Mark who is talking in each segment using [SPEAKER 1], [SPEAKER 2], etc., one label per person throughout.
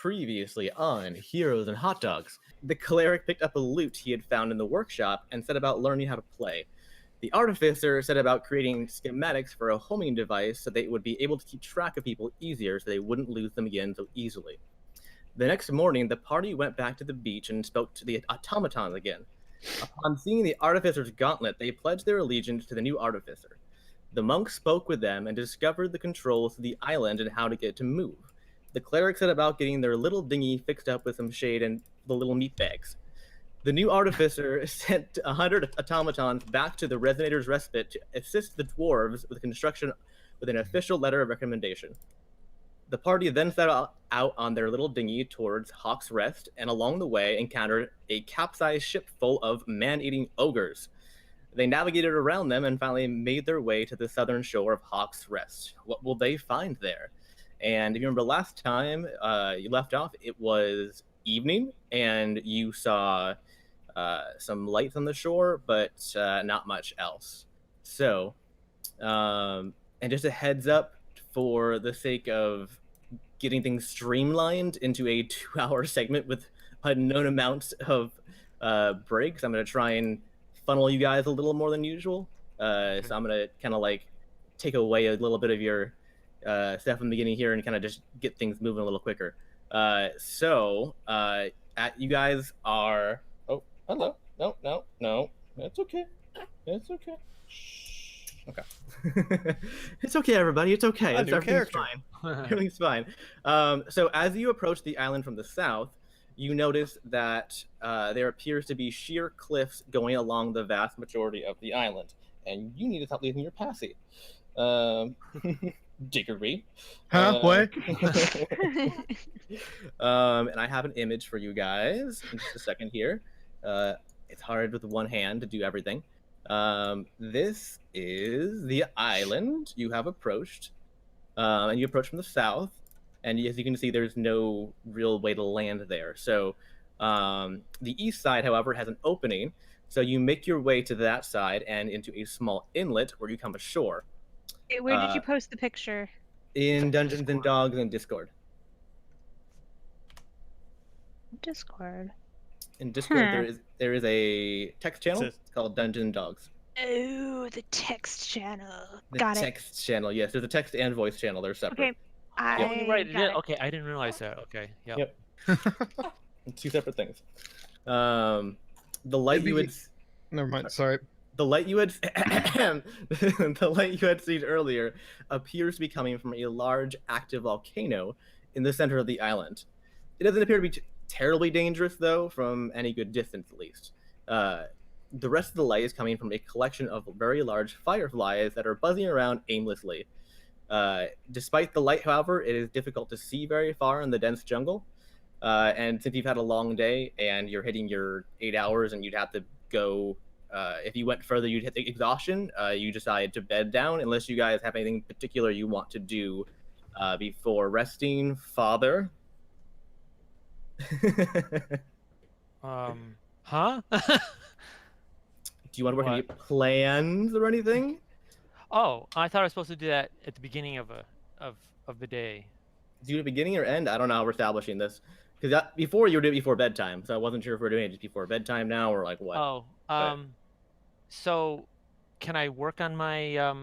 [SPEAKER 1] Previously on Heroes and Hotdogs, the cleric picked up a lute he had found in the workshop and set about learning how to play. The artificer set about creating schematics for a homing device so they would be able to keep track of people easier so they wouldn't lose them again so easily. The next morning, the party went back to the beach and spoke to the automatons again. Upon seeing the artificer's gauntlet, they pledged their allegiance to the new artificer. The monk spoke with them and discovered the controls to the island and how to get it to move. The cleric set about getting their little dinghy fixed up with some shade and the little meat bags. The new artificer sent 100 automatons back to the Resonator's Respite to assist the dwarves with construction with an official letter of recommendation. The party then set out on their little dinghy towards Hawk's Rest, and along the way encountered a capsized ship full of man-eating ogres. They navigated around them and finally made their way to the southern shore of Hawk's Rest. What will they find there? And if you remember last time you left off, it was evening, and you saw some lights on the shore, but not much else. So, and just a heads up for the sake of getting things streamlined into a 2-hour segment with unknown amounts of breaks, I'm going to try and funnel you guys a little more than usual. So I'm going to kind of like take away a little bit of your stuff in the beginning here and kind of just get things moving a little quicker. You guys are... Oh, hello. No. That's okay. It's okay. Okay. It's okay, everybody. It's okay. Everything's fine. Everything's fine. So as you approach the island from the south, you notice that there appears to be sheer cliffs going along the vast majority of the island, and you need to stop leaving your passy. Diggory.
[SPEAKER 2] What?
[SPEAKER 1] And I have an image for you guys in just a second here. It's hard with one hand to do everything. This is the island you have approached, and you approach from the south, and as you can see, there's no real way to land there. So the east side, however, has an opening, so you make your way to that side and into a small inlet where you come ashore.
[SPEAKER 3] Where did you post the picture?
[SPEAKER 1] In Dungeons and Dogs and Discord.
[SPEAKER 3] Discord.
[SPEAKER 1] In Discord, there is a text channel. It's called Dungeons and Dogs.
[SPEAKER 3] Oh, the text channel.
[SPEAKER 1] The
[SPEAKER 3] Got it.
[SPEAKER 1] text channel, yes. There's a text and voice channel. They're separate.
[SPEAKER 3] Okay.
[SPEAKER 4] Oh, you're right. Okay, I didn't realize that. Okay. Yep.
[SPEAKER 1] Two separate things. The light you would...
[SPEAKER 2] Never mind. Sorry.
[SPEAKER 1] The light you had the light you had seen earlier appears to be coming from a large active volcano in the center of the island. It doesn't appear to be terribly dangerous, though, from any good distance at least. The rest of the light is coming from a collection of very large fireflies that are buzzing around aimlessly. Despite the light, however, it is difficult to see very far in the dense jungle. And since you've had a long day and you're hitting your 8 hours and you'd have to go... if you went further, you'd hit the exhaustion. You decided to bed down, unless you guys have anything particular you want to do before resting. Father?
[SPEAKER 4] Huh?
[SPEAKER 1] Do you want to work any plans or anything?
[SPEAKER 4] Oh, I thought I was supposed to do that at the beginning of the day.
[SPEAKER 1] Do you at the beginning or end? I don't know how we're establishing this. Because before you were doing it before bedtime, so I wasn't sure if we're doing it just before bedtime now or like what.
[SPEAKER 4] Oh, so can I work on my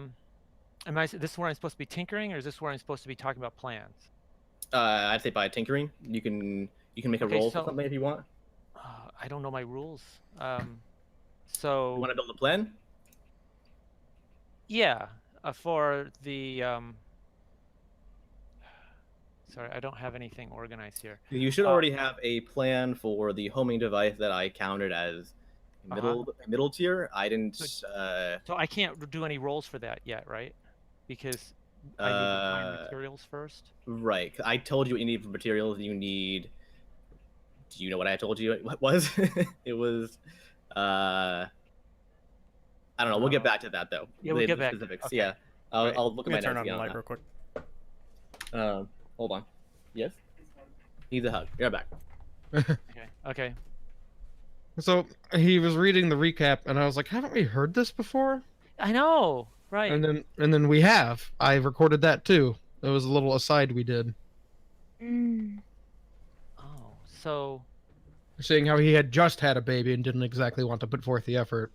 [SPEAKER 4] this is where I'm supposed to be tinkering, or is this where I'm supposed to be talking about plans?
[SPEAKER 1] I'd say by tinkering. You can make a roll for something if you want.
[SPEAKER 4] I don't know my rules. So
[SPEAKER 1] you want to build a plan?
[SPEAKER 4] Yeah, for the sorry, I don't have anything organized here.
[SPEAKER 1] You should already have a plan for the homing device that I counted as middle tier. I didn't.
[SPEAKER 4] So I can't do any rolls for that yet, right? Because I need to find materials first.
[SPEAKER 1] Right. I told you what you need for materials. You need. Do you know what I told you? What was? It was. I don't know. We'll get back to that though.
[SPEAKER 4] Yeah, we'll get back.
[SPEAKER 1] Specifics.
[SPEAKER 4] Okay.
[SPEAKER 1] Yeah. I'll look at my
[SPEAKER 2] turn
[SPEAKER 1] notes
[SPEAKER 2] on the light real quick.
[SPEAKER 1] Hold on. Yes? Needs a hug. You're back.
[SPEAKER 4] Okay.
[SPEAKER 2] So he was reading the recap, and I was like, "Haven't we heard this before?"
[SPEAKER 4] I know, right?
[SPEAKER 2] And then we have. I recorded that too. It was a little aside we did.
[SPEAKER 4] So,
[SPEAKER 2] Seeing how he had just had a baby and didn't exactly want to put forth the effort.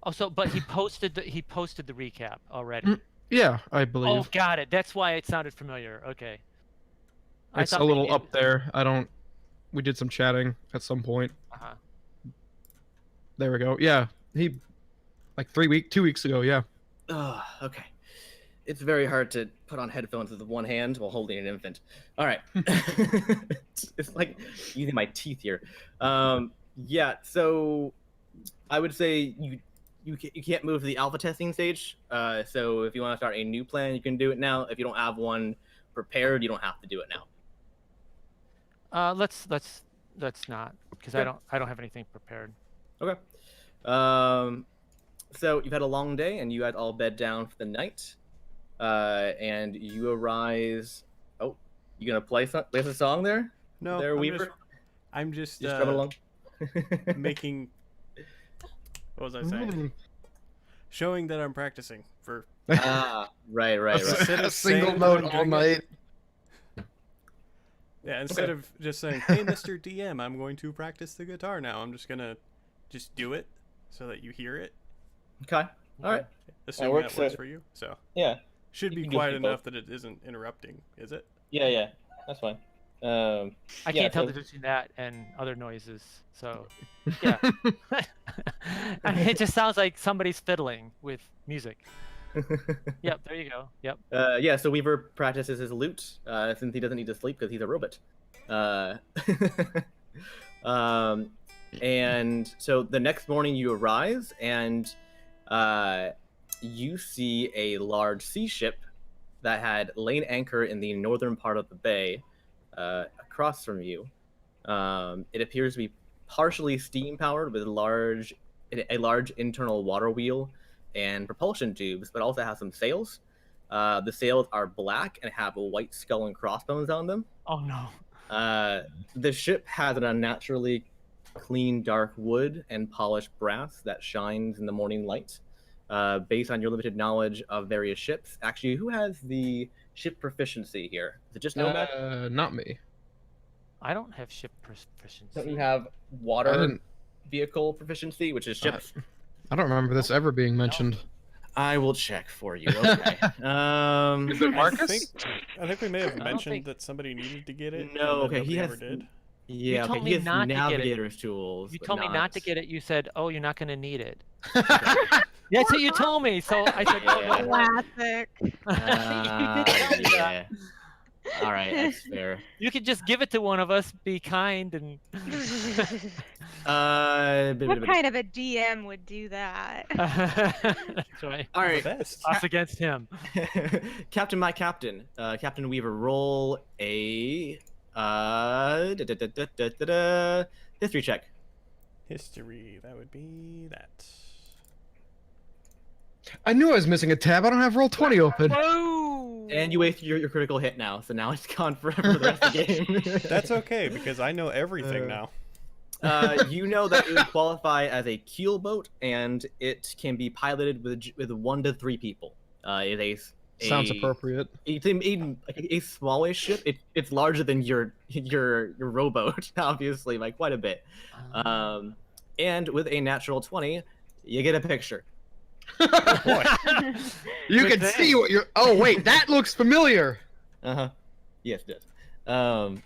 [SPEAKER 4] but he posted the recap already.
[SPEAKER 2] Yeah, I
[SPEAKER 4] Oh,
[SPEAKER 2] believe.
[SPEAKER 4] got it. That's why it sounded familiar. Okay. I
[SPEAKER 2] It's
[SPEAKER 4] thought
[SPEAKER 2] a little
[SPEAKER 4] maybe
[SPEAKER 2] up there. We did some chatting at some point.
[SPEAKER 4] Uh-huh.
[SPEAKER 2] There we go. Yeah, he, like 2 weeks ago, yeah.
[SPEAKER 1] Oh, okay. It's very hard to put on headphones with one hand while holding an infant. All right. It's like using my teeth here. Yeah, so I would say you can't move to the alpha testing stage. So if you want to start a new plan, you can do it now. If you don't have one prepared, you don't have to do it now.
[SPEAKER 4] Let's not, because
[SPEAKER 1] Sure.
[SPEAKER 4] I don't have anything prepared.
[SPEAKER 1] Okay. So you've had a long day, and you guys all bed down for the night. And you arise. Oh, you gonna play a song there?
[SPEAKER 5] No,
[SPEAKER 1] there, Weaver.
[SPEAKER 5] I'm just
[SPEAKER 1] Just drum it along.
[SPEAKER 5] making. What was I saying? Showing that I'm practicing for.
[SPEAKER 1] Ah, right.
[SPEAKER 5] Instead
[SPEAKER 2] A
[SPEAKER 5] of
[SPEAKER 2] single
[SPEAKER 5] saying
[SPEAKER 2] note
[SPEAKER 5] that I'm
[SPEAKER 2] all
[SPEAKER 5] doing it-
[SPEAKER 2] night.
[SPEAKER 5] Yeah, instead of just saying, "Hey, Mr. DM, I'm going to practice the guitar now," I'm just gonna just do it so that you hear it.
[SPEAKER 1] Okay. All right.
[SPEAKER 5] Assuming
[SPEAKER 1] works,
[SPEAKER 5] that works for you. So
[SPEAKER 1] Yeah.
[SPEAKER 5] should
[SPEAKER 1] You
[SPEAKER 5] be
[SPEAKER 1] can do
[SPEAKER 5] quiet
[SPEAKER 1] both.
[SPEAKER 5] enough that it isn't interrupting, is it?
[SPEAKER 1] Yeah. That's fine.
[SPEAKER 4] I
[SPEAKER 1] Yeah,
[SPEAKER 4] can't tell
[SPEAKER 1] so-
[SPEAKER 4] the difference between that and other noises. So, yeah. I mean, it just sounds like somebody's fiddling with music. Yep, there you go. Yep.
[SPEAKER 1] Yeah. So Weaver practices his lute since he doesn't need to sleep because he's a robot. And so the next morning you arise and you see a large sea ship that had lain anchor in the northern part of the bay across from you. It appears to be partially steam powered with a large internal water wheel and propulsion tubes, but also has some sails. The sails are black and have a white skull and crossbones on them.
[SPEAKER 4] Oh no.
[SPEAKER 1] The ship has an unnaturally clean dark wood and polished brass that shines in the morning light. Based on your limited knowledge of various ships, actually, who has the ship proficiency here? Is it just Nomad?
[SPEAKER 2] Not me.
[SPEAKER 4] I don't have ship proficiency.
[SPEAKER 1] Don't you have
[SPEAKER 2] I
[SPEAKER 1] water
[SPEAKER 2] didn't.
[SPEAKER 1] vehicle proficiency, which is ships?
[SPEAKER 2] I don't remember this ever being mentioned.
[SPEAKER 1] I will check for you. Okay.
[SPEAKER 2] Is it Marcus?
[SPEAKER 5] I think we may have
[SPEAKER 4] don't
[SPEAKER 5] mentioned
[SPEAKER 4] think-
[SPEAKER 5] that somebody needed to get it.
[SPEAKER 1] No,
[SPEAKER 5] and then
[SPEAKER 1] okay, he
[SPEAKER 5] nobody
[SPEAKER 1] has-
[SPEAKER 5] ever did.
[SPEAKER 1] Yeah,
[SPEAKER 4] told
[SPEAKER 1] okay.
[SPEAKER 4] me
[SPEAKER 1] He has
[SPEAKER 4] not to get it.
[SPEAKER 1] navigator's tools.
[SPEAKER 4] You
[SPEAKER 1] but
[SPEAKER 4] told me not to get it. You said, "Oh, you're not going to need it." That's what you told me. So I said, "Oh,
[SPEAKER 1] Yeah.
[SPEAKER 4] no, no."
[SPEAKER 3] Classic.
[SPEAKER 4] You did tell me that.
[SPEAKER 1] Yeah. All right, that's fair.
[SPEAKER 4] You could just give it to one of us. Be kind and.
[SPEAKER 3] What kind of a DM would do that?
[SPEAKER 4] That's right.
[SPEAKER 1] All right,
[SPEAKER 5] The best.
[SPEAKER 4] Us against him.
[SPEAKER 1] Captain, my captain, Captain Weaver, roll a history check.
[SPEAKER 5] History. That would be that.
[SPEAKER 2] I knew I was missing a tab. I don't have roll 20 open.
[SPEAKER 4] Whoa!
[SPEAKER 1] And you wasted your critical hit now, so now it's gone forever for the rest of the game.
[SPEAKER 5] That's okay because I know everything now.
[SPEAKER 1] You know that it would qualify as a keel boat, and it can be piloted with 1 to 3 people. It is
[SPEAKER 2] Sounds appropriate.
[SPEAKER 1] It's a smallish ship. It's larger than your rowboat, obviously, by quite a bit. And with a natural 20, you get a picture.
[SPEAKER 5] Boy.
[SPEAKER 2] You
[SPEAKER 4] Good
[SPEAKER 2] can
[SPEAKER 4] thing.
[SPEAKER 2] see what you're. Oh wait, that looks familiar.
[SPEAKER 1] Yes, it does.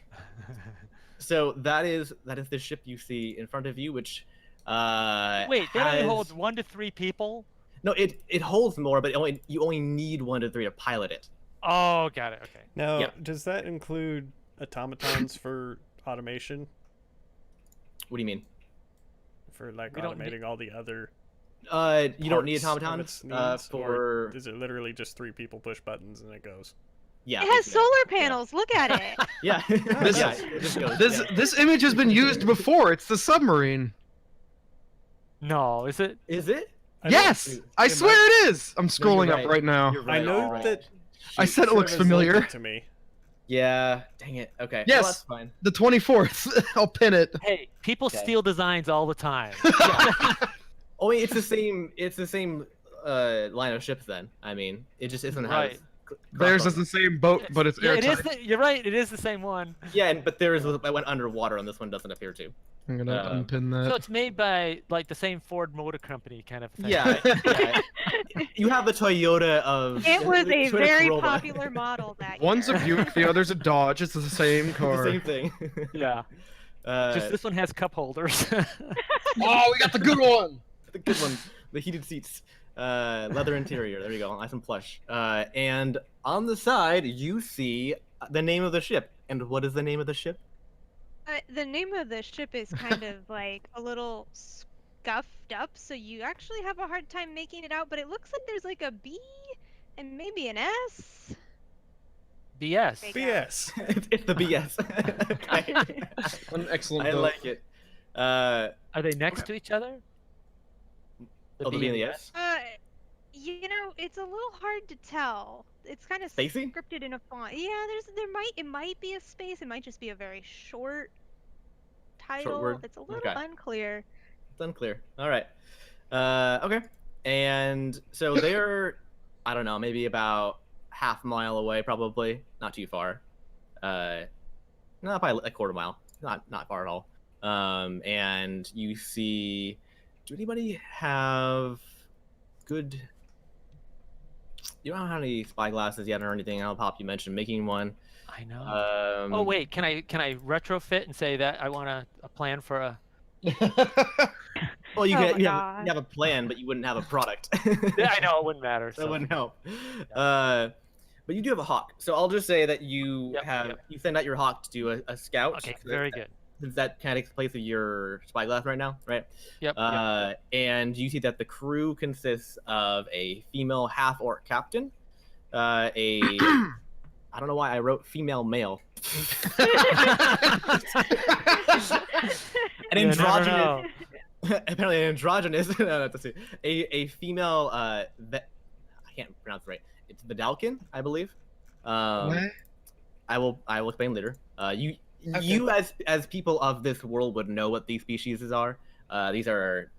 [SPEAKER 1] So that is the ship you see in front of you, which
[SPEAKER 4] Wait, that only
[SPEAKER 1] has-
[SPEAKER 4] holds 1 to 3 people.
[SPEAKER 1] No, it holds more, but you only need 1 to 3 to pilot it.
[SPEAKER 4] Oh, got it. Okay.
[SPEAKER 5] Now,
[SPEAKER 1] Yeah.
[SPEAKER 5] does that include automatons for automation?
[SPEAKER 1] What do you mean?
[SPEAKER 5] For like
[SPEAKER 4] We don't need-
[SPEAKER 5] automating all the other
[SPEAKER 1] You don't need
[SPEAKER 5] parts of
[SPEAKER 1] automatons
[SPEAKER 5] its needs,
[SPEAKER 1] for
[SPEAKER 5] or is it literally just 3 people push buttons and it goes?
[SPEAKER 1] yeah.
[SPEAKER 3] It has
[SPEAKER 1] yeah,
[SPEAKER 3] solar panels. Look at it.
[SPEAKER 1] Yeah.
[SPEAKER 2] This-
[SPEAKER 1] Yeah, it just goes,
[SPEAKER 2] This
[SPEAKER 1] yeah.
[SPEAKER 2] this image has been used before. It's the submarine.
[SPEAKER 4] No, is it?
[SPEAKER 1] Is it?
[SPEAKER 2] Yes, I
[SPEAKER 5] it
[SPEAKER 2] swear
[SPEAKER 5] might-
[SPEAKER 2] it is. I'm scrolling
[SPEAKER 1] right.
[SPEAKER 2] up right now.
[SPEAKER 1] You're
[SPEAKER 5] I
[SPEAKER 1] right,
[SPEAKER 5] know
[SPEAKER 1] you're right.
[SPEAKER 5] that.
[SPEAKER 2] I said it looks
[SPEAKER 5] Trevor's linked
[SPEAKER 2] familiar.
[SPEAKER 5] it to me.
[SPEAKER 1] Yeah. Dang it. Okay.
[SPEAKER 2] Yes.
[SPEAKER 1] Well, that's fine.
[SPEAKER 2] The 24th. I'll pin it.
[SPEAKER 4] Hey, people
[SPEAKER 1] Okay.
[SPEAKER 4] steal designs all the time.
[SPEAKER 1] Only it's the same. It's the same line of ships. Then I mean, it just isn't
[SPEAKER 4] Right.
[SPEAKER 1] as
[SPEAKER 2] Theirs is
[SPEAKER 1] crossbow.
[SPEAKER 2] the same boat, but it's
[SPEAKER 4] Yeah, it is.
[SPEAKER 2] airtight.
[SPEAKER 4] You're right. It is the same one.
[SPEAKER 1] Yeah, but theirs went underwater, and this one doesn't appear to.
[SPEAKER 2] I'm gonna unpin that.
[SPEAKER 4] So it's made by like the same Ford Motor Company kind of thing.
[SPEAKER 1] Yeah, yeah. You have the Toyota of.
[SPEAKER 3] It was a
[SPEAKER 1] Toyota
[SPEAKER 3] very
[SPEAKER 1] Corolla.
[SPEAKER 3] popular model that
[SPEAKER 2] One's a
[SPEAKER 3] year.
[SPEAKER 2] Buick, the other's a Dodge. It's the same
[SPEAKER 1] It's
[SPEAKER 2] car.
[SPEAKER 1] the same thing.
[SPEAKER 4] Yeah. Just this one has cup holders.
[SPEAKER 2] Oh, we got the good one.
[SPEAKER 1] The good one, the heated seats, leather interior. There you go, nice and plush. And on the side, you see the name of the ship. And what is the name of the ship?
[SPEAKER 3] The name of the ship is kind of like a little scuffed up, so you actually have a hard time making it out, but it looks like there's like a B and maybe an S.
[SPEAKER 4] BS.
[SPEAKER 3] Big S.
[SPEAKER 5] BS.
[SPEAKER 1] It's the BS. Okay.
[SPEAKER 2] An excellent
[SPEAKER 1] I
[SPEAKER 2] boat.
[SPEAKER 1] like it.
[SPEAKER 4] Are they next to each other?
[SPEAKER 1] Oh, the B and the S?
[SPEAKER 3] You know, it's a little hard to tell. It's kind of
[SPEAKER 1] Spacey?
[SPEAKER 3] scripted in a font. Yeah, it might be a space. It might just be a very short title.
[SPEAKER 1] word?
[SPEAKER 3] It's a little
[SPEAKER 1] Okay.
[SPEAKER 3] unclear.
[SPEAKER 1] It's unclear. All right. Okay. And so they're, I don't know, maybe about half a mile away, probably. Not too far. Not probably a quarter mile. Not far at all. And you see, do anybody have good? You don't have any spyglasses yet or anything? I'll pop. You mentioned making one.
[SPEAKER 4] I know. Oh wait, can I retrofit and say that I want a plan for a?
[SPEAKER 1] Well, you
[SPEAKER 3] Oh
[SPEAKER 1] can.
[SPEAKER 3] my
[SPEAKER 1] You
[SPEAKER 3] God.
[SPEAKER 1] have a plan, but you wouldn't have a product.
[SPEAKER 4] Yeah, I know it wouldn't matter.
[SPEAKER 1] That
[SPEAKER 4] So.
[SPEAKER 1] wouldn't help. But you do have a hawk, so I'll just say that you
[SPEAKER 4] Yep.
[SPEAKER 1] you send out your hawk to do a scout.
[SPEAKER 4] Okay,
[SPEAKER 1] so
[SPEAKER 4] very
[SPEAKER 1] that,
[SPEAKER 4] good.
[SPEAKER 1] Since that kind of takes place of your spyglass right now, right?
[SPEAKER 4] Yep.
[SPEAKER 1] And you see that the crew consists of a female half-orc captain, I don't know why I wrote female male. An androgynous. Apparently, an androgynous. No, let's see. A female. I can't pronounce it right. It's Vidalkin, I believe.
[SPEAKER 2] What?
[SPEAKER 1] I will explain later. You
[SPEAKER 2] Okay.
[SPEAKER 1] you as people of this world would know what these species are. These are,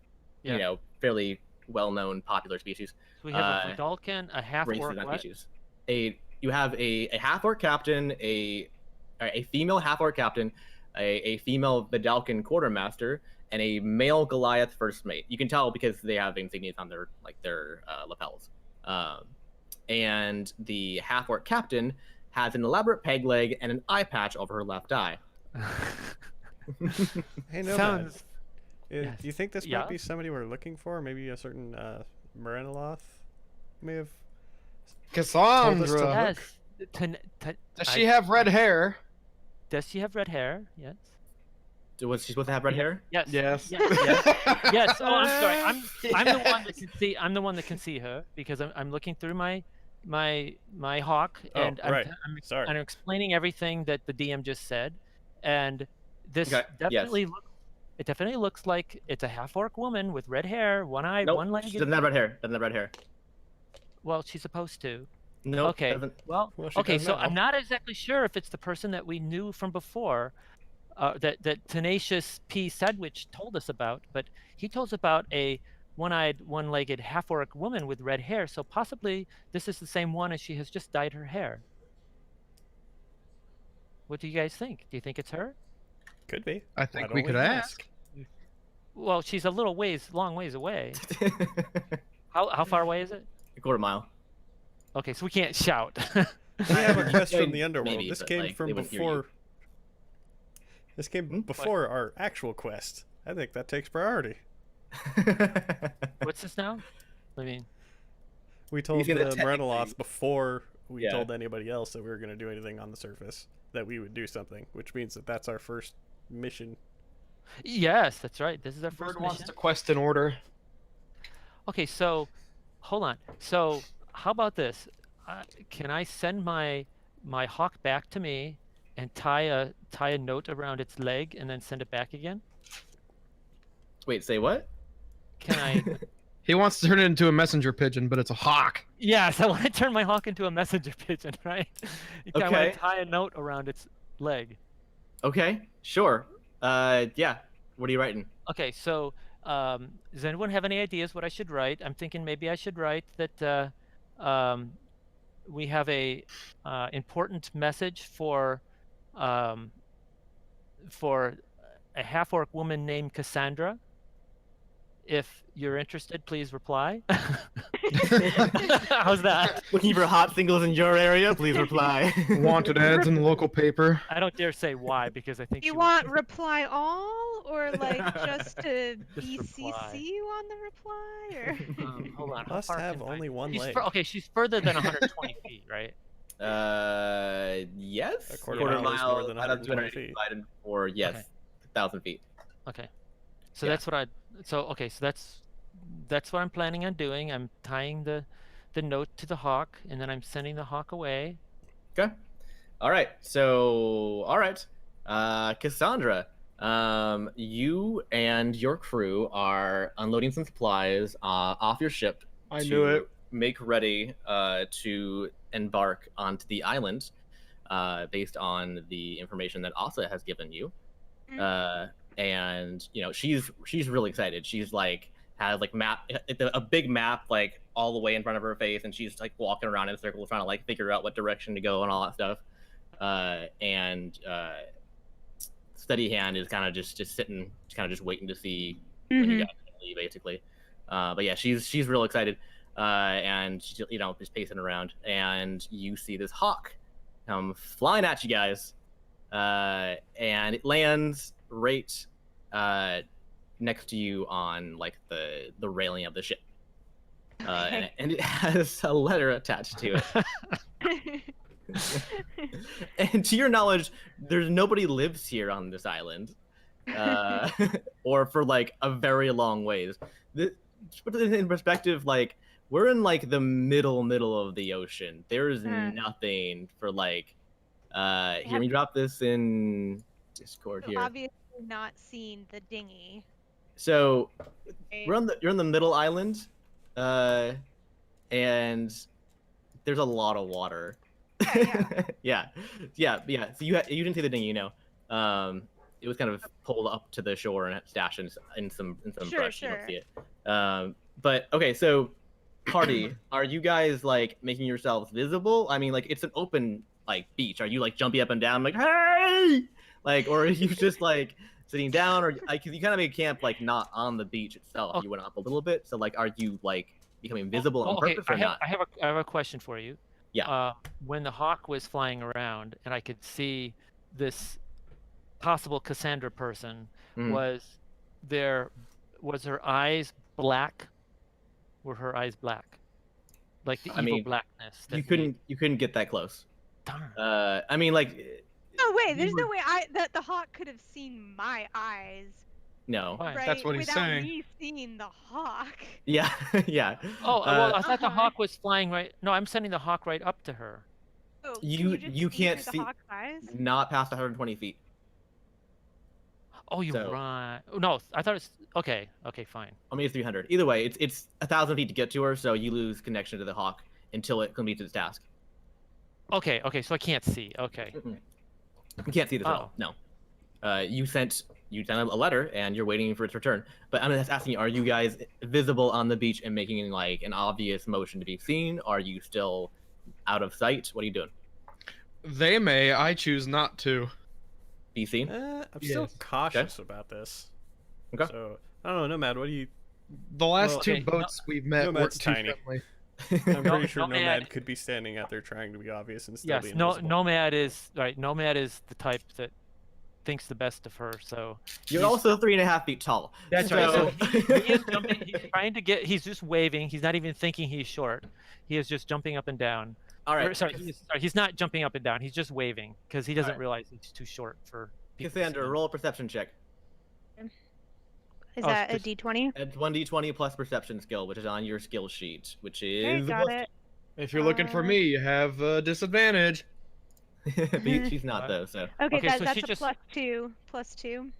[SPEAKER 4] Yeah.
[SPEAKER 1] you know, fairly well-known, popular species.
[SPEAKER 4] So we have a Vidalkin, a half
[SPEAKER 1] Races,
[SPEAKER 4] orc.
[SPEAKER 1] not
[SPEAKER 4] What?
[SPEAKER 1] species. You have a half-orc captain, a female half-orc captain, a female Vidalkin quartermaster, and a male Goliath first mate. You can tell because they have insignias on their lapels. And the half-orc captain has an elaborate peg leg and an eye patch over her left eye.
[SPEAKER 5] Hey, no.
[SPEAKER 4] Sounds.
[SPEAKER 5] Do
[SPEAKER 4] yes.
[SPEAKER 5] you think this
[SPEAKER 4] Yeah?
[SPEAKER 5] might be somebody we're looking for? Maybe a certain Morenoloth may have.
[SPEAKER 2] Cassandra.
[SPEAKER 4] Yes.
[SPEAKER 2] Does she have red hair?
[SPEAKER 4] Does she have red hair? Yes.
[SPEAKER 1] Was she supposed to have red hair?
[SPEAKER 4] Yes.
[SPEAKER 2] Yes.
[SPEAKER 4] Yes. Yes. Oh, I'm sorry. I'm the one that can see. I'm the one that can see her because I'm looking through my hawk
[SPEAKER 5] Oh,
[SPEAKER 4] and
[SPEAKER 5] right.
[SPEAKER 4] I'm
[SPEAKER 5] Sorry.
[SPEAKER 4] explaining everything that the DM just said, and this
[SPEAKER 1] Okay, yes.
[SPEAKER 4] definitely looks like it's a half orc woman with red hair, one eye,
[SPEAKER 1] Nope,
[SPEAKER 4] one leg.
[SPEAKER 1] she doesn't have red hair. Doesn't have red hair.
[SPEAKER 4] Well, she's supposed to.
[SPEAKER 1] No.
[SPEAKER 4] Okay. Well,
[SPEAKER 5] Well, she
[SPEAKER 4] okay.
[SPEAKER 5] does
[SPEAKER 4] So
[SPEAKER 5] now.
[SPEAKER 4] I'm not exactly sure if it's the person that we knew from before, that Tenacious P. Sedwich told us about, but he told us about a one-eyed, one-legged half-orc woman with red hair. So possibly this is the same one, and she has just dyed her hair. What do you guys think? Do you think it's her?
[SPEAKER 5] Could be.
[SPEAKER 2] I think
[SPEAKER 5] Why
[SPEAKER 2] we
[SPEAKER 5] don't
[SPEAKER 2] could ask.
[SPEAKER 4] Well, she's a long ways away. How far away is it?
[SPEAKER 1] A quarter mile.
[SPEAKER 4] Okay, so we can't shout.
[SPEAKER 5] We have a quest from
[SPEAKER 1] Maybe,
[SPEAKER 5] the underworld. This
[SPEAKER 1] but,
[SPEAKER 5] came
[SPEAKER 1] like,
[SPEAKER 5] from
[SPEAKER 1] they wouldn't hear
[SPEAKER 5] before.
[SPEAKER 1] you.
[SPEAKER 5] This came before our actual quest. I think that takes priority.
[SPEAKER 4] What's this now? I mean,
[SPEAKER 5] We told
[SPEAKER 1] see
[SPEAKER 5] the
[SPEAKER 1] that
[SPEAKER 5] Morenoloth
[SPEAKER 1] technically-
[SPEAKER 5] before we
[SPEAKER 1] Yeah.
[SPEAKER 5] told anybody else that we were going to do anything on the surface. That we would do something, which means that that's our first mission.
[SPEAKER 4] yes, that's right. This is our first
[SPEAKER 2] Bird wants
[SPEAKER 4] mission.
[SPEAKER 2] to quest in order.
[SPEAKER 4] Okay, so hold on. So how about this? Can I send my hawk back to me and tie a note around its leg and then send it back again?
[SPEAKER 1] Wait, say what?
[SPEAKER 4] Can I?
[SPEAKER 2] He wants to turn it into a messenger pigeon, but it's a hawk.
[SPEAKER 4] Yes, I want to turn my hawk into a messenger pigeon, right? I want
[SPEAKER 1] Okay.
[SPEAKER 4] to tie a note around its leg.
[SPEAKER 1] Okay, sure. Yeah. What are you writing?
[SPEAKER 4] Okay, so does anyone have any ideas what I should write? I'm thinking maybe I should write that we have a important message um, for a half-orc woman named Cassandra. If you're interested, please reply. How's that?
[SPEAKER 1] Looking for hot singles in your area? Please reply.
[SPEAKER 2] Wanted ads in the local paper.
[SPEAKER 4] I don't dare say why because I think
[SPEAKER 3] You
[SPEAKER 4] she would
[SPEAKER 3] want reply all, or like just to
[SPEAKER 4] Just reply.
[SPEAKER 3] BCC you on the reply, or?
[SPEAKER 4] Hold on. How
[SPEAKER 5] Must
[SPEAKER 4] far
[SPEAKER 5] have
[SPEAKER 4] can I-
[SPEAKER 5] only one
[SPEAKER 4] she's
[SPEAKER 5] leg.
[SPEAKER 4] okay, she's further than 120 feet, right?
[SPEAKER 1] Yes.
[SPEAKER 5] A quarter mile is more than
[SPEAKER 1] out of
[SPEAKER 5] 120 feet.
[SPEAKER 1] 200 divided for yes,
[SPEAKER 4] Okay.
[SPEAKER 1] 1,000 feet.
[SPEAKER 4] Okay. So
[SPEAKER 1] Yeah.
[SPEAKER 4] that's what I. So okay. So that's what I'm planning on doing. I'm tying the note to the hawk, and then I'm sending the hawk away.
[SPEAKER 1] Okay. All right. So, all right. Cassandra, you and your crew are unloading some supplies off your ship.
[SPEAKER 2] I knew it.
[SPEAKER 1] Make ready to embark onto the island, based on the information that Asa has given you. And you know she's really excited. She's like has like a big map like all the way in front of her face, and she's like walking around in a circle trying to like figure out what direction to go and all that stuff. And Steady Hand is kind of just sitting, kind of just waiting to see when you guys are gonna leave, basically. But yeah, she's real excited, and she's just pacing around, and you see this hawk come flying at you guys, and it lands right next to you on like the railing of the ship, and it has a letter attached to it. And to your knowledge, there's nobody lives here on this island, or for like a very long ways. To put it in perspective, like we're in like the middle of the ocean. There is nothing for like. Here, me drop this in Discord here.
[SPEAKER 3] Obviously not seen the dinghy.
[SPEAKER 1] So
[SPEAKER 3] Okay.
[SPEAKER 1] you're on the middle island, and there's a lot of water.
[SPEAKER 3] Yeah.
[SPEAKER 1] yeah. So you didn't see the dinghy, it was kind of pulled up to the shore and stashed in some brush. You don't see it. But okay, so party, are you guys like making yourselves visible? I mean, like it's an open like beach. Are you like jumping up and down like hey, like, or are you just like sitting down, or like you kind of made camp like not on the beach itself?
[SPEAKER 4] Okay.
[SPEAKER 1] You went up a little bit, so like are you like becoming visible on
[SPEAKER 4] okay,
[SPEAKER 1] purpose or not?
[SPEAKER 4] I have a question for you.
[SPEAKER 1] Yeah.
[SPEAKER 4] When the hawk was flying around and I could see this possible Cassandra person, was her eyes black? Were her eyes black? Like the evil blackness.
[SPEAKER 1] You couldn't get that close.
[SPEAKER 4] Darn.
[SPEAKER 1] I mean, like.
[SPEAKER 3] No way. There's no way that the hawk could have seen my eyes.
[SPEAKER 1] No.
[SPEAKER 4] Fine.
[SPEAKER 3] Right,
[SPEAKER 2] That's what he's
[SPEAKER 3] without
[SPEAKER 2] saying.
[SPEAKER 3] me seeing the hawk.
[SPEAKER 1] Yeah, yeah.
[SPEAKER 4] Oh, well, I thought the
[SPEAKER 3] Uh-huh.
[SPEAKER 4] hawk was flying right. No, I'm sending the hawk right up to her.
[SPEAKER 3] Oh,
[SPEAKER 1] You
[SPEAKER 3] can
[SPEAKER 1] you
[SPEAKER 3] just
[SPEAKER 1] can't
[SPEAKER 3] through
[SPEAKER 1] see
[SPEAKER 3] the hawk's eyes?
[SPEAKER 1] not past 120 feet.
[SPEAKER 4] Oh, you're
[SPEAKER 1] So-
[SPEAKER 4] right. Oh, no, I thought it's okay. Okay, fine.
[SPEAKER 1] I mean, it's 300. Either way, it's 1,000 feet to get to her, so you lose connection to the hawk until it completes its task.
[SPEAKER 4] Okay, so I can't see. Okay.
[SPEAKER 1] You can't see this at all. No. You sent a letter, and you're waiting for its return. But I'm just asking you: are you guys visible on the beach and making like an obvious motion to be seen? Are you still out of sight? What are you doing?
[SPEAKER 2] They may. I choose not to.
[SPEAKER 1] Be seen?
[SPEAKER 5] I'm still
[SPEAKER 2] Yes.
[SPEAKER 5] cautious about this.
[SPEAKER 1] Okay.
[SPEAKER 5] So I don't know, Nomad. What do you?
[SPEAKER 2] The last
[SPEAKER 5] Well,
[SPEAKER 2] two
[SPEAKER 4] okay,
[SPEAKER 2] boats we've met weren't
[SPEAKER 5] Nomad's
[SPEAKER 2] too
[SPEAKER 5] tiny.
[SPEAKER 2] friendly.
[SPEAKER 5] I'm pretty sure
[SPEAKER 4] Nomad-
[SPEAKER 5] Nomad could be standing out there trying to be obvious and still
[SPEAKER 4] Yes,
[SPEAKER 5] be invisible.
[SPEAKER 4] Nomad is right. Nomad is the type that thinks the best of her. So
[SPEAKER 1] You're
[SPEAKER 4] he's-
[SPEAKER 1] also 3.5 feet tall.
[SPEAKER 4] That's right. So
[SPEAKER 1] So-
[SPEAKER 4] he is jumping. He's trying to get. He's just waving. He's not even thinking he's short. He is just jumping up and down.
[SPEAKER 1] All right.
[SPEAKER 4] Or, sorry, he's not jumping up and down. He's just waving because he doesn't
[SPEAKER 1] Alright.
[SPEAKER 4] realize he's too short for. people to see
[SPEAKER 1] Cassandra,
[SPEAKER 4] him.
[SPEAKER 1] roll a perception check.
[SPEAKER 3] Is
[SPEAKER 4] Oh,
[SPEAKER 3] that a
[SPEAKER 4] just-
[SPEAKER 3] D20?
[SPEAKER 1] Add 1d20 plus perception skill, which is on your skill sheet, which
[SPEAKER 3] Okay,
[SPEAKER 1] is.
[SPEAKER 3] got it.
[SPEAKER 2] If you're looking for me, you have a disadvantage.
[SPEAKER 1] She's not though. So
[SPEAKER 3] Okay,
[SPEAKER 4] Okay, so
[SPEAKER 3] that's
[SPEAKER 4] she
[SPEAKER 3] a
[SPEAKER 4] just-
[SPEAKER 3] plus two. Plus two.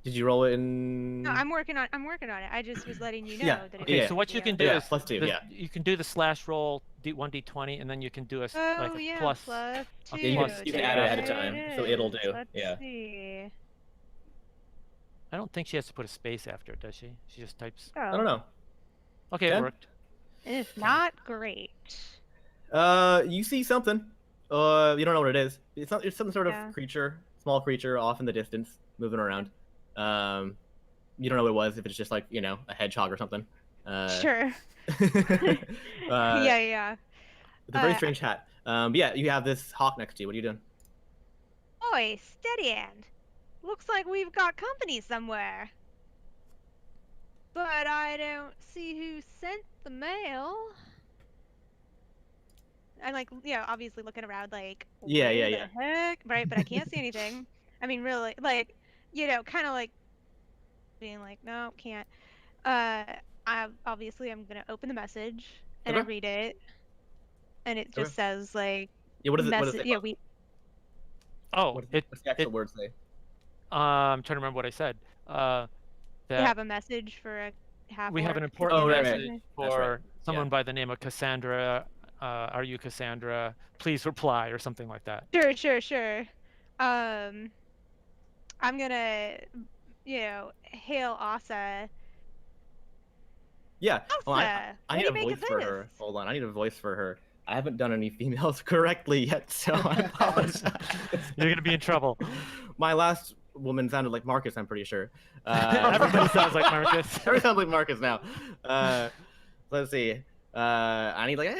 [SPEAKER 1] did you roll it in?
[SPEAKER 3] No, I'm working on it. I just was letting you know
[SPEAKER 1] Yeah,
[SPEAKER 3] that it
[SPEAKER 4] Okay,
[SPEAKER 1] yeah.
[SPEAKER 4] so what you can do
[SPEAKER 1] Yeah,
[SPEAKER 4] is
[SPEAKER 1] plus two,
[SPEAKER 4] the-
[SPEAKER 1] yeah.
[SPEAKER 4] you can do the slash roll D1d20, and then you can do a
[SPEAKER 3] Oh
[SPEAKER 4] like a
[SPEAKER 3] yeah,
[SPEAKER 4] plus.
[SPEAKER 3] plus two.
[SPEAKER 4] Yeah, you can add it ahead of
[SPEAKER 3] There
[SPEAKER 1] time,
[SPEAKER 3] it
[SPEAKER 1] so it'll
[SPEAKER 3] is.
[SPEAKER 1] do,
[SPEAKER 3] Let's
[SPEAKER 1] yeah.
[SPEAKER 3] see.
[SPEAKER 4] I don't think she has to put a space after it, does she? She just types.
[SPEAKER 3] Oh,
[SPEAKER 1] I don't know.
[SPEAKER 4] Okay, it
[SPEAKER 1] Okay.
[SPEAKER 4] worked.
[SPEAKER 3] It's not great.
[SPEAKER 1] You see something. You don't know what it is. It's some sort of
[SPEAKER 3] Yeah.
[SPEAKER 1] creature, small creature off in the distance, moving around. You don't know what it was. If it's just like a hedgehog or something.
[SPEAKER 3] Sure.
[SPEAKER 1] uh,
[SPEAKER 3] Yeah.
[SPEAKER 1] With a very strange hat. But yeah, you have this hawk next to you. What are you doing?
[SPEAKER 3] Oi, steady hand. Looks like we've got company somewhere. But I don't see who sent the mail. I'm like, obviously looking around like,
[SPEAKER 1] Yeah,
[SPEAKER 3] where
[SPEAKER 1] yeah,
[SPEAKER 3] the
[SPEAKER 1] yeah.
[SPEAKER 3] heck? Right, but I can't see anything. I mean, really, like, kind of like being like, no, can't. I'm gonna open the message and I
[SPEAKER 1] Okay.
[SPEAKER 3] read it, and it
[SPEAKER 1] Okay.
[SPEAKER 3] just says like,
[SPEAKER 1] Yeah. What does it? What does
[SPEAKER 3] message.
[SPEAKER 1] it?
[SPEAKER 3] Yeah, we
[SPEAKER 4] Oh,
[SPEAKER 1] What's the actual word say?
[SPEAKER 4] I'm trying to remember what I said. That
[SPEAKER 3] have a message for a half.
[SPEAKER 4] we have an
[SPEAKER 3] orc
[SPEAKER 4] important
[SPEAKER 1] Oh, right, right.
[SPEAKER 4] message
[SPEAKER 1] That's
[SPEAKER 4] for
[SPEAKER 1] right.
[SPEAKER 4] someone by the name of Cassandra. Are you Cassandra? Please reply, or something like that.
[SPEAKER 3] Sure. I'm gonna, hail Asa.
[SPEAKER 1] Yeah. Well,
[SPEAKER 3] Asa,
[SPEAKER 1] I
[SPEAKER 3] what
[SPEAKER 1] need
[SPEAKER 3] do
[SPEAKER 1] a
[SPEAKER 3] you make
[SPEAKER 1] voice
[SPEAKER 3] of
[SPEAKER 1] for
[SPEAKER 3] this?
[SPEAKER 1] her. Hold on. I need a voice for her. I haven't done any females correctly yet, so I apologize.
[SPEAKER 4] You're gonna be in trouble.
[SPEAKER 1] My last woman sounded like Marcus. I'm pretty sure.
[SPEAKER 4] Everybody sounds like Marcus.
[SPEAKER 1] Everybody sounds like Marcus now. Let's see. I need like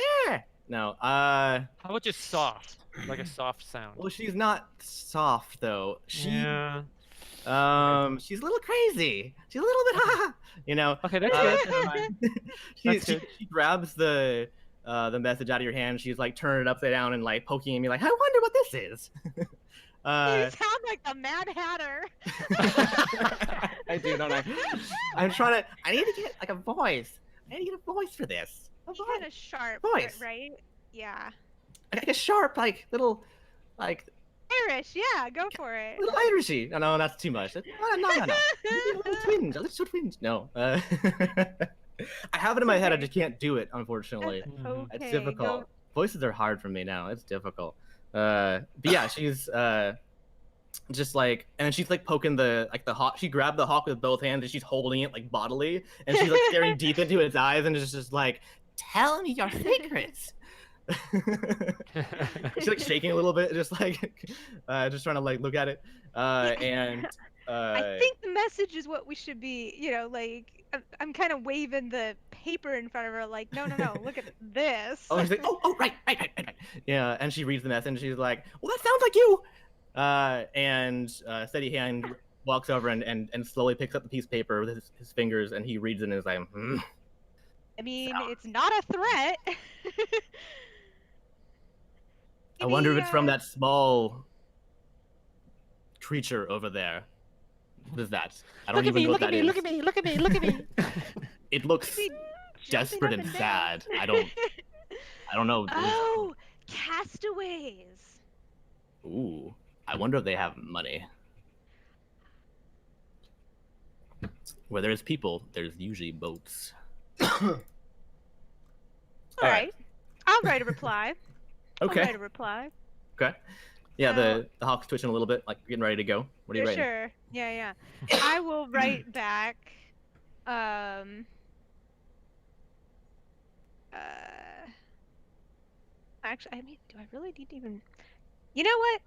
[SPEAKER 1] no.
[SPEAKER 4] How about just soft, like a soft sound?
[SPEAKER 1] Well, she's not soft though.
[SPEAKER 4] Yeah.
[SPEAKER 1] She's a little crazy. She's a little bit,
[SPEAKER 4] Okay, that's good. Never mind. That's good.
[SPEAKER 1] She grabs the message out of your hand. She's like turning it upside down and like poking at me, like, I wonder what this is.
[SPEAKER 3] You sound like the Mad Hatter.
[SPEAKER 1] I do, don't I? I'm trying to. I need to get like a voice. I need to get a voice for this.
[SPEAKER 3] You kind of sharp,
[SPEAKER 1] Voice.
[SPEAKER 3] right? Yeah.
[SPEAKER 1] Like a sharp, like little, like
[SPEAKER 3] Irish, yeah, go for it.
[SPEAKER 1] little Irishy. No, that's too much. No. A little twinge. A little twinge. No. I have it in my head. I just can't do it, unfortunately.
[SPEAKER 4] Mhm.
[SPEAKER 1] It's
[SPEAKER 3] Okay,
[SPEAKER 1] difficult. Voices are hard for me now. It's difficult. But yeah, she's just like, and then she's like poking the hawk. She grabbed the hawk with both hands and she's holding it like bodily, and she's like staring deep into its eyes and it's just like, tell me your secrets. She's like shaking a little bit, just like just trying to like look at it. And
[SPEAKER 3] I think the message is what we should be, like, I'm kind of waving the paper in front of her, like, no, look at this.
[SPEAKER 1] oh, she's like, oh, right. Yeah, and she reads the message and she's like, well, that sounds like you. And Steady Hand walks over and slowly picks up the piece of paper with his fingers, and he reads it and is like,
[SPEAKER 3] I mean, it's not a threat.
[SPEAKER 1] I wonder if it's from that small creature over there. What is that? I don't even know what that is.
[SPEAKER 4] Look at me.
[SPEAKER 1] It looks
[SPEAKER 3] Jumping
[SPEAKER 1] desperate
[SPEAKER 3] up
[SPEAKER 1] and
[SPEAKER 3] down.
[SPEAKER 1] sad. I don't know.
[SPEAKER 3] Oh, castaways.
[SPEAKER 1] Ooh, I wonder if they have money. Where there's people, there's usually boats.
[SPEAKER 3] All right. I'll write a reply. I'll
[SPEAKER 1] Okay.
[SPEAKER 3] write a reply.
[SPEAKER 1] Okay. Yeah,
[SPEAKER 3] So-
[SPEAKER 1] the hawk's twitching a little bit, like getting ready to go. What are you
[SPEAKER 3] Yeah,
[SPEAKER 1] writing?
[SPEAKER 3] sure. Yeah. I will write back. Actually, I mean, do I really need to even? You know what?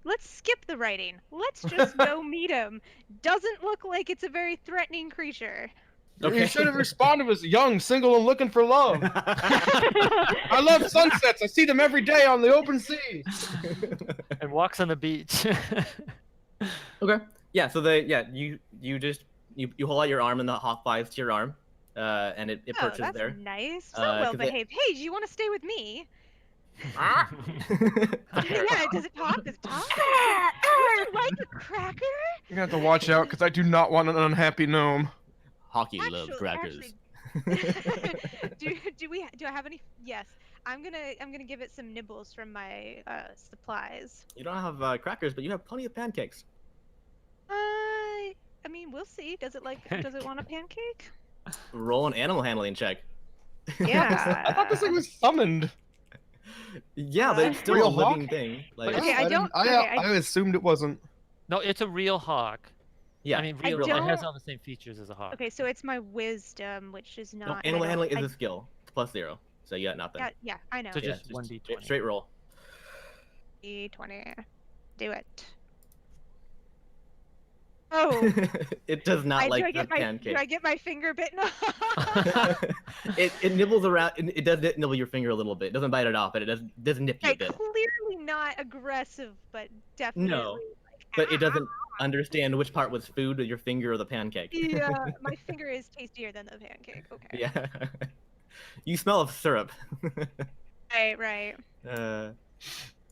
[SPEAKER 3] Let's skip the writing. Let's just go meet him. Doesn't look like it's a very threatening creature.
[SPEAKER 1] Okay.
[SPEAKER 2] You should have responded as young, single, and looking for love. I love sunsets. I see them every day on the open sea.
[SPEAKER 4] And walks on the beach.
[SPEAKER 1] Okay. Yeah. So you hold out your arm and the hawk flies to your arm, and it
[SPEAKER 3] Oh,
[SPEAKER 1] perches
[SPEAKER 3] that's
[SPEAKER 1] there.
[SPEAKER 3] nice. So
[SPEAKER 1] 'cause
[SPEAKER 3] well
[SPEAKER 1] it-
[SPEAKER 3] behaved. Hey, do you want to stay with me?
[SPEAKER 1] Yeah.
[SPEAKER 3] Yeah. Does it talk? Does it talk? Would you like a cracker?
[SPEAKER 2] You're gonna have to watch out because I do not want an unhappy gnome.
[SPEAKER 1] Hockey loves crackers.
[SPEAKER 3] Do I have any? Yes. I'm gonna give it some nibbles from my supplies.
[SPEAKER 1] You don't have crackers, but you have plenty of pancakes.
[SPEAKER 3] I mean, we'll see. Does it want a pancake?
[SPEAKER 1] Roll an animal handling check.
[SPEAKER 3] Yeah.
[SPEAKER 2] I thought this thing was summoned.
[SPEAKER 1] Yeah, but it's still
[SPEAKER 2] Real
[SPEAKER 1] a living
[SPEAKER 2] hawk?
[SPEAKER 1] thing. Like,
[SPEAKER 3] Okay, I don't-
[SPEAKER 2] I assumed it wasn't.
[SPEAKER 4] No, it's a real hawk.
[SPEAKER 1] yeah.
[SPEAKER 4] I mean,
[SPEAKER 3] I
[SPEAKER 4] real. It has
[SPEAKER 3] don't-
[SPEAKER 4] all the same features as a hawk.
[SPEAKER 3] Okay, so it's my wisdom, which is
[SPEAKER 1] No,
[SPEAKER 3] not.
[SPEAKER 1] animal
[SPEAKER 3] I don't-
[SPEAKER 1] handling is
[SPEAKER 3] I-
[SPEAKER 1] a skill. It's +0. So you got nothing.
[SPEAKER 3] Yeah, I know.
[SPEAKER 4] So
[SPEAKER 1] Yeah,
[SPEAKER 4] just 1d20.
[SPEAKER 1] straight roll.
[SPEAKER 3] D20. Do it. Oh,
[SPEAKER 1] It does not like the
[SPEAKER 3] do
[SPEAKER 1] pancake.
[SPEAKER 3] I get my finger bitten off?
[SPEAKER 1] it nibbles around. It does nibble your finger a little bit. It doesn't bite it off, but it does nip you a
[SPEAKER 3] Like,
[SPEAKER 1] bit.
[SPEAKER 3] clearly not aggressive, but definitely.
[SPEAKER 1] No,
[SPEAKER 3] Like,
[SPEAKER 1] but it doesn't understand which part was food, or your finger, or the pancake.
[SPEAKER 3] Yeah, my finger is tastier than the pancake. Okay.
[SPEAKER 1] Yeah. You smell of syrup.
[SPEAKER 3] Right.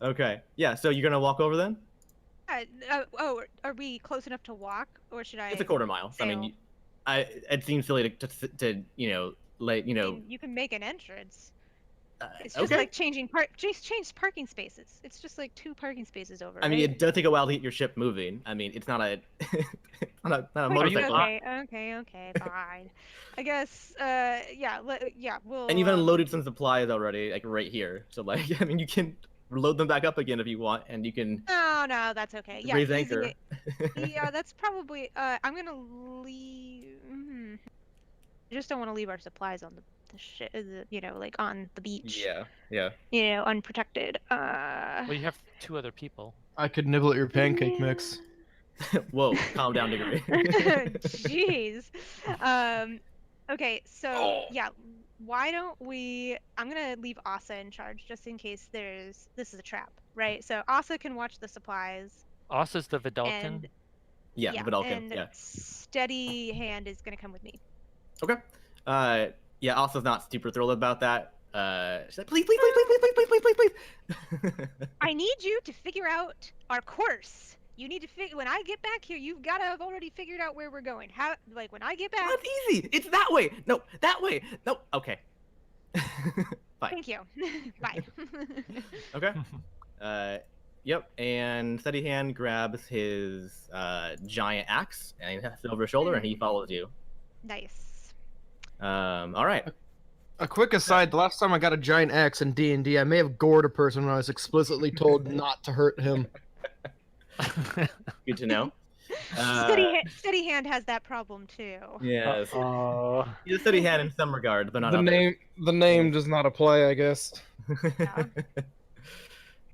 [SPEAKER 1] Okay. Yeah. So you're gonna walk over then?
[SPEAKER 3] Oh, are we close enough to walk, or should I?
[SPEAKER 1] It's a quarter mile. I mean,
[SPEAKER 3] sail?
[SPEAKER 1] it seems silly to like
[SPEAKER 3] I mean, you can make an entrance. It's just
[SPEAKER 1] okay.
[SPEAKER 3] like change parking spaces. It's just like 2 parking spaces over.
[SPEAKER 1] I mean,
[SPEAKER 3] right?
[SPEAKER 1] it does take a while to get your ship moving. I mean, it's not a not a
[SPEAKER 3] Okay,
[SPEAKER 1] motorcycle.
[SPEAKER 3] okay, fine. I guess, yeah, we'll.
[SPEAKER 1] And you've unloaded some supplies already, like right here. So like, I mean, you can load them back up again if you want, and you can
[SPEAKER 3] No, that's okay. Yeah,
[SPEAKER 1] raise
[SPEAKER 3] easy
[SPEAKER 1] anchor.
[SPEAKER 3] Yeah, that's probably. I'm gonna leave. I just don't want to leave our supplies on the shit. Like on the beach.
[SPEAKER 1] Yeah.
[SPEAKER 3] Unprotected.
[SPEAKER 4] Well, you have 2 other people.
[SPEAKER 2] I could nibble at your pancake mix.
[SPEAKER 1] Whoa, calm down, degree.
[SPEAKER 3] Jeez. Okay, so yeah, why don't we? I'm gonna leave Asa in charge just in case this is a trap, right? So Asa can watch the supplies.
[SPEAKER 4] Asa's the Vidalcan.
[SPEAKER 3] And
[SPEAKER 1] Yeah, the Vidalcan.
[SPEAKER 3] and
[SPEAKER 1] Yeah.
[SPEAKER 3] Steady Hand is gonna come with me.
[SPEAKER 1] Okay. Yeah, Asa's not super thrilled about that. She's like, please.
[SPEAKER 3] I need you to figure out our course. You need to figure. When I get back here, you've got to have already figured out where we're going. How? Like when I get back.
[SPEAKER 1] That's easy. It's that way. No, that way. No. Okay. Fine.
[SPEAKER 3] Thank you. Bye.
[SPEAKER 1] Okay. Yep. And Steady Hand grabs his giant axe and he has it over his shoulder, and he follows you.
[SPEAKER 3] Nice.
[SPEAKER 1] All right.
[SPEAKER 2] A quick aside: the last time I got a giant axe in D&D, I may have gored a person when I was explicitly told not to hurt him.
[SPEAKER 1] Good to know.
[SPEAKER 3] Steady Hand has that problem too.
[SPEAKER 1] Yes. He's a Steady Hand in some regards, but not
[SPEAKER 2] The
[SPEAKER 1] others.
[SPEAKER 2] name does not apply, I guess.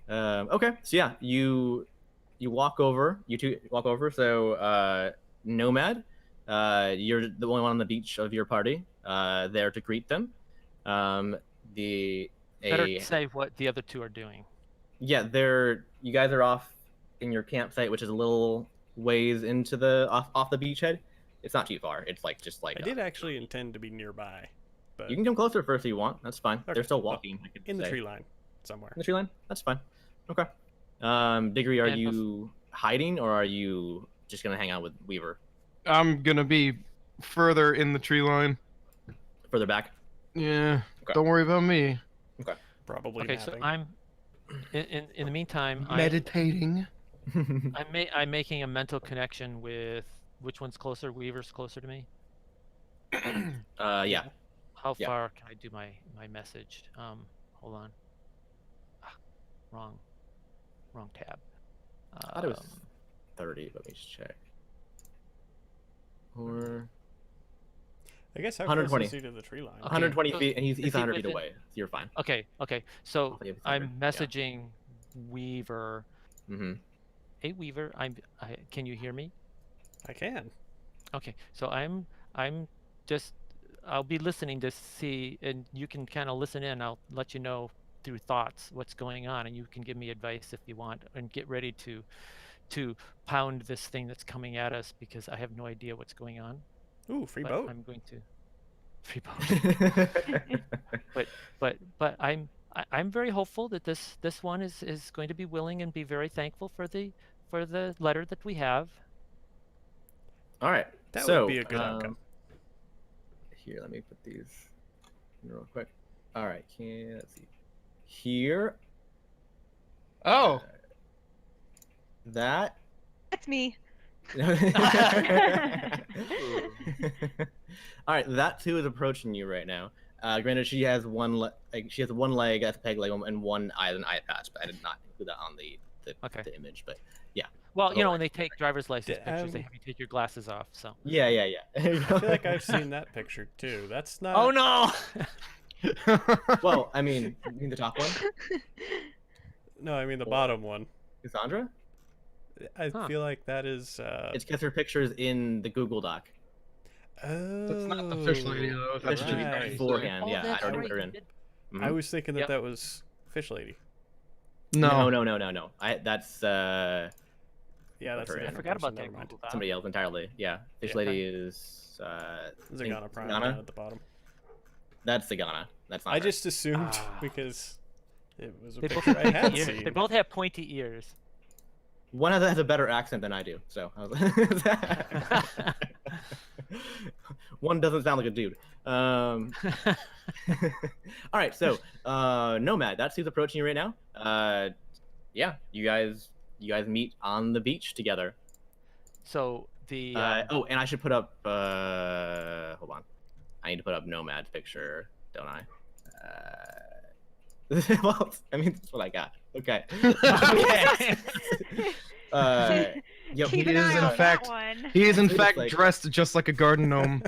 [SPEAKER 1] Okay. So yeah, you walk over. You two walk over. So Nomad, you're the only one on the beach of your party. There to greet them.
[SPEAKER 4] Better say what the other 2 are doing.
[SPEAKER 1] Yeah, you guys are off in your campsite, which is a little ways into the off the beachhead. It's not too far. It's like just like
[SPEAKER 5] I did actually intend to be nearby, but
[SPEAKER 1] you can come closer first if you want. That's fine.
[SPEAKER 5] Okay,
[SPEAKER 1] They're still
[SPEAKER 5] well,
[SPEAKER 1] walking. I could
[SPEAKER 5] in the
[SPEAKER 1] say.
[SPEAKER 5] tree line somewhere.
[SPEAKER 1] In the tree line. That's fine. Okay. Diggory, are
[SPEAKER 4] And
[SPEAKER 1] you hiding or are you just gonna hang out with Weaver
[SPEAKER 2] I'm gonna be further in the tree line.
[SPEAKER 1] further back?
[SPEAKER 2] Yeah,
[SPEAKER 1] Okay.
[SPEAKER 2] don't worry about me.
[SPEAKER 5] Probably
[SPEAKER 4] Okay, so
[SPEAKER 5] napping.
[SPEAKER 4] I'm in the meantime,
[SPEAKER 2] Meditating.
[SPEAKER 4] I'm making a mental connection with which one's closer. Weaver's closer to me.
[SPEAKER 1] Yeah.
[SPEAKER 4] How
[SPEAKER 1] Yeah.
[SPEAKER 4] far can I do my message? Hold on. Wrong tab.
[SPEAKER 1] I thought it was 30. Let me just check. Or
[SPEAKER 5] I guess how
[SPEAKER 1] 120.
[SPEAKER 5] close is he to the tree line?
[SPEAKER 4] Okay.
[SPEAKER 1] 120
[SPEAKER 4] so
[SPEAKER 1] feet, and he's
[SPEAKER 4] is he
[SPEAKER 1] 100 feet
[SPEAKER 4] within-
[SPEAKER 1] away. So you're fine.
[SPEAKER 4] Okay. So
[SPEAKER 1] Hopefully it's
[SPEAKER 4] I'm
[SPEAKER 1] 100, yeah.
[SPEAKER 4] messaging Weaver.
[SPEAKER 1] Mm-hmm.
[SPEAKER 4] Hey Weaver, can you hear me?
[SPEAKER 5] I can.
[SPEAKER 4] Okay, so I'll be listening to see, and you can kind of listen in. I'll let you know through thoughts what's going on, and you can give me advice if you want, and get ready to pound this thing that's coming at us, because I have no idea what's going on.
[SPEAKER 5] Ooh, free
[SPEAKER 4] But
[SPEAKER 5] boat.
[SPEAKER 4] I'm going to free boat. but I'm very hopeful that this one is going to be willing and be very thankful for the letter that we have.
[SPEAKER 1] All right.
[SPEAKER 5] That
[SPEAKER 1] so,
[SPEAKER 5] would be a good outcome.
[SPEAKER 1] Here, let me put these in real quick. All right. Let's see. Here.
[SPEAKER 2] Oh,
[SPEAKER 1] That.
[SPEAKER 3] That's me.
[SPEAKER 1] All right, that too is approaching you right now. Granted, she has one leg as a peg leg and one eye as an eye patch, but I did not include that on the
[SPEAKER 4] Okay.
[SPEAKER 1] image. But
[SPEAKER 4] Well,
[SPEAKER 1] Otherwise-
[SPEAKER 4] when they take driver's license pictures, they
[SPEAKER 5] Um,
[SPEAKER 4] have you take your glasses off. So.
[SPEAKER 1] yeah.
[SPEAKER 5] I feel like I've seen that picture too. That's not.
[SPEAKER 4] Oh no!
[SPEAKER 1] Well, I mean, you mean the top one,
[SPEAKER 5] No, I mean the bottom one.
[SPEAKER 1] Cassandra?
[SPEAKER 5] I
[SPEAKER 4] Huh.
[SPEAKER 5] feel like that is.
[SPEAKER 1] It's because her picture's in the Google Doc.
[SPEAKER 5] Oh,
[SPEAKER 2] That's not the fish lady though. That's
[SPEAKER 1] Fish
[SPEAKER 2] what
[SPEAKER 1] lady
[SPEAKER 2] you're trying to say.
[SPEAKER 1] beforehand.
[SPEAKER 4] Oh,
[SPEAKER 1] Yeah,
[SPEAKER 4] that's
[SPEAKER 1] I already
[SPEAKER 4] right.
[SPEAKER 1] put her
[SPEAKER 4] you
[SPEAKER 1] in.
[SPEAKER 4] did-
[SPEAKER 1] Mhm.
[SPEAKER 5] I was thinking that
[SPEAKER 4] Yep.
[SPEAKER 5] that was fish lady.
[SPEAKER 2] No.
[SPEAKER 1] No. That's
[SPEAKER 5] Yeah,
[SPEAKER 1] What's
[SPEAKER 5] that's a
[SPEAKER 1] her name?
[SPEAKER 4] I
[SPEAKER 5] different
[SPEAKER 4] forgot about
[SPEAKER 5] person,
[SPEAKER 4] that
[SPEAKER 5] never mind.
[SPEAKER 4] Google Doc.
[SPEAKER 1] somebody else entirely. Yeah, Fish
[SPEAKER 5] Yeah.
[SPEAKER 1] Lady is
[SPEAKER 5] Zagana Prime
[SPEAKER 1] Zagana?
[SPEAKER 5] down at the bottom.
[SPEAKER 1] That's Zagana. That's not
[SPEAKER 5] I
[SPEAKER 1] her.
[SPEAKER 5] just assumed
[SPEAKER 4] Ah.
[SPEAKER 5] because it was a
[SPEAKER 4] They both
[SPEAKER 5] picture I
[SPEAKER 4] have
[SPEAKER 5] had
[SPEAKER 4] pointy ears.
[SPEAKER 5] seen.
[SPEAKER 4] They both have pointy ears.
[SPEAKER 1] One of them has a better accent than I do, so one doesn't sound like a dude. All right, so Nomad, that's who's approaching you right now. Yeah, you guys meet on the beach together.
[SPEAKER 4] So the
[SPEAKER 1] Oh, and I should put up. Hold on, I need to put up Nomad's picture, don't I? Well, I mean, that's what I got. Okay. Okay. Yep.
[SPEAKER 3] Keep
[SPEAKER 2] he
[SPEAKER 3] an
[SPEAKER 2] is
[SPEAKER 3] eye
[SPEAKER 2] in
[SPEAKER 3] on
[SPEAKER 2] fact-
[SPEAKER 3] that one.
[SPEAKER 2] He is in
[SPEAKER 1] Looks
[SPEAKER 2] fact
[SPEAKER 1] like-
[SPEAKER 2] dressed just like a garden gnome.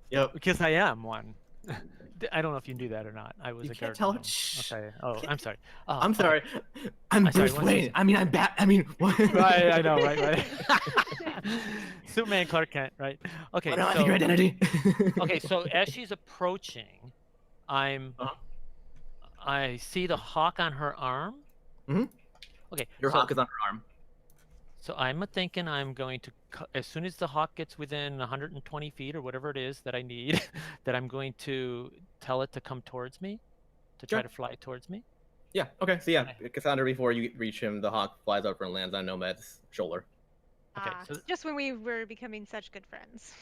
[SPEAKER 1] Yep.
[SPEAKER 4] because I am one. I don't know if you knew that or not. I was
[SPEAKER 1] You
[SPEAKER 4] a
[SPEAKER 1] can't
[SPEAKER 4] garden
[SPEAKER 1] tell-
[SPEAKER 4] gnome.
[SPEAKER 1] shh.
[SPEAKER 4] Okay. Oh,
[SPEAKER 1] Can't-
[SPEAKER 4] I'm sorry. Oh,
[SPEAKER 1] I'm
[SPEAKER 4] okay.
[SPEAKER 1] sorry. I'm
[SPEAKER 4] I'm sorry,
[SPEAKER 1] Bruce
[SPEAKER 4] one
[SPEAKER 1] Wayne.
[SPEAKER 4] second.
[SPEAKER 1] I mean, I'm Bat. I mean, what?
[SPEAKER 4] Right, I know, right. Superman, Clark Kent, right? Okay,
[SPEAKER 1] I don't have your
[SPEAKER 4] so
[SPEAKER 1] identity.
[SPEAKER 4] okay, so as she's approaching,
[SPEAKER 1] Uh-huh.
[SPEAKER 4] I see the hawk on her arm.
[SPEAKER 1] Mhm.
[SPEAKER 4] Okay,
[SPEAKER 1] Your
[SPEAKER 4] so,
[SPEAKER 1] hawk is on her arm.
[SPEAKER 4] So I'm thinking I'm going to, as soon as the hawk gets within 120 feet or whatever it is that I need, that I'm going to tell it to come towards me, to try
[SPEAKER 1] Sure.
[SPEAKER 4] to fly towards me.
[SPEAKER 1] Yeah. Okay. So yeah, Cassandra, before you reach him, the hawk flies over and lands on Nomad's shoulder.
[SPEAKER 4] Okay,
[SPEAKER 3] Ah,
[SPEAKER 4] so-
[SPEAKER 3] just when we were becoming such good friends.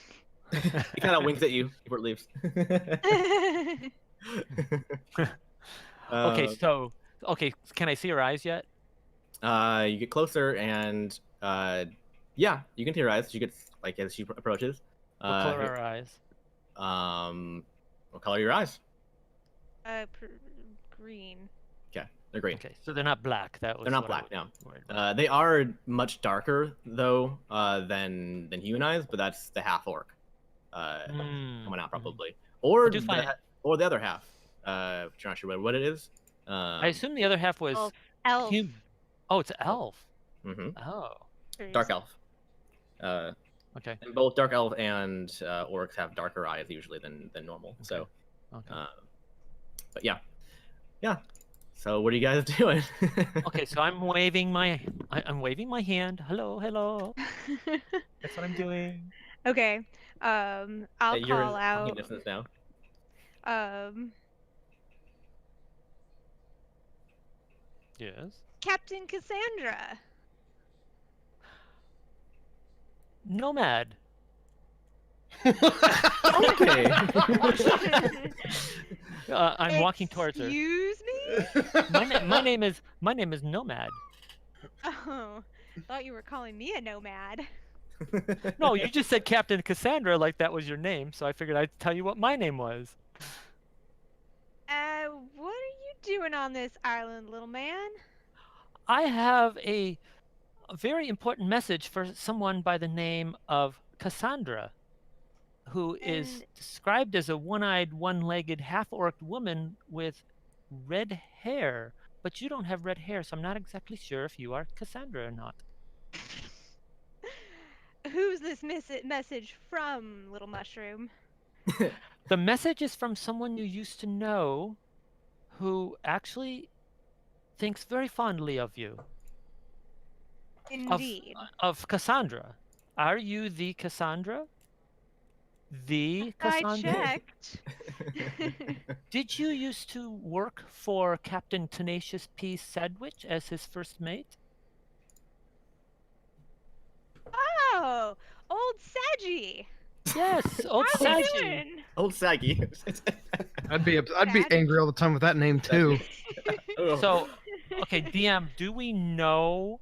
[SPEAKER 1] He kind of winks at you before it leaves.
[SPEAKER 4] Okay, so, okay, can I see her eyes yet?
[SPEAKER 1] You get closer, and yeah, you can see her eyes. She gets like as she approaches.
[SPEAKER 4] What color
[SPEAKER 1] here-
[SPEAKER 4] are her eyes?
[SPEAKER 1] What color are your eyes?
[SPEAKER 3] Green.
[SPEAKER 1] They're green.
[SPEAKER 4] Okay, so they're not black. That was
[SPEAKER 1] They're not
[SPEAKER 4] what I
[SPEAKER 1] black, no.
[SPEAKER 4] was worried about.
[SPEAKER 1] They are much darker though than human eyes, but that's the half orc coming out probably, or
[SPEAKER 4] do find
[SPEAKER 1] or the other half. Which you're not sure what it is.
[SPEAKER 4] I assume the other half was
[SPEAKER 3] Elf.
[SPEAKER 4] human. Oh, it's elf.
[SPEAKER 1] Mhm.
[SPEAKER 4] Oh,
[SPEAKER 1] Dark elf.
[SPEAKER 4] okay.
[SPEAKER 1] And both dark elf and orcs have darker eyes usually than normal. So,
[SPEAKER 4] Okay.
[SPEAKER 1] but yeah. So what are you guys doing?
[SPEAKER 4] Okay, so I'm waving I'm waving my hand. Hello. That's what I'm doing.
[SPEAKER 3] Okay. I'll
[SPEAKER 1] You're
[SPEAKER 3] call
[SPEAKER 1] in
[SPEAKER 3] out.
[SPEAKER 1] distance now.
[SPEAKER 4] Yes.
[SPEAKER 3] Captain Cassandra.
[SPEAKER 4] Nomad.
[SPEAKER 1] Okay.
[SPEAKER 4] I'm walking towards her.
[SPEAKER 3] Excuse me?
[SPEAKER 4] My name is Nomad.
[SPEAKER 3] Oh, thought you were calling me a nomad.
[SPEAKER 4] No, you just said Captain Cassandra like that was your name, so I figured I'd tell you what my name was.
[SPEAKER 3] What are you doing on this island, little man?
[SPEAKER 4] I have a very important message for someone by the name of Cassandra, who is
[SPEAKER 3] And-
[SPEAKER 4] described as a one-eyed, one-legged, half-orc woman with red hair. But you don't have red hair, so I'm not exactly sure if you are Cassandra or not.
[SPEAKER 3] Who's this message from, little mushroom?
[SPEAKER 4] The message is from someone you used to know who actually thinks very fondly of you.
[SPEAKER 3] Indeed.
[SPEAKER 4] Of Cassandra. Are you the Cassandra? The
[SPEAKER 3] I
[SPEAKER 4] Cassandra?
[SPEAKER 3] checked.
[SPEAKER 4] Did you used to work for Captain Tenacious P. Sedwich as his first mate?
[SPEAKER 3] Oh, old Saggy.
[SPEAKER 4] Yes, old
[SPEAKER 3] How's you
[SPEAKER 4] Saggy.
[SPEAKER 3] doing?
[SPEAKER 1] Old Saggy.
[SPEAKER 2] I'd be
[SPEAKER 3] Bad.
[SPEAKER 2] angry all the time with that name too.
[SPEAKER 4] So, okay, DM, do we know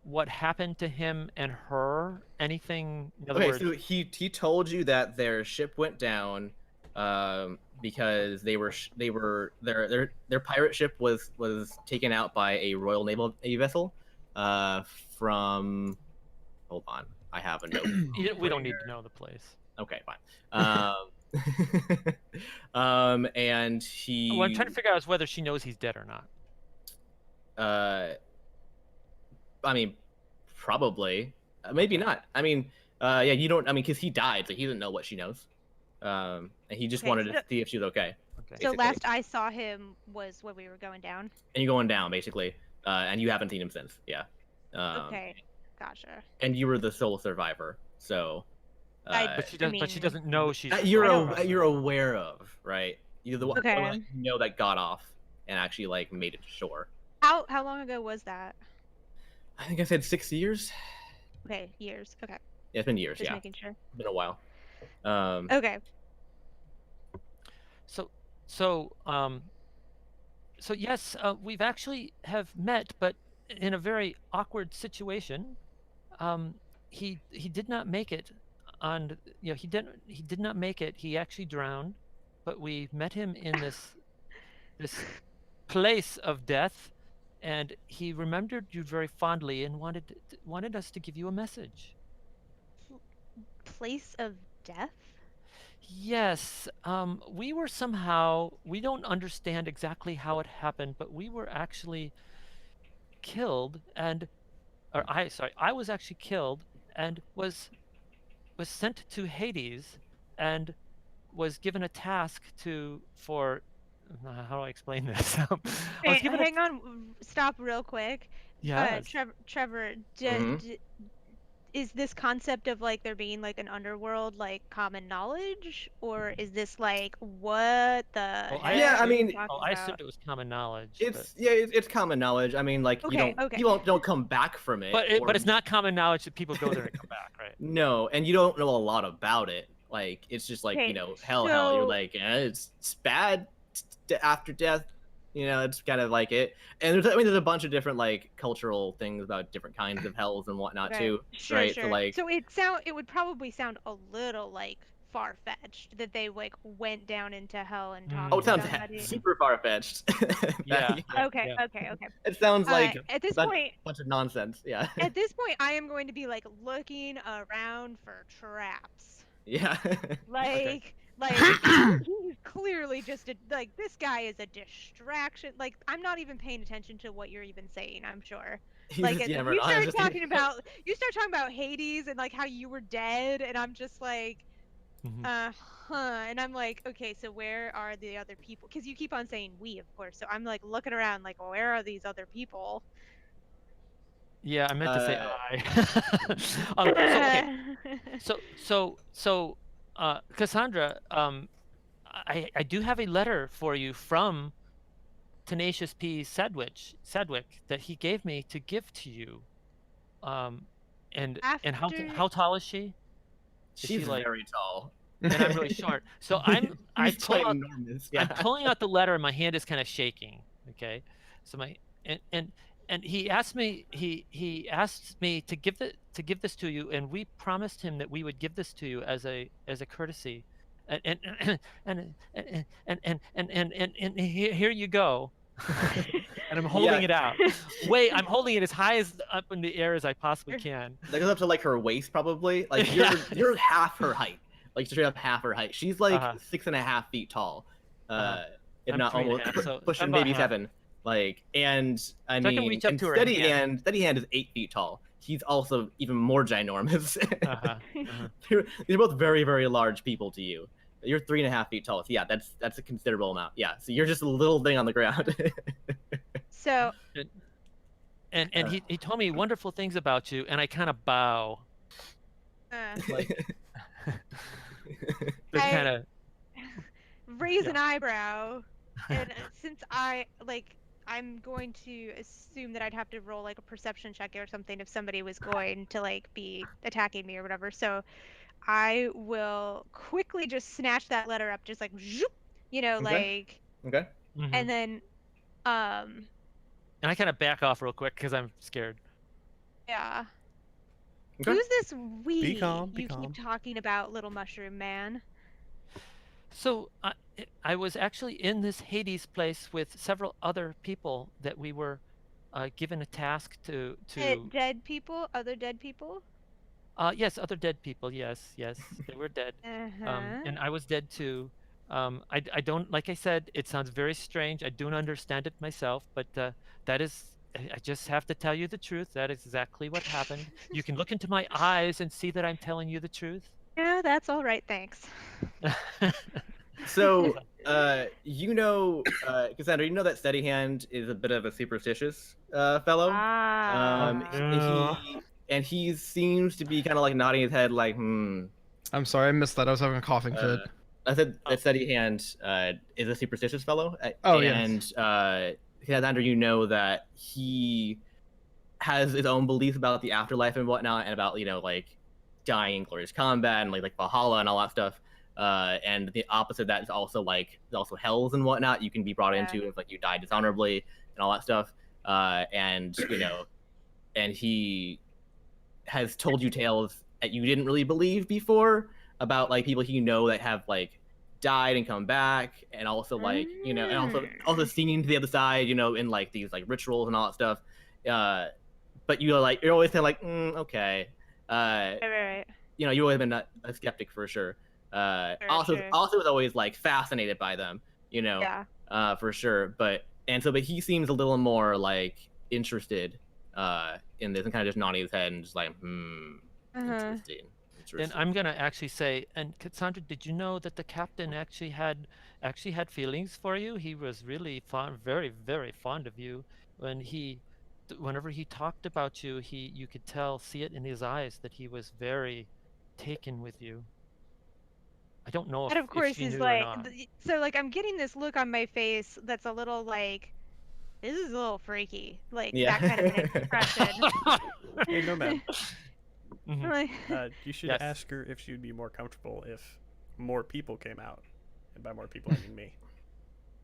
[SPEAKER 4] what happened to him and her? Anything? In other
[SPEAKER 1] Okay,
[SPEAKER 4] words,
[SPEAKER 1] so he told you that their ship went down because their pirate ship was taken out by a Royal Naval Navy vessel from. Hold on, I have a note.
[SPEAKER 4] we don't need to know the place.
[SPEAKER 1] Okay, fine. And he.
[SPEAKER 4] What I'm trying to figure out is whether she knows he's dead or not.
[SPEAKER 1] I mean, probably. Maybe not. I mean, yeah, you don't. I mean, because he died, so he doesn't know what she knows. And he just
[SPEAKER 3] Okay,
[SPEAKER 1] wanted to
[SPEAKER 3] so-
[SPEAKER 1] see if she was okay.
[SPEAKER 4] Okay.
[SPEAKER 3] So
[SPEAKER 1] basically.
[SPEAKER 3] last I saw him was when we were going down.
[SPEAKER 1] And you're going down, basically. And you haven't seen him since. Yeah.
[SPEAKER 3] Okay, gotcha.
[SPEAKER 1] And you were the sole survivor, so.
[SPEAKER 4] But she doesn't. But she
[SPEAKER 3] mean-
[SPEAKER 4] doesn't know she's.
[SPEAKER 1] You're
[SPEAKER 3] I don't-
[SPEAKER 1] you're aware of, right? You're the one
[SPEAKER 3] Okay.
[SPEAKER 1] that you know that got off and actually like made it to shore.
[SPEAKER 3] How long ago was that?
[SPEAKER 1] I think I said 6 years.
[SPEAKER 3] Okay, years. Okay,
[SPEAKER 1] Yeah, it's been years.
[SPEAKER 3] just
[SPEAKER 1] Yeah,
[SPEAKER 3] making sure.
[SPEAKER 1] it's been a while.
[SPEAKER 3] Okay.
[SPEAKER 4] So yes, we've actually have met, but in a very awkward situation. He did not make it on. He did not make it. He actually drowned, but we met him in this place of death, and he remembered you very fondly and wanted us to give you a message.
[SPEAKER 3] Place of death?
[SPEAKER 4] Yes, we were somehow, we don't understand exactly how it happened, but we were actually killed I was actually killed and was sent to Hades and was given a task how do I explain this? I was
[SPEAKER 3] Hey,
[SPEAKER 4] given
[SPEAKER 3] hang on, stop real quick.
[SPEAKER 4] Yes.
[SPEAKER 3] Trevor,
[SPEAKER 1] Mhm.
[SPEAKER 3] is this concept of like there being like an underworld like common knowledge, or is this like what the
[SPEAKER 4] Well,
[SPEAKER 3] heck
[SPEAKER 1] Yeah, I
[SPEAKER 3] are you
[SPEAKER 1] mean-
[SPEAKER 3] talking
[SPEAKER 4] I
[SPEAKER 3] about?
[SPEAKER 4] assumed it was common knowledge.
[SPEAKER 1] It's common knowledge. I mean, like
[SPEAKER 3] Okay,
[SPEAKER 1] you
[SPEAKER 3] okay.
[SPEAKER 1] don't come back from it.
[SPEAKER 4] but
[SPEAKER 1] or-
[SPEAKER 4] it's not common knowledge that people go there and come back, right?
[SPEAKER 1] No, and you don't know a lot about it. Like it's just like
[SPEAKER 3] Okay,
[SPEAKER 1] hell. You're
[SPEAKER 3] so-
[SPEAKER 1] like it's bad after death. It's kind of like it. And there's a bunch of different like cultural things about different kinds of hells and whatnot
[SPEAKER 3] Right.
[SPEAKER 1] too.
[SPEAKER 3] Sure,
[SPEAKER 1] right?
[SPEAKER 3] sure.
[SPEAKER 1] So like
[SPEAKER 3] it would probably sound a little like far fetched that they like went down into hell and talked
[SPEAKER 1] it sounds
[SPEAKER 3] about how to-
[SPEAKER 1] super far fetched.
[SPEAKER 4] Yeah.
[SPEAKER 3] Okay,
[SPEAKER 4] yeah.
[SPEAKER 3] okay.
[SPEAKER 1] It sounds like
[SPEAKER 3] At this
[SPEAKER 1] a
[SPEAKER 3] point,
[SPEAKER 1] bunch of nonsense. Yeah.
[SPEAKER 3] at this point, I am going to be like looking around for traps.
[SPEAKER 1] Yeah.
[SPEAKER 3] Like he's clearly just like this guy is a distraction. Like I'm not even paying attention to what you're even saying. I'm sure. Like
[SPEAKER 1] He's
[SPEAKER 3] you
[SPEAKER 1] yammered on,
[SPEAKER 3] start
[SPEAKER 1] just-
[SPEAKER 3] talking about Hades and like how you were dead, and I'm just like,
[SPEAKER 4] Mhm.
[SPEAKER 3] and I'm like, okay, so where are the other people? Because you keep on saying we, of course. So I'm like looking around, like, where are these other people?
[SPEAKER 4] Yeah, I meant to say
[SPEAKER 1] Uh,
[SPEAKER 4] I. Okay. So, Cassandra, I do have a letter for you from Tenacious P. Sedgwick that he gave me to give to you. And
[SPEAKER 3] After-
[SPEAKER 4] how tall is she? Is
[SPEAKER 1] She's
[SPEAKER 4] she like?
[SPEAKER 1] very tall.
[SPEAKER 4] And I'm really short. So I
[SPEAKER 1] He's
[SPEAKER 4] pull out
[SPEAKER 1] ginormous. Yeah.
[SPEAKER 4] I'm pulling out the letter and my hand is kind of shaking. Okay, so and he asked me to give this to you, and we promised him that we would give this to you as a courtesy, and here you go. And I'm holding it out. Wait, I'm holding it as high as up in the air as I possibly can.
[SPEAKER 1] That goes up to like her waist, probably. Like you're half her height. Like straight up half her height. She's like 6.5 feet tall. If
[SPEAKER 4] I'm
[SPEAKER 1] not
[SPEAKER 4] 3.5,
[SPEAKER 1] almost
[SPEAKER 4] so
[SPEAKER 1] pushing
[SPEAKER 4] about
[SPEAKER 1] maybe
[SPEAKER 4] half.
[SPEAKER 1] 7. Like, and I
[SPEAKER 4] So I can
[SPEAKER 1] mean,
[SPEAKER 4] reach up
[SPEAKER 1] and
[SPEAKER 4] to her
[SPEAKER 1] steady
[SPEAKER 4] hand.
[SPEAKER 1] hand is 8 feet tall. He's also even more ginormous.
[SPEAKER 4] Uh-huh.
[SPEAKER 1] These are both very, very large people to you. You're 3.5 feet tall. So yeah, that's a considerable amount. Yeah, so you're just a little thing on the ground.
[SPEAKER 3] So
[SPEAKER 4] And he told me wonderful things about you, and I kind of bow. Like,
[SPEAKER 3] I-
[SPEAKER 4] kind of.
[SPEAKER 3] raise an eyebrow, and since I'm going to assume that I'd have to roll like a perception check or something if somebody was going to like be attacking me or whatever. So I will quickly just snatch that letter up, just like, zoop,
[SPEAKER 1] Okay.
[SPEAKER 3] like,
[SPEAKER 1] Okay.
[SPEAKER 3] and then,
[SPEAKER 4] And I kind of back off real quick because I'm scared.
[SPEAKER 3] yeah.
[SPEAKER 1] Okay.
[SPEAKER 3] Who's this we
[SPEAKER 5] calm, be
[SPEAKER 3] you
[SPEAKER 5] calm.
[SPEAKER 3] keep talking about, little mushroom man?
[SPEAKER 4] So I was actually in this Hades place with several other people that we were given a task to.
[SPEAKER 3] Dead people? Other dead people?
[SPEAKER 4] Yes, other dead people. Yes, yes, they were dead.
[SPEAKER 3] Uh-huh.
[SPEAKER 4] And I was dead too. I don't, like I said, it sounds very strange. I don't understand it myself, but that is, I just have to tell you the truth. That is exactly what happened. You can look into my eyes and see that I'm telling you the truth.
[SPEAKER 3] Yeah, that's all right, thanks.
[SPEAKER 1] So, Cassandra, you know that Steady Hand is a bit of a superstitious fellow.
[SPEAKER 3] Ah.
[SPEAKER 1] He seems to be kind of like nodding his head, like,
[SPEAKER 2] I'm sorry, I missed that. I was having a coughing fit.
[SPEAKER 1] I said
[SPEAKER 4] Oh.
[SPEAKER 1] that Steady Hand is a superstitious fellow.
[SPEAKER 2] Oh,
[SPEAKER 1] and Cassandra, you know that he has his own beliefs about the afterlife and whatnot, and about like dying in glorious combat and like Valhalla and all that stuff. And the opposite of that is also hells and whatnot. You can be brought into if like you die dishonorably and all that stuff. And he has told you tales that you didn't really believe before about like people that have like died and come back, and also like and also singing to the other side, in like these like rituals and all that stuff. But you're always kind of like, okay.
[SPEAKER 3] Right.
[SPEAKER 1] You've always been a skeptic for sure. Also was always like fascinated by them, for sure. But he seems a little more like interested in this, and kind of just nodding his head and just like, interesting.
[SPEAKER 4] Then I'm gonna actually say, and Cassandra, did you know that the captain actually had feelings for you? He was really fond, very, very fond of you. Whenever he talked about you, you could see it in his eyes that he was very taken with you. I don't know
[SPEAKER 3] And of course
[SPEAKER 4] if you
[SPEAKER 3] he's
[SPEAKER 4] knew or not.
[SPEAKER 3] so like I'm getting this look on my face that's a little like, this is a little freaky, like that kind of an expression.
[SPEAKER 5] Hey, Nomad.
[SPEAKER 3] Like,
[SPEAKER 5] You should
[SPEAKER 4] Yes.
[SPEAKER 5] ask her if she'd be more comfortable if more people came out, and by more people I mean me.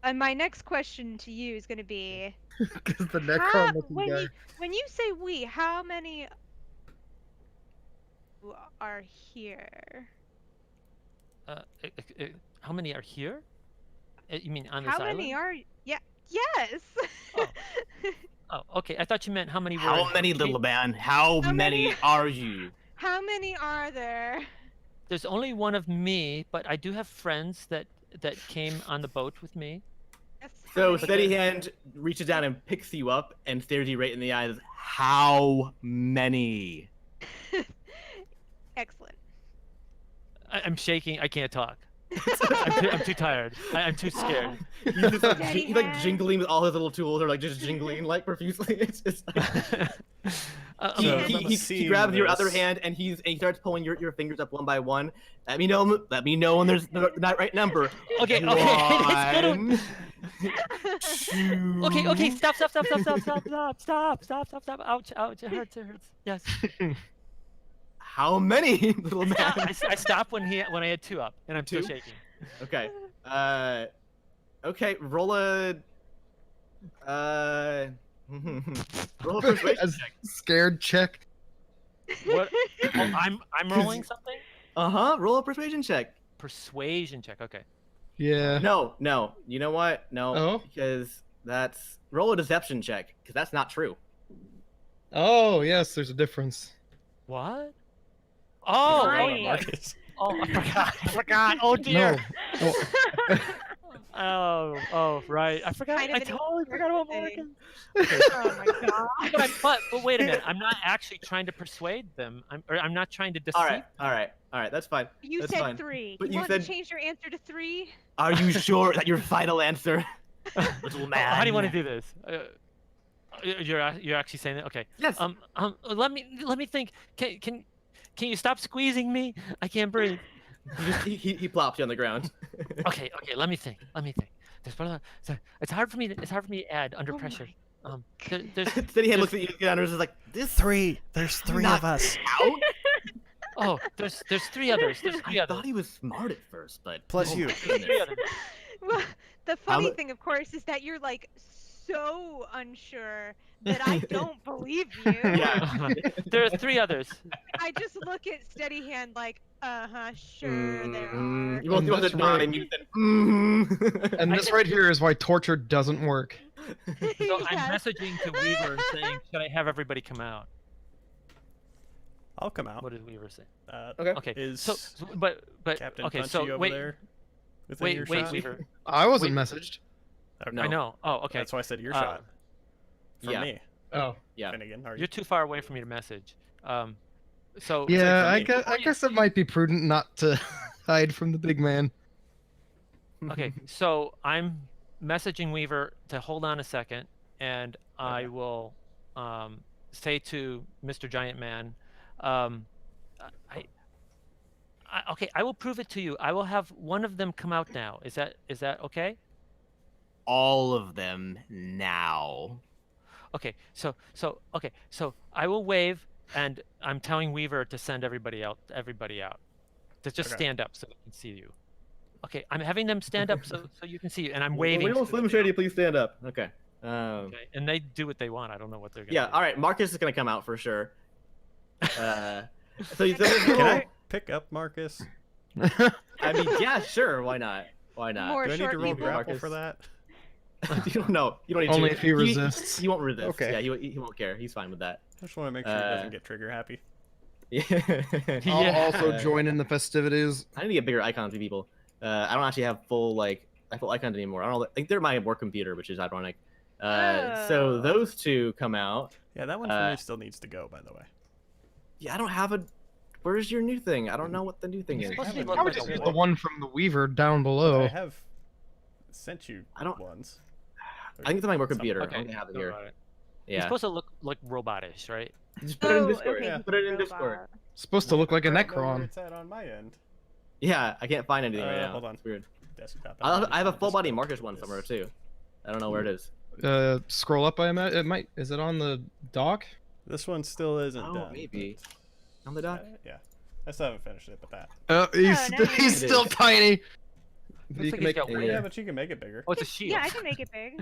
[SPEAKER 3] and my next question to you is going to be,
[SPEAKER 2] Because the Necron looking guy.
[SPEAKER 3] when you say we, how many are here?
[SPEAKER 4] How many are here? You mean on this
[SPEAKER 3] How
[SPEAKER 4] island?
[SPEAKER 3] many are? Yeah. Yes.
[SPEAKER 4] Oh, okay. I thought you meant how many were.
[SPEAKER 1] How many, little man? How many are you?
[SPEAKER 3] How many are there?
[SPEAKER 4] There's only one of me, but I do have friends that came on the boat with me.
[SPEAKER 3] Yes,
[SPEAKER 1] So
[SPEAKER 3] how
[SPEAKER 1] Steady
[SPEAKER 3] many?
[SPEAKER 1] Hand reaches down and picks you up and stares you right in the eyes. How many?
[SPEAKER 3] Excellent.
[SPEAKER 4] I'm shaking. I can't talk. I'm too tired. I'm too scared.
[SPEAKER 1] He's just like,
[SPEAKER 3] Steady
[SPEAKER 1] he's like
[SPEAKER 3] Hand.
[SPEAKER 1] jingling with all his little tools, or like just jingling like profusely. It's just
[SPEAKER 5] So,
[SPEAKER 1] he grabs your other
[SPEAKER 5] this-
[SPEAKER 1] hand and he starts pulling your fingers up one by one. Let me know when there's the not right number.
[SPEAKER 4] Okay. It's good.
[SPEAKER 1] Two.
[SPEAKER 4] Okay. Stop. Ouch. It hurts. Yes.
[SPEAKER 1] How many, little man?
[SPEAKER 4] I stopped when I had two up, and I'm still
[SPEAKER 1] Two?
[SPEAKER 4] shaking.
[SPEAKER 1] Okay. Okay. Roll a persuasion
[SPEAKER 2] As
[SPEAKER 1] check.
[SPEAKER 2] scared check.
[SPEAKER 4] What? Oh, I'm rolling something.
[SPEAKER 1] Roll a persuasion check.
[SPEAKER 4] Persuasion check. Okay.
[SPEAKER 2] Yeah.
[SPEAKER 1] No. You know what? No.
[SPEAKER 2] Oh?
[SPEAKER 1] Because roll a deception check, because that's not true.
[SPEAKER 2] Oh, yes, there's a difference.
[SPEAKER 4] What? Oh,
[SPEAKER 3] Right.
[SPEAKER 5] Marcus.
[SPEAKER 4] I forgot. Oh dear.
[SPEAKER 2] No.
[SPEAKER 4] Oh, right. I forgot.
[SPEAKER 3] Kind of
[SPEAKER 4] I
[SPEAKER 3] an
[SPEAKER 4] totally forgot about
[SPEAKER 3] thing.
[SPEAKER 4] Morgan.
[SPEAKER 3] Oh my god.
[SPEAKER 4] But wait a minute. I'm not actually trying to persuade them. I'm not trying to deceive.
[SPEAKER 1] All right. That's fine.
[SPEAKER 3] You
[SPEAKER 1] That's
[SPEAKER 3] said
[SPEAKER 1] fine.
[SPEAKER 3] 3.
[SPEAKER 1] But
[SPEAKER 3] you
[SPEAKER 1] you
[SPEAKER 3] want
[SPEAKER 1] said-
[SPEAKER 3] to change your answer to 3?
[SPEAKER 1] Are you sure that your final answer, little man?
[SPEAKER 4] How do you want to do this? You're actually saying that? Okay.
[SPEAKER 1] Yes.
[SPEAKER 4] Let me think. Can you stop squeezing me? I can't breathe.
[SPEAKER 1] He plops you on the ground.
[SPEAKER 4] Okay. Let me think. There's one other, so it's hard for me to add under
[SPEAKER 3] Oh
[SPEAKER 4] pressure.
[SPEAKER 3] my-
[SPEAKER 4] There's
[SPEAKER 1] Steady Hand looks at you and is like, this
[SPEAKER 5] There's three
[SPEAKER 1] Not
[SPEAKER 5] of us.
[SPEAKER 1] out?
[SPEAKER 4] there's three others. There's three
[SPEAKER 1] I
[SPEAKER 4] others.
[SPEAKER 1] thought he was smart at first, but
[SPEAKER 5] Plus you.
[SPEAKER 1] my
[SPEAKER 4] There's
[SPEAKER 1] goodness.
[SPEAKER 4] three others.
[SPEAKER 3] Well, the funny
[SPEAKER 1] mu-
[SPEAKER 3] thing, of course, is that you're like so unsure that I don't believe you.
[SPEAKER 1] Yeah.
[SPEAKER 4] There are three others.
[SPEAKER 3] I just look at Steady Hand like, sure there are.
[SPEAKER 1] You want
[SPEAKER 2] And
[SPEAKER 1] to
[SPEAKER 2] that's
[SPEAKER 1] nod
[SPEAKER 2] right.
[SPEAKER 1] and you said,
[SPEAKER 2] And this right here is why torture doesn't work.
[SPEAKER 4] So I'm
[SPEAKER 3] Yes.
[SPEAKER 4] messaging to Weaver and saying, should I have everybody come out?
[SPEAKER 5] I'll come out.
[SPEAKER 4] What did Weaver say?
[SPEAKER 1] Okay.
[SPEAKER 4] Okay.
[SPEAKER 5] Is
[SPEAKER 4] But
[SPEAKER 5] Captain
[SPEAKER 4] okay.
[SPEAKER 5] Punchy
[SPEAKER 4] So
[SPEAKER 5] over
[SPEAKER 4] wait,
[SPEAKER 5] there? Within
[SPEAKER 4] wait,
[SPEAKER 5] earshot?
[SPEAKER 4] Weaver.
[SPEAKER 6] I wasn't
[SPEAKER 4] Wait.
[SPEAKER 6] messaged.
[SPEAKER 5] Okay.
[SPEAKER 1] No.
[SPEAKER 4] I know. Oh, okay.
[SPEAKER 5] That's why I said earshot. From
[SPEAKER 1] yeah.
[SPEAKER 5] me.
[SPEAKER 6] Oh.
[SPEAKER 1] Yeah.
[SPEAKER 5] Finnegan, are you?
[SPEAKER 4] You're too far away for me to message. So
[SPEAKER 6] Yeah,
[SPEAKER 5] like for me.
[SPEAKER 6] I guess it might be prudent not to hide from the big man.
[SPEAKER 4] okay. So I'm messaging Weaver to hold on a second, and I
[SPEAKER 5] Okay.
[SPEAKER 4] will say to Mr. Giant Man, um, okay, I will prove it to you. I will have one of them come out now. Is that okay?
[SPEAKER 1] All of them now.
[SPEAKER 4] Okay, so I will wave, and I'm telling Weaver to send everybody out. To just
[SPEAKER 5] Okay.
[SPEAKER 4] stand up so they can see you. Okay, I'm having them stand up so you can see you, and I'm
[SPEAKER 1] Will
[SPEAKER 4] waving.
[SPEAKER 1] Will
[SPEAKER 4] to
[SPEAKER 1] Slim
[SPEAKER 4] them.
[SPEAKER 1] Shady please stand up? Okay.
[SPEAKER 4] Okay, and they do what they want. I don't know what they're gonna
[SPEAKER 1] Yeah.
[SPEAKER 4] do.
[SPEAKER 1] All right. Marcus is gonna come out for sure. So
[SPEAKER 5] Can I pick up Marcus?
[SPEAKER 1] I mean, yeah, sure. Why not? Why not?
[SPEAKER 3] More
[SPEAKER 5] Do I need to
[SPEAKER 3] short
[SPEAKER 5] roll
[SPEAKER 3] people.
[SPEAKER 5] grapple
[SPEAKER 1] Marcus.
[SPEAKER 5] for that?
[SPEAKER 1] You don't know. You don't need
[SPEAKER 6] Only
[SPEAKER 1] to.
[SPEAKER 6] if he resists.
[SPEAKER 1] He won't resist.
[SPEAKER 5] Okay.
[SPEAKER 1] Yeah, he won't care. He's fine with that.
[SPEAKER 5] I just want to make sure he doesn't get trigger happy.
[SPEAKER 1] Yeah.
[SPEAKER 6] I'll
[SPEAKER 4] Yeah.
[SPEAKER 6] also join in the festivities.
[SPEAKER 1] I need to get bigger icons for people. I don't actually have full icons anymore. I don't know. I think they're my work computer, which is ironic. So
[SPEAKER 3] Oh.
[SPEAKER 1] those two come out.
[SPEAKER 5] Yeah, that one for me still needs to go, by the way.
[SPEAKER 1] Yeah, I don't have a. Where's your new thing? I don't know what the new thing is.
[SPEAKER 4] supposed to
[SPEAKER 5] haven't
[SPEAKER 4] look
[SPEAKER 6] I would
[SPEAKER 4] like
[SPEAKER 6] just
[SPEAKER 4] a
[SPEAKER 6] use
[SPEAKER 4] war.
[SPEAKER 6] the one from the Weaver down
[SPEAKER 5] I
[SPEAKER 6] below.
[SPEAKER 5] have sent you
[SPEAKER 1] I don't-
[SPEAKER 5] ones.
[SPEAKER 1] I think it's on my work
[SPEAKER 5] Something.
[SPEAKER 1] computer.
[SPEAKER 4] Okay.
[SPEAKER 1] I don't have it
[SPEAKER 4] All
[SPEAKER 1] here.
[SPEAKER 4] right. It's
[SPEAKER 1] Yeah.
[SPEAKER 4] supposed to look like robotish, right?
[SPEAKER 1] Just put it in
[SPEAKER 3] Oh,
[SPEAKER 1] Discord.
[SPEAKER 3] okay,
[SPEAKER 5] Yeah.
[SPEAKER 1] Put it in
[SPEAKER 3] robot.
[SPEAKER 1] Discord.
[SPEAKER 6] Supposed to look like a
[SPEAKER 5] I don't know where
[SPEAKER 6] Necron.
[SPEAKER 5] It's at on my end.
[SPEAKER 1] Yeah, I can't find anything right now.
[SPEAKER 5] Hold on.
[SPEAKER 1] It's weird.
[SPEAKER 5] Desktop.
[SPEAKER 1] I have a
[SPEAKER 5] Just
[SPEAKER 1] full body
[SPEAKER 5] go
[SPEAKER 1] Marcus
[SPEAKER 5] like
[SPEAKER 1] one
[SPEAKER 5] this.
[SPEAKER 1] somewhere too. I don't know where it is.
[SPEAKER 6] Scroll up. I imagine it might. Is it on the dock?
[SPEAKER 5] This one still isn't
[SPEAKER 1] Oh,
[SPEAKER 5] done.
[SPEAKER 1] maybe.
[SPEAKER 5] but-
[SPEAKER 1] On the dock.
[SPEAKER 5] Yeah. I still haven't finished it, but that.
[SPEAKER 6] He's
[SPEAKER 3] nice.
[SPEAKER 6] he's
[SPEAKER 1] It
[SPEAKER 6] still
[SPEAKER 1] is.
[SPEAKER 6] tiny.
[SPEAKER 4] Looks
[SPEAKER 6] You
[SPEAKER 4] like
[SPEAKER 6] can
[SPEAKER 4] he's
[SPEAKER 6] make
[SPEAKER 4] got
[SPEAKER 1] Yeah.
[SPEAKER 4] wings.
[SPEAKER 5] Yeah, but you can make it bigger.
[SPEAKER 4] Oh, it's a shield.
[SPEAKER 3] Yeah, I can make it big.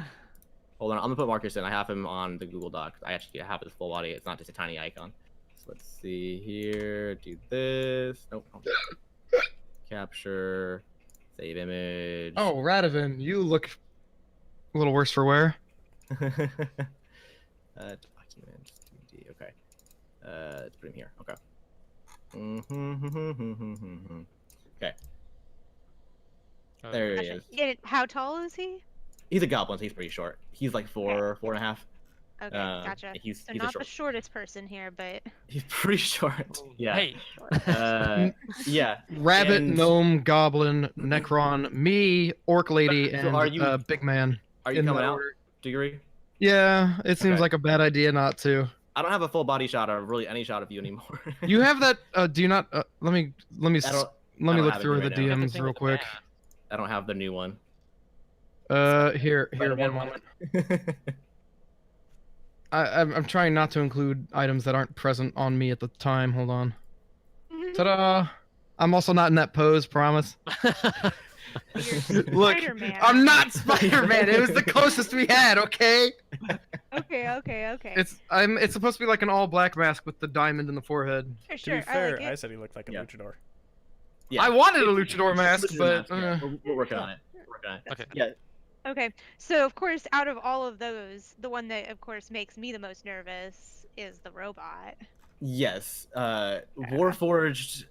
[SPEAKER 1] Hold on, I'm gonna put Marcus in. I have him on the Google Doc. I actually have his full body. It's not just a tiny icon. So let's see here. Do this. Nope. Capture. Save image.
[SPEAKER 6] Oh, Radovan, you look a little worse for wear.
[SPEAKER 1] Documents. 2D. Okay. Let's put him here. Okay. Mhm. Okay. There he is.
[SPEAKER 3] How tall is he?
[SPEAKER 1] He's a goblin, so he's pretty short. He's like 4.5.
[SPEAKER 3] Okay,
[SPEAKER 1] Uh,
[SPEAKER 3] gotcha.
[SPEAKER 1] he's
[SPEAKER 3] So
[SPEAKER 1] a
[SPEAKER 3] not
[SPEAKER 1] short.
[SPEAKER 3] the shortest person here, but
[SPEAKER 1] He's pretty short. Yeah.
[SPEAKER 4] Hey,
[SPEAKER 1] Yeah.
[SPEAKER 6] Rabbit,
[SPEAKER 1] And-
[SPEAKER 6] gnome, goblin, Necron, me, orc lady,
[SPEAKER 1] So
[SPEAKER 6] and
[SPEAKER 1] are you-
[SPEAKER 6] big man.
[SPEAKER 1] Are you
[SPEAKER 6] in
[SPEAKER 1] coming
[SPEAKER 6] that
[SPEAKER 1] out?
[SPEAKER 6] order.
[SPEAKER 1] Do you agree?
[SPEAKER 6] Yeah, it seems
[SPEAKER 1] Okay.
[SPEAKER 6] like a bad idea not to.
[SPEAKER 1] I don't have a full body shot of really any shot of you anymore.
[SPEAKER 6] You have that? Do you not? Let me
[SPEAKER 1] I don't.
[SPEAKER 6] let me
[SPEAKER 1] don't
[SPEAKER 6] look
[SPEAKER 1] have it
[SPEAKER 6] through
[SPEAKER 1] right
[SPEAKER 6] the
[SPEAKER 1] now.
[SPEAKER 4] you got the
[SPEAKER 6] DMs
[SPEAKER 4] thing
[SPEAKER 6] real
[SPEAKER 4] with the
[SPEAKER 6] quick.
[SPEAKER 4] mask.
[SPEAKER 1] I don't have the new one.
[SPEAKER 6] Here,
[SPEAKER 1] Spider-Man
[SPEAKER 6] one moment. I'm trying not to include items that aren't present on me at the time. Hold on. Ta-da! I'm also not in that pose. Promise.
[SPEAKER 3] you're
[SPEAKER 6] Look,
[SPEAKER 3] Spider-Man.
[SPEAKER 6] I'm not Spider-Man. It was the closest we had. Okay.
[SPEAKER 3] Okay.
[SPEAKER 6] It's supposed to be like an all-black mask with the diamond in the forehead.
[SPEAKER 3] Sure,
[SPEAKER 5] To
[SPEAKER 3] sure.
[SPEAKER 5] be fair,
[SPEAKER 3] I like
[SPEAKER 5] I
[SPEAKER 3] it.
[SPEAKER 5] said he looked like a
[SPEAKER 1] Yeah.
[SPEAKER 5] luchador.
[SPEAKER 1] Yeah.
[SPEAKER 6] I wanted a luchador mask,
[SPEAKER 1] Luchador
[SPEAKER 6] but
[SPEAKER 1] mask, yeah. We're working on it. We're working on it.
[SPEAKER 4] Okay.
[SPEAKER 1] Yeah.
[SPEAKER 3] Okay, so of course, out of all of those, the one that of course makes me the most nervous is the robot.
[SPEAKER 1] Yes. Warforged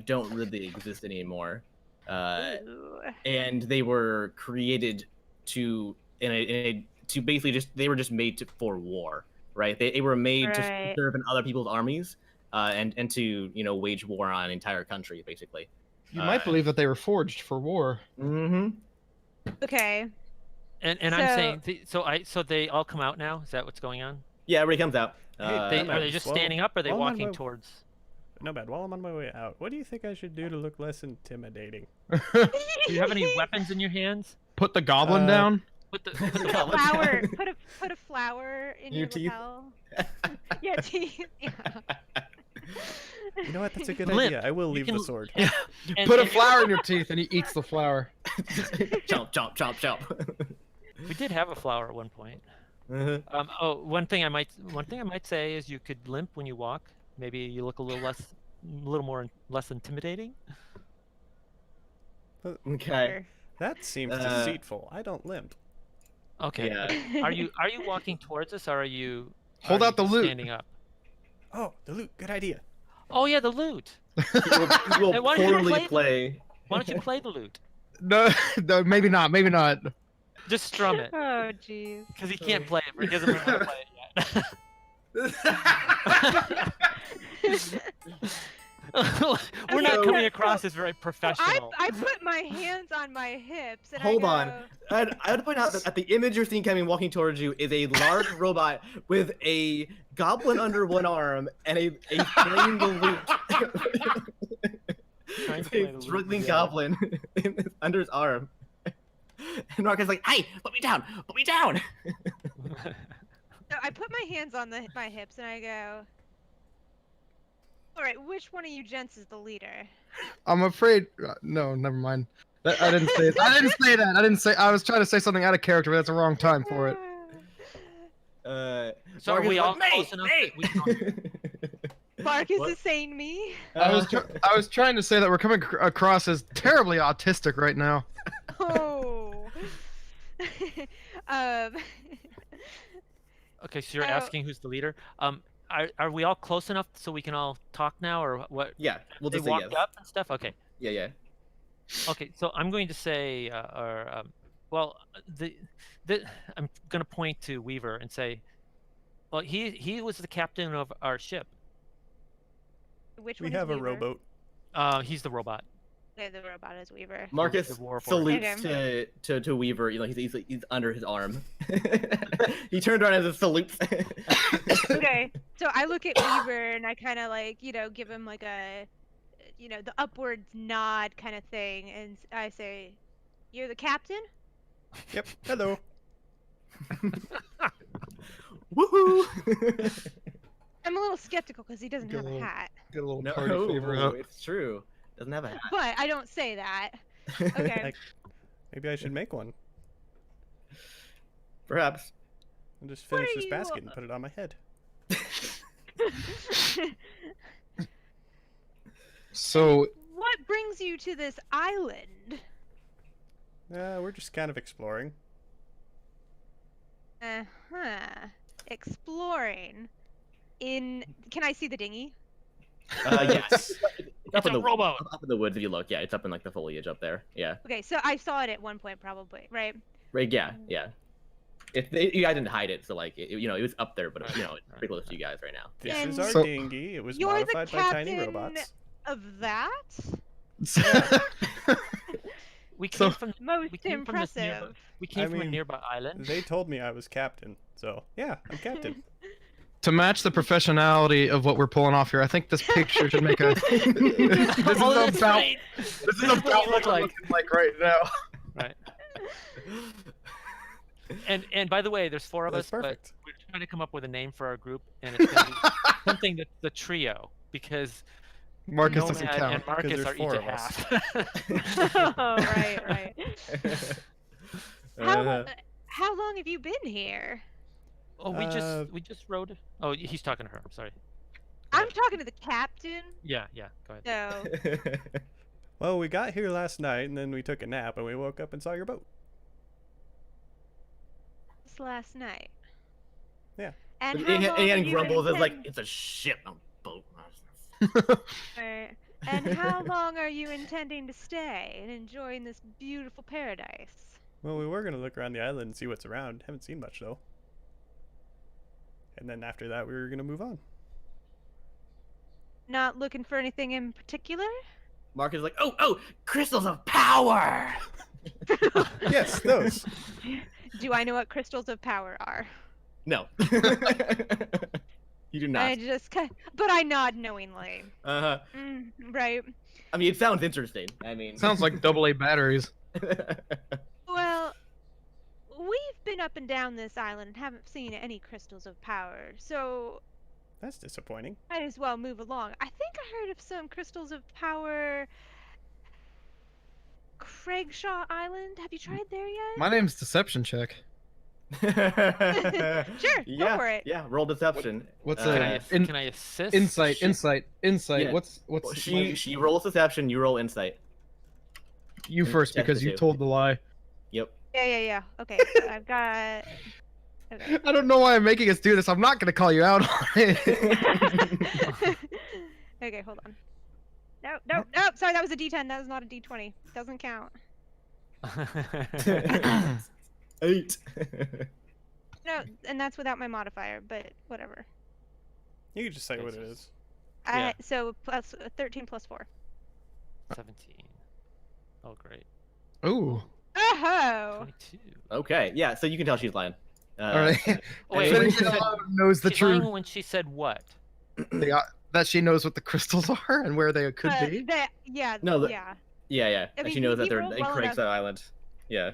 [SPEAKER 1] don't really exist anymore.
[SPEAKER 3] Ooh.
[SPEAKER 1] And they were created to basically they were just made for war, right? They were made
[SPEAKER 3] Right.
[SPEAKER 1] to serve in other people's armies, and to wage war on an entire country, basically.
[SPEAKER 6] you might believe that they were forged for war.
[SPEAKER 1] Mm-hmm.
[SPEAKER 3] Okay.
[SPEAKER 4] And I'm saying, so they all come out now. Is that what's going on?
[SPEAKER 1] Yeah, everybody comes out.
[SPEAKER 5] Hey,
[SPEAKER 4] Are they just
[SPEAKER 5] well,
[SPEAKER 4] standing up, or are they
[SPEAKER 5] well, I'm on
[SPEAKER 4] walking
[SPEAKER 5] my-
[SPEAKER 4] towards?
[SPEAKER 5] No bad. While I'm on my way out, what do you think I should do to look less intimidating?
[SPEAKER 4] Do you have any weapons in your hands?
[SPEAKER 6] Put the goblin
[SPEAKER 5] Uh,
[SPEAKER 6] down.
[SPEAKER 4] Put the
[SPEAKER 3] Flower. Put a flower in
[SPEAKER 1] Your
[SPEAKER 3] your
[SPEAKER 1] teeth?
[SPEAKER 3] lapel. Yeah, teeth. Yeah.
[SPEAKER 5] You know what? That's a good
[SPEAKER 4] Limp.
[SPEAKER 5] idea. I will
[SPEAKER 4] You
[SPEAKER 5] leave the
[SPEAKER 4] can-
[SPEAKER 5] sword.
[SPEAKER 6] Yeah.
[SPEAKER 4] and-
[SPEAKER 6] Put a
[SPEAKER 4] and-
[SPEAKER 6] flower in your teeth, and he eats the flower.
[SPEAKER 1] Chomp, chomp, chomp, chomp.
[SPEAKER 4] We did have a flower at one point.
[SPEAKER 1] Uh-huh.
[SPEAKER 4] One thing I might say is you could limp when you walk. Maybe you look a little more less intimidating.
[SPEAKER 1] Okay.
[SPEAKER 5] That seems
[SPEAKER 1] Uh,
[SPEAKER 5] deceitful. I don't limp.
[SPEAKER 4] Okay.
[SPEAKER 1] Yeah.
[SPEAKER 4] Are you walking towards us, or are you
[SPEAKER 6] Hold out the loot.
[SPEAKER 4] standing up?
[SPEAKER 5] Oh, the loot. Good idea.
[SPEAKER 4] Oh yeah, the lute.
[SPEAKER 1] He will
[SPEAKER 4] Hey, why don't you
[SPEAKER 1] poorly
[SPEAKER 4] play
[SPEAKER 1] play.
[SPEAKER 4] Why don't you play the lute?
[SPEAKER 6] No, no, maybe not. Maybe not.
[SPEAKER 4] Just strum it,
[SPEAKER 3] Oh, jeez.
[SPEAKER 4] because he can't play it, or he doesn't know how to play it yet. We're not
[SPEAKER 3] Okay,
[SPEAKER 4] coming
[SPEAKER 3] so-
[SPEAKER 4] across as very professional.
[SPEAKER 3] I put my hands on my hips and
[SPEAKER 1] Hold
[SPEAKER 3] I
[SPEAKER 1] on.
[SPEAKER 3] go,
[SPEAKER 1] I would point out that the image you're seeing coming walking towards you is a large robot with a goblin under one arm and a playing the lute.
[SPEAKER 4] Trying to play the
[SPEAKER 1] A
[SPEAKER 4] lute,
[SPEAKER 1] struggling
[SPEAKER 4] yeah.
[SPEAKER 1] goblin under his arm. And Mark is like, "Hey, put me down! Put me down!"
[SPEAKER 3] So I put my hands on my hips and I go, all right, which one of you gents is the leader?
[SPEAKER 6] I'm afraid. No, never mind. I didn't say it. I didn't say that. I didn't say. I was trying to say something out of character, but that's the wrong time for it.
[SPEAKER 4] So are
[SPEAKER 1] Mark is
[SPEAKER 4] we
[SPEAKER 1] like,
[SPEAKER 4] all
[SPEAKER 1] "Me,
[SPEAKER 4] close enough
[SPEAKER 1] me!"
[SPEAKER 4] that we can
[SPEAKER 3] Marcus
[SPEAKER 1] What?
[SPEAKER 3] is saying me.
[SPEAKER 6] I was trying to say that we're coming across as terribly autistic right now.
[SPEAKER 3] Oh. um,
[SPEAKER 4] Okay, so you're
[SPEAKER 3] So-
[SPEAKER 4] asking who's the leader. Are we all close enough so we can all talk now, or what?
[SPEAKER 1] Yeah, we'll
[SPEAKER 4] They
[SPEAKER 1] just say
[SPEAKER 4] walked
[SPEAKER 1] yes.
[SPEAKER 4] up and stuff. Okay.
[SPEAKER 1] Yeah.
[SPEAKER 4] Okay, so I'm going to say, well, I'm going to point to Weaver and say, well, he was the captain of our ship.
[SPEAKER 3] which
[SPEAKER 5] We
[SPEAKER 3] one is
[SPEAKER 5] have a
[SPEAKER 3] Weaver?
[SPEAKER 5] rowboat.
[SPEAKER 4] He's the robot.
[SPEAKER 3] Okay, the robot is Weaver.
[SPEAKER 1] Marcus
[SPEAKER 4] the war force.
[SPEAKER 1] salutes to Weaver. You know, he's under his arm. He turned around as a salute.
[SPEAKER 3] Okay, so I look at Weaver and I kind of like, give him like a, the upwards nod kind of thing, and I say, "You're the captain?"
[SPEAKER 5] Yep. Hello.
[SPEAKER 1] Woohoo!
[SPEAKER 3] I'm a little skeptical because he doesn't
[SPEAKER 6] Get a
[SPEAKER 3] have a
[SPEAKER 6] little-
[SPEAKER 3] hat,
[SPEAKER 6] Get a little
[SPEAKER 1] No,
[SPEAKER 6] party favor up.
[SPEAKER 1] it's true. Doesn't have a hat.
[SPEAKER 3] but I don't say that. Okay.
[SPEAKER 5] Like, maybe I should make one
[SPEAKER 1] Perhaps.
[SPEAKER 5] and just
[SPEAKER 3] What
[SPEAKER 5] finish
[SPEAKER 3] are
[SPEAKER 5] this
[SPEAKER 3] you,
[SPEAKER 5] basket and put it on my head.
[SPEAKER 6] So
[SPEAKER 3] What brings you to this island?
[SPEAKER 5] We're just kind of exploring.
[SPEAKER 3] Uh-huh. Exploring. Can I see the dinghy?
[SPEAKER 1] Yes.
[SPEAKER 4] It's a rowboat.
[SPEAKER 1] Up in the woods if you look. Yeah, it's up in like the foliage up there. Yeah.
[SPEAKER 3] Okay, so I saw it at one point probably, right?
[SPEAKER 1] Right. Yeah. You guys didn't hide it, so like it was up there, but it's pretty close to you guys right now.
[SPEAKER 5] This
[SPEAKER 3] And
[SPEAKER 5] is our
[SPEAKER 6] So-
[SPEAKER 5] dinghy. It was
[SPEAKER 3] You're the
[SPEAKER 5] modified by tiny
[SPEAKER 3] captain
[SPEAKER 5] robots.
[SPEAKER 3] Of that?
[SPEAKER 4] We came
[SPEAKER 6] So-
[SPEAKER 4] from
[SPEAKER 3] Most
[SPEAKER 4] we came from this nearby,
[SPEAKER 3] impressive.
[SPEAKER 4] we came from a
[SPEAKER 5] mean,
[SPEAKER 4] nearby island.
[SPEAKER 5] They told me I was captain, so yeah, I'm captain.
[SPEAKER 6] to match the professionality of what we're pulling off here, I think this picture should make a. this
[SPEAKER 4] Oh,
[SPEAKER 6] is
[SPEAKER 4] that's
[SPEAKER 6] about.
[SPEAKER 4] right.
[SPEAKER 6] This is
[SPEAKER 4] This is what
[SPEAKER 6] about
[SPEAKER 4] you
[SPEAKER 6] what
[SPEAKER 4] look
[SPEAKER 6] I'm
[SPEAKER 4] like.
[SPEAKER 6] looking like right now.
[SPEAKER 4] Right. And by the way, there's four of
[SPEAKER 5] That's
[SPEAKER 4] us, but
[SPEAKER 5] perfect.
[SPEAKER 4] we're trying to come up with a name for our group, and it's going to be something that's the trio, because
[SPEAKER 6] Marcus doesn't
[SPEAKER 4] Nomad
[SPEAKER 6] count.
[SPEAKER 4] and Marcus
[SPEAKER 5] there's
[SPEAKER 4] are
[SPEAKER 5] four
[SPEAKER 4] each a
[SPEAKER 5] of us.
[SPEAKER 4] half.
[SPEAKER 3] Oh, right.
[SPEAKER 1] Uh,
[SPEAKER 3] How long have you been here?
[SPEAKER 4] Oh, we just rode. Oh, he's talking to her. I'm sorry.
[SPEAKER 3] I'm talking to the captain.
[SPEAKER 4] Yeah, go ahead.
[SPEAKER 3] So,
[SPEAKER 5] Well, we got here last night, and then we took a nap, and we woke up and saw your boat.
[SPEAKER 3] this last night.
[SPEAKER 5] Yeah.
[SPEAKER 3] And how long
[SPEAKER 1] Ian
[SPEAKER 3] have you
[SPEAKER 1] grumbles as like
[SPEAKER 3] intend-
[SPEAKER 1] it's a ship, not a boat.
[SPEAKER 3] Right. And how long are you intending to stay and enjoying this beautiful paradise?
[SPEAKER 5] Well, we were gonna look around the island and see what's around. Haven't seen much though. And then after that, we were gonna move on.
[SPEAKER 3] Not looking for anything in particular?
[SPEAKER 1] Mark is like, oh, crystals of power.
[SPEAKER 5] Yes, those.
[SPEAKER 3] Do I know what crystals of power are?
[SPEAKER 1] No. You do not.
[SPEAKER 3] But I nod knowingly.
[SPEAKER 1] Uh-huh.
[SPEAKER 3] Right.
[SPEAKER 1] I mean, it sounds interesting. I mean,
[SPEAKER 6] Sounds like AA batteries.
[SPEAKER 3] Well, we've been up and down this island and haven't seen any crystals of power, so
[SPEAKER 5] That's disappointing.
[SPEAKER 3] might as well move along. I think I heard of some crystals of power. Craigshaw Island. Have you tried there yet?
[SPEAKER 6] My name's Deception Check.
[SPEAKER 3] Sure, go
[SPEAKER 1] yeah,
[SPEAKER 3] for it.
[SPEAKER 1] Yeah, roll deception.
[SPEAKER 6] What's
[SPEAKER 4] Can
[SPEAKER 6] a
[SPEAKER 4] can I assist?
[SPEAKER 6] insight?
[SPEAKER 4] Shit.
[SPEAKER 6] Insight.
[SPEAKER 1] Yeah.
[SPEAKER 6] What's
[SPEAKER 1] Well, she rolls deception. You roll insight.
[SPEAKER 6] you first
[SPEAKER 1] Test
[SPEAKER 6] because
[SPEAKER 1] the
[SPEAKER 6] you
[SPEAKER 1] two.
[SPEAKER 6] told the lie.
[SPEAKER 1] Yep.
[SPEAKER 3] Yeah. Okay, so I've got. Okay.
[SPEAKER 6] I don't know why I'm making us do this. I'm not gonna call you out on it.
[SPEAKER 3] Okay, hold on. No. Sorry, that was a D10. That was not a D20. Doesn't count.
[SPEAKER 1] 8.
[SPEAKER 3] No, and that's without my modifier, but whatever.
[SPEAKER 5] You can just say what it
[SPEAKER 4] Jesus.
[SPEAKER 5] is.
[SPEAKER 4] Yeah.
[SPEAKER 3] So plus 13 plus 4.
[SPEAKER 4] 17. Oh, great.
[SPEAKER 6] Ooh.
[SPEAKER 3] Oh.
[SPEAKER 4] 22.
[SPEAKER 1] Okay, yeah, so you can tell she's lying.
[SPEAKER 6] All right.
[SPEAKER 4] Wait,
[SPEAKER 1] when
[SPEAKER 6] Finish
[SPEAKER 1] she
[SPEAKER 6] it
[SPEAKER 1] said-
[SPEAKER 6] alone knows the
[SPEAKER 4] She's lying
[SPEAKER 6] truth.
[SPEAKER 4] when she said what?
[SPEAKER 6] That she knows what the crystals are and where they could be.
[SPEAKER 3] Yeah.
[SPEAKER 1] No,
[SPEAKER 3] yeah.
[SPEAKER 1] Yeah.
[SPEAKER 3] I
[SPEAKER 1] And
[SPEAKER 3] mean,
[SPEAKER 1] she knows
[SPEAKER 3] he
[SPEAKER 1] that they're
[SPEAKER 3] rolled
[SPEAKER 1] in
[SPEAKER 3] well enough.
[SPEAKER 1] Craig's Island. Yeah.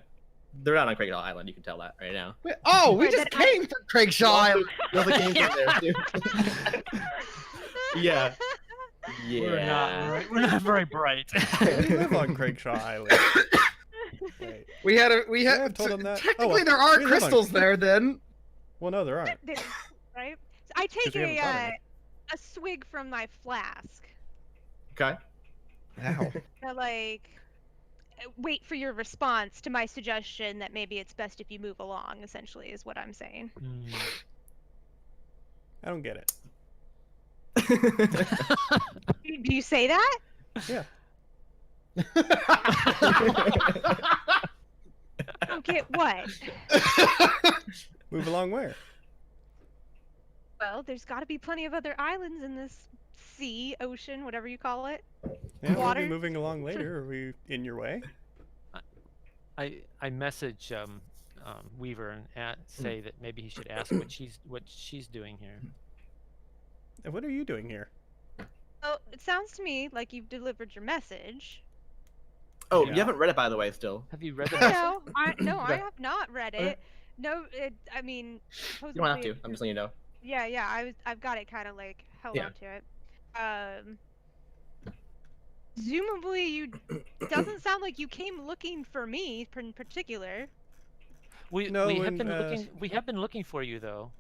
[SPEAKER 1] They're not on Craig's Island, you can tell that right now.
[SPEAKER 6] Wait, oh, we
[SPEAKER 3] Right,
[SPEAKER 6] just
[SPEAKER 3] then I-
[SPEAKER 6] came from Craigshaw Island.
[SPEAKER 1] There's a game from there, too. Yeah. Yeah.
[SPEAKER 4] We're not very bright.
[SPEAKER 5] We live on Craigshaw Island. Wait.
[SPEAKER 6] We had
[SPEAKER 5] Yeah, I've told him that.
[SPEAKER 6] Technically,
[SPEAKER 5] Oh,
[SPEAKER 6] there are
[SPEAKER 5] we live on-
[SPEAKER 6] crystals there. Then
[SPEAKER 5] Well, no, there aren't.
[SPEAKER 3] Right. So I take
[SPEAKER 5] 'Cause we haven't thought of
[SPEAKER 3] a swig from my flask.
[SPEAKER 1] Okay.
[SPEAKER 6] Ow.
[SPEAKER 3] To, like, wait for your response to my suggestion that maybe it's best if you move along. Essentially, is what I'm saying.
[SPEAKER 4] Mm.
[SPEAKER 5] I don't get it.
[SPEAKER 3] Do you say that?
[SPEAKER 5] Yeah.
[SPEAKER 3] Okay, what?
[SPEAKER 5] Move along where?
[SPEAKER 3] Well, there's got to be plenty of other islands in this sea, ocean, whatever you call it.
[SPEAKER 5] Yeah, we'll
[SPEAKER 3] Water.
[SPEAKER 5] be moving along later. Are we in your way?
[SPEAKER 4] I message Weaver and say that maybe he should ask what she's doing here.
[SPEAKER 5] And what are you doing here?
[SPEAKER 3] Well, it sounds to me like you've delivered your message.
[SPEAKER 1] Oh,
[SPEAKER 5] Yeah.
[SPEAKER 1] you haven't read it, by the way, still.
[SPEAKER 4] Have you read the message?
[SPEAKER 3] No, I
[SPEAKER 1] Okay.
[SPEAKER 3] have not read
[SPEAKER 1] Okay.
[SPEAKER 3] it. No, I mean,
[SPEAKER 1] You don't have
[SPEAKER 3] supposedly
[SPEAKER 1] to. I'm just letting you know.
[SPEAKER 3] Yeah, I've got it kind of like held
[SPEAKER 1] Yeah.
[SPEAKER 3] on to it. Presumably doesn't sound like you came looking for me in particular.
[SPEAKER 4] We
[SPEAKER 5] No,
[SPEAKER 4] have
[SPEAKER 5] when,
[SPEAKER 4] been looking. We have been looking for you though.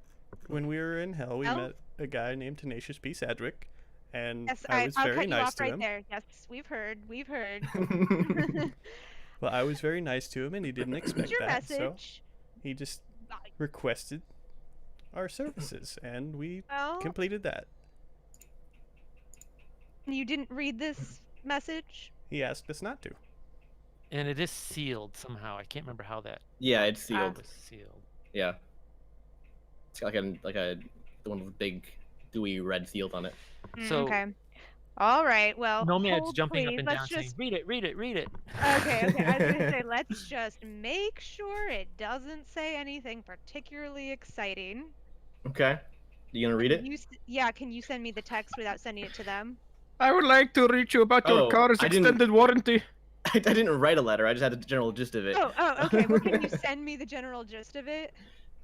[SPEAKER 5] When we were in hell, we
[SPEAKER 3] Hell?
[SPEAKER 5] met a guy named Tenacious P. Sedgwick, and
[SPEAKER 3] Yes,
[SPEAKER 5] I was
[SPEAKER 3] I'll
[SPEAKER 5] very
[SPEAKER 3] cut you
[SPEAKER 5] nice
[SPEAKER 3] off
[SPEAKER 5] to
[SPEAKER 3] right
[SPEAKER 5] him.
[SPEAKER 3] there. Yes, we've heard.
[SPEAKER 5] Well, I was very nice to him, and he didn't expect
[SPEAKER 3] Your
[SPEAKER 5] that, so
[SPEAKER 3] message.
[SPEAKER 5] he just
[SPEAKER 3] Uh,
[SPEAKER 5] requested our services, and we
[SPEAKER 3] Well,
[SPEAKER 5] completed that.
[SPEAKER 3] you didn't read this message?
[SPEAKER 5] He asked us not to.
[SPEAKER 4] And it is sealed somehow. I can't remember how that
[SPEAKER 1] Yeah, it's sealed.
[SPEAKER 4] was sealed.
[SPEAKER 1] Yeah. It's got like a one with big gooey red seals on it.
[SPEAKER 4] So-
[SPEAKER 3] Okay. All right. Well,
[SPEAKER 4] Nomad's
[SPEAKER 3] hold,
[SPEAKER 4] jumping
[SPEAKER 3] please.
[SPEAKER 4] up and
[SPEAKER 3] Let's
[SPEAKER 4] down saying,
[SPEAKER 3] just...
[SPEAKER 4] "Read it, read it, read it."
[SPEAKER 3] Okay. I was gonna say, let's just make sure it doesn't say anything particularly exciting.
[SPEAKER 1] Okay. You gonna read it?
[SPEAKER 3] Yeah. Can you send me the text without sending it to them?
[SPEAKER 6] I would like to reach you about your
[SPEAKER 1] Oh,
[SPEAKER 6] car's
[SPEAKER 1] I didn't-
[SPEAKER 6] extended warranty.
[SPEAKER 1] I didn't write a letter. I just had the general gist of it.
[SPEAKER 3] Oh. Okay. Well, can you send me the general gist of it?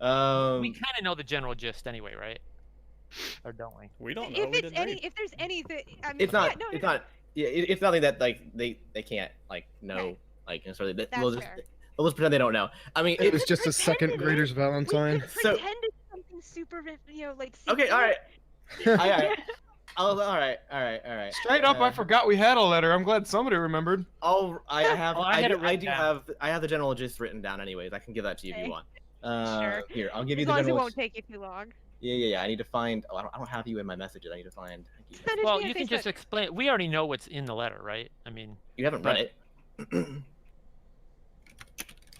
[SPEAKER 4] We kind of know the general gist anyway, right? Or don't we?
[SPEAKER 5] We don't know.
[SPEAKER 3] If
[SPEAKER 5] we
[SPEAKER 3] it's
[SPEAKER 5] didn't read.
[SPEAKER 3] if there's anything, I mean,
[SPEAKER 1] it's not.
[SPEAKER 3] Yeah, no,
[SPEAKER 1] it's
[SPEAKER 3] no,
[SPEAKER 1] not. Yeah, it's nothing that like they can't like know
[SPEAKER 3] Okay.
[SPEAKER 1] like necessarily.
[SPEAKER 3] That's
[SPEAKER 1] They'll just
[SPEAKER 3] fair.
[SPEAKER 1] they'll just pretend they don't know. I mean,
[SPEAKER 6] It
[SPEAKER 1] it,
[SPEAKER 6] was just a second
[SPEAKER 3] Pretended
[SPEAKER 6] grader's
[SPEAKER 3] We
[SPEAKER 6] Valentine.
[SPEAKER 3] could
[SPEAKER 1] So-
[SPEAKER 3] pretend it's something super, like.
[SPEAKER 1] okay. All right.
[SPEAKER 3] secret.
[SPEAKER 1] All right. All right.
[SPEAKER 6] Straight up, I forgot we had a letter. I'm glad somebody remembered.
[SPEAKER 1] I have.
[SPEAKER 4] Oh, I had it
[SPEAKER 1] I
[SPEAKER 4] written
[SPEAKER 1] do
[SPEAKER 4] down.
[SPEAKER 1] have. I have the general gist written down. Anyways, I can give that to you if
[SPEAKER 3] Okay.
[SPEAKER 1] you want.
[SPEAKER 3] Sure.
[SPEAKER 1] Here, I'll give you
[SPEAKER 3] As
[SPEAKER 1] the
[SPEAKER 3] long as it
[SPEAKER 1] general.
[SPEAKER 3] won't take you too long.
[SPEAKER 1] Yeah. I need to find. Oh, I don't have you in my messages. I need to find.
[SPEAKER 3] Send it
[SPEAKER 4] Well,
[SPEAKER 3] to me
[SPEAKER 4] you
[SPEAKER 3] on
[SPEAKER 4] can just
[SPEAKER 3] Facebook.
[SPEAKER 4] explain. We already know what's in the letter, right? I mean,
[SPEAKER 1] You haven't read it.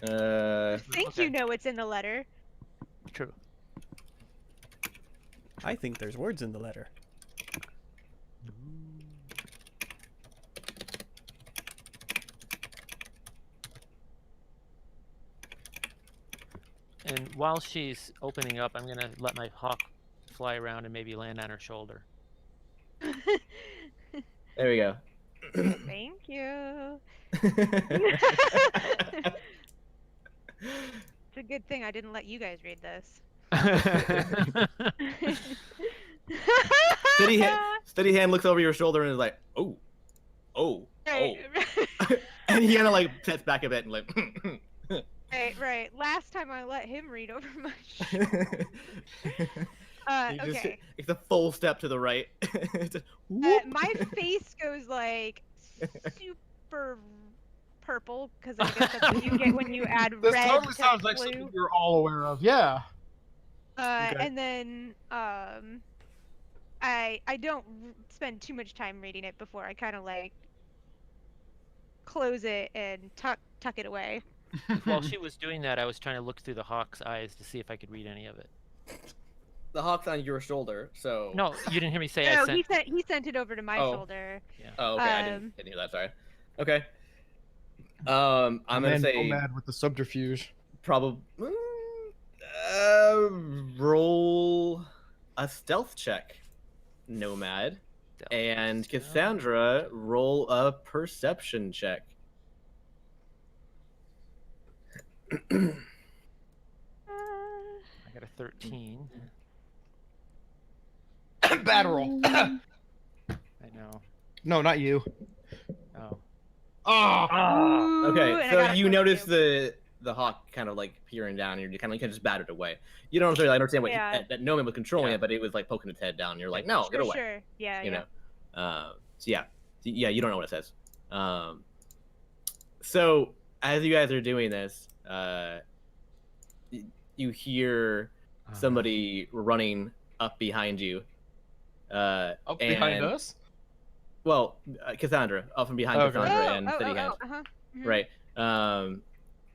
[SPEAKER 3] I think
[SPEAKER 4] Okay.
[SPEAKER 3] you know what's in the letter.
[SPEAKER 4] true.
[SPEAKER 5] I think there's words in the letter.
[SPEAKER 4] And while she's opening up, I'm gonna let my hawk fly around and maybe land on her shoulder.
[SPEAKER 1] There we go.
[SPEAKER 3] Thank you. It's a good thing I didn't let you guys read this.
[SPEAKER 1] Steady hand looks over your shoulder and is like, oh.
[SPEAKER 3] Right,
[SPEAKER 1] And he kind of like sets back a bit and like.
[SPEAKER 3] right. Last time I let him read over my
[SPEAKER 1] He just-
[SPEAKER 3] okay.
[SPEAKER 1] It's a full step to the right. It's a
[SPEAKER 3] My face goes like super purple because I guess that's what you get when you add
[SPEAKER 6] This
[SPEAKER 3] red
[SPEAKER 6] totally
[SPEAKER 3] to
[SPEAKER 6] sounds like
[SPEAKER 3] blue.
[SPEAKER 6] something you're all aware of. Yeah.
[SPEAKER 1] Okay.
[SPEAKER 3] And then I don't spend too much time reading it before I kind of like close it and tuck it away.
[SPEAKER 4] While she was doing that, I was trying to look through the hawk's eyes to see if I could read any of it.
[SPEAKER 1] The hawk's on your shoulder, so.
[SPEAKER 4] No, you didn't hear me say I
[SPEAKER 3] No,
[SPEAKER 4] sent.
[SPEAKER 3] he sent it over to my
[SPEAKER 1] Oh.
[SPEAKER 3] shoulder.
[SPEAKER 1] Oh, okay. I didn't hear that. Sorry. Okay. I'm gonna say
[SPEAKER 6] Nomad with the subterfuge.
[SPEAKER 1] probably roll a stealth check, Nomad, and Cassandra roll a perception check.
[SPEAKER 4] I got a 13.
[SPEAKER 6] Bad roll.
[SPEAKER 4] I know.
[SPEAKER 6] No, not you.
[SPEAKER 4] Oh.
[SPEAKER 6] Oh.
[SPEAKER 3] Ooh,
[SPEAKER 1] Okay,
[SPEAKER 3] and I
[SPEAKER 1] so
[SPEAKER 3] got a
[SPEAKER 1] you notice
[SPEAKER 3] 22.
[SPEAKER 1] the hawk kind of like peering down, and you kind of just batted away. You don't really understand what
[SPEAKER 3] Yeah.
[SPEAKER 1] that Nomad was controlling
[SPEAKER 4] Yeah.
[SPEAKER 1] it, but it was like poking its head down. And you're like, no, get away.
[SPEAKER 3] Sure. Yeah,
[SPEAKER 1] You
[SPEAKER 3] yeah.
[SPEAKER 1] know. So yeah, you don't know what it says. So as you guys are doing this, you hear somebody running up behind you.
[SPEAKER 6] Up behind
[SPEAKER 1] and-
[SPEAKER 6] us?
[SPEAKER 1] Well, Cassandra, up from behind
[SPEAKER 6] Okay.
[SPEAKER 1] Cassandra and City Hand.
[SPEAKER 3] Uh-huh. Mhm.
[SPEAKER 1] Right.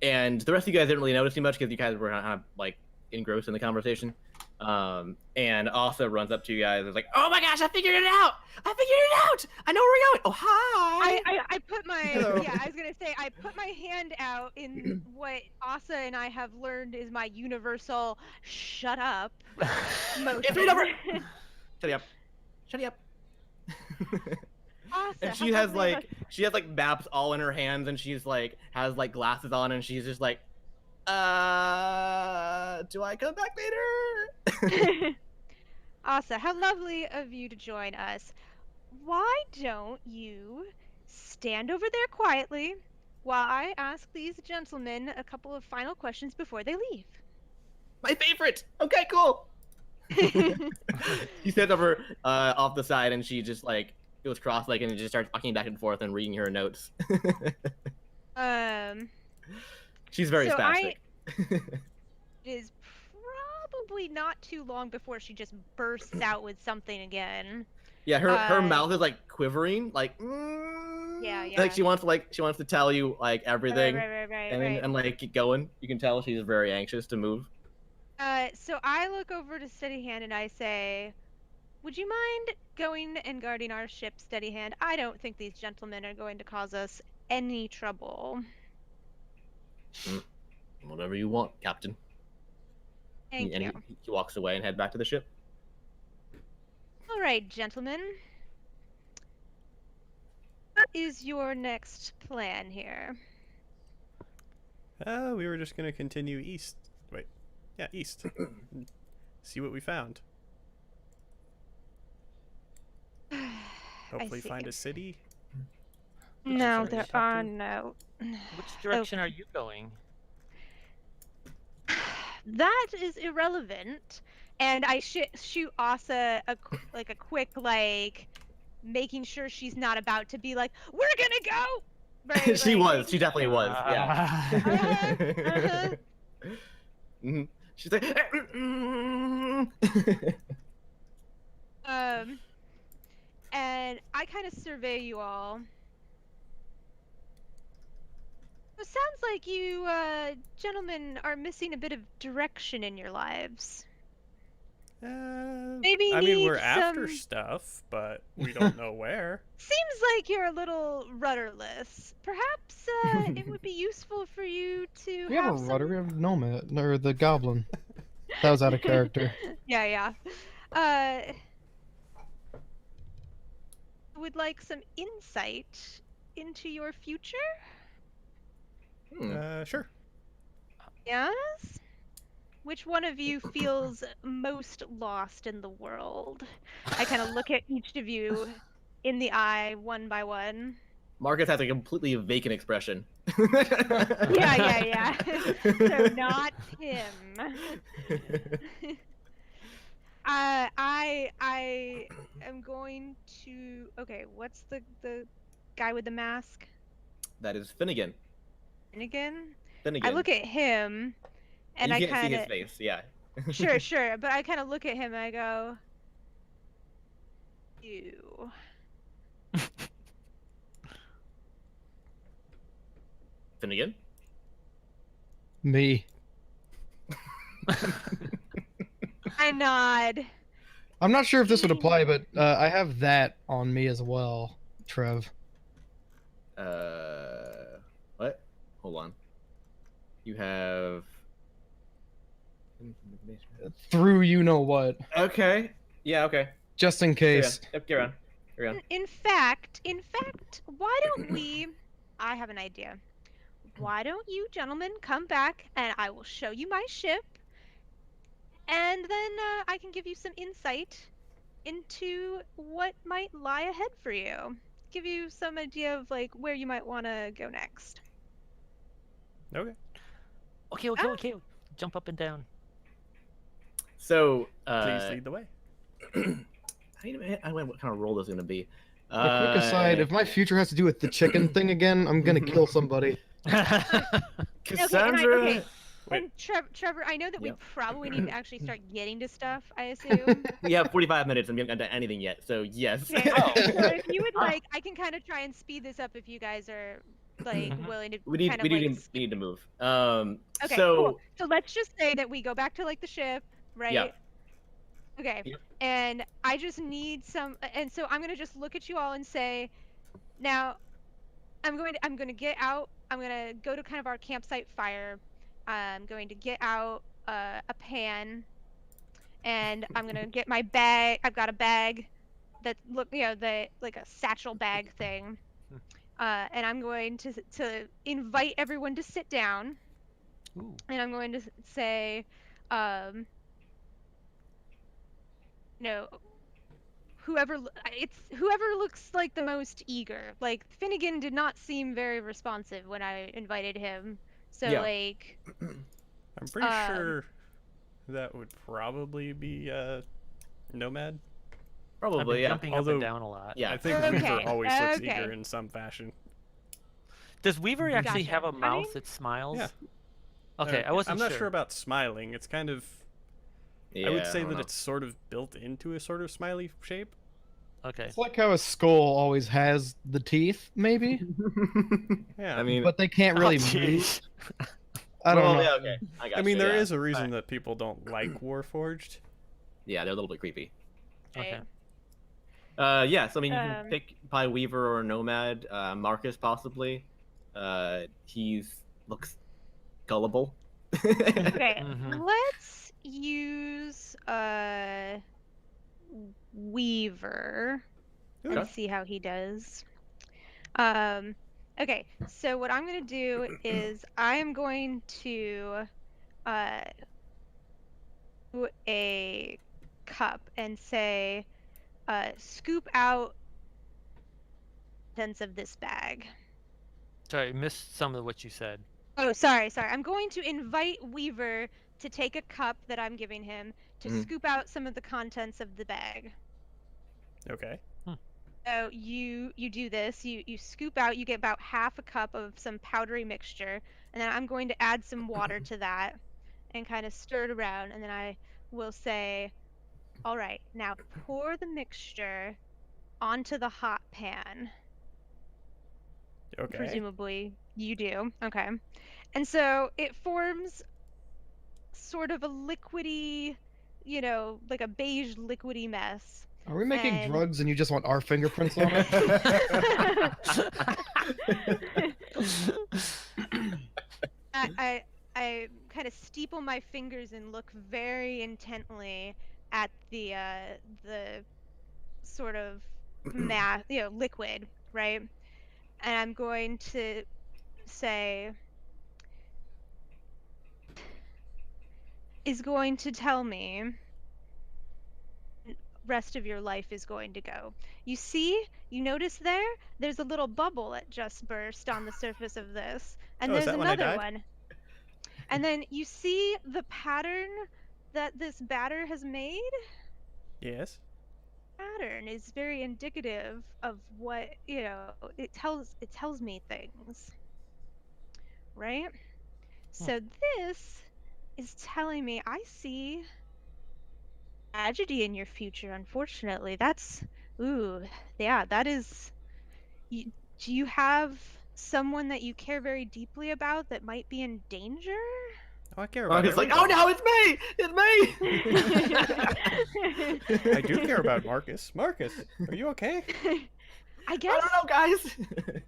[SPEAKER 1] And the rest of you guys didn't really notice too much because you guys were kind of like engrossed in the conversation. And Asa runs up to you guys and is like, "Oh my gosh, I figured it out! I figured it out! I know where we're going! Oh, hi!"
[SPEAKER 3] I put my
[SPEAKER 1] Hello.
[SPEAKER 3] yeah, I was gonna say I put my hand out in what Asa and I have learned is my universal shut up motion.
[SPEAKER 1] It's right over. Shut up. Shut up.
[SPEAKER 3] Asa,
[SPEAKER 1] And
[SPEAKER 3] how
[SPEAKER 1] she has
[SPEAKER 3] lovely of
[SPEAKER 1] like maps all in her hands, and she's like has like glasses on, and she's just like, do I come back later?
[SPEAKER 3] Asa, how lovely of you to join us. Why don't you stand over there quietly while I ask these gentlemen a couple of final questions before they leave?
[SPEAKER 1] My favorite. Okay, cool. She sits over off the side, and she just like goes cross-legged and just starts walking back and forth and reading her notes. She's very
[SPEAKER 3] So
[SPEAKER 1] spastic.
[SPEAKER 3] It is probably not too long before she just bursts out with something again.
[SPEAKER 1] Yeah, her
[SPEAKER 3] uh,
[SPEAKER 1] mouth is like quivering, like
[SPEAKER 3] Yeah,
[SPEAKER 1] like she wants to tell you like everything,
[SPEAKER 3] Right.
[SPEAKER 1] and like keep going. You can tell she's very anxious to move.
[SPEAKER 3] So I look over to Steady Hand and I say, "Would you mind going and guarding our ship, Steady Hand? I don't think these gentlemen are going to cause us any trouble."
[SPEAKER 1] Whatever you want, Captain.
[SPEAKER 3] Thank
[SPEAKER 1] And
[SPEAKER 3] you.
[SPEAKER 1] he walks away and heads back to the ship.
[SPEAKER 3] All right, gentlemen. What is your next plan here?
[SPEAKER 5] We were just gonna continue east. Wait, yeah, east. See what we found. Hopefully
[SPEAKER 3] see.
[SPEAKER 5] find a city.
[SPEAKER 3] No,
[SPEAKER 5] sorry,
[SPEAKER 3] there
[SPEAKER 5] Captain?
[SPEAKER 3] are no.
[SPEAKER 4] Which direction are you going?
[SPEAKER 3] That is irrelevant. And I shoot Asa a quick making sure she's not about to be like, "We're gonna go." Right,
[SPEAKER 1] She
[SPEAKER 3] like-
[SPEAKER 1] was. She definitely was. Yeah.
[SPEAKER 3] Uh-huh.
[SPEAKER 1] Mhm. She's like.
[SPEAKER 3] And I kind of survey you all. It sounds like you gentlemen are missing a bit of direction in your lives. Maybe
[SPEAKER 5] I mean, we're
[SPEAKER 3] need
[SPEAKER 5] after
[SPEAKER 3] some-
[SPEAKER 5] stuff, but we don't know where.
[SPEAKER 3] Seems like you're a little rudderless. Perhaps it would be useful for you to
[SPEAKER 6] We have a
[SPEAKER 3] some-
[SPEAKER 6] rudder. We have Nomad, or the Goblin. That was out of character.
[SPEAKER 3] Yeah. Would like some insight into your future?
[SPEAKER 5] Sure.
[SPEAKER 3] Yes? Which one of you feels most lost in the world? I kind of look at each of you in the eye one by one.
[SPEAKER 1] Marcus has a completely vacant expression.
[SPEAKER 3] Yeah. So not him. I am going to. Okay, what's the guy with the mask?
[SPEAKER 1] That is Finnegan.
[SPEAKER 3] Finnegan.
[SPEAKER 1] Finnegan.
[SPEAKER 3] I look at him, and
[SPEAKER 1] you
[SPEAKER 3] I
[SPEAKER 1] can't
[SPEAKER 3] kind
[SPEAKER 1] see
[SPEAKER 3] of
[SPEAKER 1] his face. Yeah.
[SPEAKER 3] sure, but I kind of look at him and I go, You.
[SPEAKER 1] Finnegan?
[SPEAKER 6] Me.
[SPEAKER 3] I nod.
[SPEAKER 6] I'm not sure if this would apply, but I have that on me as well, Trev.
[SPEAKER 1] What? Hold on. You have.
[SPEAKER 6] Through you know what.
[SPEAKER 1] Okay. Yeah. Okay.
[SPEAKER 6] Just in
[SPEAKER 1] Carry on.
[SPEAKER 6] case.
[SPEAKER 1] Yep. Carry on. Carry on.
[SPEAKER 3] In fact, why don't we? I have an idea. Why don't you gentlemen come back and I will show you my ship, and then I can give you some insight into what might lie ahead for you. Give you some idea of like where you might want to go next.
[SPEAKER 5] Okay.
[SPEAKER 4] Okay. Jump up and down.
[SPEAKER 1] So.
[SPEAKER 5] Please lead the way.
[SPEAKER 1] I went. What kind of role this is gonna be?
[SPEAKER 6] A quick aside, if my future has to do with the chicken thing again, I'm gonna kill somebody.
[SPEAKER 1] Cassandra.
[SPEAKER 3] Okay.
[SPEAKER 5] Wait.
[SPEAKER 3] And Trevor, I know that we
[SPEAKER 1] Yep.
[SPEAKER 3] probably need to actually start getting to stuff, I assume.
[SPEAKER 1] We have 45 minutes and we haven't done anything yet, so yes.
[SPEAKER 3] Okay,
[SPEAKER 4] Oh.
[SPEAKER 3] so if you would like, I can kind of try and speed this up if you guys are like
[SPEAKER 4] Mhm.
[SPEAKER 3] willing to
[SPEAKER 1] we need
[SPEAKER 3] kind
[SPEAKER 1] we
[SPEAKER 3] of
[SPEAKER 1] need,
[SPEAKER 3] like.
[SPEAKER 1] to, we need to move.
[SPEAKER 3] Okay,
[SPEAKER 1] so
[SPEAKER 3] cool. So let's just say that we go back to like the ship, right?
[SPEAKER 1] Yeah.
[SPEAKER 3] Okay.
[SPEAKER 1] Yep.
[SPEAKER 3] And I just need some, and so I'm gonna just look at you all and say, now, I'm going to get out. I'm gonna go to kind of our campsite fire. I'm going to get out a pan, and I'm gonna get my bag. I've got a bag that the like a satchel bag thing. And I'm going to invite everyone to sit down,
[SPEAKER 4] Ooh.
[SPEAKER 3] and I'm going to say, um, no, whoever looks like the most eager. Like Finnegan did not seem very responsive when I invited him. So
[SPEAKER 1] Yeah.
[SPEAKER 3] like
[SPEAKER 5] I'm pretty sure that would probably be Nomad.
[SPEAKER 4] I've
[SPEAKER 1] probably
[SPEAKER 4] been
[SPEAKER 1] yeah.
[SPEAKER 4] jumping up
[SPEAKER 5] Although-
[SPEAKER 4] and down a lot.
[SPEAKER 1] Yeah.
[SPEAKER 5] I think
[SPEAKER 3] Okay,
[SPEAKER 5] Weaver always looks
[SPEAKER 3] okay.
[SPEAKER 5] eager in some fashion.
[SPEAKER 4] Does Weaver actually
[SPEAKER 3] Gotcha.
[SPEAKER 4] have a
[SPEAKER 3] I mean-
[SPEAKER 4] mouth that smiles?
[SPEAKER 5] Yeah.
[SPEAKER 4] Okay, I wasn't
[SPEAKER 5] I'm not
[SPEAKER 4] sure.
[SPEAKER 5] sure about smiling. It's kind of.
[SPEAKER 1] Yeah,
[SPEAKER 5] I would say
[SPEAKER 1] don't
[SPEAKER 5] that
[SPEAKER 1] know.
[SPEAKER 5] it's sort of built into a sort of smiley shape.
[SPEAKER 4] Okay.
[SPEAKER 6] It's like how a skull always has the teeth, maybe,
[SPEAKER 5] Yeah.
[SPEAKER 1] I mean,
[SPEAKER 6] but they can't really
[SPEAKER 4] Oh,
[SPEAKER 6] move.
[SPEAKER 4] jeez.
[SPEAKER 6] I don't
[SPEAKER 1] well,
[SPEAKER 6] know.
[SPEAKER 1] yeah, okay. I got
[SPEAKER 5] I mean,
[SPEAKER 1] you,
[SPEAKER 5] there
[SPEAKER 1] yeah.
[SPEAKER 5] is a reason that people don't like Warforged.
[SPEAKER 1] Yeah, they're a little bit creepy.
[SPEAKER 4] Okay.
[SPEAKER 1] Yeah, so I mean, you can
[SPEAKER 3] Um,
[SPEAKER 1] pick by Weaver or Nomad. Marcus possibly. He's looks gullible.
[SPEAKER 3] okay,
[SPEAKER 4] Mhm.
[SPEAKER 3] let's use Weaver and
[SPEAKER 1] Okay.
[SPEAKER 3] see how he does. Okay, so what I'm gonna do is I am going to do a cup and say, scoop out contents of this bag.
[SPEAKER 4] Sorry, I missed some of what you said.
[SPEAKER 3] Oh, sorry. I'm going to invite Weaver to take a cup that I'm giving him to
[SPEAKER 1] Mhm.
[SPEAKER 3] scoop out some of the contents of the bag.
[SPEAKER 5] Okay.
[SPEAKER 3] So you do this. You scoop out. You get about half a cup of some powdery mixture, and then I'm going to add some water to that, and kind of stir it around. And then I will say, "All right, now pour the mixture onto the hot pan."
[SPEAKER 5] Okay.
[SPEAKER 3] Presumably you do. Okay. And so it forms sort of a liquidy, like a beige liquidy mess.
[SPEAKER 6] Are we making
[SPEAKER 3] and-
[SPEAKER 6] drugs and you just want our fingerprints on it?
[SPEAKER 3] I kind of steeple my fingers and look very intently at the sort of liquid, right? And I'm going to say, is going to tell me rest of your life is going to go. You see, you notice there's a little bubble that just burst on the surface of this, and
[SPEAKER 5] Oh, is
[SPEAKER 3] there's
[SPEAKER 5] that when I
[SPEAKER 3] another
[SPEAKER 5] died?
[SPEAKER 3] one. And then you see the pattern that this batter has made.
[SPEAKER 5] Yes.
[SPEAKER 3] Pattern is very indicative of what it tells me things, right? So this is telling me I see tragedy in your future. Unfortunately, that's Ooh, yeah, that is. Do you have someone that you care very deeply about that might be in danger?
[SPEAKER 5] Oh, I care about
[SPEAKER 1] Marcus is like,
[SPEAKER 5] everybody.
[SPEAKER 1] oh no, it's me! It's me!
[SPEAKER 5] I do care about Marcus. Marcus, are you okay?
[SPEAKER 3] I
[SPEAKER 1] I
[SPEAKER 3] guess
[SPEAKER 1] don't know, guys.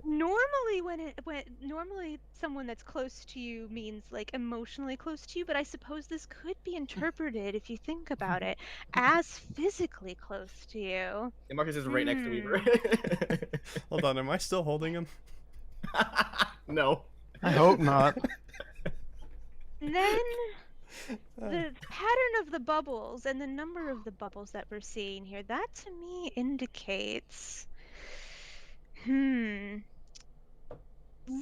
[SPEAKER 3] normally when normally someone that's close to you means like emotionally close to you, but I suppose this could be interpreted, if you think about it, as physically close to you.
[SPEAKER 1] And Marcus is right next to Weaver.
[SPEAKER 5] Hold on, am I still holding him?
[SPEAKER 1] No.
[SPEAKER 6] I hope not.
[SPEAKER 3] And then the pattern of the bubbles and the number of the bubbles that we're seeing here, that to me indicates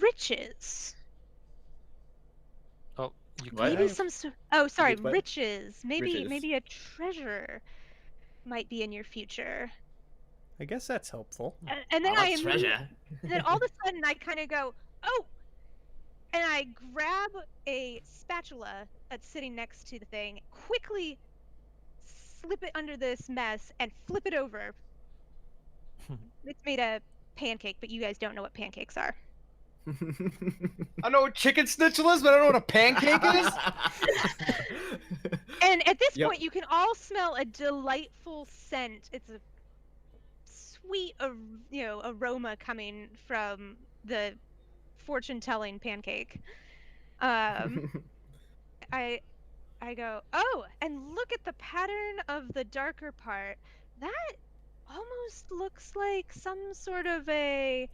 [SPEAKER 3] riches.
[SPEAKER 4] Oh, you
[SPEAKER 1] What?
[SPEAKER 3] Maybe
[SPEAKER 4] cut out.
[SPEAKER 3] some sort. Oh, sorry,
[SPEAKER 1] What?
[SPEAKER 3] riches. Maybe
[SPEAKER 1] Riches.
[SPEAKER 3] a treasure might be in your future.
[SPEAKER 5] I guess that's helpful.
[SPEAKER 3] And then
[SPEAKER 1] Oh,
[SPEAKER 3] I
[SPEAKER 1] that's
[SPEAKER 3] immediately,
[SPEAKER 1] treasure.
[SPEAKER 3] and then all of a sudden I kind of go, oh, and I grab a spatula that's sitting next to the thing, quickly slip it under this mess and flip it over. It's made a pancake, but you guys don't know what pancakes are.
[SPEAKER 2] I know what chicken schnitzel is, but I don't know what a pancake is.
[SPEAKER 3] And at this
[SPEAKER 1] Yep.
[SPEAKER 3] point, you can all smell a delightful scent. It's a sweet, aroma coming from the fortune-telling pancake. I go, oh, and look at the pattern of the darker part. That almost looks like some sort of that's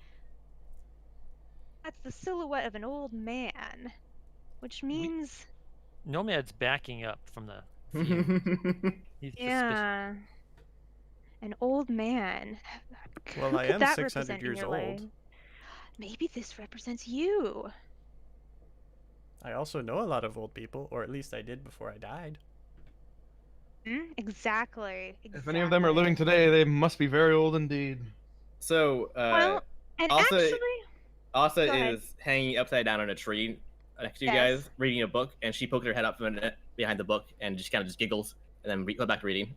[SPEAKER 3] the silhouette of an old man, which means
[SPEAKER 4] Nomad's backing up from the field. He's suspicious.
[SPEAKER 3] yeah, an old man.
[SPEAKER 5] Well,
[SPEAKER 3] Who
[SPEAKER 5] I
[SPEAKER 3] could
[SPEAKER 5] am
[SPEAKER 3] that
[SPEAKER 5] 600
[SPEAKER 3] represent in
[SPEAKER 5] years
[SPEAKER 3] your
[SPEAKER 5] old.
[SPEAKER 3] life? Maybe this represents you.
[SPEAKER 5] I also know a lot of old people, or at least I did before I died.
[SPEAKER 3] Exactly.
[SPEAKER 6] If any of them are living today, they must be very old indeed.
[SPEAKER 1] So,
[SPEAKER 3] Well, and
[SPEAKER 1] also-
[SPEAKER 3] actually,
[SPEAKER 1] Asa
[SPEAKER 3] Go ahead.
[SPEAKER 1] is hanging upside down on a tree next to you
[SPEAKER 3] Yes.
[SPEAKER 1] guys, reading a book, and she pokes her head up from behind the book and just kind of just giggles, and then go back to reading.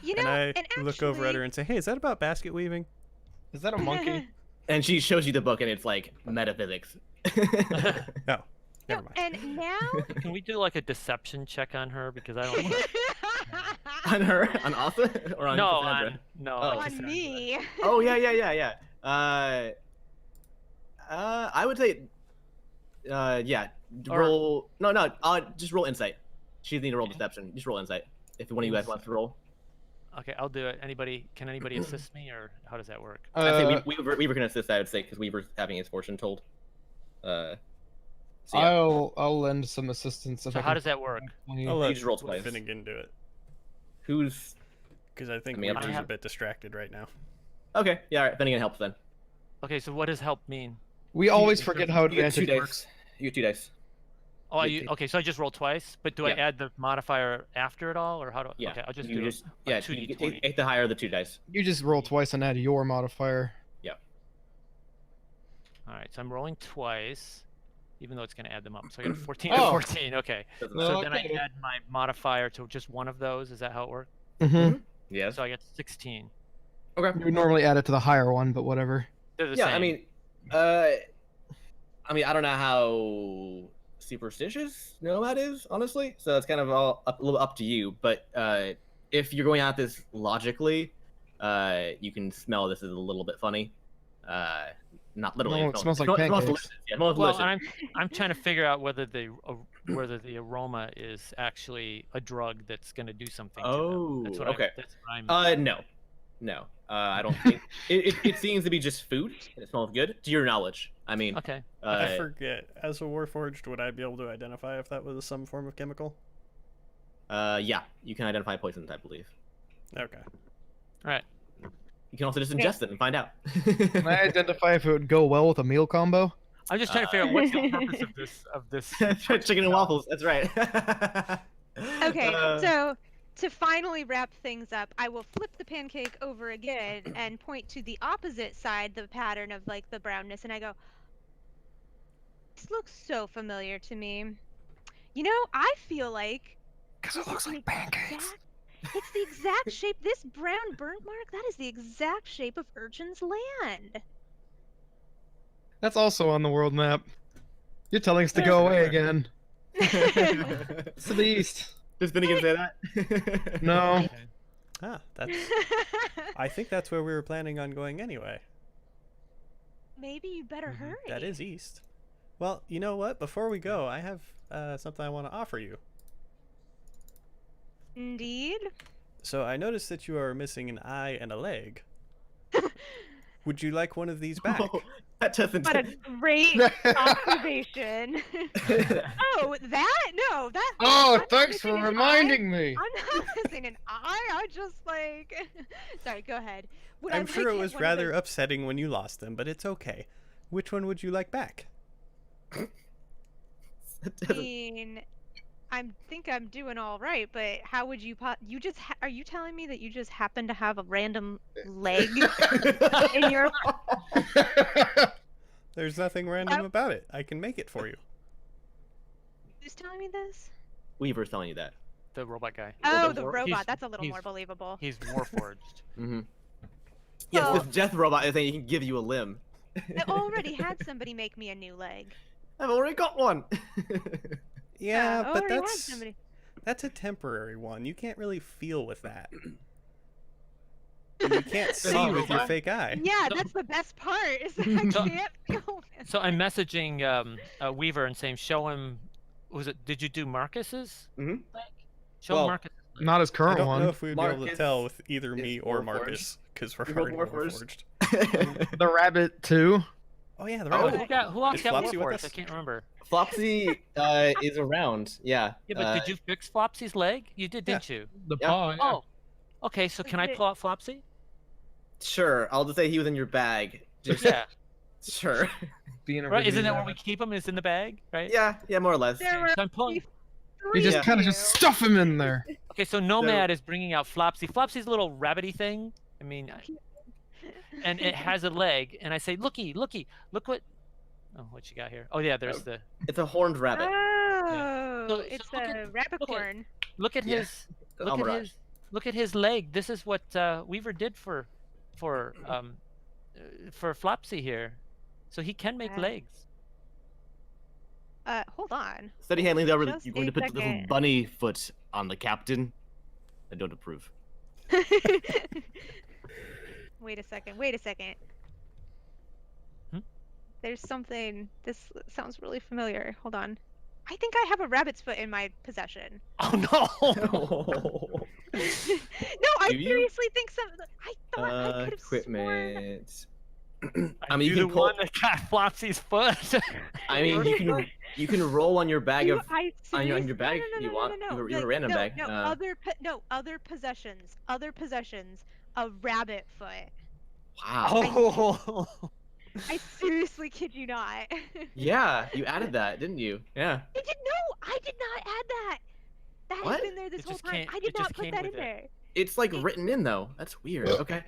[SPEAKER 3] you know,
[SPEAKER 5] And I
[SPEAKER 3] and
[SPEAKER 5] look over at her
[SPEAKER 3] actually-
[SPEAKER 5] and say, hey, is that about basket weaving?
[SPEAKER 6] Is that a monkey?
[SPEAKER 1] And she shows you the book, and it's like metaphysics.
[SPEAKER 5] No, never
[SPEAKER 3] No,
[SPEAKER 5] mind.
[SPEAKER 3] and now
[SPEAKER 4] Can we do like a deception check on her because I don't. wanna-
[SPEAKER 1] On her? On Asa? Or on
[SPEAKER 4] no,
[SPEAKER 1] Cassandra?
[SPEAKER 4] no,
[SPEAKER 1] Oh.
[SPEAKER 3] on
[SPEAKER 4] Cassandra.
[SPEAKER 3] me.
[SPEAKER 1] Oh, yeah. I would say, yeah.
[SPEAKER 4] Or-
[SPEAKER 1] Roll. No, just roll insight. She doesn't need to roll deception. Just roll insight. If one of you guys wants to roll.
[SPEAKER 4] Okay, I'll do it. Can anybody assist me, or how does that work?
[SPEAKER 1] I'd say
[SPEAKER 6] Uh,
[SPEAKER 1] Weaver can assist, I would say, because Weaver's having his fortune told. So yeah.
[SPEAKER 6] I'll lend some assistance. If
[SPEAKER 4] So
[SPEAKER 6] I
[SPEAKER 4] how
[SPEAKER 6] can
[SPEAKER 4] does that work?
[SPEAKER 6] find
[SPEAKER 5] I'll
[SPEAKER 1] you
[SPEAKER 5] let
[SPEAKER 1] just roll twice.
[SPEAKER 5] Finnegan do it.
[SPEAKER 1] Who's...
[SPEAKER 5] Because I think
[SPEAKER 1] I mean,
[SPEAKER 5] Weaver's a
[SPEAKER 4] have-
[SPEAKER 5] bit distracted right now.
[SPEAKER 1] Okay, yeah, alright, Finnegan helps then.
[SPEAKER 4] Okay, so what does help mean?
[SPEAKER 6] We always forget how
[SPEAKER 1] You get 2
[SPEAKER 6] advantage
[SPEAKER 1] dice.
[SPEAKER 6] works.
[SPEAKER 1] You get 2 dice.
[SPEAKER 4] Oh,
[SPEAKER 1] Yeah,
[SPEAKER 4] okay, so I just roll twice, but do I
[SPEAKER 1] Yeah.
[SPEAKER 4] add the modifier after it all, or how do?
[SPEAKER 1] Yeah.
[SPEAKER 4] Okay, I'll just
[SPEAKER 1] you
[SPEAKER 4] do
[SPEAKER 1] just,
[SPEAKER 4] a
[SPEAKER 1] yeah,
[SPEAKER 4] 2d20.
[SPEAKER 1] you take the higher of the 2 dice.
[SPEAKER 6] You just roll twice and add your modifier.
[SPEAKER 4] All right, so I'm rolling twice, even though it's going to add them up. So I got a 14
[SPEAKER 6] Oh.
[SPEAKER 4] and 14. Okay,
[SPEAKER 1] Doesn't
[SPEAKER 6] No.
[SPEAKER 1] matter.
[SPEAKER 4] so then I
[SPEAKER 6] Okay.
[SPEAKER 4] add my modifier to just one of those. Is that how it works?
[SPEAKER 6] Mm-hmm.
[SPEAKER 1] Yes.
[SPEAKER 4] So I got 16.
[SPEAKER 1] Okay.
[SPEAKER 6] You would normally add it to the higher one, but whatever.
[SPEAKER 4] They're the
[SPEAKER 1] Yeah,
[SPEAKER 4] same.
[SPEAKER 1] I mean, I don't know how superstitious Nomad is, honestly. So it's kind of all a little up to you. But if you're going at this logically, you can smell this is a little bit funny. Not literally.
[SPEAKER 6] No, it smells like pancakes.
[SPEAKER 1] delicious. Yeah, it smells
[SPEAKER 4] Well,
[SPEAKER 1] delicious.
[SPEAKER 4] I'm trying to figure out whether the aroma is actually a drug that's going to do something. to them. That's
[SPEAKER 1] Oh,
[SPEAKER 4] what
[SPEAKER 1] okay.
[SPEAKER 4] That's what I'm.
[SPEAKER 1] No. I don't think it seems to be just food. And it smells good, to your knowledge. I mean,
[SPEAKER 4] Okay.
[SPEAKER 5] I forget. As a Warforged, would I be able to identify if that was some form of chemical?
[SPEAKER 1] yeah, you can identify poisons, I believe.
[SPEAKER 5] Okay.
[SPEAKER 4] All right.
[SPEAKER 1] You can also just ingest it and find out.
[SPEAKER 6] Can I identify if it would go well with a meal combo?
[SPEAKER 4] I'm just trying to figure out what's the purpose of this.
[SPEAKER 1] That's right, chicken and waffles. That's right.
[SPEAKER 3] Okay, so to finally wrap things up, I will flip the pancake over again and point to the opposite side, the pattern of like the brownness, and I go, this looks so familiar to me. You know, I feel like
[SPEAKER 6] Because it looks like pancakes.
[SPEAKER 3] It's the exact shape. This brown burnt mark, that is the exact shape of Urchin's land.
[SPEAKER 6] That's also on the world map. You're telling us to go away again. It's to the east.
[SPEAKER 1] Does Finnegan say that?
[SPEAKER 6] No.
[SPEAKER 5] Ah, that's. I think that's where we were planning on going anyway.
[SPEAKER 3] Maybe you better hurry.
[SPEAKER 5] That is east. Well, you know what? Before we go, I have something I want to offer you.
[SPEAKER 3] Indeed.
[SPEAKER 5] So I noticed that you are missing an eye and a leg. Would you like one of these back?
[SPEAKER 1] Oh, that doesn't.
[SPEAKER 3] What a great observation. Oh, that? No, that.
[SPEAKER 6] Oh,
[SPEAKER 3] I'm not
[SPEAKER 6] thanks
[SPEAKER 3] missing
[SPEAKER 6] for
[SPEAKER 3] an
[SPEAKER 6] reminding me.
[SPEAKER 3] I'm not missing an eye. I just like. Sorry, go ahead. Would I
[SPEAKER 5] I'm sure
[SPEAKER 3] like
[SPEAKER 5] it was
[SPEAKER 3] one of
[SPEAKER 5] rather
[SPEAKER 3] those-
[SPEAKER 5] upsetting when you lost them, but it's okay. Which one would you like back?
[SPEAKER 1] that
[SPEAKER 3] I
[SPEAKER 1] doesn't-
[SPEAKER 3] mean, I think I'm doing all right, but how would you? You just are you telling me that you just happen to have a random leg in your?
[SPEAKER 5] There's nothing random about it. I can make it for you.
[SPEAKER 3] Who's telling me this?
[SPEAKER 1] Weaver's telling you that.
[SPEAKER 4] The robot guy.
[SPEAKER 3] Oh,
[SPEAKER 4] The
[SPEAKER 3] the
[SPEAKER 4] war-
[SPEAKER 3] robot.
[SPEAKER 4] he's-
[SPEAKER 3] That's a little
[SPEAKER 4] he's-
[SPEAKER 3] more believable.
[SPEAKER 4] He's warforged.
[SPEAKER 1] Mm-hmm. Yes,
[SPEAKER 3] Well-
[SPEAKER 1] this death robot is saying he can give you a limb.
[SPEAKER 3] I already had somebody make me a new leg.
[SPEAKER 1] I've already got one.
[SPEAKER 5] Yeah,
[SPEAKER 3] I
[SPEAKER 5] but
[SPEAKER 3] already had
[SPEAKER 5] that's
[SPEAKER 3] somebody.
[SPEAKER 5] a temporary one. You can't really feel with that. And you can't see
[SPEAKER 4] Oh,
[SPEAKER 5] with your
[SPEAKER 4] okay.
[SPEAKER 5] fake eye.
[SPEAKER 3] Yeah,
[SPEAKER 4] So-
[SPEAKER 3] that's the best part. Is that I
[SPEAKER 4] So-
[SPEAKER 3] can't feel it.
[SPEAKER 4] So I'm messaging Weaver and saying, show him. Was it? Did you do Marcus's?
[SPEAKER 1] Mhm.
[SPEAKER 4] leg? Show
[SPEAKER 1] Well,
[SPEAKER 4] Marcus.
[SPEAKER 6] Not his
[SPEAKER 5] I
[SPEAKER 6] current
[SPEAKER 5] don't
[SPEAKER 6] one.
[SPEAKER 5] know if we'd be able to
[SPEAKER 1] Marcus
[SPEAKER 5] tell with either
[SPEAKER 1] is
[SPEAKER 5] me or
[SPEAKER 1] Warforged.
[SPEAKER 5] Marcus, because we're
[SPEAKER 1] You're both
[SPEAKER 5] already
[SPEAKER 1] Warforged.
[SPEAKER 5] Warforged.
[SPEAKER 6] The rabbit too.
[SPEAKER 5] Oh yeah, the
[SPEAKER 1] Oh.
[SPEAKER 5] rabbit.
[SPEAKER 4] Who else
[SPEAKER 5] Is
[SPEAKER 4] got
[SPEAKER 5] Flopsy with
[SPEAKER 4] warforged?
[SPEAKER 5] us?
[SPEAKER 4] I can't remember.
[SPEAKER 1] Flopsy is around. Yeah.
[SPEAKER 4] Yeah, but did you fix Flopsy's leg? You did,
[SPEAKER 5] Yeah.
[SPEAKER 4] didn't you?
[SPEAKER 6] The
[SPEAKER 1] Yeah.
[SPEAKER 6] paw. Yeah.
[SPEAKER 4] Oh, okay. So can I
[SPEAKER 3] Wait.
[SPEAKER 4] pull out Flopsy?
[SPEAKER 1] Sure. I'll just say he was in your bag. Just
[SPEAKER 4] Yeah.
[SPEAKER 1] sure.
[SPEAKER 6] Being a
[SPEAKER 4] Right? Isn't that
[SPEAKER 6] regular
[SPEAKER 4] where we keep him? Is in the bag, right?
[SPEAKER 1] Yeah. Yeah. More or less.
[SPEAKER 3] There were
[SPEAKER 4] So I'm pulling.
[SPEAKER 6] You just
[SPEAKER 1] Yeah.
[SPEAKER 6] kind of just stuff him in there.
[SPEAKER 4] Okay, so Nomad is bringing out Flopsy. Flopsy's a little rabbity thing. I mean, and it has a leg. And I say, looky, looky, look what. Oh, what you got here? Oh yeah, there's the.
[SPEAKER 1] It's a horned rabbit.
[SPEAKER 3] Oh,
[SPEAKER 4] So
[SPEAKER 3] it's
[SPEAKER 4] look
[SPEAKER 3] a
[SPEAKER 4] at-
[SPEAKER 3] rabbitcorn.
[SPEAKER 4] Look at
[SPEAKER 1] Yeah.
[SPEAKER 4] his.
[SPEAKER 1] The
[SPEAKER 4] Look at
[SPEAKER 1] Almirage.
[SPEAKER 4] his. Look at his leg. This is what Weaver did for Flopsy here, so he can make
[SPEAKER 3] Okay.
[SPEAKER 4] legs.
[SPEAKER 3] Hold on.
[SPEAKER 1] Steady hand leans over.
[SPEAKER 3] Just
[SPEAKER 1] You're going to
[SPEAKER 3] a
[SPEAKER 1] put the little
[SPEAKER 3] second.
[SPEAKER 1] bunny foot on the captain. I don't approve.
[SPEAKER 3] Wait a second. Wait a second.
[SPEAKER 4] Hmm?
[SPEAKER 3] There's something. This sounds really familiar. Hold on. I think I have a rabbit's foot in my possession.
[SPEAKER 4] Oh no!
[SPEAKER 3] No, I
[SPEAKER 1] Do you?
[SPEAKER 3] seriously think so. I thought I could have sworn.
[SPEAKER 1] Equipment.
[SPEAKER 4] I
[SPEAKER 1] mean, you
[SPEAKER 4] the
[SPEAKER 1] can pull.
[SPEAKER 4] one that got Flopsy's foot.
[SPEAKER 1] I mean, you can roll on your bag of.
[SPEAKER 3] I
[SPEAKER 1] on your
[SPEAKER 3] seriously-
[SPEAKER 1] bag
[SPEAKER 3] no, no,
[SPEAKER 1] you
[SPEAKER 3] no,
[SPEAKER 1] want.
[SPEAKER 3] no, no,
[SPEAKER 1] You have a
[SPEAKER 3] like,
[SPEAKER 1] random
[SPEAKER 3] no,
[SPEAKER 1] bag.
[SPEAKER 3] No, other possessions. Other possessions. A rabbit foot.
[SPEAKER 1] Wow.
[SPEAKER 4] Oh.
[SPEAKER 3] I seriously kid you not.
[SPEAKER 1] Yeah, you added that, didn't you? Yeah.
[SPEAKER 3] I did not add that. That
[SPEAKER 1] What?
[SPEAKER 3] has been there this
[SPEAKER 4] It
[SPEAKER 3] whole
[SPEAKER 4] just
[SPEAKER 3] time.
[SPEAKER 4] came-
[SPEAKER 3] I
[SPEAKER 4] it
[SPEAKER 3] did
[SPEAKER 4] just
[SPEAKER 3] not put
[SPEAKER 4] came
[SPEAKER 3] that in
[SPEAKER 4] with it.
[SPEAKER 3] there.
[SPEAKER 1] It's like written in though. That's weird. Okay.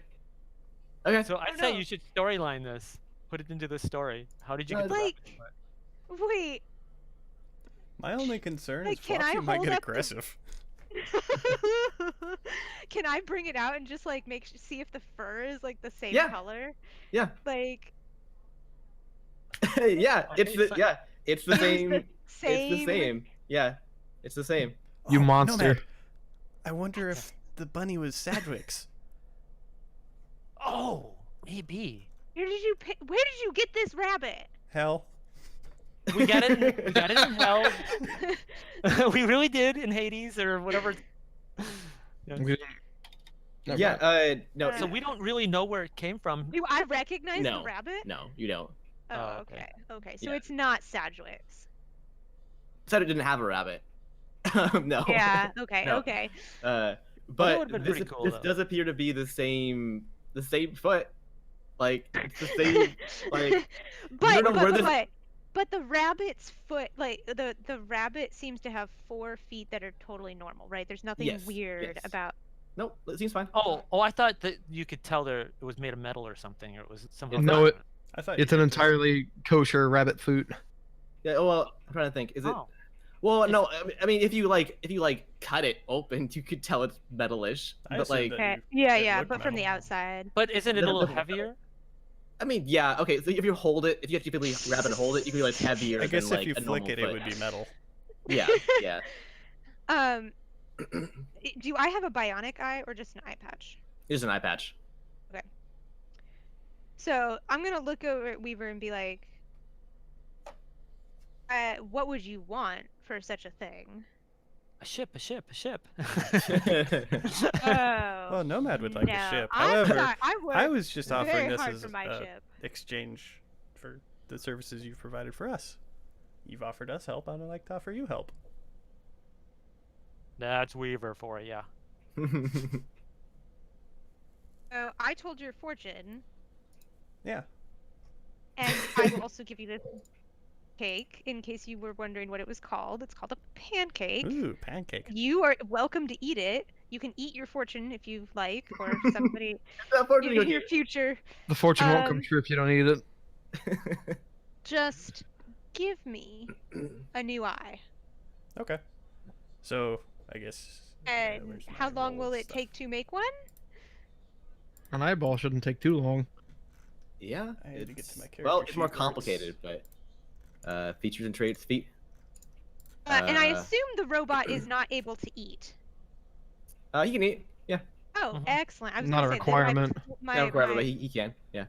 [SPEAKER 1] Okay.
[SPEAKER 4] So I
[SPEAKER 3] Oh,
[SPEAKER 4] say
[SPEAKER 3] no.
[SPEAKER 4] you should storyline this. Put it into the story. How did you get the
[SPEAKER 3] Like-
[SPEAKER 4] rabbit foot?
[SPEAKER 3] Wait.
[SPEAKER 5] My only concern
[SPEAKER 3] Like,
[SPEAKER 5] is
[SPEAKER 3] can I
[SPEAKER 5] Flopsy might
[SPEAKER 3] hold
[SPEAKER 5] get
[SPEAKER 3] up the-
[SPEAKER 5] aggressive.
[SPEAKER 3] Can I bring it out and just like see if the fur is like the same
[SPEAKER 1] Yeah.
[SPEAKER 3] color?
[SPEAKER 1] Yeah.
[SPEAKER 3] Like
[SPEAKER 1] Yeah. It's the It's the same. It's
[SPEAKER 3] same.
[SPEAKER 1] the same. Yeah. It's the same.
[SPEAKER 6] You
[SPEAKER 5] Oh,
[SPEAKER 6] monster.
[SPEAKER 5] Nomad, I wonder if the bunny was Sadwick's.
[SPEAKER 4] Oh, maybe.
[SPEAKER 3] Where did you get this rabbit?
[SPEAKER 5] Hell.
[SPEAKER 4] We got it. We got it in hell. We really did in Hades or whatever. Yeah.
[SPEAKER 6] We-
[SPEAKER 1] Yeah. No.
[SPEAKER 4] So we don't really know where it came from.
[SPEAKER 3] Do I recognize
[SPEAKER 1] No.
[SPEAKER 3] the rabbit?
[SPEAKER 1] No, you don't.
[SPEAKER 3] Oh,
[SPEAKER 4] Oh,
[SPEAKER 3] okay.
[SPEAKER 4] okay.
[SPEAKER 3] Okay. So
[SPEAKER 1] Yeah.
[SPEAKER 3] it's not Sedgwick's.
[SPEAKER 1] Said it didn't have a rabbit. No.
[SPEAKER 3] Yeah. Okay.
[SPEAKER 1] No.
[SPEAKER 3] Okay.
[SPEAKER 1] But
[SPEAKER 4] would've been
[SPEAKER 1] this,
[SPEAKER 4] pretty cool,
[SPEAKER 1] this
[SPEAKER 4] though.
[SPEAKER 1] does appear to be the same foot. Like it's the same. Like
[SPEAKER 3] but,
[SPEAKER 1] know where this-
[SPEAKER 3] but the rabbit's foot, like the rabbit seems to have 4 feet that are totally normal, right? There's nothing
[SPEAKER 1] Yes,
[SPEAKER 3] weird
[SPEAKER 1] yes.
[SPEAKER 3] about.
[SPEAKER 1] nope. It seems fine.
[SPEAKER 4] Oh, I thought that you could tell there it was made of metal or something, or it was some.
[SPEAKER 6] No,
[SPEAKER 5] I thought
[SPEAKER 6] It's an entirely kosher rabbit food.
[SPEAKER 1] Yeah. Oh well. I'm trying to think. Is it?
[SPEAKER 4] Oh.
[SPEAKER 1] Well, no, I mean, if you like cut it open, you could tell it's metalish.
[SPEAKER 5] I
[SPEAKER 1] But
[SPEAKER 5] assumed
[SPEAKER 1] like,
[SPEAKER 5] that
[SPEAKER 3] Okay.
[SPEAKER 5] you-
[SPEAKER 3] Yeah,
[SPEAKER 5] it
[SPEAKER 3] yeah,
[SPEAKER 5] looked
[SPEAKER 3] but from the
[SPEAKER 5] metal.
[SPEAKER 3] outside.
[SPEAKER 4] But isn't it a
[SPEAKER 1] Little
[SPEAKER 4] little
[SPEAKER 1] bit of
[SPEAKER 4] heavier?
[SPEAKER 1] I mean, yeah, okay. So if you hold it, if you actively grab and hold it, you can realize heavier
[SPEAKER 5] I guess
[SPEAKER 1] than
[SPEAKER 5] if
[SPEAKER 1] like
[SPEAKER 5] you
[SPEAKER 1] a
[SPEAKER 5] flick
[SPEAKER 1] normal
[SPEAKER 5] it,
[SPEAKER 1] foot.
[SPEAKER 5] it would be metal.
[SPEAKER 1] Yeah, yeah.
[SPEAKER 3] Do I have a bionic eye or just an eye patch?
[SPEAKER 1] Here's an eye patch.
[SPEAKER 3] So I'm gonna look over at Weaver and be like, what would you want for such a thing?
[SPEAKER 4] A ship, a ship, a ship.
[SPEAKER 3] Oh,
[SPEAKER 5] Well, Nomad would like
[SPEAKER 3] no.
[SPEAKER 5] a ship.
[SPEAKER 3] I'm
[SPEAKER 5] However,
[SPEAKER 3] sorry, I
[SPEAKER 5] I
[SPEAKER 3] work
[SPEAKER 5] was just offering
[SPEAKER 3] very
[SPEAKER 5] this
[SPEAKER 3] hard
[SPEAKER 5] as
[SPEAKER 3] for my ship.
[SPEAKER 5] exchange for the services you've provided for us. You've offered us help, and I'd like to offer you help.
[SPEAKER 4] That's Weaver for you.
[SPEAKER 3] So I told your fortune,
[SPEAKER 5] Yeah.
[SPEAKER 3] and I will also give you this cake in case you were wondering what it was called. It's called a pancake.
[SPEAKER 5] Ooh, pancake.
[SPEAKER 3] You are welcome to eat it. You can eat your fortune if you like, or somebody
[SPEAKER 1] Unfortunately,
[SPEAKER 3] in your future.
[SPEAKER 6] The fortune won't come
[SPEAKER 3] Um,
[SPEAKER 6] true if you don't eat it.
[SPEAKER 3] Just give me a new eye.
[SPEAKER 5] Okay. So I guess.
[SPEAKER 3] And
[SPEAKER 5] where's
[SPEAKER 3] how
[SPEAKER 5] my
[SPEAKER 3] long will
[SPEAKER 5] roll
[SPEAKER 3] it
[SPEAKER 5] stuff?
[SPEAKER 3] take to make one?
[SPEAKER 6] An eyeball shouldn't take too long.
[SPEAKER 1] Yeah.
[SPEAKER 5] I had to get to my
[SPEAKER 1] Well,
[SPEAKER 5] character
[SPEAKER 1] it's more
[SPEAKER 5] sheet where it's-
[SPEAKER 1] complicated, but features and traits, feet.
[SPEAKER 3] And I
[SPEAKER 1] Uh,
[SPEAKER 3] assume the robot is not able to eat.
[SPEAKER 1] He can eat. Yeah.
[SPEAKER 3] Oh,
[SPEAKER 4] Mhm.
[SPEAKER 3] excellent. I was
[SPEAKER 6] Not
[SPEAKER 3] gonna
[SPEAKER 6] a
[SPEAKER 3] say, then
[SPEAKER 6] requirement.
[SPEAKER 3] My,
[SPEAKER 1] No,
[SPEAKER 3] my,
[SPEAKER 1] but he can. Yeah.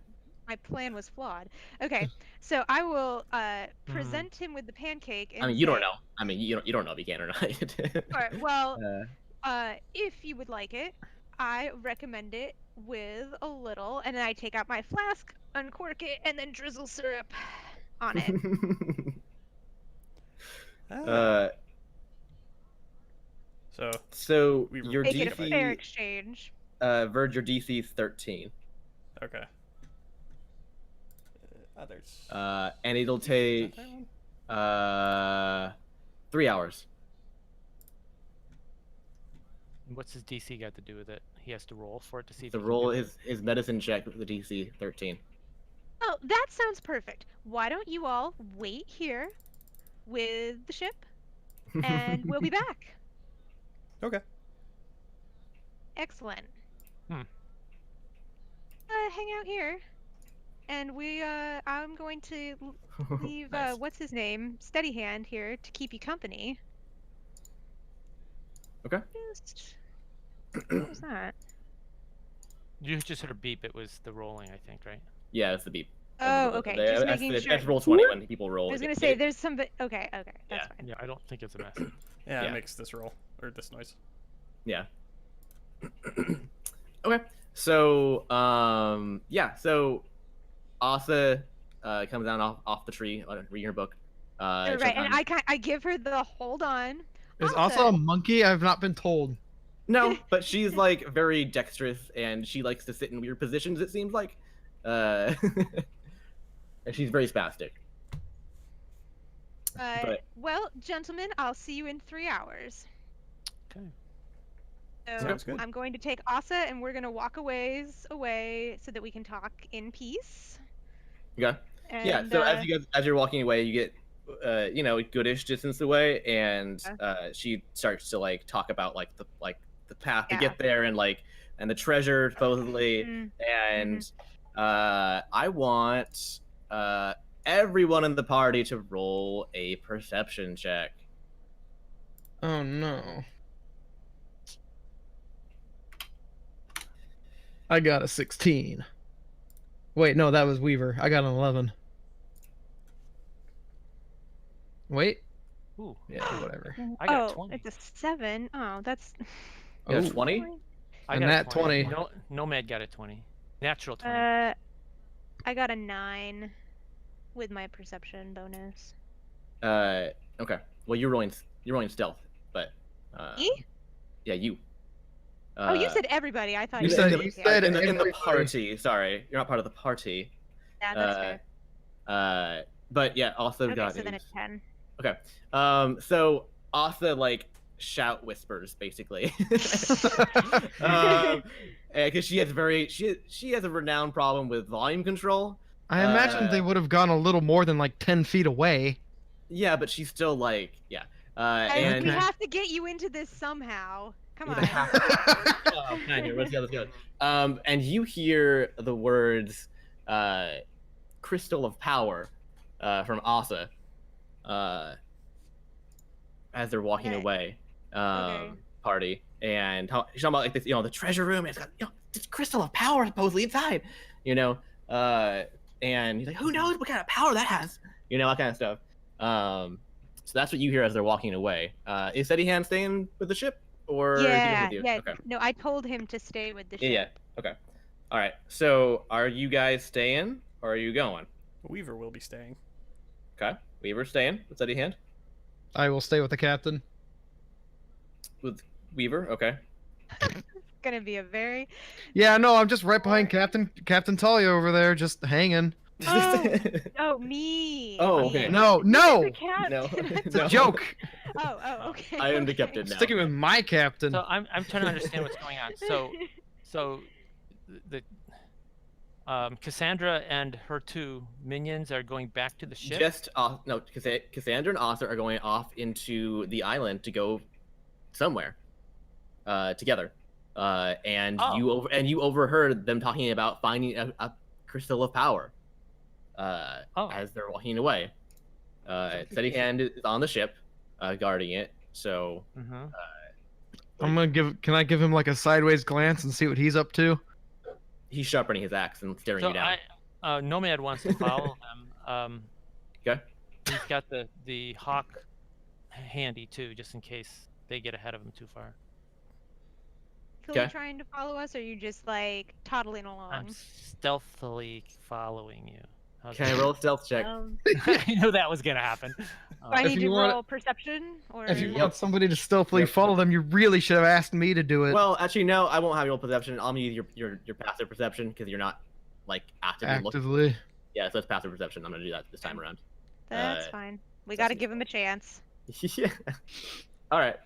[SPEAKER 3] my plan was flawed. Okay, so I will present him with the pancake. And
[SPEAKER 1] I mean, you don't
[SPEAKER 3] say,
[SPEAKER 1] know. I mean, you don't know if he can or not.
[SPEAKER 3] Sure, well,
[SPEAKER 1] Uh,
[SPEAKER 3] if you would like it, I recommend it with a little, and then I take out my flask, uncork it, and then drizzle syrup on it.
[SPEAKER 5] Ah, so
[SPEAKER 1] so
[SPEAKER 5] We
[SPEAKER 1] your
[SPEAKER 3] Make it a fair
[SPEAKER 1] DC,
[SPEAKER 3] exchange.
[SPEAKER 1] Verge, your DC is 13.
[SPEAKER 5] okay. Others.
[SPEAKER 1] And it'll
[SPEAKER 5] Is that
[SPEAKER 1] take
[SPEAKER 5] that one?
[SPEAKER 1] 3 hours.
[SPEAKER 4] What's his DC got to do with it? He has to roll for it to see if
[SPEAKER 1] The
[SPEAKER 4] he can
[SPEAKER 1] roll
[SPEAKER 4] do it.
[SPEAKER 1] his medicine check with the DC 13.
[SPEAKER 3] Oh, that sounds perfect. Why don't you all wait here with the ship, and we'll be back.
[SPEAKER 5] Okay.
[SPEAKER 3] Excellent.
[SPEAKER 4] Hmm.
[SPEAKER 3] Hang out here, and I'm going to leave.
[SPEAKER 1] Nice.
[SPEAKER 3] What's his name? Steady Hand here to keep you company.
[SPEAKER 1] Okay.
[SPEAKER 3] Just. What was that?
[SPEAKER 4] You just heard a beep. It was the rolling, I think, right?
[SPEAKER 1] Yeah, that's the beep.
[SPEAKER 3] Oh, okay. Just making sure.
[SPEAKER 1] That's roll 20 when people roll.
[SPEAKER 3] I was
[SPEAKER 1] it-
[SPEAKER 3] gonna say
[SPEAKER 1] it-
[SPEAKER 3] there's some. Okay, that's
[SPEAKER 1] Yeah.
[SPEAKER 3] fine.
[SPEAKER 4] Yeah, I don't think it's a mess.
[SPEAKER 5] Yeah,
[SPEAKER 1] Yeah.
[SPEAKER 5] it makes this roll or this noise.
[SPEAKER 1] Yeah. Okay. So, yeah. So, Asa comes down off the tree, reading her book.
[SPEAKER 3] Right, and I give her the hold on.
[SPEAKER 6] Is
[SPEAKER 3] Asa.
[SPEAKER 6] Asa a monkey? I've not been told.
[SPEAKER 1] No, but she's like very dexterous, and she likes to sit in weird positions. It seems like, and she's very spastic. but-
[SPEAKER 3] Well, gentlemen, I'll see you in 3 hours.
[SPEAKER 4] Okay.
[SPEAKER 3] So
[SPEAKER 5] Sounds good.
[SPEAKER 3] I'm going to take Asa, and we're gonna walk a ways away so that we can talk in peace.
[SPEAKER 1] Okay.
[SPEAKER 3] And,
[SPEAKER 1] Yeah. So as you're walking away, you get goodish distance away, and she starts to like talk about like the path to
[SPEAKER 3] Yeah.
[SPEAKER 1] get there, and the treasure supposedly,
[SPEAKER 3] Mm,
[SPEAKER 1] and I want everyone in the party to roll a perception check.
[SPEAKER 6] Oh no. I got a 16. Wait, no, that was Weaver. I got an 11. Wait.
[SPEAKER 4] Ooh,
[SPEAKER 1] Yeah.
[SPEAKER 6] Whatever.
[SPEAKER 4] I got
[SPEAKER 3] oh,
[SPEAKER 4] 20.
[SPEAKER 3] it's a 7. Oh, that's.
[SPEAKER 1] You got
[SPEAKER 6] Oh.
[SPEAKER 1] 20?
[SPEAKER 4] I
[SPEAKER 6] and
[SPEAKER 4] got
[SPEAKER 6] that
[SPEAKER 4] a
[SPEAKER 6] 20.
[SPEAKER 4] No, Nomad got a 20. Natural 20.
[SPEAKER 3] I got a 9 with my perception bonus.
[SPEAKER 1] Okay. Well, you're rolling stealth, but
[SPEAKER 3] Me?
[SPEAKER 1] yeah, you.
[SPEAKER 3] Oh, you said everybody. I thought
[SPEAKER 6] You
[SPEAKER 3] you
[SPEAKER 6] said-
[SPEAKER 3] said
[SPEAKER 6] you
[SPEAKER 3] yeah.
[SPEAKER 6] said
[SPEAKER 1] in the
[SPEAKER 6] everybody.
[SPEAKER 1] party. Sorry, you're not part of the party.
[SPEAKER 3] Yeah, that's fair.
[SPEAKER 1] But yeah, also
[SPEAKER 3] Okay,
[SPEAKER 1] got
[SPEAKER 3] so then
[SPEAKER 1] a-
[SPEAKER 3] it's 10.
[SPEAKER 1] Okay. So Asa like shout whispers basically. Because she has a renowned problem with volume control.
[SPEAKER 6] I imagine they would have gone a little more than like 10 feet away.
[SPEAKER 1] Yeah, but she's still like, yeah. And
[SPEAKER 3] we have to get you into this somehow. Come
[SPEAKER 1] With
[SPEAKER 3] on.
[SPEAKER 1] a half- oh, fine, here, let's go, let's go. And you hear the words "crystal of power" from Asa as they're walking
[SPEAKER 3] Okay.
[SPEAKER 1] away.
[SPEAKER 3] Okay.
[SPEAKER 1] Party, and how she's talking about like this, the treasure room. It's got this crystal of power supposedly inside, and he's like, who knows what kind of power that has, that kind of stuff. So that's what you hear as they're walking away. Is Steady Hand staying with the ship, or is he going
[SPEAKER 3] Yeah,
[SPEAKER 1] with you?
[SPEAKER 3] yeah.
[SPEAKER 1] Okay.
[SPEAKER 3] No, I told him to stay with the
[SPEAKER 1] Yeah, yeah.
[SPEAKER 3] ship.
[SPEAKER 1] Okay. All right. So, are you guys staying or are you going?
[SPEAKER 5] Weaver will be staying.
[SPEAKER 1] Okay. Weaver staying with Steady Hand.
[SPEAKER 6] I will stay with the captain.
[SPEAKER 1] With Weaver. Okay.
[SPEAKER 3] Gonna be a very.
[SPEAKER 6] Yeah, no, I'm just right behind Captain Talia over there, just hanging.
[SPEAKER 3] Oh, me.
[SPEAKER 1] Oh,
[SPEAKER 3] me.
[SPEAKER 1] okay.
[SPEAKER 6] No,
[SPEAKER 3] You're
[SPEAKER 6] no,
[SPEAKER 3] the captain.
[SPEAKER 1] No.
[SPEAKER 6] it's a
[SPEAKER 1] No.
[SPEAKER 6] joke.
[SPEAKER 3] Oh, okay.
[SPEAKER 1] I am the
[SPEAKER 3] okay.
[SPEAKER 1] captain now.
[SPEAKER 6] Sticking with my captain.
[SPEAKER 4] So I'm trying to understand what's going on. So the Cassandra and her 2 minions are going back to the ship.
[SPEAKER 1] Just no, Cassandra and Arthur are going off into the island to go somewhere, together, and
[SPEAKER 4] Oh.
[SPEAKER 1] you overheard them talking about finding a crystal of power, as they're walking away. Steady Hand is on the ship, guarding it. So
[SPEAKER 6] I'm gonna can I give him like a sideways glance and see what he's up to?
[SPEAKER 1] he's sharpening his axe and staring
[SPEAKER 4] So
[SPEAKER 1] you down.
[SPEAKER 4] Nomad wants to follow them.
[SPEAKER 1] Okay.
[SPEAKER 4] He's got the hawk handy too, just in case they get ahead of him too far.
[SPEAKER 3] Are you
[SPEAKER 1] Okay.
[SPEAKER 3] trying to follow us, or are you just like toddling
[SPEAKER 4] I'm
[SPEAKER 3] along?
[SPEAKER 4] stealthily following you. How's
[SPEAKER 1] Can I
[SPEAKER 4] that?
[SPEAKER 1] roll a stealth check?
[SPEAKER 4] I knew that was gonna happen.
[SPEAKER 3] Do I
[SPEAKER 6] If
[SPEAKER 3] need
[SPEAKER 6] you
[SPEAKER 3] to
[SPEAKER 6] want-
[SPEAKER 3] roll perception, or
[SPEAKER 6] If you
[SPEAKER 1] Yep.
[SPEAKER 6] want somebody to stealthily
[SPEAKER 1] Yep.
[SPEAKER 6] follow them, you really should have asked me to do it.
[SPEAKER 1] Well, actually, no. I won't have you roll perception. I'll need your passive perception because you're not like actively looking.
[SPEAKER 6] Actively.
[SPEAKER 1] Yeah, so it's passive perception. I'm gonna do that this time around.
[SPEAKER 3] that's fine. We gotta give him a chance.
[SPEAKER 1] Yeah. All right.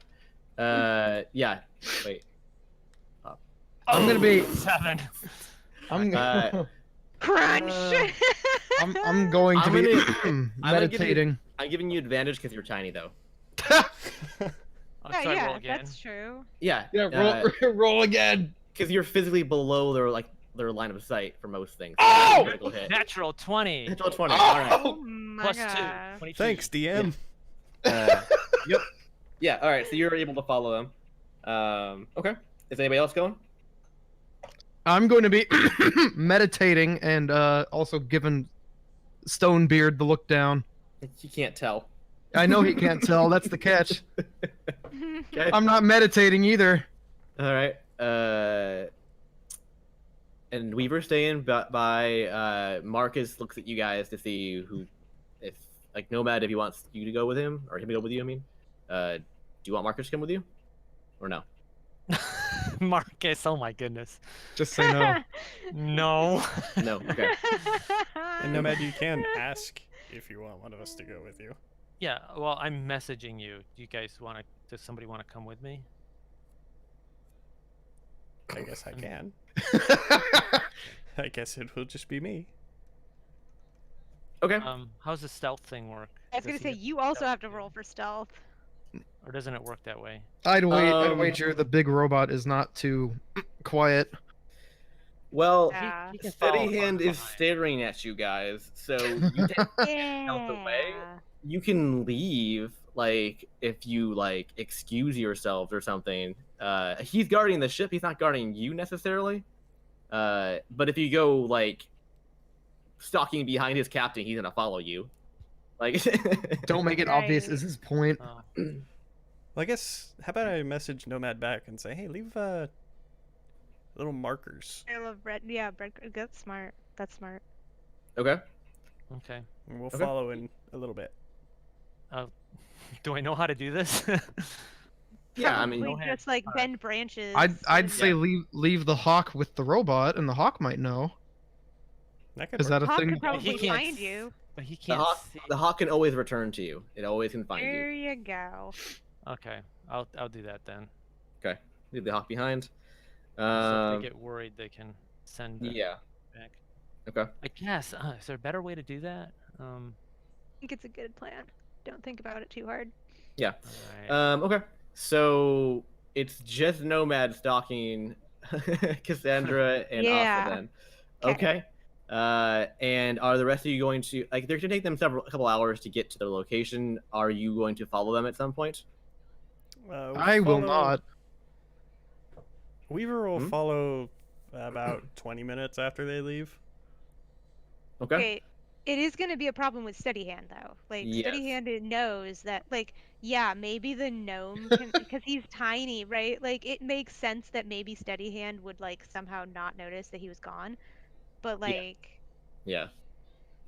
[SPEAKER 1] Yeah. Wait.
[SPEAKER 6] I'm gonna be.
[SPEAKER 4] 7.
[SPEAKER 6] I'm.
[SPEAKER 3] Crunch.
[SPEAKER 6] I'm going to
[SPEAKER 1] I'm
[SPEAKER 6] be
[SPEAKER 1] gonna give you-
[SPEAKER 6] meditating.
[SPEAKER 1] I'm giving you advantage because you're tiny, though.
[SPEAKER 4] Oh,
[SPEAKER 3] Yeah,
[SPEAKER 4] sorry,
[SPEAKER 3] yeah,
[SPEAKER 4] roll again.
[SPEAKER 3] that's true.
[SPEAKER 1] Yeah.
[SPEAKER 6] Yeah, roll again.
[SPEAKER 1] Because you're physically below their line of sight for most things.
[SPEAKER 6] Oh!
[SPEAKER 1] Critical hit.
[SPEAKER 4] Natural 20
[SPEAKER 1] Natural 20.
[SPEAKER 6] Oh!
[SPEAKER 1] All right.
[SPEAKER 3] Oh my
[SPEAKER 4] plus
[SPEAKER 3] god.
[SPEAKER 4] 2. 22.
[SPEAKER 5] Thanks, DM.
[SPEAKER 1] Yep. Yeah. All right. So you're able to follow them. Okay. Is anybody else going?
[SPEAKER 6] I'm going to be meditating and also giving Stonebeard the look down.
[SPEAKER 1] You can't tell.
[SPEAKER 6] I know he can't tell. That's the catch.
[SPEAKER 1] Okay.
[SPEAKER 6] I'm not meditating either.
[SPEAKER 1] All right. And Weaver staying by Marcus looks at you guys to see if like Nomad, if he wants you to go with him or him to go with you. I mean, do you want Marcus to come with you, or no?
[SPEAKER 4] Marcus, oh my goodness.
[SPEAKER 6] Just say no.
[SPEAKER 4] No.
[SPEAKER 1] No. Okay.
[SPEAKER 5] And Nomad, you can ask if you want one of us to go with you.
[SPEAKER 4] Yeah, well, I'm messaging you. Do you guys want to? Does somebody want to come with me?
[SPEAKER 5] I guess I can. I guess it will just be me.
[SPEAKER 1] Okay.
[SPEAKER 4] How's the stealth thing work?
[SPEAKER 3] I was gonna
[SPEAKER 4] Does he
[SPEAKER 3] say
[SPEAKER 4] get
[SPEAKER 3] you also
[SPEAKER 4] stealth
[SPEAKER 3] have to
[SPEAKER 4] too?
[SPEAKER 3] roll for stealth.
[SPEAKER 4] Or doesn't it work that way?
[SPEAKER 6] I'd
[SPEAKER 1] Um,
[SPEAKER 6] wager the big robot is not too quiet.
[SPEAKER 1] Well,
[SPEAKER 3] Yeah.
[SPEAKER 4] He can follow
[SPEAKER 1] Steady Hand is
[SPEAKER 4] behind.
[SPEAKER 1] staring at you guys, so you can,
[SPEAKER 3] Yeah.
[SPEAKER 1] you can leave like if you like excuse yourselves or something. He's guarding the ship. He's not guarding you necessarily. But if you go like stalking behind his captain, he's gonna follow you. Like,
[SPEAKER 6] Don't make it obvious
[SPEAKER 3] Right.
[SPEAKER 6] is his point.
[SPEAKER 5] Well, I guess, how about I message Nomad back and say, hey, leave little markers.
[SPEAKER 3] I love bread. Yeah, bread. That's smart. That's smart.
[SPEAKER 1] Okay.
[SPEAKER 4] Okay.
[SPEAKER 5] And we'll
[SPEAKER 1] Okay.
[SPEAKER 5] follow in a little bit.
[SPEAKER 4] Do I know how to do this?
[SPEAKER 1] Yeah, I mean,
[SPEAKER 3] Probably just like bend branches.
[SPEAKER 6] I'd
[SPEAKER 3] and-
[SPEAKER 6] say leave the hawk with the robot, and the hawk might know.
[SPEAKER 5] That could
[SPEAKER 6] Is that
[SPEAKER 5] work.
[SPEAKER 6] a
[SPEAKER 3] Hawk
[SPEAKER 6] thing?
[SPEAKER 3] could probably
[SPEAKER 4] can't
[SPEAKER 3] find
[SPEAKER 4] s-
[SPEAKER 3] you.
[SPEAKER 4] But he
[SPEAKER 1] the
[SPEAKER 4] can't
[SPEAKER 1] hawk,
[SPEAKER 4] see.
[SPEAKER 1] the hawk can always return to you. It always can find
[SPEAKER 3] There
[SPEAKER 1] you.
[SPEAKER 3] you go.
[SPEAKER 4] Okay, I'll do that then.
[SPEAKER 1] Leave the hawk behind.
[SPEAKER 4] So if they get worried, they can send the
[SPEAKER 1] Yeah.
[SPEAKER 4] back.
[SPEAKER 1] Okay.
[SPEAKER 4] I guess. Is there a better way to do that?
[SPEAKER 3] I think it's a good plan. Don't think about it too hard.
[SPEAKER 1] Yeah.
[SPEAKER 4] All right.
[SPEAKER 1] Okay. So it's just Nomad stalking Cassandra and Asa
[SPEAKER 3] Yeah.
[SPEAKER 1] then.
[SPEAKER 3] 'Kay.
[SPEAKER 1] Okay. And are the rest of you going to like? They're gonna take them a couple hours to get to their location. Are you going to follow them at some point?
[SPEAKER 6] I will
[SPEAKER 5] follow-
[SPEAKER 6] not.
[SPEAKER 5] Weaver will
[SPEAKER 1] Hmm?
[SPEAKER 5] follow about 20 minutes after they leave.
[SPEAKER 1] Okay.
[SPEAKER 3] Okay, it is going to be a problem with Steady Hand though. Like Steady
[SPEAKER 1] Yes.
[SPEAKER 3] Hand knows that, like, yeah, maybe the gnome can because he's tiny, right? Like it makes sense that maybe Steady Hand would like somehow not notice that he was gone, but like,
[SPEAKER 1] Yeah.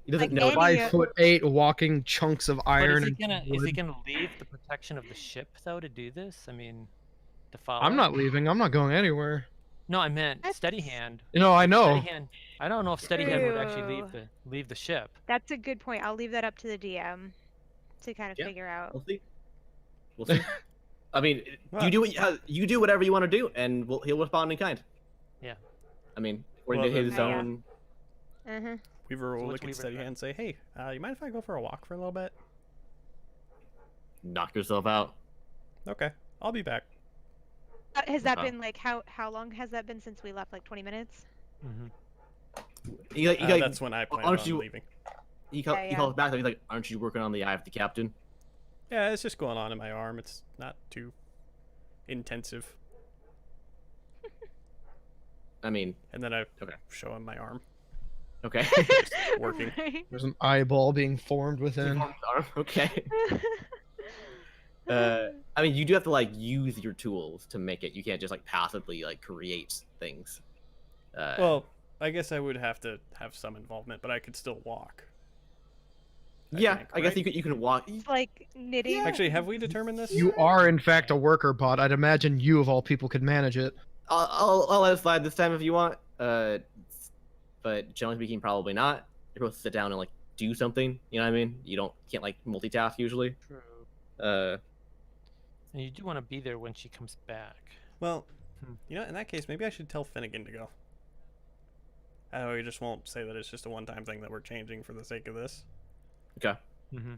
[SPEAKER 1] He doesn't
[SPEAKER 3] like
[SPEAKER 1] know.
[SPEAKER 3] any
[SPEAKER 6] 5'8" walking chunks of
[SPEAKER 4] But
[SPEAKER 6] iron
[SPEAKER 4] is
[SPEAKER 6] and
[SPEAKER 4] he
[SPEAKER 6] wood.
[SPEAKER 4] gonna leave the protection of the ship though to do this? I mean, to follow?
[SPEAKER 6] I'm not leaving. I'm not going anywhere.
[SPEAKER 4] No, I meant
[SPEAKER 3] That's
[SPEAKER 4] Steady Hand.
[SPEAKER 6] You know, I know.
[SPEAKER 4] Steady Hand. I don't know if Steady Hand would actually
[SPEAKER 3] True.
[SPEAKER 4] leave the ship.
[SPEAKER 3] That's a good point. I'll leave that up to the DM to kind of
[SPEAKER 1] Yeah,
[SPEAKER 3] figure out.
[SPEAKER 1] We'll see. We'll see. I mean,
[SPEAKER 5] Well,
[SPEAKER 1] you do what you do whatever you want to do, and he'll respond in kind.
[SPEAKER 4] Yeah.
[SPEAKER 1] I mean, according
[SPEAKER 5] Well,
[SPEAKER 1] to his
[SPEAKER 3] then- Yeah.
[SPEAKER 1] own.
[SPEAKER 3] Uh-huh.
[SPEAKER 5] Weaver will
[SPEAKER 4] what's
[SPEAKER 5] look at
[SPEAKER 4] Weaver
[SPEAKER 5] Steady
[SPEAKER 4] got?
[SPEAKER 5] Hand and say, "Hey, you mind if I go for a walk for a little bit?"
[SPEAKER 1] Knock yourself out.
[SPEAKER 5] Okay, I'll be back.
[SPEAKER 3] Has that
[SPEAKER 1] Okay.
[SPEAKER 3] been like how long has that been since we left? Like 20 minutes?
[SPEAKER 4] Hmm.
[SPEAKER 5] That's when I plan
[SPEAKER 1] aren't
[SPEAKER 5] on
[SPEAKER 1] you-
[SPEAKER 5] leaving.
[SPEAKER 1] He
[SPEAKER 3] Yeah.
[SPEAKER 1] calls back. He's like, "Aren't you working on the eye of the captain?"
[SPEAKER 5] Yeah, it's just going on in my arm. It's not too intensive.
[SPEAKER 1] I mean,
[SPEAKER 5] And then I
[SPEAKER 1] Okay.
[SPEAKER 5] show him my arm.
[SPEAKER 1] okay.
[SPEAKER 5] working.
[SPEAKER 3] Right.
[SPEAKER 6] There's an eyeball being formed within.
[SPEAKER 1] Okay. I mean, you do have to like use your tools to make it. You can't just like passively like create things.
[SPEAKER 5] Well, I guess I would have to have some involvement, but I could still walk.
[SPEAKER 1] yeah,
[SPEAKER 5] think,
[SPEAKER 1] I guess
[SPEAKER 5] right?
[SPEAKER 1] you can walk.
[SPEAKER 3] It's like knitting.
[SPEAKER 5] Actually, have we determined this?
[SPEAKER 6] You are, in fact, a worker bot. I'd imagine you, of all people, could manage it.
[SPEAKER 1] I'll let it slide this time if you want. But generally speaking, probably not. You're supposed to sit down and like do something. You know what I mean? You can't like multitask usually.
[SPEAKER 4] True.
[SPEAKER 1] And
[SPEAKER 4] you do want to be there when she comes back.
[SPEAKER 5] Well,
[SPEAKER 4] Hmm.
[SPEAKER 5] in that case, maybe I should tell Finnegan to go. Oh, he just won't say that it's just a one-time thing that we're changing for the sake of this.
[SPEAKER 1] Okay.
[SPEAKER 4] Mm-hmm.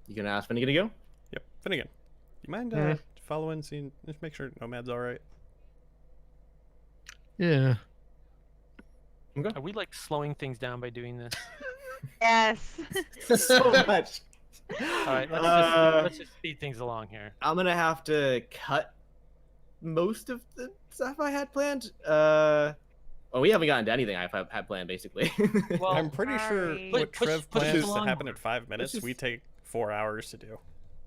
[SPEAKER 1] You gonna ask Finnegan to go?
[SPEAKER 5] Yep, Finnegan. You mind
[SPEAKER 6] Mhm.
[SPEAKER 5] following, seeing, just make sure Nomad's all right?
[SPEAKER 6] Yeah.
[SPEAKER 4] Are we like slowing things down by doing this?
[SPEAKER 3] Yes.
[SPEAKER 1] So much.
[SPEAKER 4] All right,
[SPEAKER 1] Uh,
[SPEAKER 4] let's just speed things along here.
[SPEAKER 1] I'm gonna have to cut most of the stuff I had planned. Well, we haven't gotten to anything I had planned basically.
[SPEAKER 4] Well,
[SPEAKER 5] I'm pretty sure
[SPEAKER 3] Sorry.
[SPEAKER 5] what
[SPEAKER 4] Push-
[SPEAKER 5] Trev
[SPEAKER 4] push us
[SPEAKER 5] plans to
[SPEAKER 4] along.
[SPEAKER 5] happen at 5 minutes,
[SPEAKER 1] just-
[SPEAKER 5] we take 4 hours to do.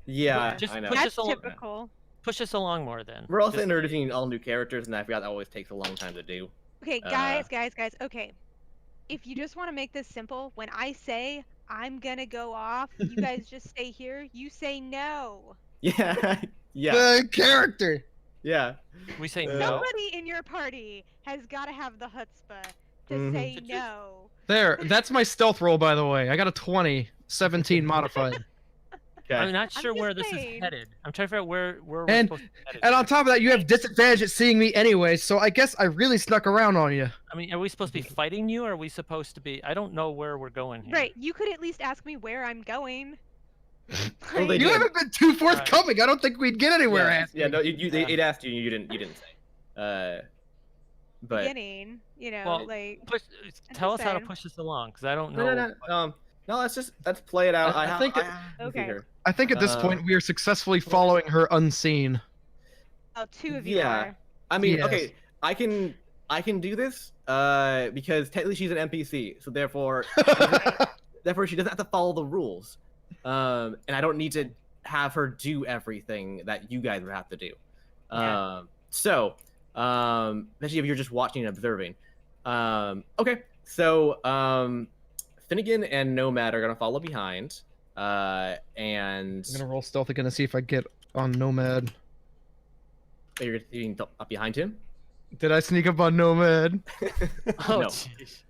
[SPEAKER 1] yeah,
[SPEAKER 4] just
[SPEAKER 1] I know.
[SPEAKER 4] push
[SPEAKER 3] That's
[SPEAKER 4] us along.
[SPEAKER 3] typical.
[SPEAKER 4] Push us along more then.
[SPEAKER 1] We're also
[SPEAKER 4] Just-
[SPEAKER 1] introducing all new characters, and I forgot that always takes a long time to do.
[SPEAKER 3] Okay, guys. Okay. If you just want to make this simple, when I say I'm gonna go off, you guys just stay here. You say no.
[SPEAKER 1] Yeah, yeah,
[SPEAKER 6] The character.
[SPEAKER 1] yeah.
[SPEAKER 4] we say
[SPEAKER 1] Uh,
[SPEAKER 4] no.
[SPEAKER 3] Somebody in your party has got to have the chutzpah to
[SPEAKER 1] Mhm.
[SPEAKER 3] say
[SPEAKER 4] To just-
[SPEAKER 3] no.
[SPEAKER 6] There. That's my stealth roll, by the way. I got a 20, 17 modified.
[SPEAKER 1] Okay.
[SPEAKER 4] I'm not sure
[SPEAKER 3] just
[SPEAKER 4] where this
[SPEAKER 3] saying.
[SPEAKER 4] is headed. I'm trying to figure out where we're
[SPEAKER 6] And-
[SPEAKER 4] supposed to be headed.
[SPEAKER 6] And on
[SPEAKER 4] here.
[SPEAKER 6] top of that, you have disadvantage at seeing me anyway, so I guess I really snuck around on you.
[SPEAKER 4] I mean, are we supposed to be fighting you, or are we supposed to be? I don't know where we're going here.
[SPEAKER 3] Right. You could at least ask me where I'm going.
[SPEAKER 1] Well, they
[SPEAKER 3] Right?
[SPEAKER 1] did.
[SPEAKER 6] You haven't been too forthcoming. I don't think we'd get anywhere.
[SPEAKER 1] yeah,
[SPEAKER 6] asking.
[SPEAKER 1] yeah, no, it asked you, and you didn't say. But
[SPEAKER 3] Beginning, you know,
[SPEAKER 4] Well,
[SPEAKER 3] like
[SPEAKER 4] Push, tell us how to
[SPEAKER 3] saying.
[SPEAKER 4] push this along, because I don't
[SPEAKER 1] no,
[SPEAKER 4] know.
[SPEAKER 1] no, let's play it out.
[SPEAKER 6] I think it-
[SPEAKER 3] Okay.
[SPEAKER 6] I think at this
[SPEAKER 1] Uh,
[SPEAKER 6] point we are successfully following her unseen.
[SPEAKER 3] oh, two of you
[SPEAKER 1] Yeah.
[SPEAKER 3] are.
[SPEAKER 1] I mean,
[SPEAKER 6] Yes.
[SPEAKER 1] okay, I can do this because technically she's an NPC, so therefore she doesn't have to follow the rules, and I don't need to have her do everything that you guys would have to do.
[SPEAKER 3] Yeah.
[SPEAKER 1] So especially if you're just watching and observing. Okay, so Finnegan and Nomad are gonna follow behind, and
[SPEAKER 6] I'm gonna roll stealth again to see if I get on Nomad.
[SPEAKER 1] you're up behind him.
[SPEAKER 6] Did I sneak up on Nomad?
[SPEAKER 4] Oh,
[SPEAKER 1] No.
[SPEAKER 4] jeez.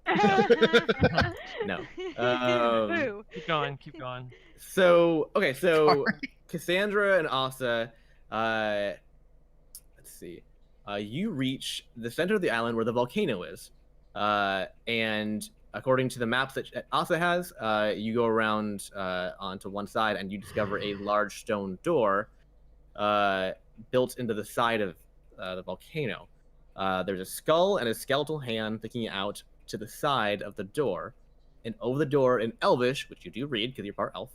[SPEAKER 1] No. Um,
[SPEAKER 3] Boo.
[SPEAKER 4] Keep going. Keep going.
[SPEAKER 1] So okay, so
[SPEAKER 6] Sorry.
[SPEAKER 1] Cassandra and Asa, let's see, you reach the center of the island where the volcano is, and according to the maps that Asa has, you go around onto one side and you discover a large stone door built into the side of the volcano. There's a skull and a skeletal hand sticking out to the side of the door. And over the door in Elvish, which you do read because you're part elf,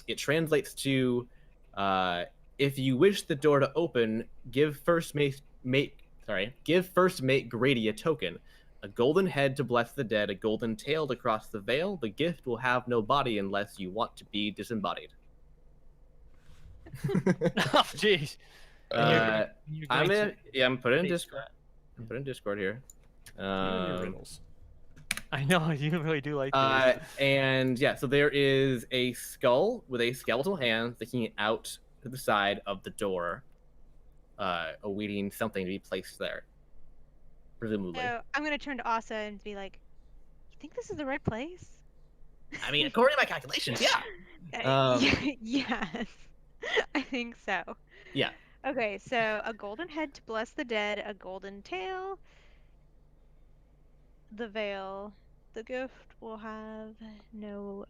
[SPEAKER 1] it translates to if you wish the door to open, give first mate Grady a token. A golden head to bless the dead, a golden tail to cross the veil. The gift will have no body unless you want to be disembodied.
[SPEAKER 4] Oh, jeez.
[SPEAKER 1] I'm put it in
[SPEAKER 4] Face
[SPEAKER 1] Discord. I'm put it in Discord here.
[SPEAKER 5] You and your riddles.
[SPEAKER 4] I know you really do like these.
[SPEAKER 1] And yeah, so there is a skull with a skeletal hand sticking out to the side of the door, awaiting something to be placed there, presumably.
[SPEAKER 3] So I'm gonna turn to Asa and be like, "You think this is the right place?"
[SPEAKER 1] I mean, according to my calculations, yeah.
[SPEAKER 3] Yes, I think so.
[SPEAKER 1] Yeah.
[SPEAKER 3] Okay, so a golden head to bless the dead, a golden tail, the veil. The gift will have no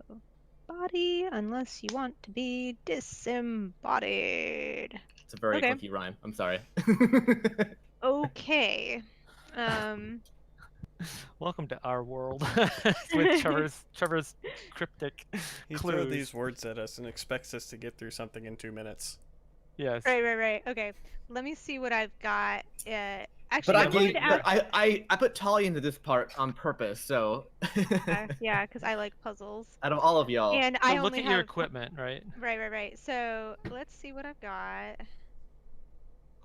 [SPEAKER 3] body unless you want to be disembodied.
[SPEAKER 1] It's a very
[SPEAKER 3] Okay.
[SPEAKER 1] clicky rhyme. I'm sorry.
[SPEAKER 3] Okay.
[SPEAKER 4] Welcome to our world with Trevor's cryptic
[SPEAKER 5] He
[SPEAKER 4] clues.
[SPEAKER 5] throws these words at us and expects us to get through something in 2 minutes.
[SPEAKER 4] Yes.
[SPEAKER 3] Right. Okay. Let me see what I've got. Actually,
[SPEAKER 1] But I
[SPEAKER 3] I wanted
[SPEAKER 1] gave,
[SPEAKER 3] to ask.
[SPEAKER 1] I put Talia into this part on purpose, so
[SPEAKER 3] Yeah, because I like puzzles.
[SPEAKER 1] out of all of y'all.
[SPEAKER 3] And
[SPEAKER 4] So
[SPEAKER 3] I
[SPEAKER 4] look
[SPEAKER 3] only
[SPEAKER 4] at
[SPEAKER 3] have.
[SPEAKER 4] your equipment, right?
[SPEAKER 3] Right. So let's see what I've got.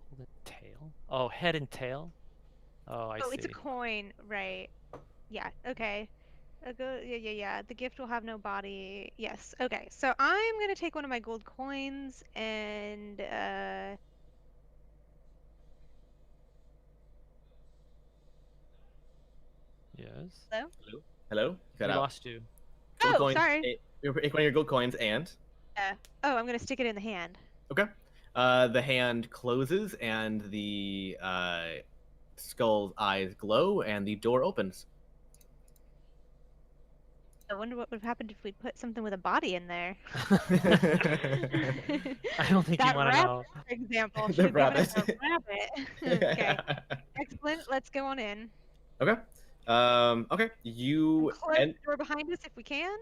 [SPEAKER 4] Golden tail. Oh, head and tail. Oh, I see.
[SPEAKER 3] It's a coin, right? Yeah. Okay. Yeah. The gift will have no body. Yes. Okay. So I'm gonna take one of my gold coins and
[SPEAKER 4] Yes.
[SPEAKER 1] Hello? You
[SPEAKER 4] We
[SPEAKER 1] cut out.
[SPEAKER 4] lost you.
[SPEAKER 1] Gold
[SPEAKER 3] Oh,
[SPEAKER 1] coins,
[SPEAKER 3] sorry.
[SPEAKER 1] You're one of your gold coins, and
[SPEAKER 3] I'm gonna stick it in the hand.
[SPEAKER 1] okay. The hand closes, and the skull's eyes glow, and the door opens.
[SPEAKER 3] I wonder what would have happened if we put something with a body in there.
[SPEAKER 4] I don't think you
[SPEAKER 3] That
[SPEAKER 4] want to
[SPEAKER 3] rabbit,
[SPEAKER 4] know.
[SPEAKER 3] for example,
[SPEAKER 1] The
[SPEAKER 3] should have given us
[SPEAKER 1] rabbit.
[SPEAKER 3] a rabbit. Okay. Excellent. Let's go on in.
[SPEAKER 1] Okay. Okay. You
[SPEAKER 3] Close
[SPEAKER 1] and
[SPEAKER 3] the door behind us if we can.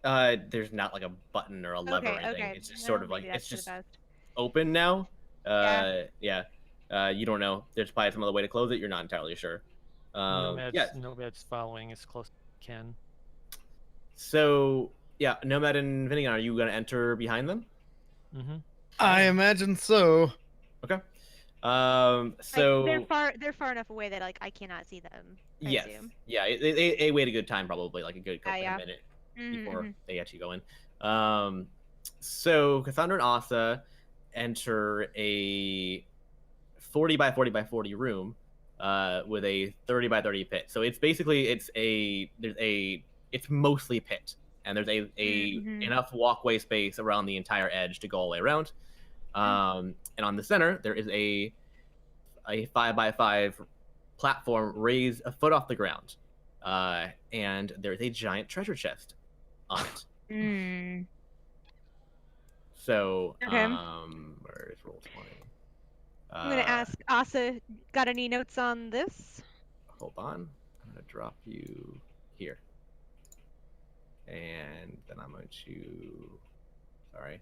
[SPEAKER 1] there's not like a button or a lever or anything.
[SPEAKER 3] Okay.
[SPEAKER 1] It's just
[SPEAKER 3] Well,
[SPEAKER 1] sort of
[SPEAKER 3] maybe
[SPEAKER 1] like it's
[SPEAKER 3] that's for the
[SPEAKER 1] just
[SPEAKER 3] best.
[SPEAKER 1] open now.
[SPEAKER 3] Yeah.
[SPEAKER 1] You don't know. There's probably some other way to close it. You're not entirely sure. Yeah.
[SPEAKER 4] Nomad's following as close as he can.
[SPEAKER 1] So yeah, Nomad and Vinnigan, are you gonna enter behind them?
[SPEAKER 4] Mm-hmm.
[SPEAKER 6] I imagine so.
[SPEAKER 1] Okay.
[SPEAKER 3] Like,
[SPEAKER 1] So
[SPEAKER 3] they're far enough away that like I cannot see them. I
[SPEAKER 1] yes,
[SPEAKER 3] assume.
[SPEAKER 1] yeah, they wait a good time, probably like a good couple
[SPEAKER 3] Yeah.
[SPEAKER 1] of minutes
[SPEAKER 3] Mhm,
[SPEAKER 1] before
[SPEAKER 3] mhm.
[SPEAKER 1] they actually go in. So Cassandra and Asa enter a 40 by 40 by 40 room with a 30 by 30 pit. So it's basically it's mostly pit, and there's
[SPEAKER 3] Mhm.
[SPEAKER 1] enough walkway space around the entire edge to go all the way around. And on the center there is a 5 by 5 platform raised a foot off the ground, and there's a giant treasure chest on it.
[SPEAKER 3] Mm.
[SPEAKER 1] So
[SPEAKER 3] Okay.
[SPEAKER 1] where is roll 20?
[SPEAKER 3] I'm gonna ask Asa. Got any notes on this?
[SPEAKER 1] Hold on, I'm gonna drop you here, and then I'm going to sorry.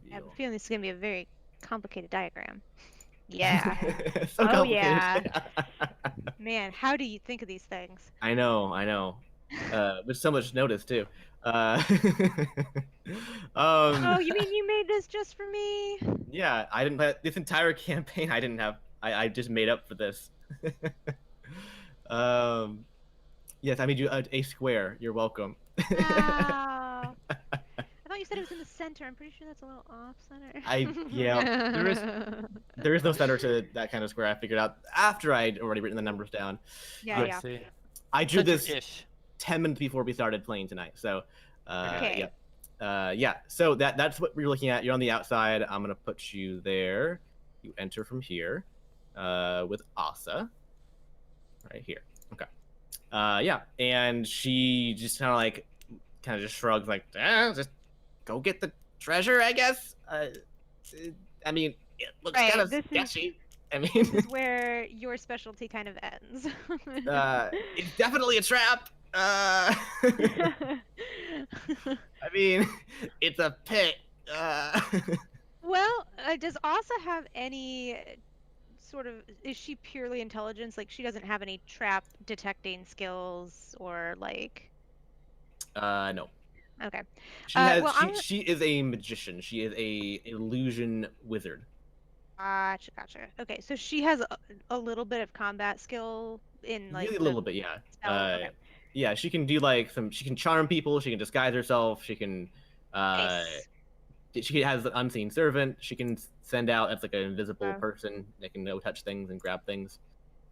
[SPEAKER 3] I have a
[SPEAKER 1] reveal.
[SPEAKER 3] feeling this is gonna be a very complicated diagram. Yeah.
[SPEAKER 1] So
[SPEAKER 3] Oh,
[SPEAKER 1] complicated.
[SPEAKER 3] Man, how do you think of these things?
[SPEAKER 1] I know. With so much notice too.
[SPEAKER 3] Oh, you mean you made this just for me?
[SPEAKER 1] Yeah, I didn't play this entire campaign. I didn't have. I just made up for this. Yes, I made you a square. You're welcome.
[SPEAKER 3] Wow. I thought you said it was in the center. I'm pretty sure that's a little off center.
[SPEAKER 1] Yeah,
[SPEAKER 4] there is-
[SPEAKER 1] there is no center to that kind of square. I figured out after I'd already written the numbers down.
[SPEAKER 3] Yeah.
[SPEAKER 4] I see.
[SPEAKER 1] I drew this
[SPEAKER 4] Center-ish.
[SPEAKER 1] 10 minutes before we started playing tonight. So,
[SPEAKER 3] Okay.
[SPEAKER 1] yeah. So that's what we're looking at. You're on the outside. I'm gonna put you there. You enter from here, with Asa, right here. Okay. Yeah, and she just kind of just shrugs like, just go get the treasure, I guess. I mean, it looks kind
[SPEAKER 3] Right.
[SPEAKER 1] of
[SPEAKER 3] This is
[SPEAKER 1] sketchy. I
[SPEAKER 3] this
[SPEAKER 1] mean,
[SPEAKER 3] is where your specialty kind of ends.
[SPEAKER 1] it's definitely a trap. I mean, it's a pit.
[SPEAKER 3] Well, does Asa have any sort of, is she purely intelligence? Like she doesn't have any trap detecting skills or like,
[SPEAKER 1] No.
[SPEAKER 3] okay.
[SPEAKER 1] She has
[SPEAKER 3] Well,
[SPEAKER 1] she is a magician. She is a illusion wizard.
[SPEAKER 3] Gotcha. Okay, so she has a little bit of combat skill in like
[SPEAKER 1] Really a
[SPEAKER 3] the
[SPEAKER 1] little bit, yeah.
[SPEAKER 3] spell. Okay.
[SPEAKER 1] Yeah, she can do like she can charm people, she can disguise herself, she can
[SPEAKER 3] Nice.
[SPEAKER 1] she has an unseen servant, she can send out as like an invisible
[SPEAKER 3] Wow.
[SPEAKER 1] person that can go touch things and grab things.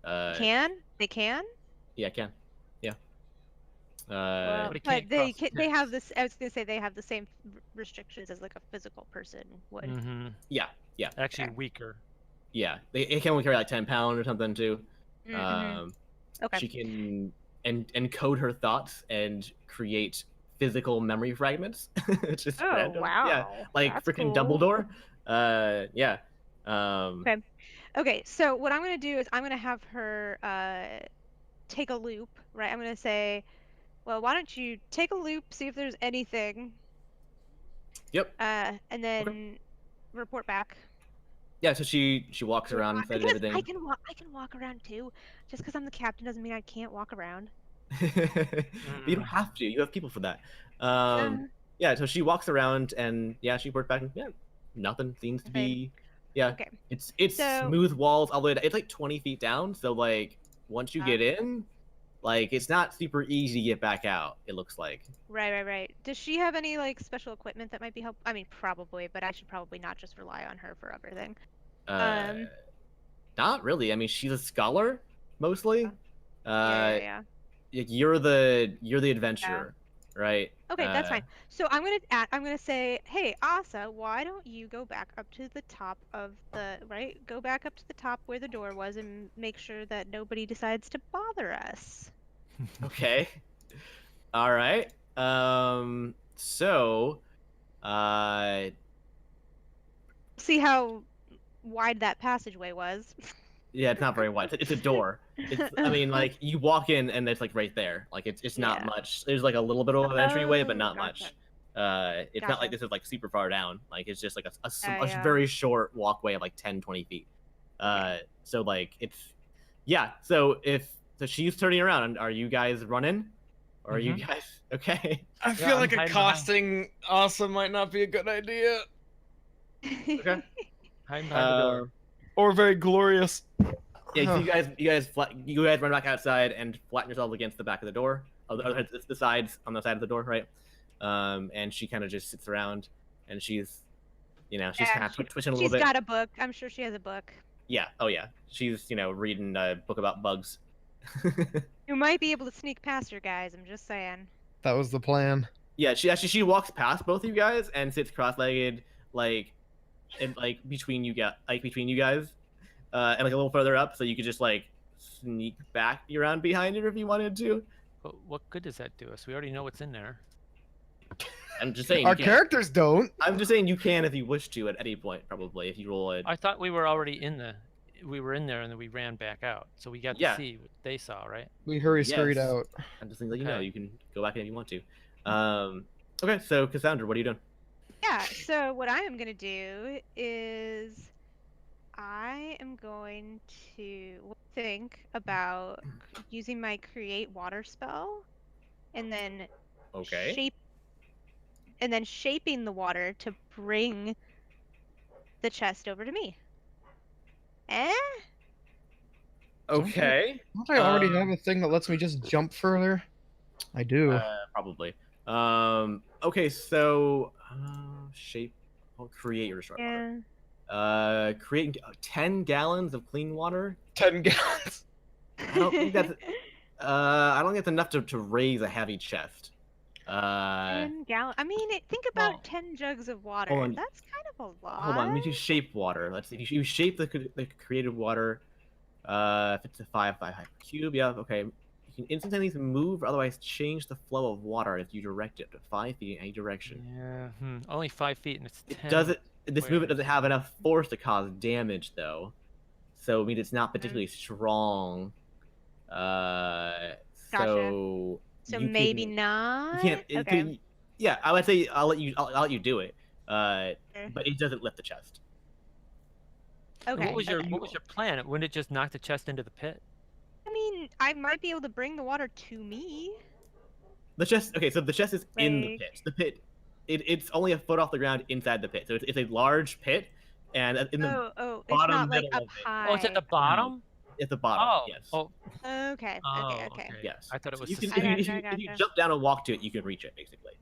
[SPEAKER 3] They can?
[SPEAKER 1] Yeah, can. Yeah.
[SPEAKER 3] Well,
[SPEAKER 4] But it
[SPEAKER 3] but
[SPEAKER 4] can't cross
[SPEAKER 3] they have
[SPEAKER 4] tips.
[SPEAKER 3] this. I was gonna say they have the same restrictions as like a physical person would.
[SPEAKER 4] Mm-hmm.
[SPEAKER 1] Yeah, yeah,
[SPEAKER 4] Actually
[SPEAKER 3] Okay.
[SPEAKER 4] weaker.
[SPEAKER 1] yeah. It can only carry like 10 pounds or something too.
[SPEAKER 3] Mm-hmm. Okay.
[SPEAKER 1] She can encode her thoughts and create physical memory fragments. It's just
[SPEAKER 3] Oh
[SPEAKER 1] random. Yeah,
[SPEAKER 3] wow,
[SPEAKER 1] like
[SPEAKER 3] that's
[SPEAKER 1] freaking
[SPEAKER 3] cool.
[SPEAKER 1] Dumbledore. Yeah.
[SPEAKER 3] Okay. Okay, so what I'm gonna do is I'm gonna have her take a loop, right? I'm gonna say, well, why don't you take a loop, see if there's anything,
[SPEAKER 1] Yep.
[SPEAKER 3] and then report back.
[SPEAKER 1] Yeah. So she walks
[SPEAKER 3] Or
[SPEAKER 1] around
[SPEAKER 3] I
[SPEAKER 1] inside of
[SPEAKER 3] guess
[SPEAKER 1] everything.
[SPEAKER 3] I can walk around too. Just because I'm the captain doesn't mean I can't walk around.
[SPEAKER 1] But you don't have to. You have people for that.
[SPEAKER 3] Uh,
[SPEAKER 1] Yeah. So she walks around and yeah, she works back and yeah, nothing seems to
[SPEAKER 3] Fine.
[SPEAKER 1] be. Yeah.
[SPEAKER 3] Okay.
[SPEAKER 1] It's
[SPEAKER 3] So-
[SPEAKER 1] smooth walls all the way. It's like 20 feet down. So like once you get in, like it's not super easy to get back out. It looks like.
[SPEAKER 3] Right. Does she have any like special equipment that might be help? I mean, probably, but I should probably not just rely on her for everything.
[SPEAKER 1] Not really. I mean, she's a scholar mostly.
[SPEAKER 3] Yeah.
[SPEAKER 1] You're the adventurer, right?
[SPEAKER 3] Okay, that's fine. So I'm gonna say, hey, Asa, why don't you go back up to the top of the Go back up to the top where the door was and make sure that nobody decides to bother us.
[SPEAKER 1] Okay. All right. So,
[SPEAKER 3] See how wide that passageway was.
[SPEAKER 1] yeah, it's not very wide. It's a door. I mean, like you walk in and it's like right there. Like it's not
[SPEAKER 3] Yeah.
[SPEAKER 1] much. There's like a little bit of an entryway, but
[SPEAKER 3] Oh,
[SPEAKER 1] not
[SPEAKER 3] gotcha.
[SPEAKER 1] much. It's not
[SPEAKER 3] Gotcha.
[SPEAKER 1] like this is like super far down. Like it's just like a
[SPEAKER 3] Yeah.
[SPEAKER 1] very short walkway of like 10-20 feet. So like it's yeah. So she's turning around, and are you guys running, or are you guys okay?
[SPEAKER 6] I
[SPEAKER 4] Yeah,
[SPEAKER 6] feel
[SPEAKER 4] I'm
[SPEAKER 6] like
[SPEAKER 4] hiding behind.
[SPEAKER 6] accosting Asa might not be a good idea.
[SPEAKER 1] Okay.
[SPEAKER 4] Hiding behind the door.
[SPEAKER 6] Or very glorious.
[SPEAKER 1] Yeah, so you guys run back outside and flatten yourselves against the back of the door. It's the sides on the side of the door, right? And she kind of just sits around, and she's kind of twitching a little
[SPEAKER 3] She's
[SPEAKER 1] bit.
[SPEAKER 3] got a book. I'm sure she has a book.
[SPEAKER 1] Yeah. Oh yeah. She's reading a book about bugs.
[SPEAKER 3] You might be able to sneak past her, guys. I'm just saying.
[SPEAKER 6] That was the plan.
[SPEAKER 1] Yeah. She walks past both of you guys and sits cross-legged, between you guys, and like a little further up, so you could just like sneak back around behind her if you wanted to.
[SPEAKER 4] But what good does that do us? We already know what's in there.
[SPEAKER 1] I'm just saying.
[SPEAKER 6] Our
[SPEAKER 1] you can.
[SPEAKER 6] characters don't.
[SPEAKER 1] I'm just saying you can if you wish to at any point, probably if you roll it.
[SPEAKER 4] I thought we were already in we were in there and then we ran back out. So we got to
[SPEAKER 1] Yeah.
[SPEAKER 4] see what they saw, right?
[SPEAKER 6] We scurried
[SPEAKER 1] Yes.
[SPEAKER 6] out.
[SPEAKER 1] I'm just letting you know
[SPEAKER 4] Okay.
[SPEAKER 1] you can go back in if you want to. Okay, so Cassandra, what are you doing?
[SPEAKER 3] Yeah, so what I am going to do is I am going to think about using my create water spell and then
[SPEAKER 1] Okay.
[SPEAKER 3] shaping the water to bring the chest over to me.
[SPEAKER 1] Okay.
[SPEAKER 6] Don't I already have a thing that lets me just jump further? I do.
[SPEAKER 1] Probably. Okay, so shape. I'll create your short water.
[SPEAKER 3] Yeah.
[SPEAKER 1] Create 10 gallons of clean water.
[SPEAKER 6] 10 gallons.
[SPEAKER 1] I don't think that's. I don't think that's enough to raise a heavy chest.
[SPEAKER 3] 10 gallons. I mean, think about
[SPEAKER 4] Well,
[SPEAKER 3] 10 jugs of water.
[SPEAKER 1] hold on.
[SPEAKER 3] That's kind of a lot.
[SPEAKER 1] Hold on, let me do shape water. Let's see. You shape the created water. If it's a 5 cube, yeah, okay. You can instantaneously move or otherwise change the flow of water if you direct it to 5 feet in any direction.
[SPEAKER 4] Yeah. Only 5 feet, and it's 10.
[SPEAKER 1] It doesn't. This movement
[SPEAKER 4] squares.
[SPEAKER 1] doesn't have enough force to cause damage, though. So it means it's not particularly strong. So
[SPEAKER 3] So
[SPEAKER 1] you
[SPEAKER 3] maybe
[SPEAKER 1] can-
[SPEAKER 3] not.
[SPEAKER 1] You can't.
[SPEAKER 3] Okay.
[SPEAKER 1] Yeah, I would say I'll let you do it.
[SPEAKER 3] Sure.
[SPEAKER 1] But it doesn't lift the chest.
[SPEAKER 4] And
[SPEAKER 3] Okay.
[SPEAKER 4] What was your
[SPEAKER 3] okay.
[SPEAKER 4] What was your plan? Wouldn't it just knock the chest into the pit?
[SPEAKER 3] I mean, I might be able to bring the water to me.
[SPEAKER 1] The chest. Okay, so the chest is in the
[SPEAKER 3] Like-
[SPEAKER 1] pit. The pit. It's only a foot off the ground inside the pit. So it's a large pit, and in the
[SPEAKER 3] Oh, it's
[SPEAKER 1] bottom
[SPEAKER 3] not like
[SPEAKER 1] middle
[SPEAKER 3] up
[SPEAKER 1] of it.
[SPEAKER 3] high.
[SPEAKER 4] Oh, it's at the bottom.
[SPEAKER 1] at the bottom.
[SPEAKER 4] Oh.
[SPEAKER 1] Yes.
[SPEAKER 4] Oh.
[SPEAKER 3] Okay.
[SPEAKER 4] Oh,
[SPEAKER 3] Okay.
[SPEAKER 1] Yes.
[SPEAKER 4] I thought it
[SPEAKER 1] So
[SPEAKER 4] was.
[SPEAKER 1] you can,
[SPEAKER 4] suspended.
[SPEAKER 1] if
[SPEAKER 3] I
[SPEAKER 1] you
[SPEAKER 3] gotcha.
[SPEAKER 1] jump down and walk to it, you can reach it basically.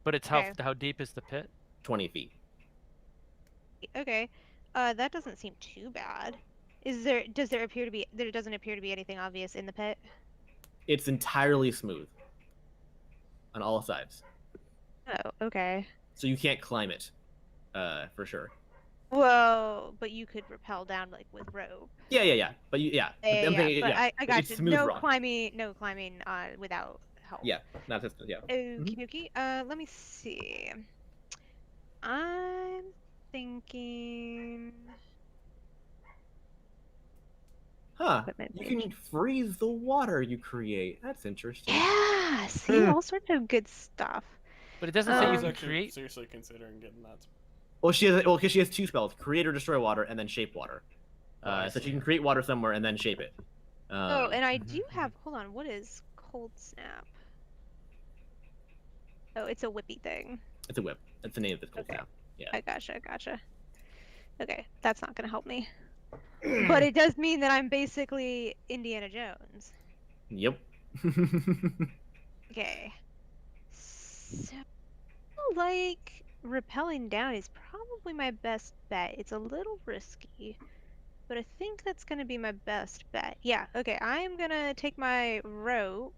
[SPEAKER 4] But it's
[SPEAKER 3] Okay.
[SPEAKER 4] how deep is the pit?
[SPEAKER 1] 20 feet.
[SPEAKER 3] Okay. That doesn't seem too bad. Does there appear to be? There doesn't appear to be anything obvious in the pit.
[SPEAKER 1] It's entirely smooth on all sides,
[SPEAKER 3] Oh, okay.
[SPEAKER 1] so you can't climb it, for sure.
[SPEAKER 3] Well, but you could rappel down like with rope.
[SPEAKER 1] Yeah. But But
[SPEAKER 3] Yeah,
[SPEAKER 1] I'm saying,
[SPEAKER 3] but I got
[SPEAKER 1] it's
[SPEAKER 3] you.
[SPEAKER 1] smooth
[SPEAKER 3] No
[SPEAKER 1] rock.
[SPEAKER 3] climbing, without help.
[SPEAKER 1] Yeah, not just yeah.
[SPEAKER 3] Okie dokie. Let me see. I'm thinking.
[SPEAKER 1] Huh?
[SPEAKER 3] Equipment
[SPEAKER 1] You
[SPEAKER 3] page.
[SPEAKER 1] can freeze the water you create. That's interesting.
[SPEAKER 3] Yeah, see, all sorts of good stuff.
[SPEAKER 4] But it doesn't say
[SPEAKER 3] Um,
[SPEAKER 4] you
[SPEAKER 5] I was
[SPEAKER 4] can
[SPEAKER 5] actually
[SPEAKER 4] create.
[SPEAKER 5] seriously considering getting that.
[SPEAKER 1] Well, because she has 2 spells: create or destroy water, and then shape water.
[SPEAKER 5] I
[SPEAKER 1] So she
[SPEAKER 5] see.
[SPEAKER 1] can create water somewhere and then shape it.
[SPEAKER 3] Oh, and I
[SPEAKER 4] Mhm,
[SPEAKER 3] do have. Hold on, what is cold snap? Oh, it's a whippy thing.
[SPEAKER 1] It's a whip. That's the name of this cold
[SPEAKER 3] Okay.
[SPEAKER 1] snap. Yeah.
[SPEAKER 3] I gotcha. Okay, that's not gonna help me. But it does mean that I'm basically Indiana Jones.
[SPEAKER 1] Yep.
[SPEAKER 3] Okay. So, like, rappelling down is probably my best bet. It's a little risky, but I think that's gonna be my best bet. Yeah, okay, I am gonna take my rope,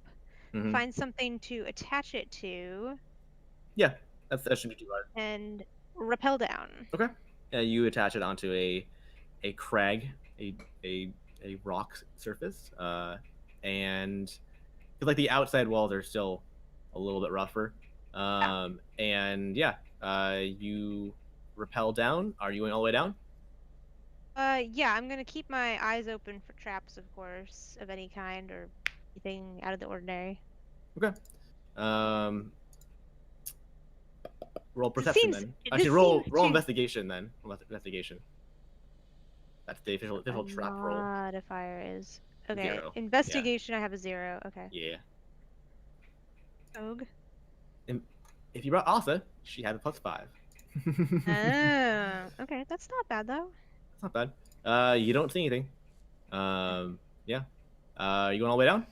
[SPEAKER 1] Mhm.
[SPEAKER 3] find something to attach it to,
[SPEAKER 1] Yeah, that shouldn't be too hard.
[SPEAKER 3] and rappel down.
[SPEAKER 1] Okay. You attach it onto a crag, a rock surface, and 'cause, like the outside walls are still a little bit rougher. And yeah, you rappel down. Are you going all the way down?
[SPEAKER 3] Yeah, I'm gonna keep my eyes open for traps, of course, of any kind or anything out of the ordinary.
[SPEAKER 1] Okay. Roll
[SPEAKER 3] This
[SPEAKER 1] perception
[SPEAKER 3] seems-
[SPEAKER 1] then.
[SPEAKER 3] this
[SPEAKER 1] Actually, roll
[SPEAKER 3] seems-
[SPEAKER 1] investigation then. Roll investigation. That's the official trap roll.
[SPEAKER 3] Modifier is okay.
[SPEAKER 1] 0. Yeah.
[SPEAKER 3] Investigation, I have a 0. Okay.
[SPEAKER 1] Yeah.
[SPEAKER 3] Rogue.
[SPEAKER 1] If you brought Asa, she had a +5.
[SPEAKER 3] Oh, okay. That's not bad though.
[SPEAKER 1] That's not bad. You don't see anything. Yeah. You going all the way down?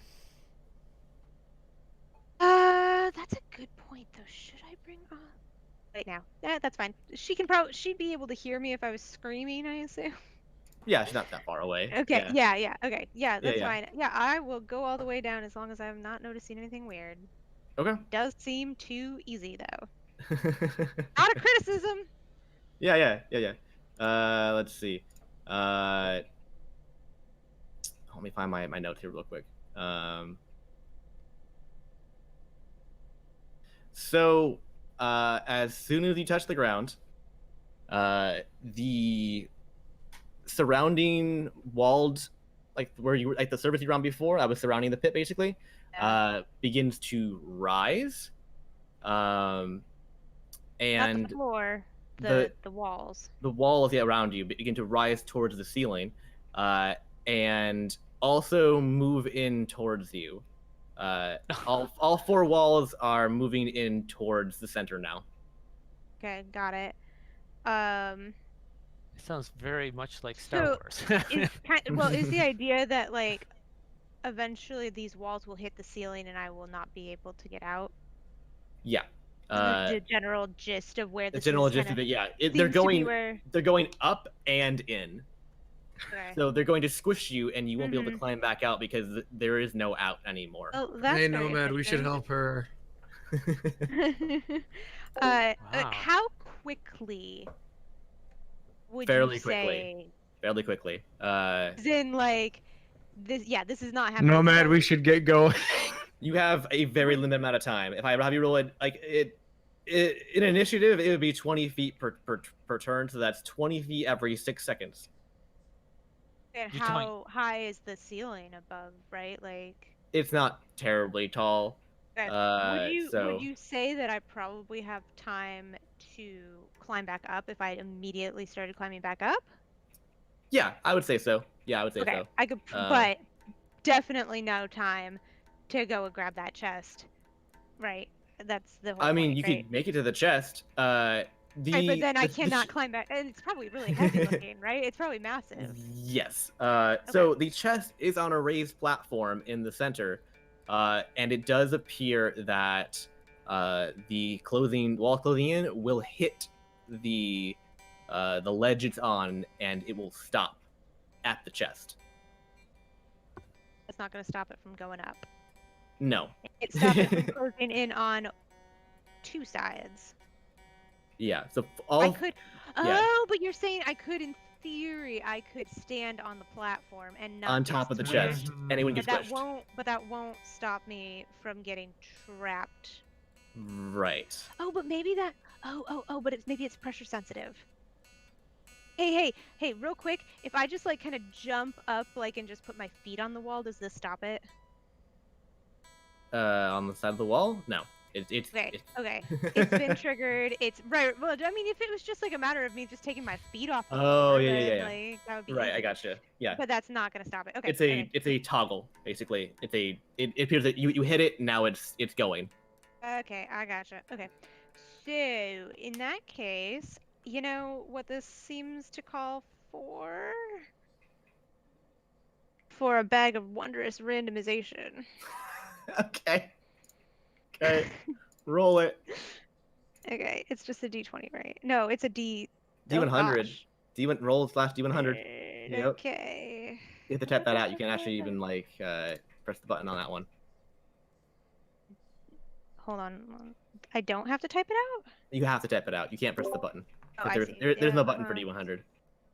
[SPEAKER 3] That's a good point though. Should I bring Wait now. That's fine. She'd be able to hear me if I was screaming, I assume.
[SPEAKER 1] Yeah, she's not that far away.
[SPEAKER 3] Okay. Yeah. Okay. Yeah, that's
[SPEAKER 1] yeah.
[SPEAKER 3] fine. Yeah, I will go all the way down as long as I'm not noticing anything weird.
[SPEAKER 1] Okay.
[SPEAKER 3] Does seem too easy though. Not a criticism.
[SPEAKER 1] Yeah. Let's see. Let me find my notes here real quick. So, as soon as you touch the ground, the surrounding walled, like where you were, like the surface you were on before, I was surrounding the pit basically, begins to rise.
[SPEAKER 3] Not
[SPEAKER 1] And
[SPEAKER 3] the floor,
[SPEAKER 1] the
[SPEAKER 3] walls.
[SPEAKER 1] the walls around you begin to rise towards the ceiling, and also move in towards you. All 4 walls are moving in towards the center now.
[SPEAKER 3] Okay, got it.
[SPEAKER 4] It sounds very much like Star
[SPEAKER 3] So,
[SPEAKER 4] Wars.
[SPEAKER 3] Is the idea that like eventually these walls will hit the ceiling and I will not be able to get out?
[SPEAKER 1] Yeah.
[SPEAKER 3] The general gist of where
[SPEAKER 1] The
[SPEAKER 3] this
[SPEAKER 1] general
[SPEAKER 3] is
[SPEAKER 1] gist
[SPEAKER 3] kinda
[SPEAKER 1] of it, yeah. They're
[SPEAKER 3] seems to be
[SPEAKER 1] going
[SPEAKER 3] where...
[SPEAKER 1] they're going up and in.
[SPEAKER 3] Okay.
[SPEAKER 1] So they're going to squish you, and you won't be able to climb back out because there is no out anymore.
[SPEAKER 3] Oh, that's
[SPEAKER 6] Hey,
[SPEAKER 3] very
[SPEAKER 6] Nomad, we should
[SPEAKER 3] interesting.
[SPEAKER 6] help her.
[SPEAKER 4] Wow.
[SPEAKER 3] How quickly would
[SPEAKER 1] Fairly
[SPEAKER 3] you
[SPEAKER 1] quickly.
[SPEAKER 3] say?
[SPEAKER 1] Fairly quickly.
[SPEAKER 3] As in, like, this is not happening.
[SPEAKER 6] Nomad, we should get going.
[SPEAKER 1] You have a very limited amount of time. If I have you roll it, like in initiative, it would be 20 feet per turn, so that's 20 feet every 6 seconds.
[SPEAKER 3] And
[SPEAKER 4] You're telling-
[SPEAKER 3] how high is the ceiling above, right? Like,
[SPEAKER 1] It's not terribly tall.
[SPEAKER 3] okay.
[SPEAKER 1] So
[SPEAKER 3] would you say that I probably have time to climb back up if I immediately started climbing back up?
[SPEAKER 1] yeah, I would say so. Yeah, I would say
[SPEAKER 3] Okay,
[SPEAKER 1] so.
[SPEAKER 3] I could, but definitely no time to go and grab that chest. Right. That's the whole
[SPEAKER 1] I mean,
[SPEAKER 3] point,
[SPEAKER 1] you
[SPEAKER 3] right?
[SPEAKER 1] could make it to the chest.
[SPEAKER 3] Right, but then I
[SPEAKER 1] the
[SPEAKER 3] cannot climb back, and it's probably really heavy looking, right? It's probably massive.
[SPEAKER 1] Yes. So the chest is on a raised platform in the center, and it does appear that the wall clothing in will hit the ledge it's on, and it will stop at the chest.
[SPEAKER 3] It's not going to stop it from going up.
[SPEAKER 1] No.
[SPEAKER 3] It stops it from closing in on 2 sides.
[SPEAKER 1] Yeah. So
[SPEAKER 3] I could.
[SPEAKER 1] yeah.
[SPEAKER 3] Oh, but you're saying I could, in theory, I could stand on the platform and not
[SPEAKER 1] on
[SPEAKER 3] get
[SPEAKER 1] top of the
[SPEAKER 3] squished.
[SPEAKER 1] chest, and it wouldn't
[SPEAKER 3] But
[SPEAKER 1] get
[SPEAKER 3] that
[SPEAKER 1] squished.
[SPEAKER 3] won't. But that won't stop me from getting trapped.
[SPEAKER 1] Right.
[SPEAKER 3] Oh, but maybe that. Oh. But maybe it's pressure sensitive. Hey! Real quick, if I just like kind of jump up, like, and just put my feet on the wall, does this stop it?
[SPEAKER 1] On the side of the wall? No. It's
[SPEAKER 3] Okay. It's been triggered. It's right. Well, I mean, if it was just like a matter of me just taking my feet off the
[SPEAKER 1] Oh,
[SPEAKER 3] floor,
[SPEAKER 1] yeah,
[SPEAKER 3] then,
[SPEAKER 1] yeah.
[SPEAKER 3] like, that would be
[SPEAKER 1] Right, I
[SPEAKER 3] easy.
[SPEAKER 1] gotcha. Yeah.
[SPEAKER 3] But that's not gonna stop it. Okay.
[SPEAKER 1] It's a toggle, basically. It appears that you hit it, now it's going.
[SPEAKER 3] Okay, I gotcha. Okay. So in that case, you know what this seems to call for? For a bag of wondrous randomization.
[SPEAKER 1] Okay. Roll it.
[SPEAKER 3] Okay, it's just a D20, right? No, it's a D.
[SPEAKER 1] D100.
[SPEAKER 3] gosh.
[SPEAKER 1] Roll / D100. Yep.
[SPEAKER 3] Okay.
[SPEAKER 1] You have to type that out. You can actually even like press the button on that one.
[SPEAKER 3] Hold on. I don't have to type it out?
[SPEAKER 1] You have to type it out. You can't press the button.
[SPEAKER 3] Oh, I see.
[SPEAKER 1] There's
[SPEAKER 3] Yeah,
[SPEAKER 1] no button for
[SPEAKER 3] uh-huh.
[SPEAKER 1] D100.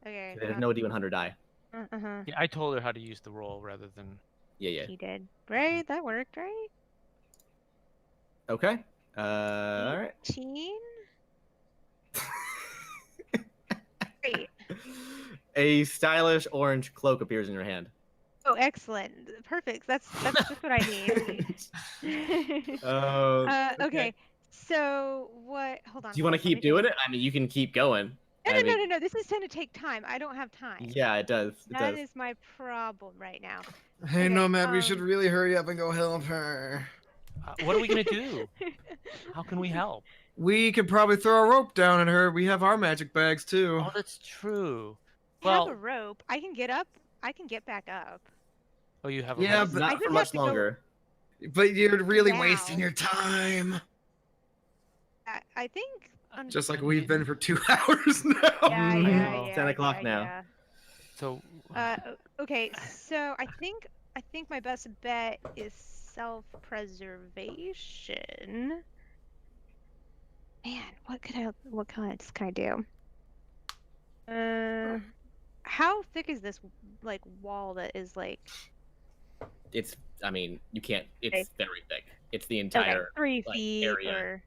[SPEAKER 3] Okay.
[SPEAKER 1] There's no D100 die.
[SPEAKER 3] Uh-huh.
[SPEAKER 4] Yeah, I told her how to use the roll rather than.
[SPEAKER 1] Yeah.
[SPEAKER 3] He did. Right? That worked, right?
[SPEAKER 1] Okay. All right.
[SPEAKER 3] 18? Great.
[SPEAKER 1] A stylish orange cloak appears in your hand.
[SPEAKER 3] Oh, excellent. Perfect. That's just what I need. Okay. So what? Hold on.
[SPEAKER 1] Do you want to keep doing it? I mean, you can keep going.
[SPEAKER 3] No. This is going to take time. I don't have time.
[SPEAKER 1] Yeah, it does.
[SPEAKER 3] That is my problem right now.
[SPEAKER 6] Hey,
[SPEAKER 3] Okay,
[SPEAKER 6] Nomad, we should really hurry up and go help her.
[SPEAKER 4] What are we gonna do? How can we help?
[SPEAKER 6] We could probably throw a rope down at her. We have our magic bags too.
[SPEAKER 4] Oh, that's true.
[SPEAKER 3] I have
[SPEAKER 4] Well,
[SPEAKER 3] a rope. I can get up. I can get back up.
[SPEAKER 4] oh, you have a
[SPEAKER 6] Yeah,
[SPEAKER 4] rope.
[SPEAKER 6] but
[SPEAKER 3] I
[SPEAKER 1] Not
[SPEAKER 3] just
[SPEAKER 1] for
[SPEAKER 3] have
[SPEAKER 1] much
[SPEAKER 3] to go-
[SPEAKER 1] longer.
[SPEAKER 6] But you're really
[SPEAKER 3] Now.
[SPEAKER 6] wasting your time.
[SPEAKER 3] I think.
[SPEAKER 6] Just like we've been for 2 hours now.
[SPEAKER 3] Yeah.
[SPEAKER 1] 10 o'clock
[SPEAKER 3] yeah,
[SPEAKER 1] now.
[SPEAKER 3] yeah.
[SPEAKER 4] So,
[SPEAKER 3] Okay, so I think my best bet is self-preservation. Man, what can I do? How thick is this like wall that is like
[SPEAKER 1] I mean, you can't. It's
[SPEAKER 3] Okay.
[SPEAKER 1] very thick. It's the
[SPEAKER 3] okay,
[SPEAKER 1] entire.
[SPEAKER 3] 3
[SPEAKER 1] like,
[SPEAKER 3] feet
[SPEAKER 1] area.
[SPEAKER 3] or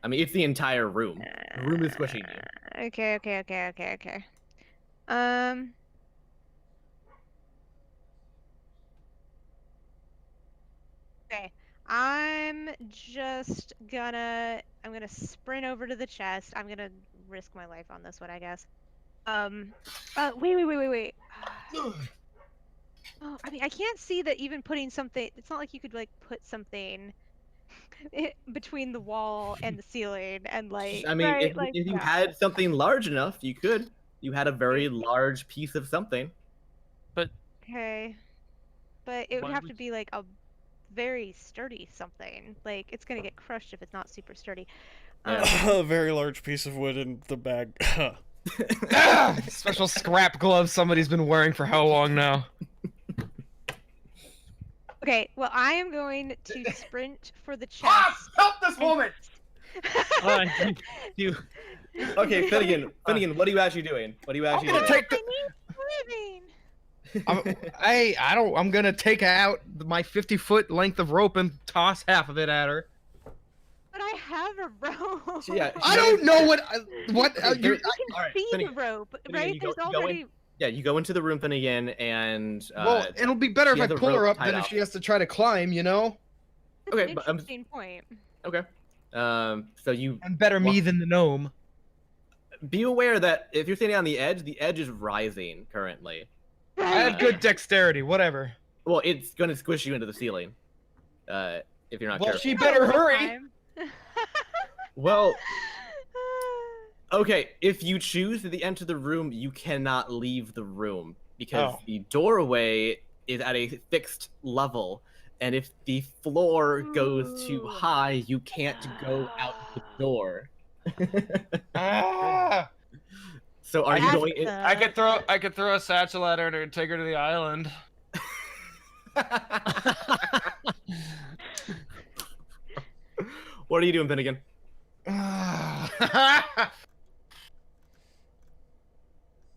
[SPEAKER 1] I mean, it's the entire room. The room is squishing you.
[SPEAKER 3] Okay. Okay. I'm gonna sprint over to the chest. I'm gonna risk my life on this one, I guess. Wait. Oh, I mean, I can't see that even putting something. It's not like you could like put something between the wall and the ceiling and like.
[SPEAKER 1] I mean,
[SPEAKER 3] right?
[SPEAKER 1] if you
[SPEAKER 3] yeah.
[SPEAKER 1] had something large enough, you could. You had a very large piece of something.
[SPEAKER 3] Okay. But it would
[SPEAKER 4] Why
[SPEAKER 3] have
[SPEAKER 4] would
[SPEAKER 3] to be like a very sturdy something. Like it's gonna get crushed if it's not super sturdy.
[SPEAKER 1] Yeah.
[SPEAKER 5] A very large piece of wood in the bag.
[SPEAKER 6] Ah, special scrap gloves somebody's been wearing for how long now?
[SPEAKER 3] Okay, well I am going to sprint for the chest.
[SPEAKER 6] Help this woman!
[SPEAKER 4] you.
[SPEAKER 1] Okay, Finnegan, what are you actually doing? What are you actually
[SPEAKER 6] I'm gonna
[SPEAKER 1] doing?
[SPEAKER 6] take the.
[SPEAKER 3] I need living.
[SPEAKER 6] I'm gonna take out my 50-foot length of rope and toss half of it at her.
[SPEAKER 3] But I have a rope.
[SPEAKER 1] Yeah,
[SPEAKER 6] I don't know what
[SPEAKER 1] Okay,
[SPEAKER 6] you're.
[SPEAKER 3] You can
[SPEAKER 1] Alright,
[SPEAKER 3] see
[SPEAKER 1] Finnegan,
[SPEAKER 3] the rope,
[SPEAKER 1] Finnegan,
[SPEAKER 3] right?
[SPEAKER 1] you go-
[SPEAKER 3] There's
[SPEAKER 1] you go in-
[SPEAKER 3] already.
[SPEAKER 1] Yeah, you go into the room, Finnegan, and
[SPEAKER 6] Well, it'll be better
[SPEAKER 1] she
[SPEAKER 6] if I
[SPEAKER 1] has a
[SPEAKER 6] pull her
[SPEAKER 1] rope
[SPEAKER 6] up than
[SPEAKER 1] tied
[SPEAKER 6] if
[SPEAKER 1] out.
[SPEAKER 6] she has to try to climb. You know.
[SPEAKER 3] That's
[SPEAKER 1] Okay,
[SPEAKER 3] an
[SPEAKER 1] but,
[SPEAKER 3] interesting point.
[SPEAKER 1] okay. So you
[SPEAKER 6] I'm better me than the gnome.
[SPEAKER 1] be aware that if you're standing on the edge is rising currently.
[SPEAKER 6] I had good dexterity. Whatever.
[SPEAKER 1] Well, it's going to squish you into the ceiling. If you're not
[SPEAKER 6] Well,
[SPEAKER 1] careful.
[SPEAKER 6] she better hurry.
[SPEAKER 3] Time.
[SPEAKER 1] Well, okay. If you choose to enter the room, you cannot leave the room because
[SPEAKER 6] Oh.
[SPEAKER 1] the doorway is at a fixed level, and if the floor goes too
[SPEAKER 3] Ooh.
[SPEAKER 1] high, you can't go out the door.
[SPEAKER 6] Ah!
[SPEAKER 1] So are you
[SPEAKER 3] That's
[SPEAKER 1] going in?
[SPEAKER 2] I could throw a satchel at her to take her to the island.
[SPEAKER 1] What are you doing, Finnegan?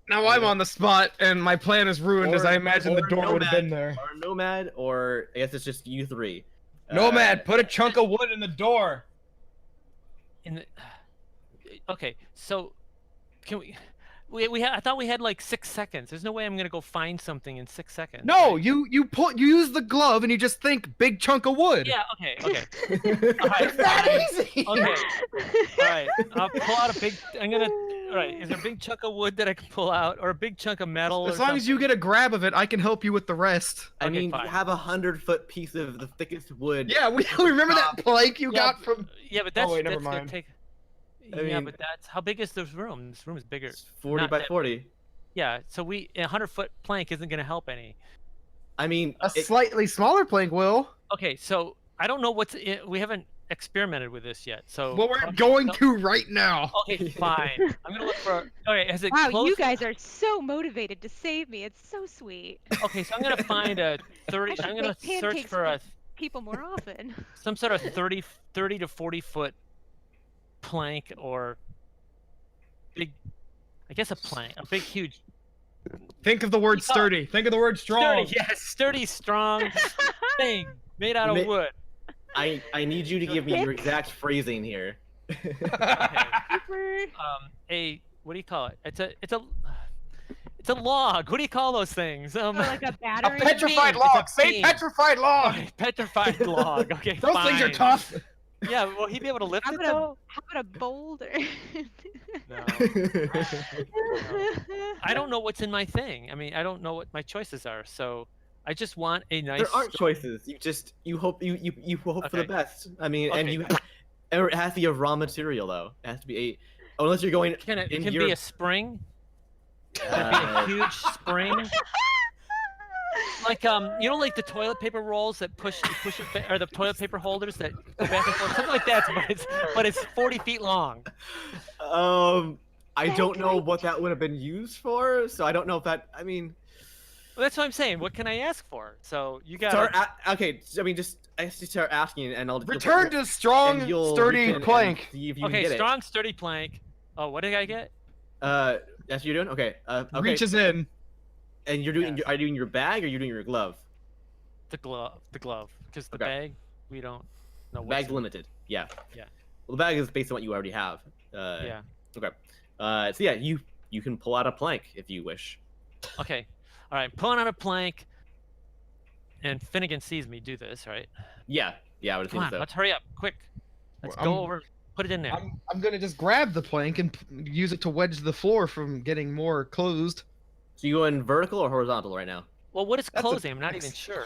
[SPEAKER 6] Now I'm on the spot, and my plan is ruined as I imagine the
[SPEAKER 1] or
[SPEAKER 6] door would have been
[SPEAKER 1] Nomad,
[SPEAKER 6] there.
[SPEAKER 1] Or Nomad, or I guess it's just you three.
[SPEAKER 6] Nomad, put a chunk of wood in the door.
[SPEAKER 4] In the... Okay, so can we? I thought we had like 6 seconds. There's no way I'm gonna go find something in 6 seconds.
[SPEAKER 6] No,
[SPEAKER 4] right?
[SPEAKER 6] you use the glove and you just think big chunk of wood.
[SPEAKER 4] Yeah. Okay. Okay.
[SPEAKER 6] It's that easy.
[SPEAKER 4] Okay. All right. I'll pull out a big. I'm gonna. All right. Is there a big chunk of wood that I can pull out, or a big chunk of metal?
[SPEAKER 6] As
[SPEAKER 4] or
[SPEAKER 6] long as you
[SPEAKER 4] something?
[SPEAKER 6] get a grab of it, I can help you with the rest.
[SPEAKER 1] I
[SPEAKER 4] Okay,
[SPEAKER 1] mean,
[SPEAKER 4] fine.
[SPEAKER 1] you have 100-foot piece of the thickest wood.
[SPEAKER 6] Yeah, we remember that plank you
[SPEAKER 4] Yeah,
[SPEAKER 6] got from.
[SPEAKER 4] Yeah, but that's
[SPEAKER 6] wait, never
[SPEAKER 4] that's gonna
[SPEAKER 6] mind.
[SPEAKER 4] take.
[SPEAKER 1] I
[SPEAKER 4] Yeah,
[SPEAKER 1] mean-
[SPEAKER 4] but that's how big is this room? This room is bigger.
[SPEAKER 1] It's 40
[SPEAKER 4] Not
[SPEAKER 1] by
[SPEAKER 4] that-
[SPEAKER 1] 40.
[SPEAKER 4] Yeah. So a 100-foot plank isn't gonna help any.
[SPEAKER 1] I mean,
[SPEAKER 6] A slightly smaller plank will.
[SPEAKER 4] Okay. So I don't know what's. We haven't experimented with this yet. So.
[SPEAKER 6] Well, we're
[SPEAKER 4] okay,
[SPEAKER 6] going
[SPEAKER 4] so-
[SPEAKER 6] to right now.
[SPEAKER 4] Okay, fine. I'm gonna look for. Okay, has it
[SPEAKER 3] Wow,
[SPEAKER 4] close?
[SPEAKER 3] you guys are so motivated to save me. It's so sweet.
[SPEAKER 4] Okay, so I'm gonna find a 30.
[SPEAKER 3] should
[SPEAKER 4] I'm gonna
[SPEAKER 3] make
[SPEAKER 4] search
[SPEAKER 3] pancakes
[SPEAKER 4] for a
[SPEAKER 3] People more often.
[SPEAKER 4] some sort of 30 to 40-foot plank or big. I guess a plank, a big, huge.
[SPEAKER 6] Think of the word sturdy. Think of the word strong.
[SPEAKER 4] Sturdy, yes, sturdy, strong thing made out of
[SPEAKER 1] Ma-
[SPEAKER 4] wood.
[SPEAKER 1] I need you to give me your exact phrasing here.
[SPEAKER 4] Okay.
[SPEAKER 3] Super.
[SPEAKER 4] A what do you call it? It's a log. What do you call those things?
[SPEAKER 3] Oh, like a
[SPEAKER 6] A
[SPEAKER 3] battery.
[SPEAKER 6] petrified
[SPEAKER 4] It's a
[SPEAKER 6] log. Say
[SPEAKER 4] beam.
[SPEAKER 6] petrified log.
[SPEAKER 4] Okay, petrified log. Okay,
[SPEAKER 6] Those things are
[SPEAKER 4] fine.
[SPEAKER 6] tough.
[SPEAKER 4] Yeah, will he be able to lift
[SPEAKER 3] How
[SPEAKER 4] it
[SPEAKER 3] about
[SPEAKER 4] though?
[SPEAKER 3] how about a boulder?
[SPEAKER 4] No. I don't know what's in my thing. I mean, I don't know what my choices are. So I just want a nice.
[SPEAKER 1] There aren't choices. You hope you hope for the
[SPEAKER 4] Okay.
[SPEAKER 1] best. I mean, and
[SPEAKER 4] Okay.
[SPEAKER 1] it has to be a raw material though. It has to be unless you're going
[SPEAKER 4] Can it
[SPEAKER 1] in
[SPEAKER 4] can
[SPEAKER 1] your
[SPEAKER 4] be a spring? Can it be a huge spring? Like you know, like the toilet paper rolls that push it, or the toilet paper holders that go back and forth, something like that. But it's 40 feet long.
[SPEAKER 1] I don't know what that would have been used for, so I don't know if that. I mean,
[SPEAKER 4] Well, that's what I'm saying. What can I ask for? So you got
[SPEAKER 1] okay. I mean, I have to start asking, and I'll
[SPEAKER 6] Return to strong,
[SPEAKER 1] and you'll
[SPEAKER 6] sturdy
[SPEAKER 1] reach in
[SPEAKER 6] plank.
[SPEAKER 1] and see if you
[SPEAKER 4] okay,
[SPEAKER 1] can get
[SPEAKER 4] strong, sturdy plank. Oh, what did I get?
[SPEAKER 1] it. That's what you're doing. Okay. Okay.
[SPEAKER 6] Reaches in.
[SPEAKER 1] And you're doing.
[SPEAKER 4] Yes.
[SPEAKER 1] Are you doing your bag or you're doing your glove?
[SPEAKER 4] The glove, because the
[SPEAKER 1] Okay.
[SPEAKER 4] bag we don't know. what's
[SPEAKER 1] Bag's
[SPEAKER 4] in it.
[SPEAKER 1] limited. Yeah.
[SPEAKER 4] Yeah.
[SPEAKER 1] Well, the bag is based on what you already have.
[SPEAKER 4] Yeah.
[SPEAKER 1] Okay. So yeah, you can pull out a plank if you wish.
[SPEAKER 4] Okay. All right. Pulling out a plank. And Finnegan sees me do this, right?
[SPEAKER 1] Yeah. Yeah, I would
[SPEAKER 4] Come
[SPEAKER 1] assume
[SPEAKER 4] on,
[SPEAKER 1] so.
[SPEAKER 4] let's hurry up, quick. Let's
[SPEAKER 6] Well,
[SPEAKER 4] go
[SPEAKER 6] I'm-
[SPEAKER 4] over. Put it in there.
[SPEAKER 6] I'm gonna just grab the plank and use it to wedge the floor from getting more closed.
[SPEAKER 1] So you going vertical or horizontal right now?
[SPEAKER 4] Well, what is
[SPEAKER 6] That's a-
[SPEAKER 4] closing? I'm not even sure.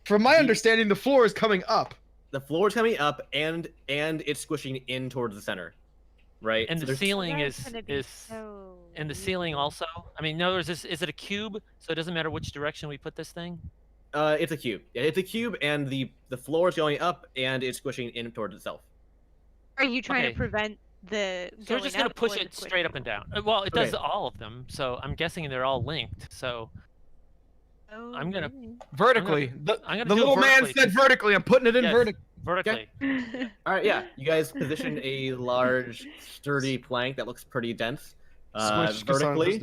[SPEAKER 6] From my
[SPEAKER 1] The-
[SPEAKER 6] understanding, the floor is coming up.
[SPEAKER 1] The floor is coming up and it's squishing in towards the center, right?
[SPEAKER 4] And
[SPEAKER 1] So
[SPEAKER 4] the
[SPEAKER 1] there's-
[SPEAKER 4] ceiling
[SPEAKER 3] That's
[SPEAKER 4] is
[SPEAKER 3] gonna be so
[SPEAKER 4] and the ceiling
[SPEAKER 3] weird.
[SPEAKER 4] also. I mean, no, is it a cube? So it doesn't matter which direction we put this thing.
[SPEAKER 1] It's a cube. Yeah, it's a cube, and the floor is going up and it's squishing in towards itself.
[SPEAKER 3] Are you trying
[SPEAKER 4] Okay.
[SPEAKER 3] to prevent the?
[SPEAKER 4] So we're just gonna
[SPEAKER 3] up
[SPEAKER 4] push
[SPEAKER 3] or the
[SPEAKER 4] it
[SPEAKER 3] squish?
[SPEAKER 4] straight up and down. Well, it does
[SPEAKER 1] Okay.
[SPEAKER 4] all of them. So I'm guessing they're all linked. So
[SPEAKER 3] Oh,
[SPEAKER 4] I'm gonna-
[SPEAKER 3] really?
[SPEAKER 6] Vertically.
[SPEAKER 4] I'm
[SPEAKER 6] The
[SPEAKER 4] gonna
[SPEAKER 6] the
[SPEAKER 4] do it
[SPEAKER 6] little man
[SPEAKER 4] vertically.
[SPEAKER 6] said vertically. I'm putting it in
[SPEAKER 4] Yes.
[SPEAKER 6] vertically.
[SPEAKER 4] vertically.
[SPEAKER 1] All right, yeah. You guys position a large, sturdy plank that looks pretty dense, vertically,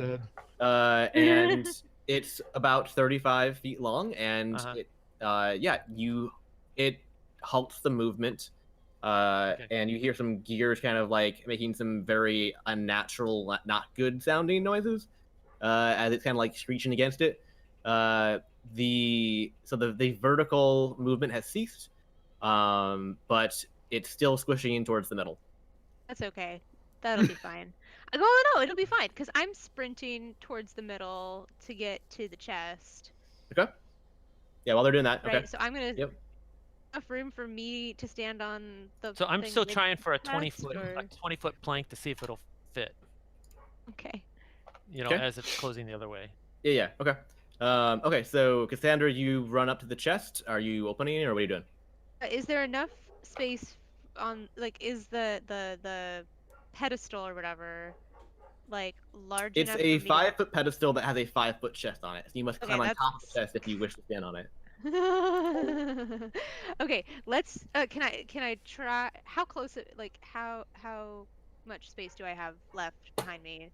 [SPEAKER 1] and It's about 35 feet long, and it halts the movement.
[SPEAKER 4] Okay.
[SPEAKER 1] And you hear some gears kind of like making some very unnatural, not good sounding noises, as it's kind of like screeching against it. The vertical movement has ceased, but it's still squishing towards the middle.
[SPEAKER 3] That's okay. That'll be fine. Well, no, it'll be fine because I'm sprinting towards the middle to get to the chest.
[SPEAKER 1] Okay. Yeah, while they're doing that,
[SPEAKER 3] Right.
[SPEAKER 1] okay.
[SPEAKER 3] So I'm gonna
[SPEAKER 1] Yep.
[SPEAKER 3] enough room for me to stand on the.
[SPEAKER 4] So I'm
[SPEAKER 3] thing
[SPEAKER 4] still
[SPEAKER 3] with
[SPEAKER 4] trying for a
[SPEAKER 3] the
[SPEAKER 4] 20
[SPEAKER 3] chest,
[SPEAKER 4] foot
[SPEAKER 3] or-
[SPEAKER 4] a 20-foot plank to see if it'll fit.
[SPEAKER 3] Okay.
[SPEAKER 4] You know,
[SPEAKER 1] Okay.
[SPEAKER 4] as it's closing the other way.
[SPEAKER 1] Yeah. Okay. Okay. So Cassandra, you run up to the chest. Are you opening it, or what are you doing?
[SPEAKER 3] Is there enough space on is the pedestal or whatever like large
[SPEAKER 1] It's
[SPEAKER 3] enough
[SPEAKER 1] a
[SPEAKER 3] for me
[SPEAKER 1] 5-foot pedestal that has a 5-foot chest on it. So you must
[SPEAKER 3] Okay,
[SPEAKER 1] climb on top of
[SPEAKER 3] that's-
[SPEAKER 1] the chest if you wish to stand on it.
[SPEAKER 3] to... Okay, let's can I try how close how much space do I have left behind me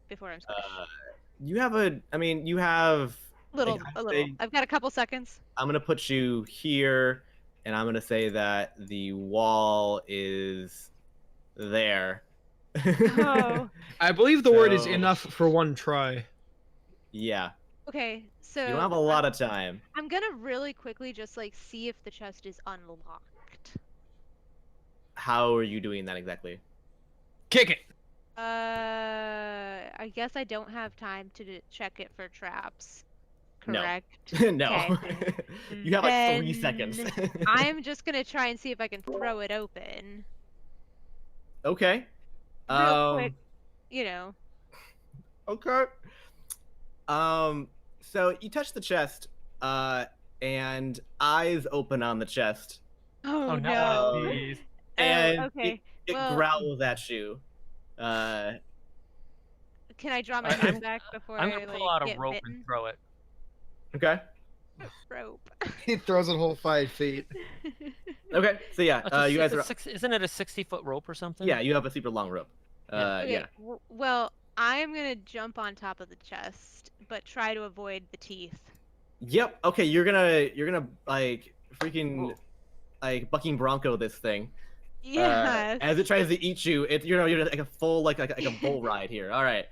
[SPEAKER 3] before I'm squished?
[SPEAKER 1] You have a. I mean, you have.
[SPEAKER 3] a little.
[SPEAKER 1] say-
[SPEAKER 3] I've got a couple seconds.
[SPEAKER 1] I'm gonna put you here, and I'm gonna say that the wall is there.
[SPEAKER 3] Oh.
[SPEAKER 6] I believe the word is
[SPEAKER 1] So-
[SPEAKER 6] enough for one try.
[SPEAKER 1] Yeah.
[SPEAKER 3] Okay, so
[SPEAKER 1] You don't have a lot of time.
[SPEAKER 3] I'm gonna really quickly just see if the chest is unlocked.
[SPEAKER 1] How are you doing that exactly?
[SPEAKER 6] Kick it.
[SPEAKER 3] I guess I don't have time to check it for traps.
[SPEAKER 1] No.
[SPEAKER 3] Correct.
[SPEAKER 1] No.
[SPEAKER 3] Okay.
[SPEAKER 1] You have like 3 seconds.
[SPEAKER 3] Then I'm just gonna try and see if I can throw it open.
[SPEAKER 1] Okay.
[SPEAKER 3] Real quick, you know.
[SPEAKER 1] Okay. So you touch the chest, and eyes open on the chest,
[SPEAKER 3] Oh,
[SPEAKER 4] no.
[SPEAKER 3] no.
[SPEAKER 4] Jeez.
[SPEAKER 1] and
[SPEAKER 3] okay.
[SPEAKER 1] it
[SPEAKER 3] Well-
[SPEAKER 1] growls at you.
[SPEAKER 3] Can I draw my
[SPEAKER 4] I'm-
[SPEAKER 3] hand back before
[SPEAKER 4] I'm
[SPEAKER 3] I
[SPEAKER 4] gonna pull out a
[SPEAKER 3] get
[SPEAKER 4] rope
[SPEAKER 3] bitten?
[SPEAKER 4] and throw it.
[SPEAKER 1] Okay.
[SPEAKER 3] Rope.
[SPEAKER 6] He throws it whole 5 feet.
[SPEAKER 1] Okay. So yeah, you guys are.
[SPEAKER 4] Isn't it a 60-foot rope or something?
[SPEAKER 1] Yeah, you have a super long rope.
[SPEAKER 3] Okay,
[SPEAKER 1] Yeah.
[SPEAKER 3] Well, I'm gonna jump on top of the chest, but try to avoid the teeth.
[SPEAKER 1] Yep. Okay. You're gonna like freaking
[SPEAKER 4] Ooh.
[SPEAKER 1] like bucking bronco this thing.
[SPEAKER 3] Yes.
[SPEAKER 1] As it tries to eat you, you're like a full like a bull ride here. All right.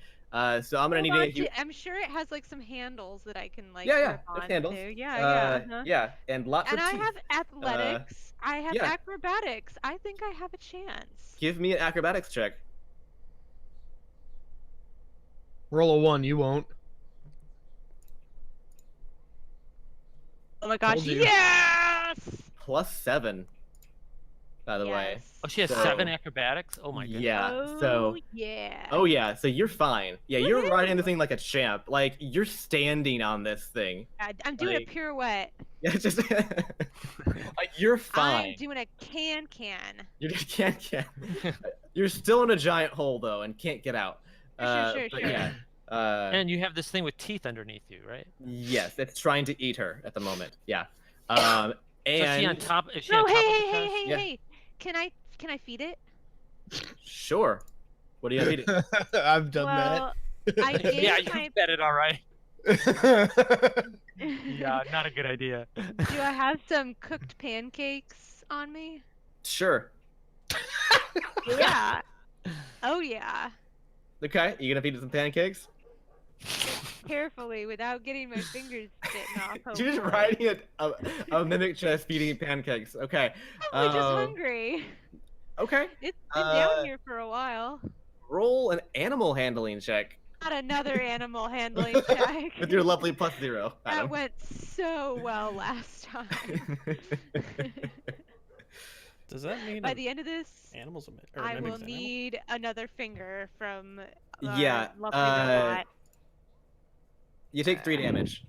[SPEAKER 1] So I'm gonna need
[SPEAKER 3] Hold
[SPEAKER 1] to
[SPEAKER 3] on
[SPEAKER 1] you.
[SPEAKER 3] I'm sure it has some handles that I can
[SPEAKER 1] Yeah,
[SPEAKER 3] grip
[SPEAKER 1] there's
[SPEAKER 3] onto.
[SPEAKER 1] handles.
[SPEAKER 3] Yeah, uh-huh.
[SPEAKER 1] Yeah, and lots
[SPEAKER 3] And
[SPEAKER 1] of
[SPEAKER 3] I
[SPEAKER 1] teeth.
[SPEAKER 3] have athletics. I have
[SPEAKER 1] yeah.
[SPEAKER 3] acrobatics. I think I have a chance.
[SPEAKER 1] Give me an acrobatics check.
[SPEAKER 6] Roll a 1, you won't.
[SPEAKER 3] Oh my gosh!
[SPEAKER 6] Told you.
[SPEAKER 3] Yes.
[SPEAKER 1] +7. By the way.
[SPEAKER 3] Yes.
[SPEAKER 4] Oh, she has
[SPEAKER 1] So-
[SPEAKER 4] 7 acrobatics? Oh my goodness.
[SPEAKER 1] Yeah.
[SPEAKER 3] Oh,
[SPEAKER 1] So.
[SPEAKER 3] yeah.
[SPEAKER 1] Oh yeah. So you're fine. Yeah, you're
[SPEAKER 3] Woohoo!
[SPEAKER 1] riding the thing like a champ. Like you're standing on this thing.
[SPEAKER 3] I'm doing
[SPEAKER 1] like-
[SPEAKER 3] a pirouette.
[SPEAKER 1] Yeah, just like you're fine.
[SPEAKER 3] I'm doing a can.
[SPEAKER 1] You just can't. You're still in a giant hole though, and can't get out.
[SPEAKER 3] Sure.
[SPEAKER 1] But yeah.
[SPEAKER 4] And you have this thing with teeth underneath you, right?
[SPEAKER 1] Yes, it's trying to eat her at the moment. Yeah.
[SPEAKER 4] So
[SPEAKER 1] And
[SPEAKER 4] is she on top? Is she
[SPEAKER 3] No,
[SPEAKER 4] on top of the
[SPEAKER 3] hey,
[SPEAKER 4] chest?
[SPEAKER 1] Yeah.
[SPEAKER 3] hey! Can I feed it?
[SPEAKER 1] sure. What do you need?
[SPEAKER 6] I've done
[SPEAKER 3] Well, I gave
[SPEAKER 4] Yeah, you
[SPEAKER 3] my.
[SPEAKER 4] bet it all right.
[SPEAKER 6] that.
[SPEAKER 4] Yeah, not a good idea.
[SPEAKER 3] Do I have some cooked pancakes on me?
[SPEAKER 1] Sure.
[SPEAKER 3] Yeah. Oh yeah.
[SPEAKER 1] Okay. You gonna feed it some pancakes?
[SPEAKER 3] Carefully, without getting my fingers bitten off.
[SPEAKER 1] You're just
[SPEAKER 3] hopefully.
[SPEAKER 1] riding a mimic chest feeding it pancakes. Okay.
[SPEAKER 3] Probably just hungry.
[SPEAKER 1] Okay.
[SPEAKER 3] It's been
[SPEAKER 1] uh,
[SPEAKER 3] down here for a while.
[SPEAKER 1] Roll an animal handling check
[SPEAKER 3] Not another animal handling check.
[SPEAKER 1] with your lovely +0.
[SPEAKER 3] That
[SPEAKER 1] Adam.
[SPEAKER 3] went so well last time.
[SPEAKER 5] Does that mean
[SPEAKER 3] By the end of this,
[SPEAKER 5] animals
[SPEAKER 3] I will
[SPEAKER 5] mimics animals?
[SPEAKER 3] need another finger from
[SPEAKER 1] Yeah,
[SPEAKER 3] lovely robot.
[SPEAKER 1] You take 3 damage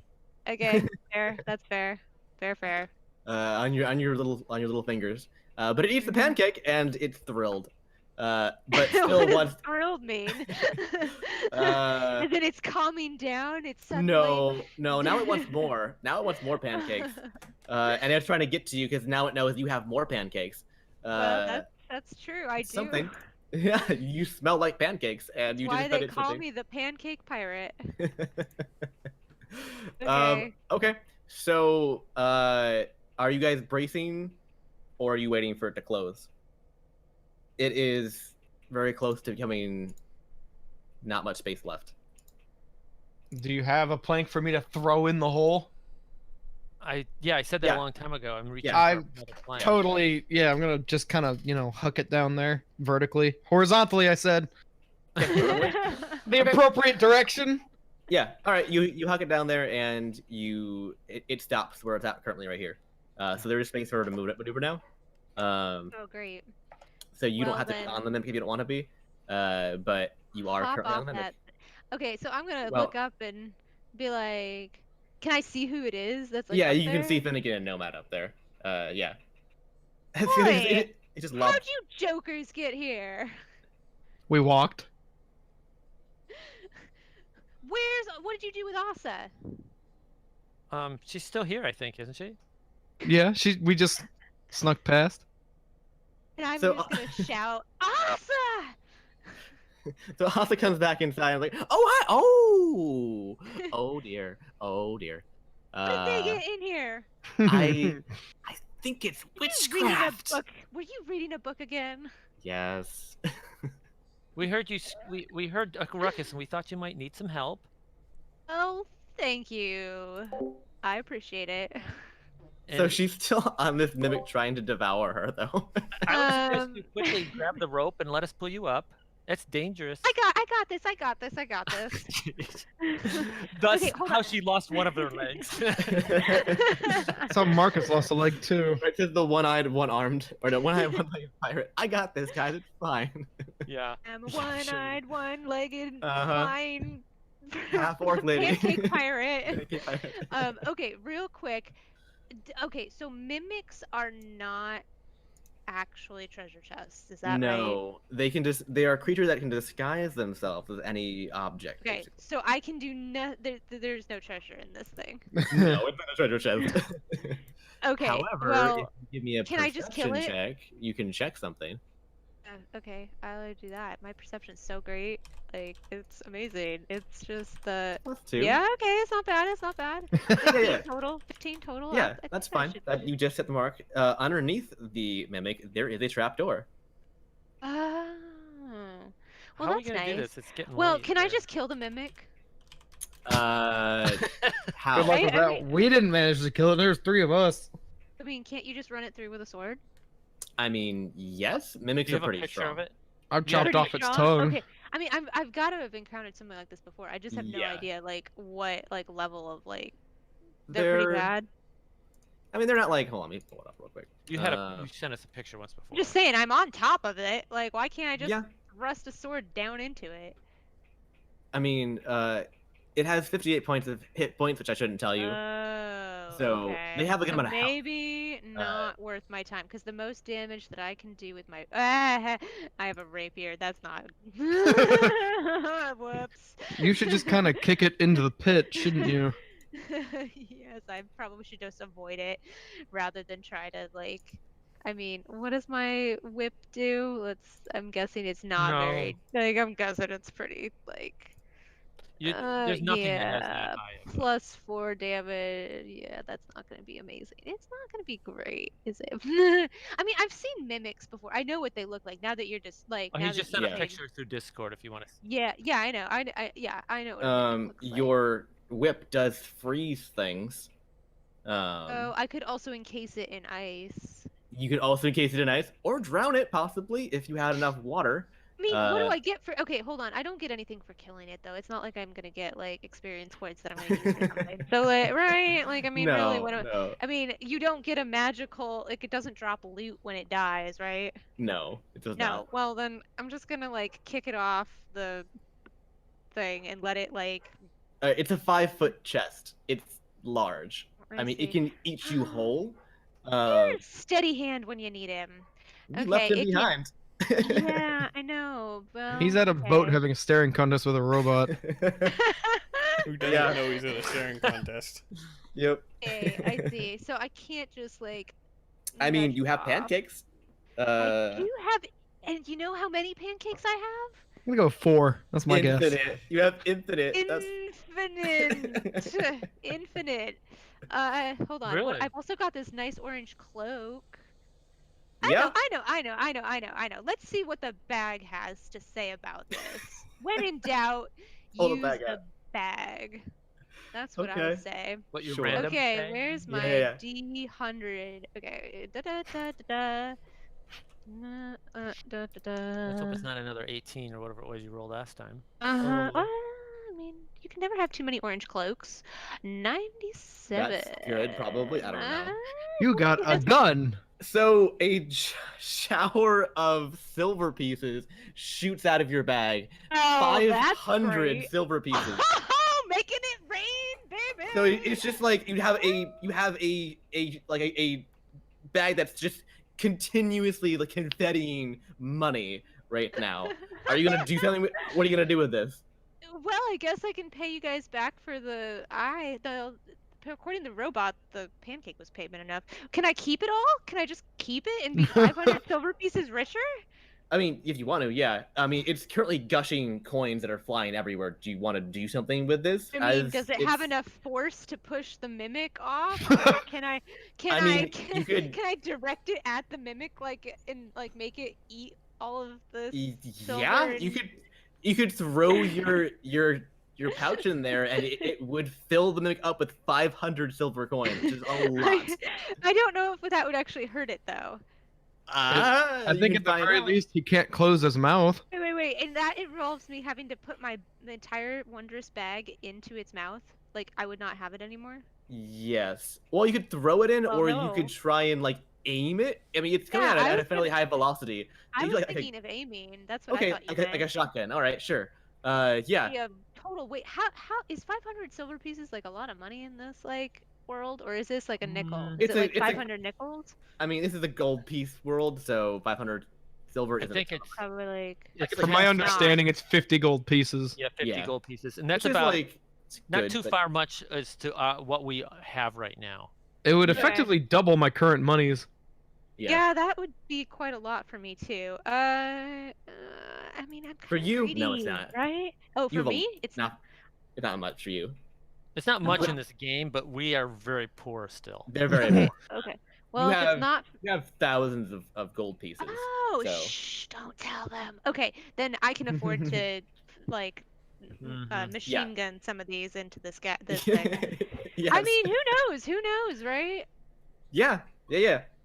[SPEAKER 3] Okay, fair. That's fair. Fair.
[SPEAKER 1] on your little fingers. But it eats the pancake and it's thrilled. But
[SPEAKER 3] what
[SPEAKER 1] still
[SPEAKER 3] does
[SPEAKER 1] wants.
[SPEAKER 3] thrilled mean?
[SPEAKER 1] Uh,
[SPEAKER 3] And then it's calming down. It's suddenly...
[SPEAKER 1] No. Now it wants more. Now it wants more pancakes. And it's trying to get to you because now it knows you have more pancakes.
[SPEAKER 3] Well, that's true. I do.
[SPEAKER 1] something. Yeah, you smell like pancakes, and you
[SPEAKER 3] Why
[SPEAKER 1] just fed
[SPEAKER 3] they
[SPEAKER 1] it
[SPEAKER 3] call
[SPEAKER 1] something.
[SPEAKER 3] me the pancake pirate. Okay.
[SPEAKER 1] Okay. So, are you guys bracing, or are you waiting for it to close? It is very close to becoming not much space left.
[SPEAKER 6] Do you have a plank for me to throw in the hole?
[SPEAKER 4] I said that
[SPEAKER 1] Yeah.
[SPEAKER 4] a long time ago. I'm reaching
[SPEAKER 6] I
[SPEAKER 4] for another plank.
[SPEAKER 6] totally, yeah, I'm gonna just kind of, huck it down there vertically. Horizontally, I said. The appropriate direction.
[SPEAKER 1] Yeah. All right. You huck it down there, and it stops where it's at currently right here. So there is space for her to maneuver now.
[SPEAKER 3] Oh, great.
[SPEAKER 1] So you don't
[SPEAKER 3] Well,
[SPEAKER 1] have to be
[SPEAKER 3] then-
[SPEAKER 1] on the mimic if you don't want to be. But you are
[SPEAKER 3] Hop
[SPEAKER 1] currently on
[SPEAKER 3] off
[SPEAKER 1] the mimic.
[SPEAKER 3] that. Okay, so I'm gonna
[SPEAKER 1] Well-
[SPEAKER 3] look up and be like, can I see who it is that's like
[SPEAKER 1] Yeah,
[SPEAKER 3] up
[SPEAKER 1] you can
[SPEAKER 3] there?
[SPEAKER 1] see Finnegan and Nomad up there. Yeah.
[SPEAKER 3] Boy,
[SPEAKER 1] It just
[SPEAKER 3] how'd
[SPEAKER 1] lobbed.
[SPEAKER 3] you jokers get here?
[SPEAKER 6] We walked.
[SPEAKER 3] What did you do with Asa?
[SPEAKER 4] She's still here, I think, isn't she?
[SPEAKER 6] Yeah, we just snuck past.
[SPEAKER 3] And I'm
[SPEAKER 1] So,
[SPEAKER 3] just gonna shout, Asa!
[SPEAKER 1] So Asa comes back inside and like, oh hi, oh dear, oh dear.
[SPEAKER 3] How did they get in here?
[SPEAKER 1] I think it's
[SPEAKER 3] Were you reading a
[SPEAKER 1] witchcraft.
[SPEAKER 3] book? Were you reading a book again?
[SPEAKER 1] Yes.
[SPEAKER 4] We heard you. We heard a ruckus, and we thought you might need some help.
[SPEAKER 3] Oh, thank you. I appreciate it.
[SPEAKER 1] So
[SPEAKER 4] And
[SPEAKER 1] she's still on this mimic trying to devour her though.
[SPEAKER 4] I would suggest you
[SPEAKER 3] Um,
[SPEAKER 4] quickly grab the rope and let us pull you up. That's dangerous.
[SPEAKER 3] I got this. I got this. I got this.
[SPEAKER 4] Thus,
[SPEAKER 3] Okay, hold
[SPEAKER 4] how
[SPEAKER 3] on.
[SPEAKER 4] she lost one of her legs.
[SPEAKER 6] Saw Marcus lost a leg too.
[SPEAKER 1] Right to the one-eyed, one-armed, or no, one-eyed, one-legged pirate. I got this, guys. It's fine.
[SPEAKER 4] yeah.
[SPEAKER 3] I'm a one-eyed, one-legged,
[SPEAKER 1] Uh-huh.
[SPEAKER 3] flying
[SPEAKER 1] Half-orc lady.
[SPEAKER 3] pancake pirate.
[SPEAKER 1] Pancake pirate.
[SPEAKER 3] Okay, real quick. Okay, so mimics are not actually treasure chests. Is that right?
[SPEAKER 1] No, they are creatures that can disguise themselves as any object.
[SPEAKER 3] Okay,
[SPEAKER 1] basically.
[SPEAKER 3] so I can do there's no treasure in this thing.
[SPEAKER 1] No, it's not a treasure chest.
[SPEAKER 3] Okay.
[SPEAKER 1] However,
[SPEAKER 3] well,
[SPEAKER 1] if you give me a
[SPEAKER 3] can I just kill
[SPEAKER 1] perception
[SPEAKER 3] it?
[SPEAKER 1] check, you can check something.
[SPEAKER 3] okay, I'll do that. My perception's so great. Like, it's amazing. It's just the.
[SPEAKER 1] Plus 2.
[SPEAKER 3] Yeah, okay, it's not bad. It's not bad.
[SPEAKER 1] yeah,
[SPEAKER 3] 15
[SPEAKER 1] yeah.
[SPEAKER 3] total. 15 total.
[SPEAKER 1] Yeah,
[SPEAKER 3] I think
[SPEAKER 1] that's
[SPEAKER 3] that
[SPEAKER 1] fine.
[SPEAKER 3] should
[SPEAKER 1] That
[SPEAKER 3] work.
[SPEAKER 1] you just hit the mark. Underneath the mimic, there is a trapdoor.
[SPEAKER 3] Oh. Well,
[SPEAKER 4] how are we
[SPEAKER 3] that's
[SPEAKER 4] gonna do
[SPEAKER 3] nice.
[SPEAKER 4] this? It's getting
[SPEAKER 3] Well,
[SPEAKER 4] late
[SPEAKER 3] can I
[SPEAKER 4] here.
[SPEAKER 3] just kill the mimic?
[SPEAKER 1] How?
[SPEAKER 6] Good luck with
[SPEAKER 3] I
[SPEAKER 6] that.
[SPEAKER 3] mean-
[SPEAKER 6] We didn't manage to kill it. There's 3 of us.
[SPEAKER 3] I mean, can't you just run it through with a sword?
[SPEAKER 1] I mean, yes, mimics
[SPEAKER 4] Do you
[SPEAKER 1] are
[SPEAKER 4] have a
[SPEAKER 1] pretty
[SPEAKER 4] picture
[SPEAKER 1] strong.
[SPEAKER 4] of it?
[SPEAKER 6] I've chopped
[SPEAKER 3] Pretty
[SPEAKER 6] off its
[SPEAKER 3] strong?
[SPEAKER 6] tongue.
[SPEAKER 3] Okay. I mean, I've got to have encountered something like this before. I just have no
[SPEAKER 1] Yeah.
[SPEAKER 3] idea, like, what, like, level of, like, they're pretty bad.
[SPEAKER 1] I mean, they're not like. Hold on, let me pull it up real quick.
[SPEAKER 4] You had you sent us a picture once before.
[SPEAKER 3] I'm just saying, I'm on top of it. Like, why can't I just
[SPEAKER 1] Yeah.
[SPEAKER 3] thrust a sword down into it?
[SPEAKER 1] I mean, it has 58 points of hit points, which I shouldn't tell you.
[SPEAKER 3] Oh,
[SPEAKER 1] So,
[SPEAKER 3] okay.
[SPEAKER 1] they have a good
[SPEAKER 3] So
[SPEAKER 1] amount of health.
[SPEAKER 3] maybe not worth my time, because the most damage that I can do with my I have a rapier. That's not. Whoops.
[SPEAKER 6] You should just kind of kick it into the pit, shouldn't you?
[SPEAKER 3] Yes, I probably should just avoid it rather than try to like. I mean, what does my whip do? I'm guessing it's not very. Like, I'm guessing it's pretty like.
[SPEAKER 4] There's nothing that has
[SPEAKER 3] yeah,
[SPEAKER 4] that high. of a-
[SPEAKER 3] +4 damage. Yeah, that's not gonna be amazing. It's not gonna be great, is it? I mean, I've seen mimics before. I know what they look like. Now that you're just like.
[SPEAKER 4] Oh,
[SPEAKER 3] now
[SPEAKER 4] he
[SPEAKER 3] that
[SPEAKER 4] just
[SPEAKER 3] you're
[SPEAKER 4] sent a
[SPEAKER 1] Yeah.
[SPEAKER 3] saying-
[SPEAKER 4] picture through Discord if you want to.
[SPEAKER 3] Yeah, yeah, I know. I know what a mimic looks like.
[SPEAKER 1] Your whip does freeze things.
[SPEAKER 3] Oh, I could also encase it in ice.
[SPEAKER 1] You could also encase it in ice or drown it, possibly, if you had enough water.
[SPEAKER 3] I mean, what do
[SPEAKER 1] Uh,
[SPEAKER 3] I get for? Okay, hold on. I don't get anything for killing it though. It's not like I'm gonna get like experience points that I'm gonna use for something. So, like, right? Like, I mean, really, what?
[SPEAKER 1] no,
[SPEAKER 3] I mean, you don't get a magical. Like, it doesn't drop loot when it dies, right?
[SPEAKER 1] no, it does
[SPEAKER 3] No.
[SPEAKER 1] not.
[SPEAKER 3] Well, then I'm just gonna like kick it off the thing and let it like.
[SPEAKER 1] It's a 5-foot chest. It's large. I mean,
[SPEAKER 3] see.
[SPEAKER 1] it can eat you whole.
[SPEAKER 3] You're a steady hand when you need him.
[SPEAKER 1] We left him
[SPEAKER 3] it can-
[SPEAKER 1] behind.
[SPEAKER 3] Yeah, I know. Well,
[SPEAKER 6] He's at a boat
[SPEAKER 3] okay.
[SPEAKER 6] having a staring contest with a robot.
[SPEAKER 5] Who doesn't
[SPEAKER 1] Yeah.
[SPEAKER 5] know he's in a staring contest?
[SPEAKER 1] Yep.
[SPEAKER 3] Okay, I see. So I can't just like.
[SPEAKER 1] I mean,
[SPEAKER 3] nudge
[SPEAKER 1] you
[SPEAKER 3] it
[SPEAKER 1] have
[SPEAKER 3] off.
[SPEAKER 1] pancakes.
[SPEAKER 3] I do have, and you know how many pancakes I have?
[SPEAKER 6] gonna go 4. That's my guess.
[SPEAKER 1] Infinite. You have infinite. That's...
[SPEAKER 3] Infinite. Infinite. Hold on.
[SPEAKER 4] Really?
[SPEAKER 3] I've also got this nice orange cloak.
[SPEAKER 1] Yeah.
[SPEAKER 3] I know. Let's see what the bag has to say about this. When in doubt,
[SPEAKER 1] Pull the
[SPEAKER 3] use
[SPEAKER 1] bag
[SPEAKER 3] the
[SPEAKER 1] out.
[SPEAKER 3] bag. That's what I
[SPEAKER 1] Okay.
[SPEAKER 3] would say.
[SPEAKER 4] What your
[SPEAKER 1] Sure.
[SPEAKER 4] random
[SPEAKER 3] Okay,
[SPEAKER 4] thing?
[SPEAKER 3] where's
[SPEAKER 1] Yeah,
[SPEAKER 3] my
[SPEAKER 1] yeah.
[SPEAKER 3] D100? Okay. Da da da da da. Da da
[SPEAKER 4] Let's hope it's
[SPEAKER 3] da.
[SPEAKER 4] not another 18 or whatever it was you rolled last time.
[SPEAKER 3] I mean, you can never have too many orange cloaks. 97.
[SPEAKER 1] That's good, probably. I don't know.
[SPEAKER 6] You got a gun.
[SPEAKER 1] So a shower of silver pieces shoots out of your bag.
[SPEAKER 3] Oh, that's
[SPEAKER 1] 500
[SPEAKER 3] great.
[SPEAKER 1] silver pieces.
[SPEAKER 3] Making it rain, baby.
[SPEAKER 1] So it's just like you have a bag that's just continuously like confettiing money right now. Are you gonna do something? What are you gonna do with this?
[SPEAKER 3] Well, I guess I can pay you guys back for according to the robot, the pancake was payment enough. Can I keep it all? Can I just keep it and be 500 silver pieces richer?
[SPEAKER 1] I mean, if you want to, yeah. I mean, it's currently gushing coins that are flying everywhere. Do you want to do something with this?
[SPEAKER 3] I mean, does it have enough force to push the mimic off? Or can I
[SPEAKER 1] you could-
[SPEAKER 3] can I direct it at the mimic and make it eat all of this silver?
[SPEAKER 1] Yeah,
[SPEAKER 3] and...
[SPEAKER 1] you could throw your pouch in there and it would fill the mimic up with 500 silver coins, which is a lot.
[SPEAKER 3] I don't know if that would actually hurt it though.
[SPEAKER 6] I think at the very least he can't close his mouth.
[SPEAKER 3] Wait, and that involves me having to put the entire wondrous bag into its mouth. Like I would not have it anymore.
[SPEAKER 1] Yes. Well, you could throw it in,
[SPEAKER 3] Well,
[SPEAKER 1] or
[SPEAKER 3] no.
[SPEAKER 1] you could try and like aim it. I mean, it's coming out at a fairly high velocity.
[SPEAKER 3] I
[SPEAKER 1] You
[SPEAKER 3] was
[SPEAKER 1] like,
[SPEAKER 3] thinking of aiming. That's what I
[SPEAKER 1] okay,
[SPEAKER 3] thought you
[SPEAKER 1] like a shotgun. All right, sure. Yeah.
[SPEAKER 3] The total wait. How is 500 silver pieces like a lot of money in this world, or is this like a nickel? Is
[SPEAKER 1] It's
[SPEAKER 3] it like
[SPEAKER 1] a-
[SPEAKER 3] 500 nickels?
[SPEAKER 1] I mean, this is a gold piece world, so 500 silver
[SPEAKER 4] I
[SPEAKER 1] isn't.
[SPEAKER 4] think it's
[SPEAKER 3] Probably like.
[SPEAKER 1] It's
[SPEAKER 6] From my
[SPEAKER 1] half-
[SPEAKER 6] understanding, it's 50 gold pieces.
[SPEAKER 4] yeah, 50
[SPEAKER 1] Yeah.
[SPEAKER 4] gold pieces, and
[SPEAKER 1] which
[SPEAKER 4] that's
[SPEAKER 1] is,
[SPEAKER 4] about
[SPEAKER 1] like, it's
[SPEAKER 4] not
[SPEAKER 1] good,
[SPEAKER 4] too
[SPEAKER 1] but-
[SPEAKER 4] far much as to what we have right now.
[SPEAKER 6] It would
[SPEAKER 3] Okay.
[SPEAKER 6] effectively double my current monies.
[SPEAKER 3] Yeah. That would be quite a lot for me too. I mean, I'm
[SPEAKER 1] For
[SPEAKER 3] kinda
[SPEAKER 1] you?
[SPEAKER 3] greedy,
[SPEAKER 1] No, it's not.
[SPEAKER 3] right? Oh,
[SPEAKER 1] You
[SPEAKER 3] for
[SPEAKER 1] have a-
[SPEAKER 3] me, it's
[SPEAKER 1] Not much for you.
[SPEAKER 4] It's not much in this game, but we are very poor still.
[SPEAKER 1] They're very
[SPEAKER 3] okay.
[SPEAKER 1] poor.
[SPEAKER 3] Okay. Well, if
[SPEAKER 1] have-
[SPEAKER 3] it's not.
[SPEAKER 1] You have thousands of gold pieces.
[SPEAKER 3] Oh,
[SPEAKER 1] so.
[SPEAKER 3] shh! Don't tell them. Okay, then I can afford to machine gun some of these into this thing.
[SPEAKER 1] Yes.
[SPEAKER 3] I mean, who knows? Who knows, right?
[SPEAKER 1] Yeah.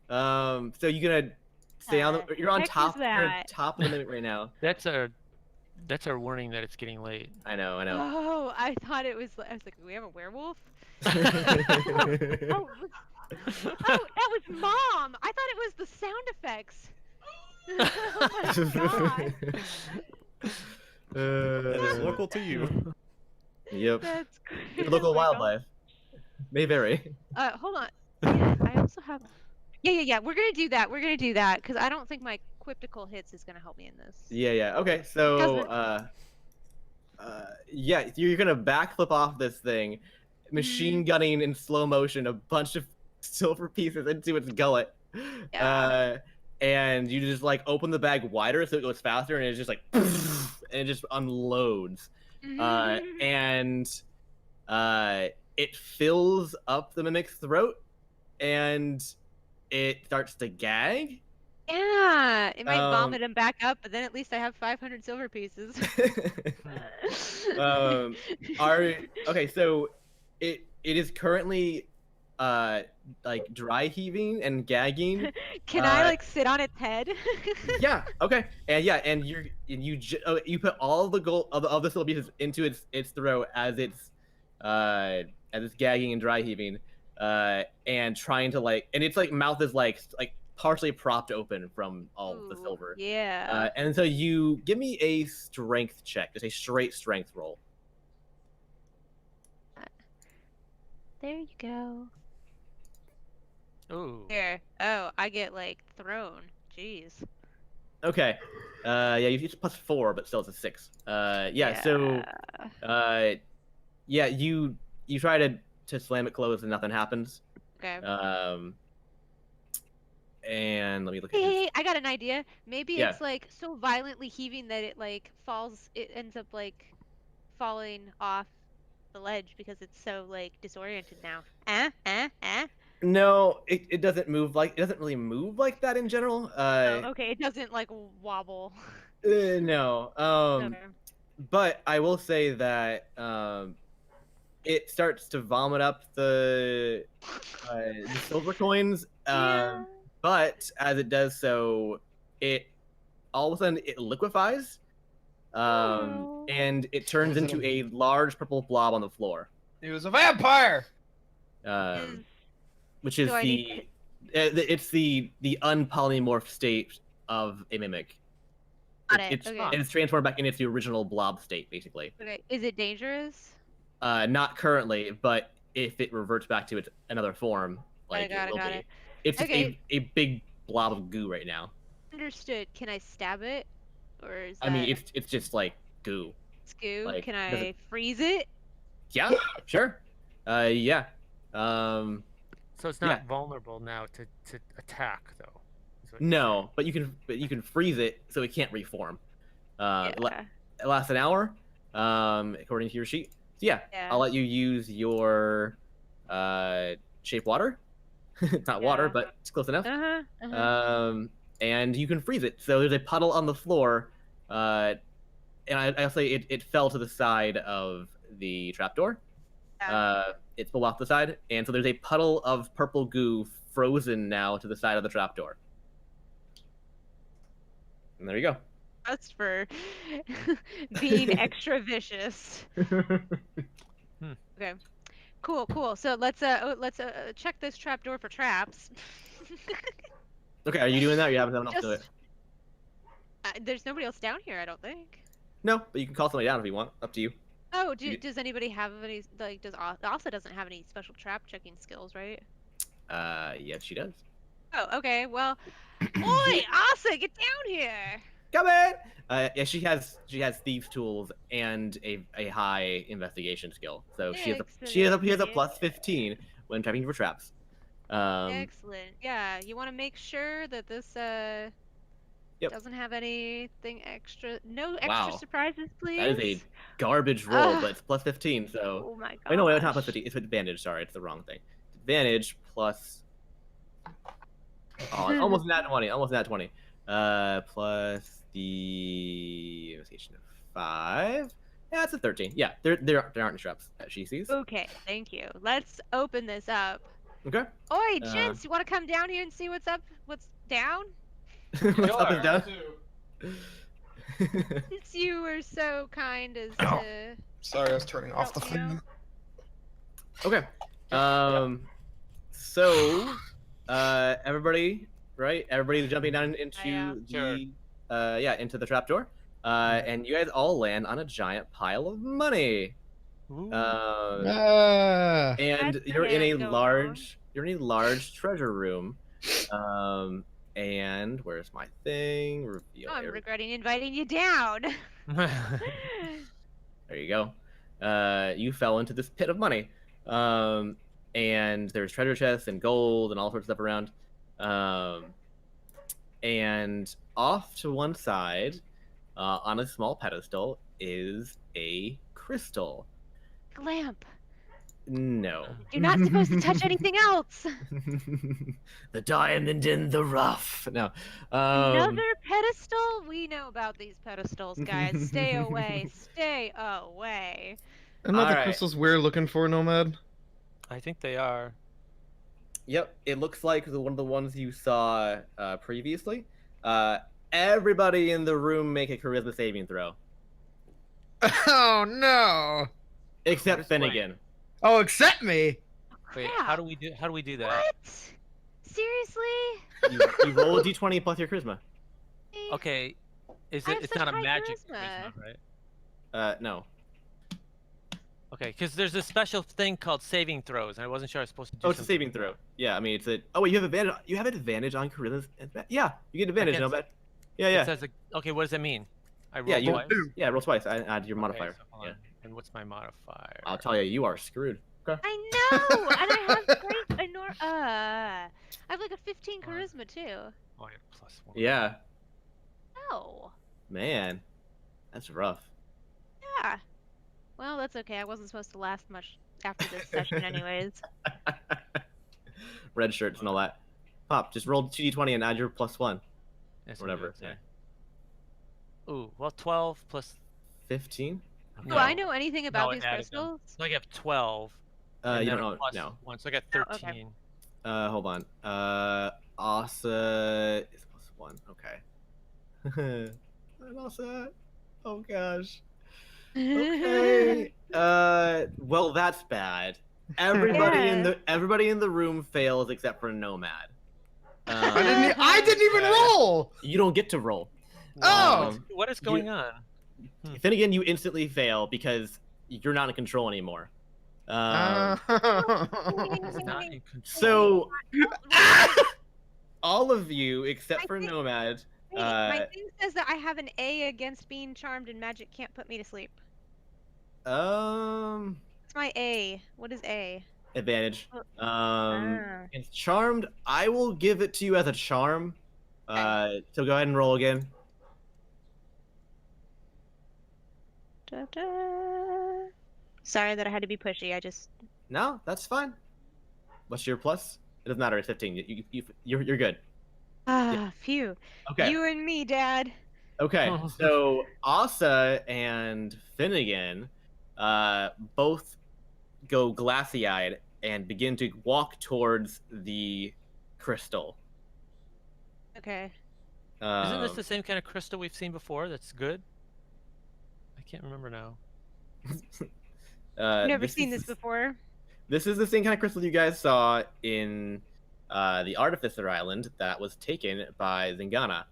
[SPEAKER 1] So you're gonna stay on the. You're on
[SPEAKER 3] heck is
[SPEAKER 1] top. You're on
[SPEAKER 3] that?
[SPEAKER 1] top of the limit right now.
[SPEAKER 4] That's our warning that it's getting late.
[SPEAKER 1] I know.
[SPEAKER 3] Oh, I thought it was. I was like, we have a werewolf. Oh, that was Mom. I thought it was the sound effects. Oh my god.
[SPEAKER 5] That is local to you.
[SPEAKER 1] Yep.
[SPEAKER 3] That's great.
[SPEAKER 1] Your
[SPEAKER 3] Oh
[SPEAKER 1] local
[SPEAKER 3] my God.
[SPEAKER 1] wildlife may vary.
[SPEAKER 3] Hold on. Yeah, I also have. Yeah. We're gonna do that because I don't think my quiptical hits is gonna help me in this.
[SPEAKER 1] Yeah. Okay. So,
[SPEAKER 3] Doesn't-
[SPEAKER 1] yeah, you're gonna backflip off this thing, machine gunning in slow motion a bunch of silver pieces into its gullet.
[SPEAKER 3] Yeah.
[SPEAKER 1] And you just like open the bag wider so it goes faster, and it's just like, and it just unloads. And it fills up the mimic's throat, and it starts to gag.
[SPEAKER 3] Yeah, it might
[SPEAKER 1] Um,
[SPEAKER 3] vomit him back up, but then at least I have 500 silver pieces.
[SPEAKER 1] Okay, so it is currently like dry heaving and gagging.
[SPEAKER 3] Can I like sit on its head?
[SPEAKER 1] Yeah. Okay. And you put all the gold of the silver pieces into its throat as it's gagging and dry heaving, and trying to and its like mouth is like partially propped open from all of the
[SPEAKER 3] Ooh,
[SPEAKER 1] silver.
[SPEAKER 3] Yeah.
[SPEAKER 1] And so you give me a strength check, just a straight strength roll.
[SPEAKER 3] There you go.
[SPEAKER 4] Ooh.
[SPEAKER 3] Here. Oh, I get thrown. Jeez.
[SPEAKER 1] Okay. Yeah, you use +4, but still it's a 6. So yeah, you try to slam it closed and nothing happens.
[SPEAKER 3] Okay.
[SPEAKER 1] And let me look
[SPEAKER 3] Hey,
[SPEAKER 1] at
[SPEAKER 3] hey,
[SPEAKER 1] his.
[SPEAKER 3] hey, I got an idea. Maybe
[SPEAKER 1] Yeah.
[SPEAKER 3] it's like so violently heaving that it like falls. It ends up like falling off the ledge because it's so like disoriented now.
[SPEAKER 1] No, it doesn't move like it doesn't really move like that in general.
[SPEAKER 3] Oh, okay. It doesn't like wobble.
[SPEAKER 1] No.
[SPEAKER 3] Okay.
[SPEAKER 1] But I will say that it starts to vomit up the silver coins.
[SPEAKER 3] Yeah.
[SPEAKER 1] But as it does so, it all of a sudden it liquefies,
[SPEAKER 3] Oh.
[SPEAKER 1] and it turns
[SPEAKER 6] Was it
[SPEAKER 1] into a large purple blob on the floor,
[SPEAKER 6] He was a vampire.
[SPEAKER 1] um, which is
[SPEAKER 3] Do I need
[SPEAKER 1] it's the unpolymorphed state of a mimic.
[SPEAKER 3] Got it.
[SPEAKER 1] It's
[SPEAKER 3] Okay.
[SPEAKER 1] it's transformed back into its original blob state, basically.
[SPEAKER 3] Okay. Is it dangerous?
[SPEAKER 1] Not currently, but if it reverts back to its another form, like
[SPEAKER 3] Got
[SPEAKER 1] it
[SPEAKER 3] it,
[SPEAKER 1] will
[SPEAKER 3] got
[SPEAKER 1] be.
[SPEAKER 3] it.
[SPEAKER 1] It's just
[SPEAKER 3] Okay.
[SPEAKER 1] a big blob of goo right now.
[SPEAKER 3] Understood. Can I stab it, or is
[SPEAKER 1] I mean,
[SPEAKER 3] that
[SPEAKER 1] it's just like goo.
[SPEAKER 3] skew?
[SPEAKER 1] like,
[SPEAKER 3] Can
[SPEAKER 1] does
[SPEAKER 3] I
[SPEAKER 1] it-
[SPEAKER 3] freeze it?
[SPEAKER 1] Yeah, sure. Yeah. Um,
[SPEAKER 4] So it's
[SPEAKER 1] Yeah.
[SPEAKER 4] not vulnerable now to attack, though. is what you're
[SPEAKER 1] no, but you can freeze it so it can't reform.
[SPEAKER 3] Yeah.
[SPEAKER 1] It lasts an hour, according to your sheet. So yeah,
[SPEAKER 3] Yeah.
[SPEAKER 1] I'll let you use your shape water. It's not water,
[SPEAKER 3] Yeah.
[SPEAKER 1] but it's close enough. And you can freeze it. So there's a puddle on the floor, and I'll say it fell to the side of the trapdoor.
[SPEAKER 3] Yeah.
[SPEAKER 1] It's pulled off the side, and so there's a puddle of purple goo frozen now to the side of the trapdoor. And there you go.
[SPEAKER 3] Just for being extra vicious. Okay. Cool. So let's check this trapdoor for traps.
[SPEAKER 1] Okay, are you doing that? Or you haven't enough to do it.
[SPEAKER 3] Just there's nobody else down here, I don't think.
[SPEAKER 1] No, but you can call somebody down if you want. Up to you.
[SPEAKER 3] Oh,
[SPEAKER 1] You-
[SPEAKER 3] does anybody have any like does Asa doesn't have any special trap checking skills, right?
[SPEAKER 1] Yes, she does.
[SPEAKER 3] Oh, okay. Well, oi, Asa, get down here.
[SPEAKER 1] Come in. Yeah, she has thieves tools and a high investigation skill. So she has a plus 15 when trapping for traps.
[SPEAKER 3] Excellent. Yeah, you want to make sure that this
[SPEAKER 1] Yep.
[SPEAKER 3] doesn't have anything extra. No extra
[SPEAKER 1] Wow.
[SPEAKER 3] surprises, please.
[SPEAKER 1] That is a garbage roll,
[SPEAKER 3] Ugh.
[SPEAKER 1] but it's plus 15. So
[SPEAKER 3] Oh my god.
[SPEAKER 1] wait, no, it's not plus 15. It's advantage. Sorry, it's the wrong thing. Advantage plus. Oh, it's almost nat 20. Almost nat 20. Plus the investigation of 5. Yeah, it's a 13. Yeah, there aren't any traps that she sees.
[SPEAKER 3] Okay, thank you. Let's open this up.
[SPEAKER 1] Okay.
[SPEAKER 3] Oi, gents, you want to come down here and see what's up? What's down?
[SPEAKER 1] What's up and down?
[SPEAKER 3] Since you were so kind as to.
[SPEAKER 6] Sorry, I was turning off the
[SPEAKER 3] Help me
[SPEAKER 6] fan.
[SPEAKER 1] Okay. So, everybody, right? Everybody's jumping down into the, into the trapdoor. And you guys all land on a giant pile of money.
[SPEAKER 4] Ooh.
[SPEAKER 1] And
[SPEAKER 3] That's
[SPEAKER 1] you're in a
[SPEAKER 3] can't go
[SPEAKER 1] large treasure room. And where's my thing? Reveal
[SPEAKER 3] I'm
[SPEAKER 1] area.
[SPEAKER 3] regretting inviting you down.
[SPEAKER 1] There you go. You fell into this pit of money. And there's treasure chests and gold and all sorts of stuff around. And off to one side, on a small pedestal, is a crystal.
[SPEAKER 3] Lamp.
[SPEAKER 1] No.
[SPEAKER 3] You're not supposed to touch anything else.
[SPEAKER 1] The diamond in the rough. No.
[SPEAKER 3] Another pedestal? We know about these pedestals, guys. Stay away. Stay away.
[SPEAKER 6] And not the
[SPEAKER 1] Alright.
[SPEAKER 6] crystals we're looking for, Nomad.
[SPEAKER 4] I think they are.
[SPEAKER 1] Yep, it looks like one of the ones you saw previously. Everybody in the room make a charisma saving throw,
[SPEAKER 6] Oh no!
[SPEAKER 1] except
[SPEAKER 4] Explain.
[SPEAKER 1] Finnegan.
[SPEAKER 6] Oh, accept me!
[SPEAKER 4] Wait,
[SPEAKER 3] Crap.
[SPEAKER 4] how do we do that?
[SPEAKER 3] What? Seriously?
[SPEAKER 1] You roll a d20 plus your charisma.
[SPEAKER 4] Okay, is
[SPEAKER 3] I
[SPEAKER 4] it?
[SPEAKER 3] have
[SPEAKER 4] It's
[SPEAKER 3] such
[SPEAKER 4] not a
[SPEAKER 3] high
[SPEAKER 4] magic
[SPEAKER 3] charisma.
[SPEAKER 4] charisma, right?
[SPEAKER 1] No.
[SPEAKER 4] Okay, because there's a special thing called saving throws, and I wasn't sure I was supposed to do.
[SPEAKER 1] Oh, it's a
[SPEAKER 4] something
[SPEAKER 1] saving
[SPEAKER 4] with
[SPEAKER 1] throw.
[SPEAKER 4] that.
[SPEAKER 1] Yeah, I mean it's a. Oh wait, you have advantage. You have an advantage on charisma. Yeah, you get advantage. No,
[SPEAKER 4] Against-
[SPEAKER 1] but yeah.
[SPEAKER 4] It says okay. What does that mean? I roll
[SPEAKER 1] Yeah, you
[SPEAKER 4] twice.
[SPEAKER 1] yeah roll twice. I add your
[SPEAKER 4] Okay,
[SPEAKER 1] modifier.
[SPEAKER 4] so hold
[SPEAKER 1] Yeah.
[SPEAKER 4] on. And what's my modifier?
[SPEAKER 1] I'll tell you, you are screwed. Okay.
[SPEAKER 3] I know, and I have great I have like a 15
[SPEAKER 4] Fine.
[SPEAKER 3] charisma too.
[SPEAKER 4] Oh, yeah, +1.
[SPEAKER 1] Yeah,
[SPEAKER 3] Oh.
[SPEAKER 1] man, that's rough.
[SPEAKER 3] Yeah. Well, that's okay. I wasn't supposed to last much after this session, anyways.
[SPEAKER 1] Red shirts and all that. Pop, just roll 2d20 and add your +1.
[SPEAKER 4] That's
[SPEAKER 1] Whatever.
[SPEAKER 4] good, yeah. Ooh, well, 12 plus.
[SPEAKER 1] 15?
[SPEAKER 3] Do I know anything about
[SPEAKER 4] I
[SPEAKER 3] these
[SPEAKER 4] added them.
[SPEAKER 3] crystals?
[SPEAKER 4] So I have 12.
[SPEAKER 1] You
[SPEAKER 4] and
[SPEAKER 1] don't
[SPEAKER 4] then a
[SPEAKER 1] know.
[SPEAKER 4] plus
[SPEAKER 1] No.
[SPEAKER 4] 1, so I got
[SPEAKER 3] Oh, okay.
[SPEAKER 4] 13.
[SPEAKER 1] Hold on. Asa is +1. Okay. And Asa. Oh gosh. Okay. Well, that's bad. Everybody in the room fails except for Nomad.
[SPEAKER 6] I didn't even roll.
[SPEAKER 1] You don't get to roll.
[SPEAKER 6] Oh!
[SPEAKER 4] What is going on?
[SPEAKER 1] Finnegan, you instantly fail because you're not in control anymore.
[SPEAKER 4] It's not in control.
[SPEAKER 1] So all of you except
[SPEAKER 3] I
[SPEAKER 1] for
[SPEAKER 3] think-
[SPEAKER 1] Nomad.
[SPEAKER 3] Wait, my thing says that I have an A against being charmed and magic can't put me to sleep. It's my A. What is A?
[SPEAKER 1] Advantage.
[SPEAKER 3] Ah.
[SPEAKER 1] It's charmed. I will give it to you as a charm. So go ahead and roll again.
[SPEAKER 3] Da-da. Sorry that I had to be pushy. I just.
[SPEAKER 1] No, that's fine. What's your plus? It doesn't matter. It's 15. You're good.
[SPEAKER 3] Phew.
[SPEAKER 1] Okay.
[SPEAKER 3] You and me, Dad.
[SPEAKER 1] Okay. So Asa and Finnegan, both go glassy-eyed and begin to walk towards the crystal.
[SPEAKER 3] Okay.
[SPEAKER 4] Isn't this the same kind of crystal we've seen before? That's good. I can't remember now.
[SPEAKER 3] Never seen this before.
[SPEAKER 1] This is the same kind of crystal you guys saw in the Artificer Island that was taken by Zingana.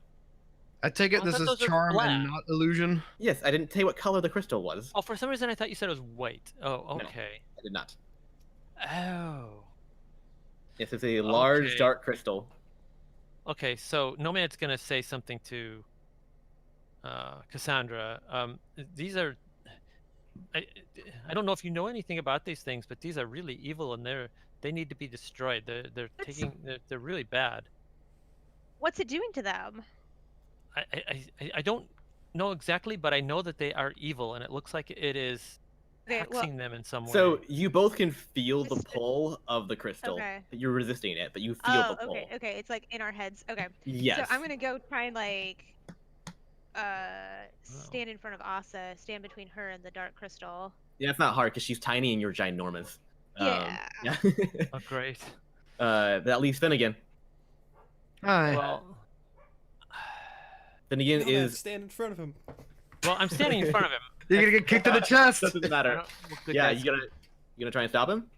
[SPEAKER 6] I take it
[SPEAKER 4] I
[SPEAKER 6] this
[SPEAKER 4] thought
[SPEAKER 6] is
[SPEAKER 4] those are
[SPEAKER 6] charm
[SPEAKER 4] black.
[SPEAKER 6] and not illusion.
[SPEAKER 1] Yes, I didn't tell you what color the crystal was.
[SPEAKER 4] Oh, for some reason I thought you said it was white. Oh,
[SPEAKER 1] No.
[SPEAKER 4] okay.
[SPEAKER 1] I did not.
[SPEAKER 4] Oh.
[SPEAKER 1] Yes, it's a large,
[SPEAKER 4] Okay.
[SPEAKER 1] dark crystal.
[SPEAKER 4] Okay, so Nomad's gonna say something to Cassandra. These are. I don't know if you know anything about these things, but these are really evil, and they need to be destroyed. They're really bad.
[SPEAKER 3] What's it doing to them?
[SPEAKER 4] I don't know exactly, but I know that they are evil, and it looks like it is
[SPEAKER 3] Okay, well,
[SPEAKER 4] hexing them in some way.
[SPEAKER 1] So you both can feel the
[SPEAKER 3] This-
[SPEAKER 1] pull of the crystal.
[SPEAKER 3] Okay.
[SPEAKER 1] You're resisting it, but you feel the pull.
[SPEAKER 3] okay. It's like in our heads. Okay.
[SPEAKER 1] Yes.
[SPEAKER 3] So I'm gonna go try and like stand in front of Asa, stand between her and the dark crystal.
[SPEAKER 1] Yeah, it's not hard because she's tiny and you're ginormous.
[SPEAKER 3] Yeah.
[SPEAKER 1] Yeah.
[SPEAKER 4] Oh, great.
[SPEAKER 1] That leaves Finnegan.
[SPEAKER 6] Hi.
[SPEAKER 4] Well,
[SPEAKER 1] Finnegan
[SPEAKER 5] Nomad,
[SPEAKER 1] is.
[SPEAKER 5] stand in front of him.
[SPEAKER 4] I'm standing in front of him.
[SPEAKER 6] You're gonna get kicked in the chest.
[SPEAKER 1] Doesn't
[SPEAKER 4] I
[SPEAKER 1] matter.
[SPEAKER 4] don't- well, good
[SPEAKER 1] Yeah,
[SPEAKER 4] guys.
[SPEAKER 1] you gonna try and stop him?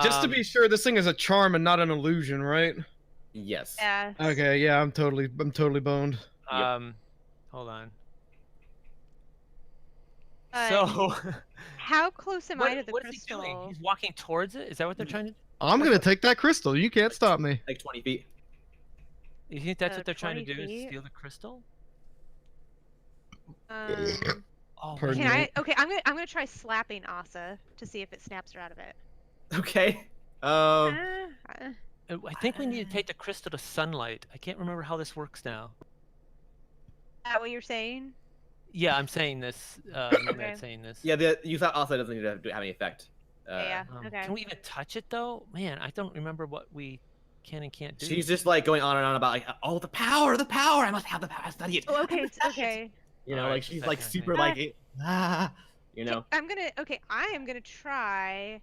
[SPEAKER 6] Just to be sure, this thing is a charm and not an illusion, right?
[SPEAKER 1] Yes.
[SPEAKER 3] Yeah.
[SPEAKER 6] Okay, yeah, I'm totally boned.
[SPEAKER 4] Hold on.
[SPEAKER 3] But
[SPEAKER 4] So,
[SPEAKER 3] how close am I to the
[SPEAKER 4] what is he doing?
[SPEAKER 3] crystal?
[SPEAKER 4] He's walking towards it. Is that what they're trying to do?
[SPEAKER 6] I'm gonna take that crystal. You can't stop me.
[SPEAKER 1] Like 20 feet.
[SPEAKER 4] You think that's
[SPEAKER 3] So
[SPEAKER 4] what they're trying to
[SPEAKER 3] 20
[SPEAKER 4] do? Is
[SPEAKER 3] feet?
[SPEAKER 4] steal the crystal? Oh,
[SPEAKER 6] Pardon
[SPEAKER 3] Can
[SPEAKER 6] me.
[SPEAKER 3] I? Okay, I'm gonna try slapping Asa to see if it snaps her out of it.
[SPEAKER 1] Okay.
[SPEAKER 3] Uh,
[SPEAKER 4] I think we need to take the crystal to sunlight. I can't remember how this works now.
[SPEAKER 3] that what you're saying?
[SPEAKER 4] Yeah, I'm saying this. Nomad's
[SPEAKER 3] Okay.
[SPEAKER 4] saying this.
[SPEAKER 1] Yeah, you thought also doesn't need to have any effect.
[SPEAKER 3] Yeah. Okay.
[SPEAKER 4] Can we even touch it though? Man, I don't remember what we can and can't do.
[SPEAKER 1] She's just like going on and on about like, oh, the power, I must have the power, study it.
[SPEAKER 3] Oh, okay. Okay.
[SPEAKER 1] You know,
[SPEAKER 4] Alright,
[SPEAKER 1] like
[SPEAKER 4] just
[SPEAKER 1] she's
[SPEAKER 4] that
[SPEAKER 1] like
[SPEAKER 4] kind of thing.
[SPEAKER 1] super like, you know.
[SPEAKER 3] I am gonna try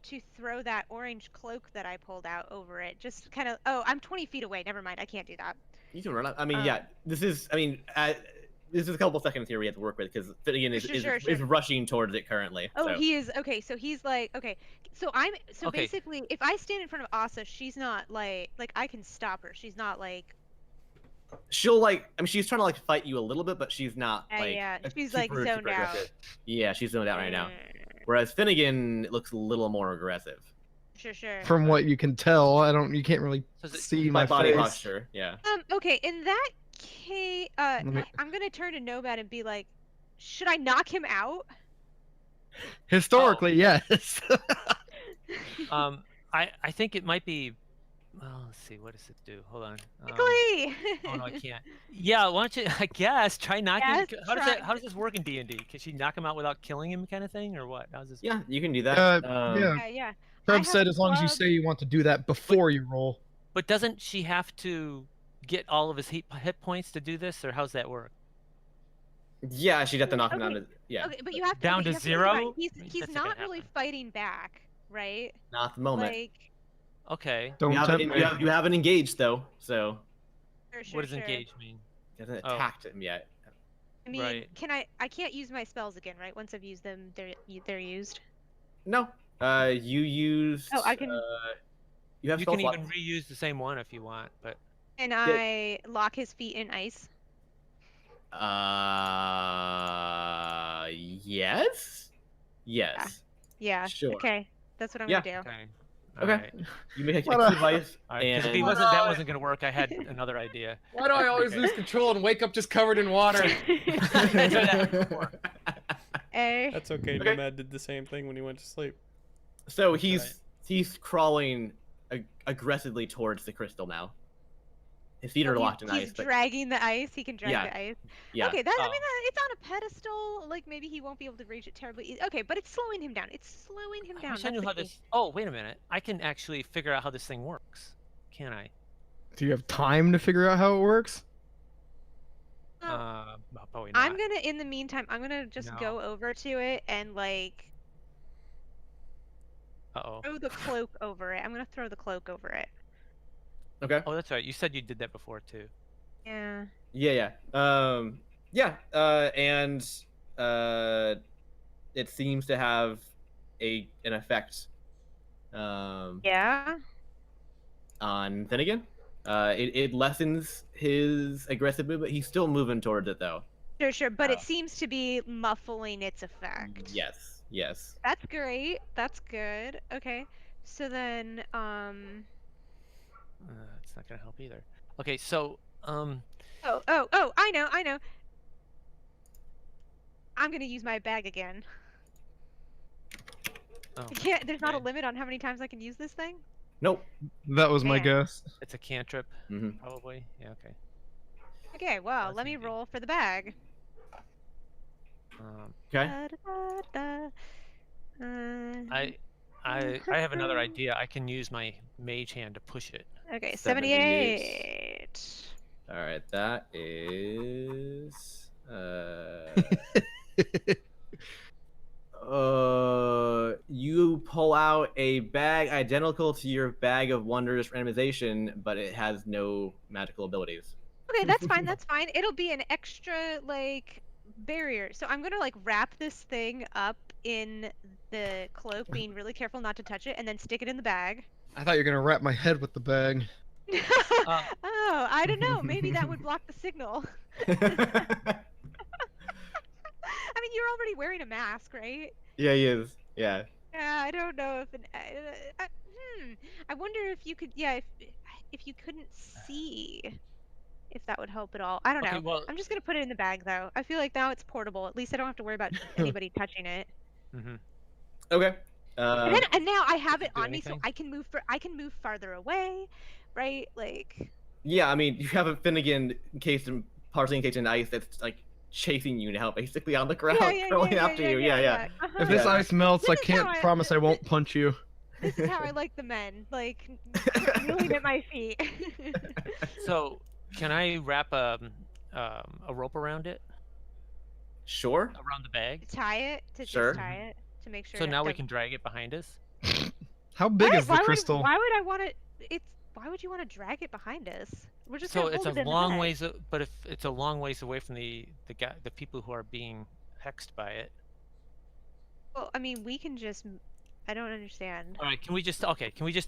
[SPEAKER 3] to throw that orange cloak that I pulled out over it. Just kind of. Oh, I'm 20 feet away. Never mind. I can't do that.
[SPEAKER 1] You can run up. I mean, yeah, this is a couple seconds here we have to work with because Finnegan is
[SPEAKER 3] Sure.
[SPEAKER 1] is rushing towards it currently.
[SPEAKER 3] Oh,
[SPEAKER 1] so.
[SPEAKER 3] he is. Okay, so he's like. Okay, so
[SPEAKER 4] Okay.
[SPEAKER 3] basically, if I stand in front of Asa, she's not like I can stop her. She's not like.
[SPEAKER 1] She'll she's trying to like fight you a little bit, but she's not like.
[SPEAKER 3] yeah,
[SPEAKER 1] a
[SPEAKER 3] she's like
[SPEAKER 1] super,
[SPEAKER 3] zoned
[SPEAKER 1] super
[SPEAKER 3] out.
[SPEAKER 1] aggressive. Yeah, she's zoned out right now.
[SPEAKER 3] Mm,
[SPEAKER 1] Whereas Finnegan looks a little more aggressive.
[SPEAKER 3] Sure.
[SPEAKER 6] From what you can tell, you can't really
[SPEAKER 4] So is it-
[SPEAKER 6] see
[SPEAKER 1] My
[SPEAKER 6] my
[SPEAKER 1] body
[SPEAKER 6] face.
[SPEAKER 1] posture, yeah.
[SPEAKER 3] Okay, in that case,
[SPEAKER 6] me-
[SPEAKER 3] I'm gonna turn to Nomad and be like, should I knock him out?
[SPEAKER 6] Historically, yes.
[SPEAKER 4] I think it might be Oh, let's see. What does it do? Hold on.
[SPEAKER 3] Quickly!
[SPEAKER 4] Oh no, I can't. Yeah, why don't you? I guess try knocking.
[SPEAKER 3] Yes,
[SPEAKER 4] How does
[SPEAKER 3] try-
[SPEAKER 4] that? How does this work in D&D? Can she knock him out without killing him, kind of thing, or what? How's this?
[SPEAKER 1] Yeah, you can do that.
[SPEAKER 6] Yeah.
[SPEAKER 3] yeah.
[SPEAKER 6] Trump
[SPEAKER 3] have
[SPEAKER 6] said
[SPEAKER 3] a
[SPEAKER 6] as long as you
[SPEAKER 3] club.
[SPEAKER 6] say you want to do that before you roll.
[SPEAKER 4] But doesn't she have to get all of his hit points to do this, or how's that work?
[SPEAKER 1] Yeah, she'd have to knock him
[SPEAKER 3] Okay.
[SPEAKER 1] down. Yeah,
[SPEAKER 3] Okay, but you have to
[SPEAKER 4] Down
[SPEAKER 3] okay,
[SPEAKER 4] to
[SPEAKER 3] you have think about it.
[SPEAKER 4] zero?
[SPEAKER 3] He's
[SPEAKER 4] I mean,
[SPEAKER 3] he's
[SPEAKER 4] that's not
[SPEAKER 3] not
[SPEAKER 4] gonna
[SPEAKER 3] really
[SPEAKER 4] happen.
[SPEAKER 3] fighting back, right?
[SPEAKER 1] not at the moment.
[SPEAKER 3] Like,
[SPEAKER 4] Okay.
[SPEAKER 6] Don't
[SPEAKER 1] You
[SPEAKER 6] tempt
[SPEAKER 1] haven't,
[SPEAKER 6] me.
[SPEAKER 1] you haven't engaged though, so
[SPEAKER 3] sure,
[SPEAKER 4] What does
[SPEAKER 3] sure.
[SPEAKER 4] engage mean?
[SPEAKER 1] he hasn't
[SPEAKER 4] Oh.
[SPEAKER 1] attacked him yet.
[SPEAKER 3] I mean,
[SPEAKER 4] Right.
[SPEAKER 3] can I can't use my spells again, right? Once I've used them, they're used.
[SPEAKER 1] No. You used.
[SPEAKER 3] Oh, I can-
[SPEAKER 1] You have
[SPEAKER 4] You
[SPEAKER 1] spell
[SPEAKER 4] can
[SPEAKER 1] slots.
[SPEAKER 4] even reuse the same one if you want, but
[SPEAKER 3] Can I lock his feet in ice?
[SPEAKER 1] Yes. Yes.
[SPEAKER 3] Yeah.
[SPEAKER 1] Sure.
[SPEAKER 3] Okay, that's what I'm
[SPEAKER 1] Yeah.
[SPEAKER 3] gonna do.
[SPEAKER 4] okay.
[SPEAKER 1] Okay.
[SPEAKER 4] Alright.
[SPEAKER 1] You make a
[SPEAKER 6] What a-
[SPEAKER 1] device,
[SPEAKER 4] Alright, 'cause if he
[SPEAKER 1] and
[SPEAKER 4] wasn't, that wasn't gonna work. I had another idea.
[SPEAKER 6] Why do I always lose control and wake up just covered in water?
[SPEAKER 3] A.
[SPEAKER 5] That's okay.
[SPEAKER 1] Okay.
[SPEAKER 5] Nomad did the same thing when he went to sleep.
[SPEAKER 1] so
[SPEAKER 4] That's
[SPEAKER 1] he's crawling aggressively towards the crystal now. His feet are locked in
[SPEAKER 3] He's
[SPEAKER 1] ice, but
[SPEAKER 3] dragging the ice. He can drag
[SPEAKER 1] Yeah.
[SPEAKER 3] the ice.
[SPEAKER 1] yeah.
[SPEAKER 3] Okay, that I
[SPEAKER 4] Oh.
[SPEAKER 3] mean, it's on a pedestal. Like maybe he won't be able to reach it terribly. Okay, but it's slowing him down. It's slowing him
[SPEAKER 4] I
[SPEAKER 3] down.
[SPEAKER 4] wish I
[SPEAKER 3] That's
[SPEAKER 4] knew
[SPEAKER 3] the
[SPEAKER 4] how
[SPEAKER 3] key.
[SPEAKER 4] this. Oh, wait a minute. I can actually figure out how this thing works. Can I?
[SPEAKER 6] Do you have time to figure out how it works?
[SPEAKER 3] Well,
[SPEAKER 4] Well, probably not.
[SPEAKER 3] I'm gonna, in the meantime, I'm gonna just
[SPEAKER 4] No.
[SPEAKER 3] go over to it and like
[SPEAKER 4] Uh-oh.
[SPEAKER 3] throw the cloak over it. I'm gonna throw the cloak over it.
[SPEAKER 1] Okay.
[SPEAKER 4] Oh, that's right. You said you did that before too.
[SPEAKER 3] Yeah.
[SPEAKER 1] Yeah. And it seems to have an effect.
[SPEAKER 3] Yeah.
[SPEAKER 1] On Finnegan. It lessens his aggressive movement. He's still moving towards it though.
[SPEAKER 3] Sure, sure. But
[SPEAKER 1] Oh.
[SPEAKER 3] it seems to be muffling its effect.
[SPEAKER 1] Yes.
[SPEAKER 3] That's great. That's good. Okay. So then,
[SPEAKER 4] It's not gonna help either. Okay, so
[SPEAKER 3] oh, I know. I'm gonna use my bag again.
[SPEAKER 4] oh,
[SPEAKER 3] I can't. There's not a
[SPEAKER 4] okay.
[SPEAKER 3] limit on how many times I can use this thing.
[SPEAKER 1] Nope.
[SPEAKER 6] That was my
[SPEAKER 3] Man.
[SPEAKER 6] guess.
[SPEAKER 4] It's a cantrip,
[SPEAKER 1] hmm
[SPEAKER 4] probably. Yeah. Okay.
[SPEAKER 3] Okay. Well,
[SPEAKER 4] That's
[SPEAKER 3] let me
[SPEAKER 4] easy.
[SPEAKER 3] roll for the bag.
[SPEAKER 1] Okay.
[SPEAKER 3] Da-da-da-da.
[SPEAKER 4] I have another idea. I can use my mage hand to push it.
[SPEAKER 3] Okay,
[SPEAKER 1] 78.
[SPEAKER 3] 78.
[SPEAKER 1] All right. That is. You pull out a bag identical to your bag of wondrous randomization, but it has no magical abilities.
[SPEAKER 3] Okay, that's fine. That's fine. It'll be an extra like barrier. So I'm gonna like wrap this thing up in the cloak, being really careful not to touch it, and then stick it in the bag.
[SPEAKER 6] I thought you were gonna wrap my head with the bag.
[SPEAKER 3] Oh, I don't know. Maybe that would block the signal. I mean, you're already wearing a mask, right?
[SPEAKER 1] Yeah, he is. Yeah.
[SPEAKER 3] Yeah, I don't know if I wonder if you could, yeah, if you couldn't see, if that would help at all. I don't
[SPEAKER 4] Okay,
[SPEAKER 3] know.
[SPEAKER 4] well-
[SPEAKER 3] I'm just gonna put it in the bag though. I feel like now it's portable. At least I don't have to worry about anybody touching it.
[SPEAKER 4] Mm-hmm.
[SPEAKER 1] Okay.
[SPEAKER 3] And now I have it
[SPEAKER 4] do
[SPEAKER 3] on me, so
[SPEAKER 4] anything?
[SPEAKER 3] I can move farther away, right? Like.
[SPEAKER 1] Yeah, I mean, you have a Finnegan partially encased in ice that's like chasing you now, basically on the ground, crawling after you. Yeah.
[SPEAKER 3] Uh-huh.
[SPEAKER 6] If this
[SPEAKER 1] Yeah.
[SPEAKER 6] ice melts, I
[SPEAKER 3] This is how
[SPEAKER 6] can't
[SPEAKER 3] I-
[SPEAKER 6] promise I won't punch you.
[SPEAKER 3] This is how I like the men, like kneeling at my feet.
[SPEAKER 4] So, can I wrap a rope around it,
[SPEAKER 1] Sure.
[SPEAKER 4] around the bag?
[SPEAKER 3] Tie it to
[SPEAKER 1] Sure.
[SPEAKER 3] just tie it to make sure.
[SPEAKER 4] So now we
[SPEAKER 3] that-
[SPEAKER 4] can drag it behind us.
[SPEAKER 6] How big is the
[SPEAKER 3] why
[SPEAKER 6] crystal?
[SPEAKER 3] Why would I want to? Why would you want to drag it behind us? We're just
[SPEAKER 4] So
[SPEAKER 3] gonna
[SPEAKER 4] it's
[SPEAKER 3] hold
[SPEAKER 4] a
[SPEAKER 3] it in the
[SPEAKER 4] long
[SPEAKER 3] bag.
[SPEAKER 4] ways, but if it's a long ways away from the people who are being hexed by it.
[SPEAKER 3] Well, I mean, we can just. I don't understand.
[SPEAKER 4] All right, can we just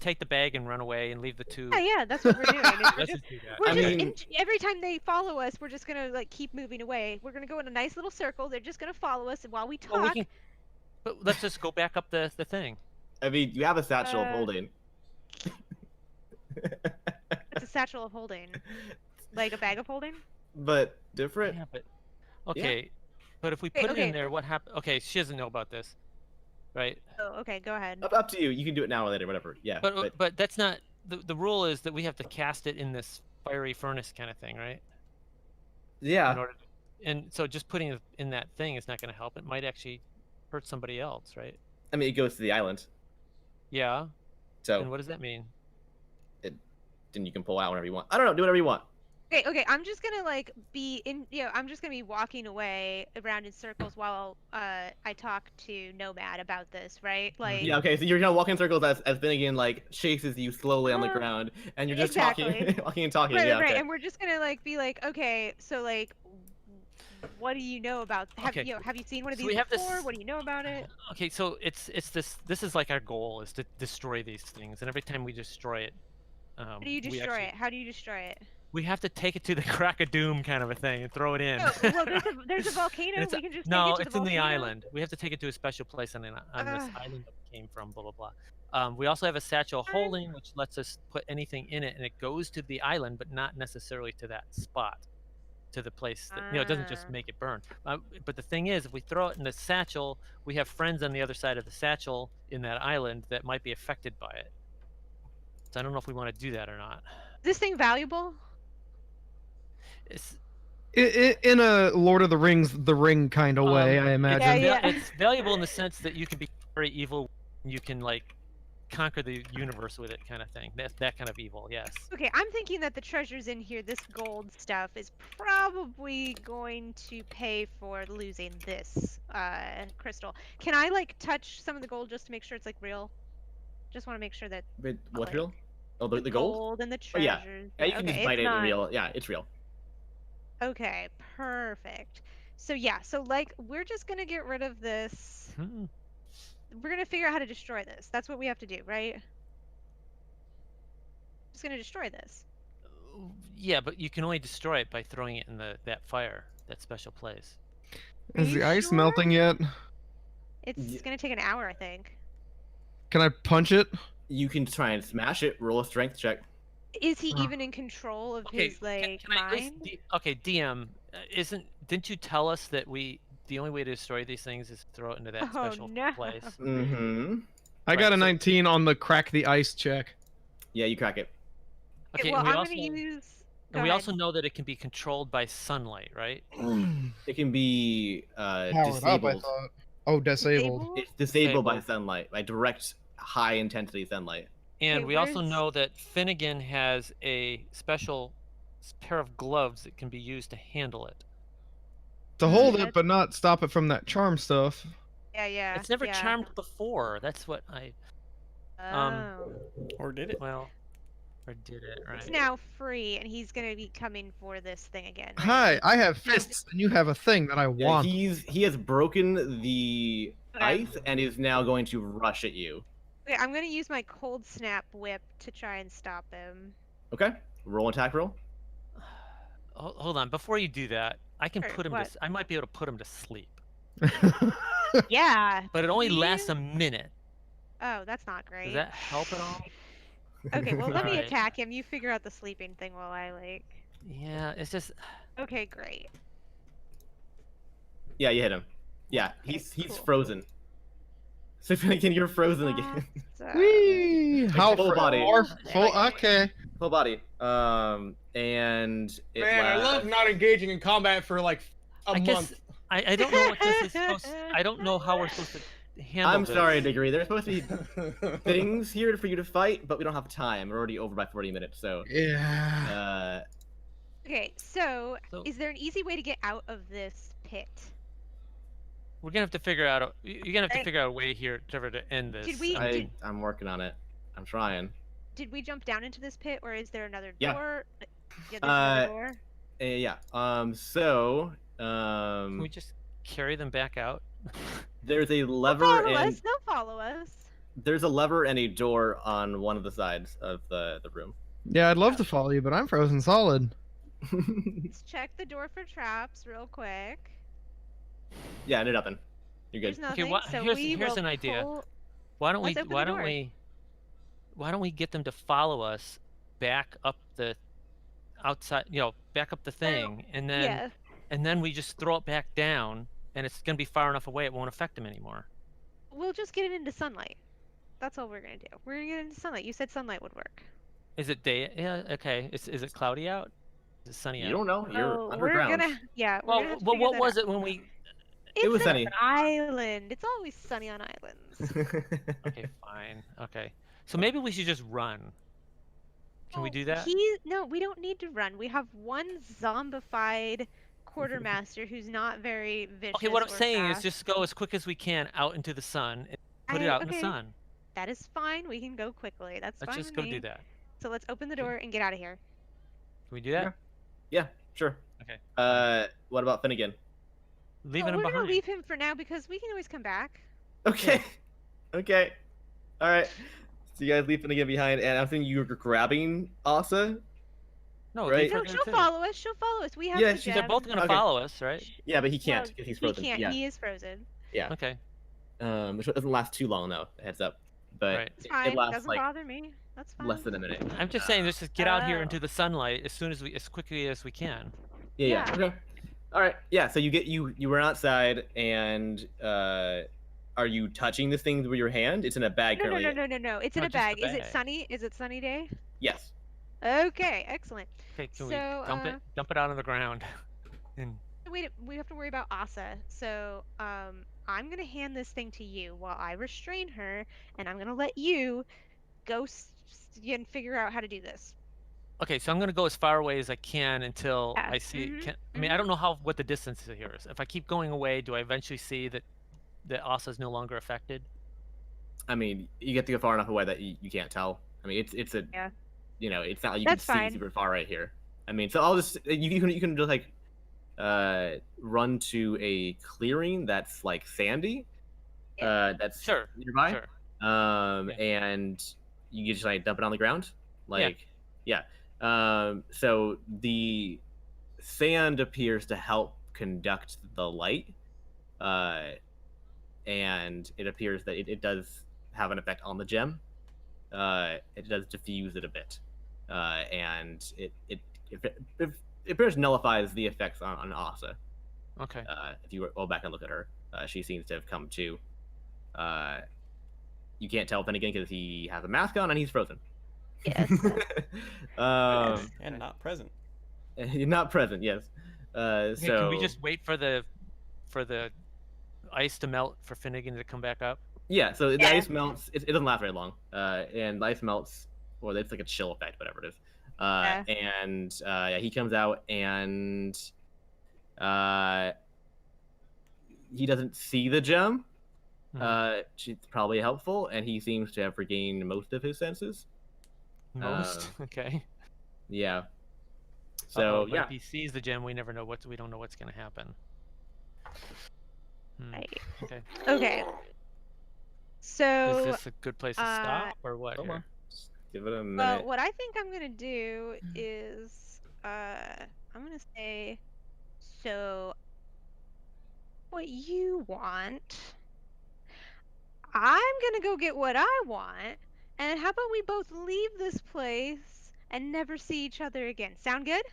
[SPEAKER 4] take the bag and run away and leave the two?
[SPEAKER 3] Yeah, that's what we're doing. We're
[SPEAKER 4] Let's
[SPEAKER 3] just,
[SPEAKER 4] just do that.
[SPEAKER 3] we're
[SPEAKER 1] I
[SPEAKER 3] just
[SPEAKER 1] mean-
[SPEAKER 3] every time they follow us, we're just gonna like keep moving away. We're gonna go in a nice little circle. They're just gonna follow us while we talk.
[SPEAKER 4] Well, we can, but let's just go back up the thing.
[SPEAKER 1] I mean, you have a satchel of
[SPEAKER 3] Uh,
[SPEAKER 1] holding.
[SPEAKER 3] It's a satchel of holding, like a bag of holding.
[SPEAKER 1] But different.
[SPEAKER 4] Yeah, but okay, but if we
[SPEAKER 3] Wait,
[SPEAKER 4] put it
[SPEAKER 3] okay.
[SPEAKER 4] in there, what happens? Okay, she doesn't know about this, right?
[SPEAKER 3] Oh, okay, go ahead.
[SPEAKER 1] Up to you. You can do it now or later, whatever. Yeah.
[SPEAKER 4] But that's not. the rule is that we have to cast it in this fiery furnace kind of thing, right?
[SPEAKER 1] Yeah.
[SPEAKER 4] In order and so just putting it in that thing is not going to help. It might actually hurt somebody else, right?
[SPEAKER 1] I mean, it goes to the island,
[SPEAKER 4] Yeah.
[SPEAKER 1] so
[SPEAKER 4] And what does that mean?
[SPEAKER 1] then you can pull out whenever you want. I don't know. Do whatever you want.
[SPEAKER 3] Okay, I'm just gonna like be in, I'm just gonna be walking away around in circles while I talk to Nomad about this, right? Like,
[SPEAKER 1] Yeah. Okay. So you're gonna walk in circles as Finnegan like chases you slowly on the ground, and you're just talking,
[SPEAKER 3] Exactly.
[SPEAKER 1] walking and talking.
[SPEAKER 3] right,
[SPEAKER 1] Yeah.
[SPEAKER 3] right,
[SPEAKER 1] Okay.
[SPEAKER 3] and we're just gonna like be like, okay, so like, what do you know about? Have
[SPEAKER 4] Okay.
[SPEAKER 3] have you seen one of
[SPEAKER 4] So
[SPEAKER 3] these
[SPEAKER 4] we have
[SPEAKER 3] before?
[SPEAKER 4] this-
[SPEAKER 3] What do you know about it?
[SPEAKER 4] Okay, so it's this is like our goal is to destroy these things, and every time we destroy it,
[SPEAKER 3] How do you
[SPEAKER 4] we
[SPEAKER 3] destroy
[SPEAKER 4] actually-
[SPEAKER 3] it? How do you destroy it?
[SPEAKER 4] We have to take it to the crack of doom kind of a thing and throw it in.
[SPEAKER 3] No, well, there's a volcano.
[SPEAKER 4] And it's
[SPEAKER 3] We can just
[SPEAKER 4] no,
[SPEAKER 3] take it to
[SPEAKER 4] it's
[SPEAKER 3] the
[SPEAKER 4] in the
[SPEAKER 3] volcano.
[SPEAKER 4] island. We have to take it to a special place on this
[SPEAKER 3] Ugh.
[SPEAKER 4] island that we came from. Blah blah blah. We also have a satchel holding, which lets us put anything in it, and it goes to the island, but not necessarily to that spot, to the place that it doesn't just make it burn. But the thing is, if we throw it in the satchel, we have friends on the other side of the satchel in that island that might be affected by it. So I don't know if we want to do that or not.
[SPEAKER 3] Is this thing valuable?
[SPEAKER 4] It's
[SPEAKER 6] In a Lord of the Rings, the Ring kind of way, I imagine.
[SPEAKER 3] Yeah.
[SPEAKER 4] it's valuable in the sense that you can be very evil. You can like conquer the universe with it, kind of thing. That kind of evil, yes.
[SPEAKER 3] Okay, I'm thinking that the treasures in here, this gold stuff, is probably going to pay for losing this crystal. Can I like touch some of the gold just to make sure it's like real? Just want to make sure that
[SPEAKER 1] Wait, what's
[SPEAKER 3] like,
[SPEAKER 1] real? Oh, the gold.
[SPEAKER 3] and the
[SPEAKER 1] Oh, yeah.
[SPEAKER 3] treasures.
[SPEAKER 1] Yeah, you can
[SPEAKER 3] okay,
[SPEAKER 1] just bite
[SPEAKER 3] it's
[SPEAKER 1] it
[SPEAKER 3] not...
[SPEAKER 1] and real. Yeah, it's real.
[SPEAKER 3] Okay, perfect. So yeah, so like we're just gonna get rid of this.
[SPEAKER 4] Hmm.
[SPEAKER 3] We're gonna figure out how to destroy this. That's what we have to do, right? Just gonna destroy this.
[SPEAKER 4] Yeah, but you can only destroy it by throwing it in that fire, that special place.
[SPEAKER 3] Are
[SPEAKER 6] Is the
[SPEAKER 3] you
[SPEAKER 6] ice
[SPEAKER 3] sure?
[SPEAKER 6] melting yet?
[SPEAKER 3] It's
[SPEAKER 1] Yeah.
[SPEAKER 3] gonna take an hour, I think.
[SPEAKER 6] Can I punch it?
[SPEAKER 1] You can try and smash it. Roll a strength check.
[SPEAKER 3] Is he even in control of
[SPEAKER 4] Okay,
[SPEAKER 3] his like
[SPEAKER 4] can I at least
[SPEAKER 3] mind?
[SPEAKER 4] okay, DM, didn't you tell us that the only way to destroy these things is to throw it into that
[SPEAKER 3] Oh,
[SPEAKER 4] special
[SPEAKER 3] no.
[SPEAKER 4] place?
[SPEAKER 1] Mm-hmm.
[SPEAKER 6] I got
[SPEAKER 4] Right,
[SPEAKER 6] a
[SPEAKER 4] so-
[SPEAKER 6] 19 on the crack the ice check.
[SPEAKER 1] Yeah, you crack it.
[SPEAKER 3] Okay,
[SPEAKER 4] Okay,
[SPEAKER 3] well,
[SPEAKER 4] and we
[SPEAKER 3] I'm
[SPEAKER 4] also
[SPEAKER 3] gonna use. Go
[SPEAKER 4] and we
[SPEAKER 3] ahead.
[SPEAKER 4] also know that it can be controlled by sunlight, right?
[SPEAKER 1] It can be
[SPEAKER 6] Powered up, I
[SPEAKER 1] disabled.
[SPEAKER 6] thought. Oh, disabled.
[SPEAKER 1] It's disabled by
[SPEAKER 4] Disabled.
[SPEAKER 1] sunlight, by direct high intensity sunlight.
[SPEAKER 4] And
[SPEAKER 3] Okay,
[SPEAKER 4] we also
[SPEAKER 3] where's-
[SPEAKER 4] know that Finnegan has a special pair of gloves that can be used to handle it.
[SPEAKER 6] To hold
[SPEAKER 3] Yeah.
[SPEAKER 6] it, but not stop it from that charm stuff.
[SPEAKER 3] Yeah.
[SPEAKER 4] It's never
[SPEAKER 3] yeah.
[SPEAKER 4] charmed before. That's what I
[SPEAKER 3] Oh.
[SPEAKER 5] Or did it?
[SPEAKER 4] well, or did it right?
[SPEAKER 3] It's now free, and he's gonna be coming for this thing again. right?
[SPEAKER 6] Hi, I have fists, and you have a thing that I
[SPEAKER 1] Yeah,
[SPEAKER 6] want.
[SPEAKER 1] he has broken the
[SPEAKER 3] Okay.
[SPEAKER 1] ice and is now going to rush at you.
[SPEAKER 3] Okay, I'm gonna use my cold snap whip to try and stop him.
[SPEAKER 1] Okay. Roll an attack roll.
[SPEAKER 4] Hold on, before you do that, I can
[SPEAKER 3] Sure,
[SPEAKER 4] put him
[SPEAKER 3] what?
[SPEAKER 4] to. I might be able to put him to sleep,
[SPEAKER 3] Yeah.
[SPEAKER 4] but it only
[SPEAKER 3] Do
[SPEAKER 4] lasts
[SPEAKER 3] you?
[SPEAKER 4] a minute.
[SPEAKER 3] Oh, that's not
[SPEAKER 4] Does
[SPEAKER 3] great.
[SPEAKER 4] that help at all?
[SPEAKER 3] Okay, well let me
[SPEAKER 4] Alright.
[SPEAKER 3] attack him. You figure out the sleeping thing while I like.
[SPEAKER 4] Yeah, it's just
[SPEAKER 3] Okay, great.
[SPEAKER 1] Yeah, you hit him. Yeah,
[SPEAKER 3] Okay,
[SPEAKER 1] he's
[SPEAKER 3] cool.
[SPEAKER 1] frozen. So Finnegan, you're frozen again.
[SPEAKER 3] Awesome.
[SPEAKER 6] Whee! How
[SPEAKER 1] full body.
[SPEAKER 6] More full, okay.
[SPEAKER 1] Full body. And it
[SPEAKER 2] Man, I love
[SPEAKER 1] lasts-
[SPEAKER 2] not engaging in combat for like a
[SPEAKER 4] I guess
[SPEAKER 2] month.
[SPEAKER 4] I don't know what this is supposed. I don't know how we're supposed to handle
[SPEAKER 1] I'm
[SPEAKER 4] this.
[SPEAKER 1] sorry, Degree. There's supposed to be things here for you to fight, but we don't have time. We're already over by 40 minutes, so
[SPEAKER 6] Yeah.
[SPEAKER 3] Okay, so
[SPEAKER 4] So-
[SPEAKER 3] is there an easy way to get out of this pit?
[SPEAKER 4] We're gonna have to figure out. You're gonna have to
[SPEAKER 3] Right.
[SPEAKER 4] figure out a way here, Trevor, to end this.
[SPEAKER 3] Did we-
[SPEAKER 1] I'm working on it. I'm trying.
[SPEAKER 3] Did we jump down into this pit, or is there another
[SPEAKER 1] Yeah.
[SPEAKER 3] door? Yeah, there's another
[SPEAKER 1] Uh,
[SPEAKER 3] door.
[SPEAKER 1] Yeah.
[SPEAKER 4] Can we just carry them back out?
[SPEAKER 1] There's a
[SPEAKER 3] They'll
[SPEAKER 1] lever
[SPEAKER 3] follow
[SPEAKER 1] and
[SPEAKER 3] us. They'll follow us.
[SPEAKER 1] there's a lever and a door on one of the sides of the room.
[SPEAKER 6] Yeah, I'd love to follow you, but I'm frozen solid.
[SPEAKER 3] Let's check the door for traps real quick.
[SPEAKER 1] Yeah, no nothing. You're
[SPEAKER 3] There's
[SPEAKER 1] good.
[SPEAKER 3] nothing.
[SPEAKER 4] what-
[SPEAKER 3] so
[SPEAKER 4] here's-
[SPEAKER 3] we
[SPEAKER 4] here's
[SPEAKER 3] will
[SPEAKER 4] an idea.
[SPEAKER 3] pull-
[SPEAKER 4] Why don't
[SPEAKER 3] Let's
[SPEAKER 4] we?
[SPEAKER 3] open the
[SPEAKER 4] Why don't
[SPEAKER 3] door.
[SPEAKER 4] we? Why don't we get them to follow us back up the outside? Back up the thing, and then we just throw it back down, and it's gonna be far enough away it won't affect them anymore.
[SPEAKER 3] We'll just get it into sunlight. That's all we're gonna do. We're gonna get it into sunlight. You said sunlight would work.
[SPEAKER 4] Is it day? Yeah. Okay. Is it cloudy out? Is it sunny
[SPEAKER 1] You
[SPEAKER 4] out?
[SPEAKER 1] don't know. You're
[SPEAKER 3] Oh,
[SPEAKER 1] underground.
[SPEAKER 3] we're
[SPEAKER 4] Well,
[SPEAKER 3] gonna have to
[SPEAKER 4] well,
[SPEAKER 3] figure
[SPEAKER 4] what
[SPEAKER 3] that
[SPEAKER 4] was
[SPEAKER 3] out.
[SPEAKER 4] it when we?
[SPEAKER 1] It was
[SPEAKER 3] It's an
[SPEAKER 1] sunny.
[SPEAKER 3] island. It's always sunny on islands.
[SPEAKER 4] Okay, fine. Okay. So maybe we should just run. Can we do that?
[SPEAKER 3] No, we don't need to run. We have one zombified quartermaster who's not very vicious
[SPEAKER 4] Okay, what I'm
[SPEAKER 3] or
[SPEAKER 4] saying is
[SPEAKER 3] fast.
[SPEAKER 4] just go as quick as we can out into the sun and put it out in the
[SPEAKER 3] Okay,
[SPEAKER 4] sun.
[SPEAKER 3] that is fine. We can go quickly. That's
[SPEAKER 4] Let's
[SPEAKER 3] fine
[SPEAKER 4] just
[SPEAKER 3] with
[SPEAKER 4] go
[SPEAKER 3] me.
[SPEAKER 4] do that.
[SPEAKER 3] So let's open the
[SPEAKER 4] Okay.
[SPEAKER 3] door and get out of here.
[SPEAKER 4] Can we do that?
[SPEAKER 1] Yeah, sure.
[SPEAKER 4] Okay.
[SPEAKER 1] What about Finnegan?
[SPEAKER 4] Leaving him
[SPEAKER 3] We're
[SPEAKER 4] behind.
[SPEAKER 3] gonna leave him for now because we can always come back.
[SPEAKER 1] Okay. Okay. All right. So you guys leave Finnegan behind, and I'm thinking you're grabbing Asa.
[SPEAKER 4] No,
[SPEAKER 1] Right.
[SPEAKER 4] leave her
[SPEAKER 3] No,
[SPEAKER 4] there
[SPEAKER 3] she'll
[SPEAKER 4] too.
[SPEAKER 3] follow us. She'll follow us. We have
[SPEAKER 1] Yeah,
[SPEAKER 3] the
[SPEAKER 1] she's-
[SPEAKER 4] They're
[SPEAKER 3] gem.
[SPEAKER 4] both gonna
[SPEAKER 1] Okay.
[SPEAKER 4] follow us, right?
[SPEAKER 1] Yeah, but he can't
[SPEAKER 3] Well,
[SPEAKER 1] because he's
[SPEAKER 3] he
[SPEAKER 1] frozen.
[SPEAKER 3] can't.
[SPEAKER 1] Yeah.
[SPEAKER 3] He is frozen.
[SPEAKER 1] Yeah.
[SPEAKER 4] Okay.
[SPEAKER 1] Which doesn't last too long though. Heads up. But
[SPEAKER 4] Right.
[SPEAKER 3] It's
[SPEAKER 1] it
[SPEAKER 3] fine.
[SPEAKER 1] lasts
[SPEAKER 3] Doesn't
[SPEAKER 1] like
[SPEAKER 3] bother me. That's fine.
[SPEAKER 1] less than a minute.
[SPEAKER 4] I'm just saying, let's just get out here
[SPEAKER 3] Oh.
[SPEAKER 4] into the sunlight as quickly as we can.
[SPEAKER 1] Yeah.
[SPEAKER 3] Yeah.
[SPEAKER 1] Okay. All right. Yeah. So you run outside, and are you touching this thing with your hand? It's in a bag
[SPEAKER 3] No, no,
[SPEAKER 1] currently.
[SPEAKER 3] no. It's in
[SPEAKER 4] No,
[SPEAKER 3] a
[SPEAKER 4] just the
[SPEAKER 3] bag. Is it
[SPEAKER 4] bag.
[SPEAKER 3] sunny? Is it sunny day?
[SPEAKER 1] Yes.
[SPEAKER 3] Okay, excellent.
[SPEAKER 4] Okay, can we
[SPEAKER 3] So,
[SPEAKER 4] dump it out on the ground? And
[SPEAKER 3] Wait, we have to worry about Asa. So, I'm gonna hand this thing to you while I restrain her, and I'm gonna let you go and figure out how to do this.
[SPEAKER 4] okay, so I'm gonna go as far away as I can until I
[SPEAKER 3] Yes,
[SPEAKER 4] see.
[SPEAKER 3] mhm,
[SPEAKER 4] I mean, I don't know what the distance is here is. If I keep going away, do I eventually see that Asa is no longer affected?
[SPEAKER 1] I mean, you get to go far enough away that you can't tell. I mean, it's a
[SPEAKER 3] Yeah.
[SPEAKER 1] it's not like you
[SPEAKER 3] That's
[SPEAKER 1] can see
[SPEAKER 3] fine.
[SPEAKER 1] super far right here. I mean, so I'll just you can just like run to a clearing that's like sandy. That's
[SPEAKER 4] Sure.
[SPEAKER 1] nearby.
[SPEAKER 4] Sure.
[SPEAKER 1] Yeah.
[SPEAKER 4] Yeah.
[SPEAKER 1] And you just like dump it on the ground. Like yeah. So the sand appears to help conduct the light. And it appears that it does have an effect on the gem. It does diffuse it a bit, and it appears nullifies the effects on Asa.
[SPEAKER 4] Okay.
[SPEAKER 1] If you go back and look at her, she seems to have come to. You can't tell Finnegan because he has a mask on and he's frozen.
[SPEAKER 3] Yes.
[SPEAKER 5] And not present.
[SPEAKER 1] Not present. Yes.
[SPEAKER 4] Okay,
[SPEAKER 1] So
[SPEAKER 4] can we just wait for the ice to melt for Finnegan to come back up?
[SPEAKER 1] yeah. So the
[SPEAKER 3] Yeah.
[SPEAKER 1] ice melts. It doesn't last very long. And the ice melts, or it's like a chill effect, whatever it is.
[SPEAKER 3] Yeah.
[SPEAKER 1] And yeah, he comes out and he doesn't see the gem. She's probably helpful, and he seems to have regained most of his senses.
[SPEAKER 4] Most. Okay.
[SPEAKER 1] Yeah. So
[SPEAKER 4] Uh-oh, but
[SPEAKER 1] yeah,
[SPEAKER 4] if he sees the gem, we don't know what's gonna happen.
[SPEAKER 3] Right.
[SPEAKER 4] Okay.
[SPEAKER 3] Okay.
[SPEAKER 4] Is
[SPEAKER 3] So,
[SPEAKER 4] this a good place to stop or what?
[SPEAKER 1] Hold
[SPEAKER 4] here?
[SPEAKER 1] on. Just give it a minute.
[SPEAKER 3] well, what I think I'm gonna do is, I'm gonna say, so, what you want, I'm gonna go get what I want, and how about we both leave this place and never see each other again? Sound good?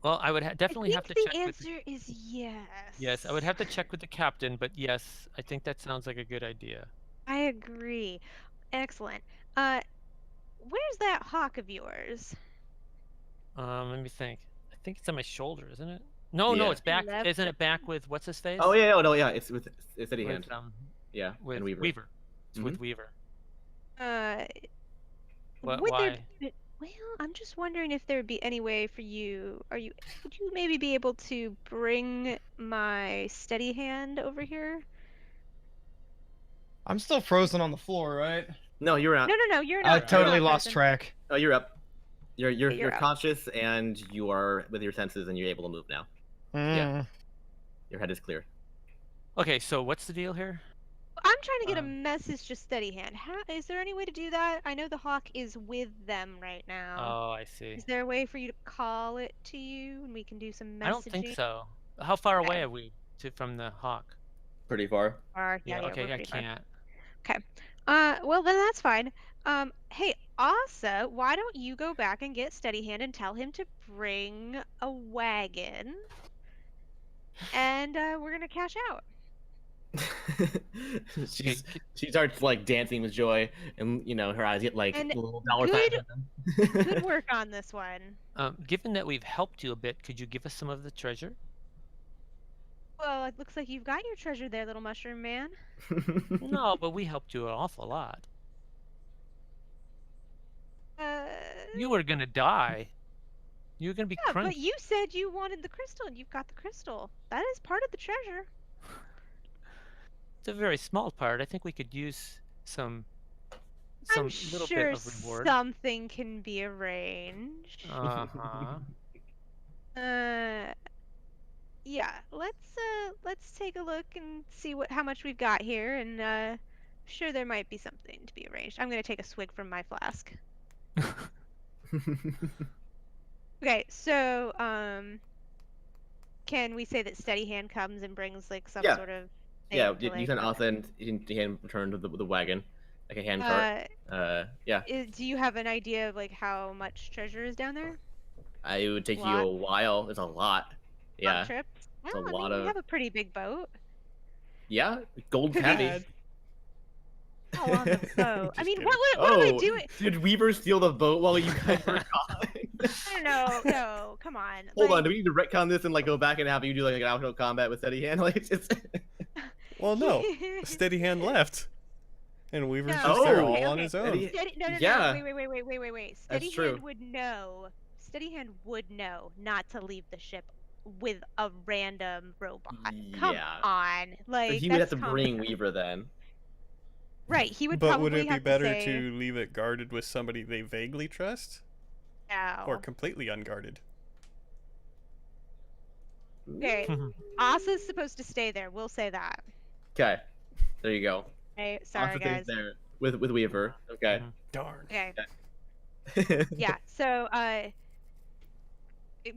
[SPEAKER 4] Well, I would definitely
[SPEAKER 3] I
[SPEAKER 4] have to
[SPEAKER 3] think the
[SPEAKER 4] check with the,
[SPEAKER 3] answer is yes.
[SPEAKER 4] yes, I would have to check with the captain, but yes, I think that sounds like a good idea.
[SPEAKER 3] I agree. Excellent. Where's that hawk of yours?
[SPEAKER 4] Let me think. I think it's on my shoulder, isn't it? No,
[SPEAKER 1] Yeah.
[SPEAKER 4] it's back.
[SPEAKER 3] Left
[SPEAKER 4] Isn't it back with what's his face?
[SPEAKER 1] Oh yeah, oh no, yeah, it's with steady hand.
[SPEAKER 4] With
[SPEAKER 1] Yeah,
[SPEAKER 4] with
[SPEAKER 1] and Weaver.
[SPEAKER 4] Weaver. It's with
[SPEAKER 1] Mhm.
[SPEAKER 4] Weaver.
[SPEAKER 3] Would
[SPEAKER 4] Why?
[SPEAKER 3] there be, well, I'm just wondering if there would be any way for you. Would you maybe be able to bring my steady hand over here?
[SPEAKER 6] I'm still frozen on the floor, right?
[SPEAKER 1] No, you're out.
[SPEAKER 3] No, you're
[SPEAKER 6] I
[SPEAKER 3] not. you're
[SPEAKER 6] totally
[SPEAKER 3] not
[SPEAKER 6] lost
[SPEAKER 3] frozen.
[SPEAKER 6] track.
[SPEAKER 1] Oh, you're up. You're
[SPEAKER 3] you're up.
[SPEAKER 1] conscious and you are with your senses and you're able to move now. Yeah. Your head is clear.
[SPEAKER 4] Okay, so what's the deal here?
[SPEAKER 3] I'm trying to get a message to steady hand. Is there any way to do that? I know the hawk is with them right now.
[SPEAKER 4] Oh, I see.
[SPEAKER 3] Is there a way for you to call it to you and we can do some messaging?
[SPEAKER 4] I don't think so. How far
[SPEAKER 3] Okay.
[SPEAKER 4] away are we from the hawk?
[SPEAKER 1] Pretty far.
[SPEAKER 3] Or, yeah, we're
[SPEAKER 4] Okay, I
[SPEAKER 3] pretty far.
[SPEAKER 4] can't.
[SPEAKER 3] Well then that's fine. Hey, Asa, why don't you go back and get steady hand and tell him to bring a wagon, and we're gonna cash out.
[SPEAKER 1] She starts like dancing with joy, and her eyes get like
[SPEAKER 3] And
[SPEAKER 1] little dollar
[SPEAKER 3] good-
[SPEAKER 1] signs.
[SPEAKER 3] Good work on this one.
[SPEAKER 4] Given that we've helped you a bit, could you give us some of the treasure?
[SPEAKER 3] Well, it looks like you've got your treasure there, little mushroom man.
[SPEAKER 4] No, but we helped you an awful lot.
[SPEAKER 3] Uh,
[SPEAKER 4] You were gonna die. You were gonna be
[SPEAKER 3] yeah, but
[SPEAKER 4] crunched.
[SPEAKER 3] you said you wanted the crystal, and you've got the crystal. That is part of the treasure.
[SPEAKER 4] It's a very small part. I think we could use some
[SPEAKER 3] I'm
[SPEAKER 4] little
[SPEAKER 3] sure
[SPEAKER 4] bit of reward.
[SPEAKER 3] something can be arranged.
[SPEAKER 4] Uh-huh.
[SPEAKER 3] Yeah, let's take a look and see how much we've got here, and sure there might be something to be arranged. I'm gonna take a swig from my flask. Okay, so can we say that Steady Hand comes and brings like some
[SPEAKER 1] Yeah.
[SPEAKER 3] sort of
[SPEAKER 1] Yeah,
[SPEAKER 3] thing to,
[SPEAKER 1] you
[SPEAKER 3] like,
[SPEAKER 1] can
[SPEAKER 3] okay.
[SPEAKER 1] also hand return to the wagon, like a hand cart. Yeah,
[SPEAKER 3] Do you have an idea of like how much treasure is down there?
[SPEAKER 1] it would take you
[SPEAKER 3] Lot?
[SPEAKER 1] a while. It's a lot.
[SPEAKER 3] On
[SPEAKER 1] Yeah,
[SPEAKER 3] trips?
[SPEAKER 1] it's a
[SPEAKER 3] Well, I
[SPEAKER 1] lot
[SPEAKER 3] mean, we
[SPEAKER 1] of.
[SPEAKER 3] have a pretty big boat.
[SPEAKER 1] Yeah, gold's
[SPEAKER 3] Could be
[SPEAKER 1] heavy.
[SPEAKER 5] Bad.
[SPEAKER 3] Oh, on the boat. I
[SPEAKER 5] Just
[SPEAKER 3] mean,
[SPEAKER 5] kidding.
[SPEAKER 3] what are we doing?
[SPEAKER 1] Did Weaver steal the boat while you guys were gone?
[SPEAKER 3] No, come on.
[SPEAKER 1] Hold on,
[SPEAKER 3] like,
[SPEAKER 1] do we need to retcon this and like go back and have you do like an outdoor combat with steady hand? Like it's
[SPEAKER 5] Well, no. Steady Hand left. And Weaver's
[SPEAKER 3] No,
[SPEAKER 5] just there
[SPEAKER 1] Oh,
[SPEAKER 5] all
[SPEAKER 3] okay,
[SPEAKER 5] on
[SPEAKER 3] okay.
[SPEAKER 5] his own.
[SPEAKER 1] Steady-
[SPEAKER 3] Steady, no,
[SPEAKER 1] Yeah.
[SPEAKER 3] Wait. Steady
[SPEAKER 1] true.
[SPEAKER 3] Hand would know. Steady Hand would know not to leave the ship with a random robot. Come
[SPEAKER 1] Yeah.
[SPEAKER 3] on, like
[SPEAKER 1] So he would have
[SPEAKER 3] that's
[SPEAKER 1] to
[SPEAKER 3] common
[SPEAKER 1] bring
[SPEAKER 3] sense.
[SPEAKER 1] Weaver then.
[SPEAKER 3] Right, he would
[SPEAKER 5] But
[SPEAKER 3] probably
[SPEAKER 5] would it be
[SPEAKER 3] have
[SPEAKER 5] better
[SPEAKER 3] to, say,
[SPEAKER 5] to leave it guarded with somebody they vaguely trust?
[SPEAKER 3] No.
[SPEAKER 5] Or completely unguarded?
[SPEAKER 3] Okay, Asa's supposed to stay there. We'll say that.
[SPEAKER 1] Okay, there you go.
[SPEAKER 3] Hey, sorry
[SPEAKER 1] Asa
[SPEAKER 3] guys.
[SPEAKER 1] stays there with Weaver. Okay.
[SPEAKER 5] Darn.
[SPEAKER 3] Okay, yeah. So,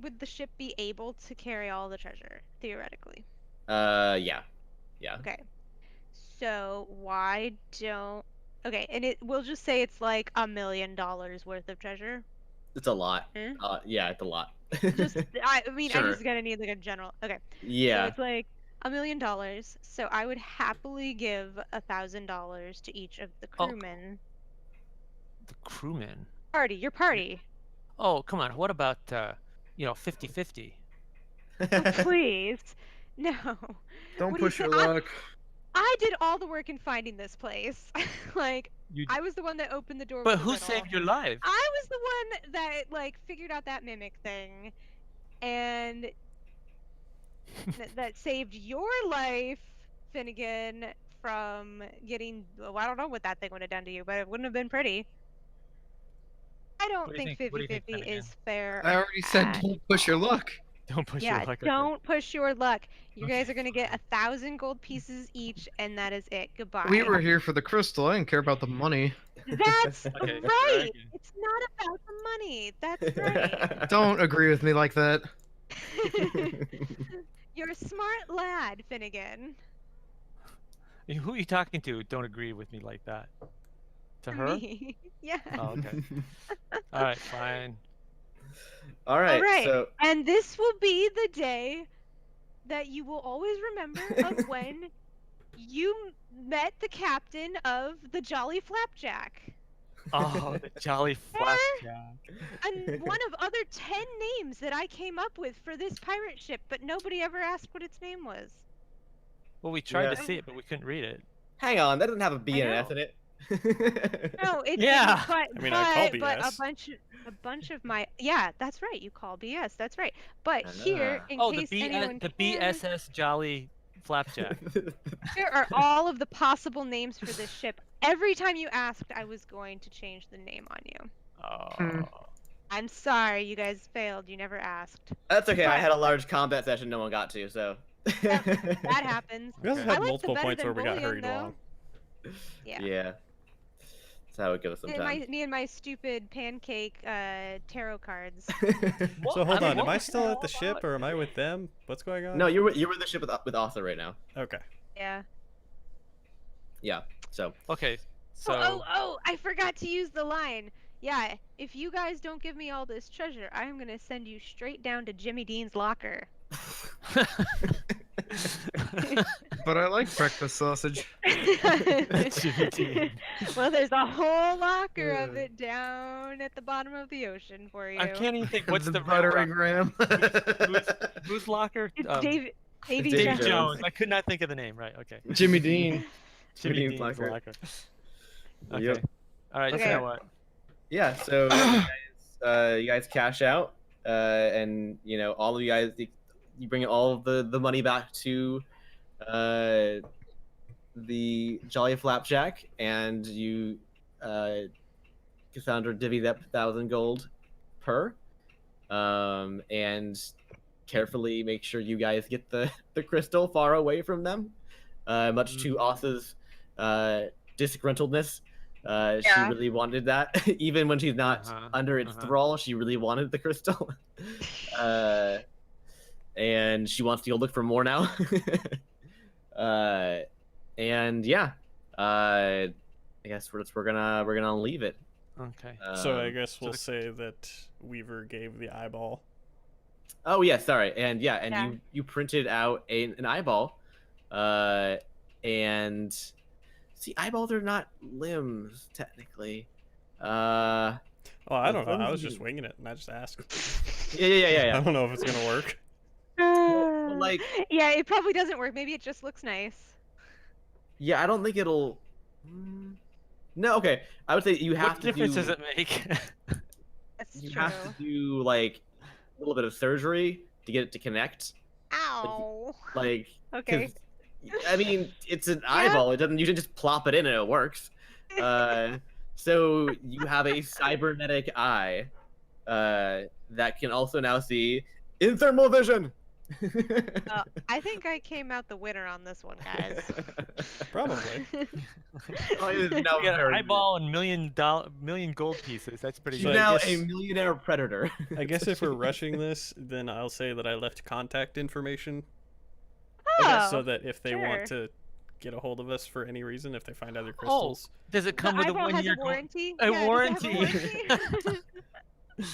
[SPEAKER 3] would the ship be able to carry all the treasure theoretically?
[SPEAKER 1] Yeah.
[SPEAKER 3] Okay. So why don't? Okay, and we'll just say it's like $1 million worth of treasure.
[SPEAKER 1] It's a lot.
[SPEAKER 3] Eh?
[SPEAKER 1] Yeah, it's a lot.
[SPEAKER 3] Just, I mean, I'm
[SPEAKER 1] Sure.
[SPEAKER 3] just gonna need like a general. Okay. So
[SPEAKER 1] Yeah.
[SPEAKER 3] it's like $1 million. So I would happily give $1,000 to each of the
[SPEAKER 4] Oh.
[SPEAKER 3] crewmen.
[SPEAKER 4] The crewman.
[SPEAKER 3] Your party.
[SPEAKER 4] Oh, come on. What about 50-50?
[SPEAKER 3] Oh, please. No.
[SPEAKER 6] Don't
[SPEAKER 3] What do you
[SPEAKER 6] push
[SPEAKER 3] say?
[SPEAKER 6] your luck.
[SPEAKER 3] I did all the work in finding this place. Like,
[SPEAKER 4] You-
[SPEAKER 3] I was the one that opened the door.
[SPEAKER 4] But
[SPEAKER 3] with the
[SPEAKER 4] who
[SPEAKER 3] riddle.
[SPEAKER 4] saved your life?
[SPEAKER 3] I was the one that like figured out that mimic thing, and that saved your life, Finnegan, from getting. Well, I don't know what that thing would have done to you, but it wouldn't have been pretty. I don't
[SPEAKER 4] What do you
[SPEAKER 3] think
[SPEAKER 4] think- what do you think,
[SPEAKER 3] 50-50
[SPEAKER 4] Finnegan?
[SPEAKER 3] is fair.
[SPEAKER 6] I already said
[SPEAKER 3] at-
[SPEAKER 6] don't push your luck.
[SPEAKER 4] Don't push
[SPEAKER 3] Yeah,
[SPEAKER 4] your luck.
[SPEAKER 3] don't push your luck. You guys
[SPEAKER 4] Okay,
[SPEAKER 3] are gonna get 1,000 gold pieces each, and that is it. Goodbye.
[SPEAKER 6] We were here for the crystal. I didn't care about the money.
[SPEAKER 3] That's
[SPEAKER 4] Okay,
[SPEAKER 3] right.
[SPEAKER 4] right.
[SPEAKER 3] It's not about the money. That's right.
[SPEAKER 6] Don't agree with me like that.
[SPEAKER 3] You're a smart lad, Finnegan.
[SPEAKER 4] Who are you talking to? Don't agree with me like that. To her?
[SPEAKER 3] Me. Yeah.
[SPEAKER 4] Oh, okay. All right, fine.
[SPEAKER 1] All right.
[SPEAKER 3] All right.
[SPEAKER 1] So
[SPEAKER 3] And this will be the day that you will always remember of when you met the captain of the Jolly Flapjack.
[SPEAKER 4] Oh, the jolly flapjack.
[SPEAKER 3] And one of other 10 names that I came up with for this pirate ship, but nobody ever asked what its name was.
[SPEAKER 4] Well, we tried to
[SPEAKER 1] Yeah.
[SPEAKER 4] see it, but we couldn't read it.
[SPEAKER 1] hang on, that doesn't have a B
[SPEAKER 3] I
[SPEAKER 1] and an
[SPEAKER 3] know.
[SPEAKER 1] S in it.
[SPEAKER 3] No, it
[SPEAKER 4] Yeah.
[SPEAKER 3] didn't,
[SPEAKER 5] I mean, I call
[SPEAKER 3] but
[SPEAKER 5] BS.
[SPEAKER 3] a bunch of my that's right, you call BS. That's right. But here,
[SPEAKER 1] Ah.
[SPEAKER 3] in
[SPEAKER 4] Oh, the
[SPEAKER 3] case anyone
[SPEAKER 4] the
[SPEAKER 3] cares,
[SPEAKER 4] BSS jolly flapjack.
[SPEAKER 3] here are all of the possible names for this ship. Every time you asked, I was going to change the name on you.
[SPEAKER 4] Oh.
[SPEAKER 3] I'm sorry, you guys failed. You never asked.
[SPEAKER 1] That's okay. I had a large combat session no one got to, so.
[SPEAKER 3] That happens.
[SPEAKER 5] We also
[SPEAKER 4] Okay.
[SPEAKER 3] I
[SPEAKER 5] had
[SPEAKER 3] like the
[SPEAKER 5] multiple
[SPEAKER 3] better
[SPEAKER 5] points
[SPEAKER 3] than
[SPEAKER 5] where we got
[SPEAKER 3] bullion,
[SPEAKER 5] hurried
[SPEAKER 3] though.
[SPEAKER 5] along.
[SPEAKER 3] Yeah.
[SPEAKER 1] Yeah. That's how it goes sometimes.
[SPEAKER 3] Me and my stupid pancake tarot cards.
[SPEAKER 5] So hold on, am
[SPEAKER 4] what
[SPEAKER 5] I
[SPEAKER 4] was
[SPEAKER 5] still
[SPEAKER 4] that
[SPEAKER 5] at the
[SPEAKER 4] all
[SPEAKER 5] ship
[SPEAKER 4] about?
[SPEAKER 5] or am I with them? What's going on?
[SPEAKER 1] No, you're with the ship with Arthur right now.
[SPEAKER 5] Okay.
[SPEAKER 3] Yeah.
[SPEAKER 1] Yeah. So.
[SPEAKER 4] Okay, so
[SPEAKER 3] Oh, I forgot to use the line. Yeah, if you guys don't give me all this treasure, I am gonna send you straight down to Jimmy Dean's locker.
[SPEAKER 6] But I like breakfast sausage.
[SPEAKER 4] Jimmy Dean.
[SPEAKER 3] Well, there's a whole locker of it down at the bottom of the ocean for you.
[SPEAKER 4] I can't even think. What's the real
[SPEAKER 6] buttery
[SPEAKER 4] rock?
[SPEAKER 6] graham?
[SPEAKER 4] Whose locker?
[SPEAKER 3] It's
[SPEAKER 4] Davy
[SPEAKER 3] Davy
[SPEAKER 1] Davy
[SPEAKER 3] Jones.
[SPEAKER 1] Jones.
[SPEAKER 4] I could not think of the name. Right. Okay.
[SPEAKER 6] Jimmy Dean.
[SPEAKER 4] Jimmy
[SPEAKER 1] Dean's
[SPEAKER 4] Dean's
[SPEAKER 1] locker.
[SPEAKER 4] locker. Okay.
[SPEAKER 1] Yep.
[SPEAKER 4] All right.
[SPEAKER 3] Okay.
[SPEAKER 4] So now what?
[SPEAKER 1] Yeah, so you guys cash out, and all of you guys, you bring all of the money back to the Jolly Flapjack, and you Cassandra divvy that 1,000 gold per, and carefully make sure you guys get the crystal far away from them, much to Asa's disgruntledness. She
[SPEAKER 3] Yeah.
[SPEAKER 1] really wanted that. Even when she's not under its thrall, she really wanted the crystal. And she wants to go look for more now. And yeah, I guess we're gonna leave it.
[SPEAKER 4] Okay.
[SPEAKER 5] So I guess
[SPEAKER 4] so
[SPEAKER 5] we'll
[SPEAKER 4] the-
[SPEAKER 5] say that Weaver gave the eyeball.
[SPEAKER 1] Oh yeah, sorry. And yeah, and
[SPEAKER 3] Yeah.
[SPEAKER 1] you printed out an eyeball, and see, eyeballs are not limbs technically.
[SPEAKER 5] Oh, I don't know. I
[SPEAKER 1] Thumbs
[SPEAKER 5] was just
[SPEAKER 1] do.
[SPEAKER 5] winging it, and I just asked.
[SPEAKER 1] Yeah.
[SPEAKER 5] I don't know if it's gonna work.
[SPEAKER 1] Well, like,
[SPEAKER 3] Yeah, it probably doesn't work. Maybe it just looks nice.
[SPEAKER 1] yeah, I don't think it'll. No, okay. I would say you have
[SPEAKER 4] What
[SPEAKER 1] to
[SPEAKER 4] difference
[SPEAKER 1] do.
[SPEAKER 4] does it make?
[SPEAKER 3] That's
[SPEAKER 1] You
[SPEAKER 3] true.
[SPEAKER 1] have to do like a little bit of surgery to get it to connect.
[SPEAKER 3] Ow.
[SPEAKER 1] Like,
[SPEAKER 3] Okay.
[SPEAKER 1] 'cause, I mean, it's an eyeball. It doesn't. You can just plop it in and it works. So you have a cybernetic eye that can also now see in thermal vision.
[SPEAKER 3] I think I came out the winner on this one, guys.
[SPEAKER 5] Probably.
[SPEAKER 1] Oh, it is now
[SPEAKER 4] You get an
[SPEAKER 1] very-
[SPEAKER 4] eyeball and million gold pieces. That's pretty
[SPEAKER 1] She's
[SPEAKER 5] So I
[SPEAKER 4] good.
[SPEAKER 1] now
[SPEAKER 5] guess-
[SPEAKER 1] a millionaire predator.
[SPEAKER 5] I guess if we're rushing this, then I'll say that I left contact information
[SPEAKER 3] Oh,
[SPEAKER 5] so that if they
[SPEAKER 3] sure.
[SPEAKER 5] want to get a hold of us for any reason, if they find other crystals.
[SPEAKER 4] Does it come
[SPEAKER 3] the
[SPEAKER 4] with a
[SPEAKER 3] eyeball has
[SPEAKER 4] 1 year
[SPEAKER 3] a warranty.
[SPEAKER 4] a
[SPEAKER 3] Yeah, does it have
[SPEAKER 4] warranty.
[SPEAKER 3] warranty?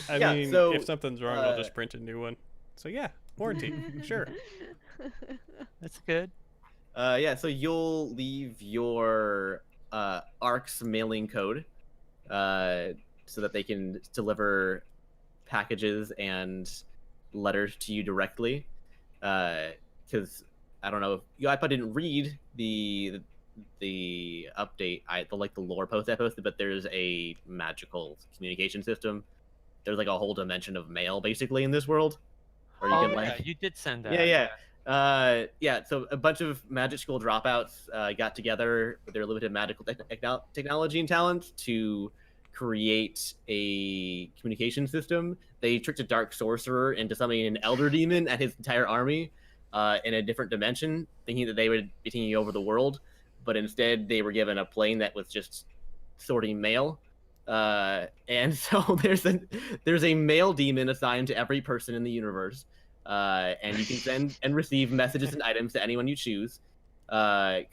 [SPEAKER 5] I
[SPEAKER 1] Yeah,
[SPEAKER 5] mean,
[SPEAKER 1] so,
[SPEAKER 5] if something's wrong, I'll just print a new one. So yeah, warranty, sure.
[SPEAKER 4] That's good.
[SPEAKER 1] Yeah, so you'll leave your ARC's mailing code so that they can deliver packages and letters to you directly. Because I don't know if I didn't read the update, the lore post I posted, but there's a magical communication system. There's like a whole dimension of mail basically in this world, where you
[SPEAKER 4] Oh,
[SPEAKER 1] can
[SPEAKER 4] yeah,
[SPEAKER 1] like
[SPEAKER 4] you did send that.
[SPEAKER 1] yeah. So a bunch of magic school dropouts got together with their limited magical technology and talents to create a communication system. They tricked a dark sorcerer into summoning an elder demon and his entire army in a different dimension, thinking that they would be taking over the world, but instead they were given a plane that was just sorting mail. And so there's a mail demon assigned to every person in the universe. And you can send and receive messages and items to anyone you choose. But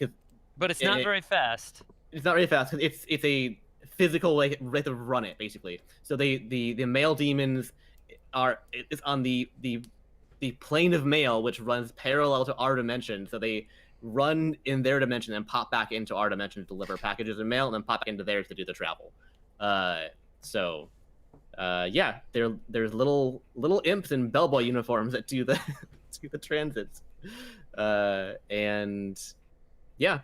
[SPEAKER 4] It's not very fast.
[SPEAKER 1] it's not really fast. 'Cause it's a physical way to run it basically. So the mail demons it's on the plane of mail, which runs parallel to our dimension. So they run in their dimension and pop back into our dimension to deliver packages and mail, and then pop back into theirs to do the travel. Yeah, there's little imps in bellboy uniforms that do the transits, and yeah.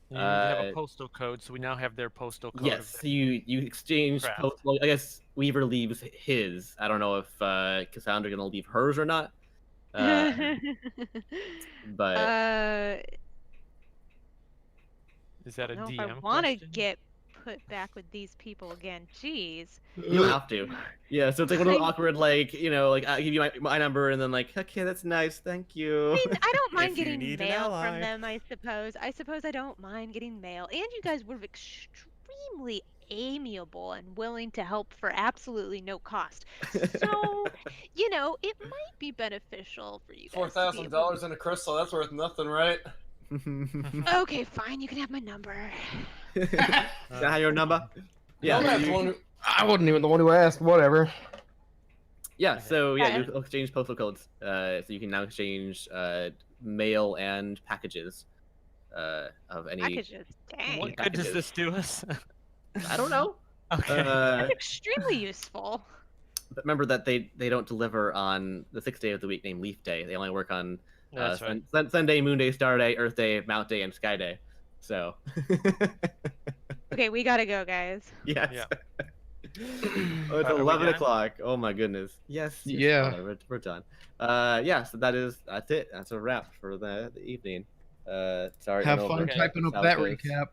[SPEAKER 4] You have a postal code, so we now have their postal code.
[SPEAKER 1] Yes, you exchange.
[SPEAKER 4] Crap.
[SPEAKER 1] Well, I guess Weaver leaves his. I don't know if Cassandra gonna leave hers or not. But
[SPEAKER 4] Is that a
[SPEAKER 3] I don't know
[SPEAKER 4] DM
[SPEAKER 3] if I want to
[SPEAKER 4] question?
[SPEAKER 3] get put back with these people again. Jeez.
[SPEAKER 1] you don't have to. Yeah, so it's like one of those awkward, like I give you my number, and then like, okay, that's nice, thank you.
[SPEAKER 3] I mean, I don't mind
[SPEAKER 5] If you
[SPEAKER 3] getting
[SPEAKER 5] need an
[SPEAKER 3] mail
[SPEAKER 5] ally.
[SPEAKER 3] from them, I suppose. I suppose I don't mind getting mail. And you guys were extremely amiable and willing to help for absolutely no cost. So, it might be beneficial for you guys. to be able
[SPEAKER 6] in a crystal—that's worth nothing, right?
[SPEAKER 3] to- Okay, fine. You can have my number.
[SPEAKER 1] Is that how your number? Yeah.
[SPEAKER 6] I'm not
[SPEAKER 1] so
[SPEAKER 6] the
[SPEAKER 1] you-
[SPEAKER 6] one I wasn't even the one who asked. Whatever.
[SPEAKER 1] Yeah, so yeah,
[SPEAKER 3] Yeah.
[SPEAKER 1] you exchange postal codes. So you can now exchange mail and packages of any.
[SPEAKER 3] Packages. Dang.
[SPEAKER 4] What good does this do us?
[SPEAKER 1] I don't know.
[SPEAKER 4] Okay.
[SPEAKER 3] That's extremely useful.
[SPEAKER 1] But remember that they don't deliver on the 6th day of the week named Leaf Day. They only work on
[SPEAKER 4] That's right.
[SPEAKER 1] Sunday, Moon Day, Star Day, Earth Day, Mount Day, and Sky Day. So.
[SPEAKER 3] Okay, we gotta go, guys.
[SPEAKER 1] Yes.
[SPEAKER 4] Yeah.
[SPEAKER 1] Oh, it's
[SPEAKER 4] Are we
[SPEAKER 1] 11
[SPEAKER 4] done?
[SPEAKER 1] o'clock. Oh my goodness. Yes.
[SPEAKER 6] Yeah.
[SPEAKER 1] We're done. Yeah. So that's it. That's a wrap for the evening. Sorry.
[SPEAKER 6] Have
[SPEAKER 1] no
[SPEAKER 6] fun
[SPEAKER 1] overtime.
[SPEAKER 6] typing up
[SPEAKER 1] Sounds
[SPEAKER 6] that
[SPEAKER 1] good.
[SPEAKER 6] recap.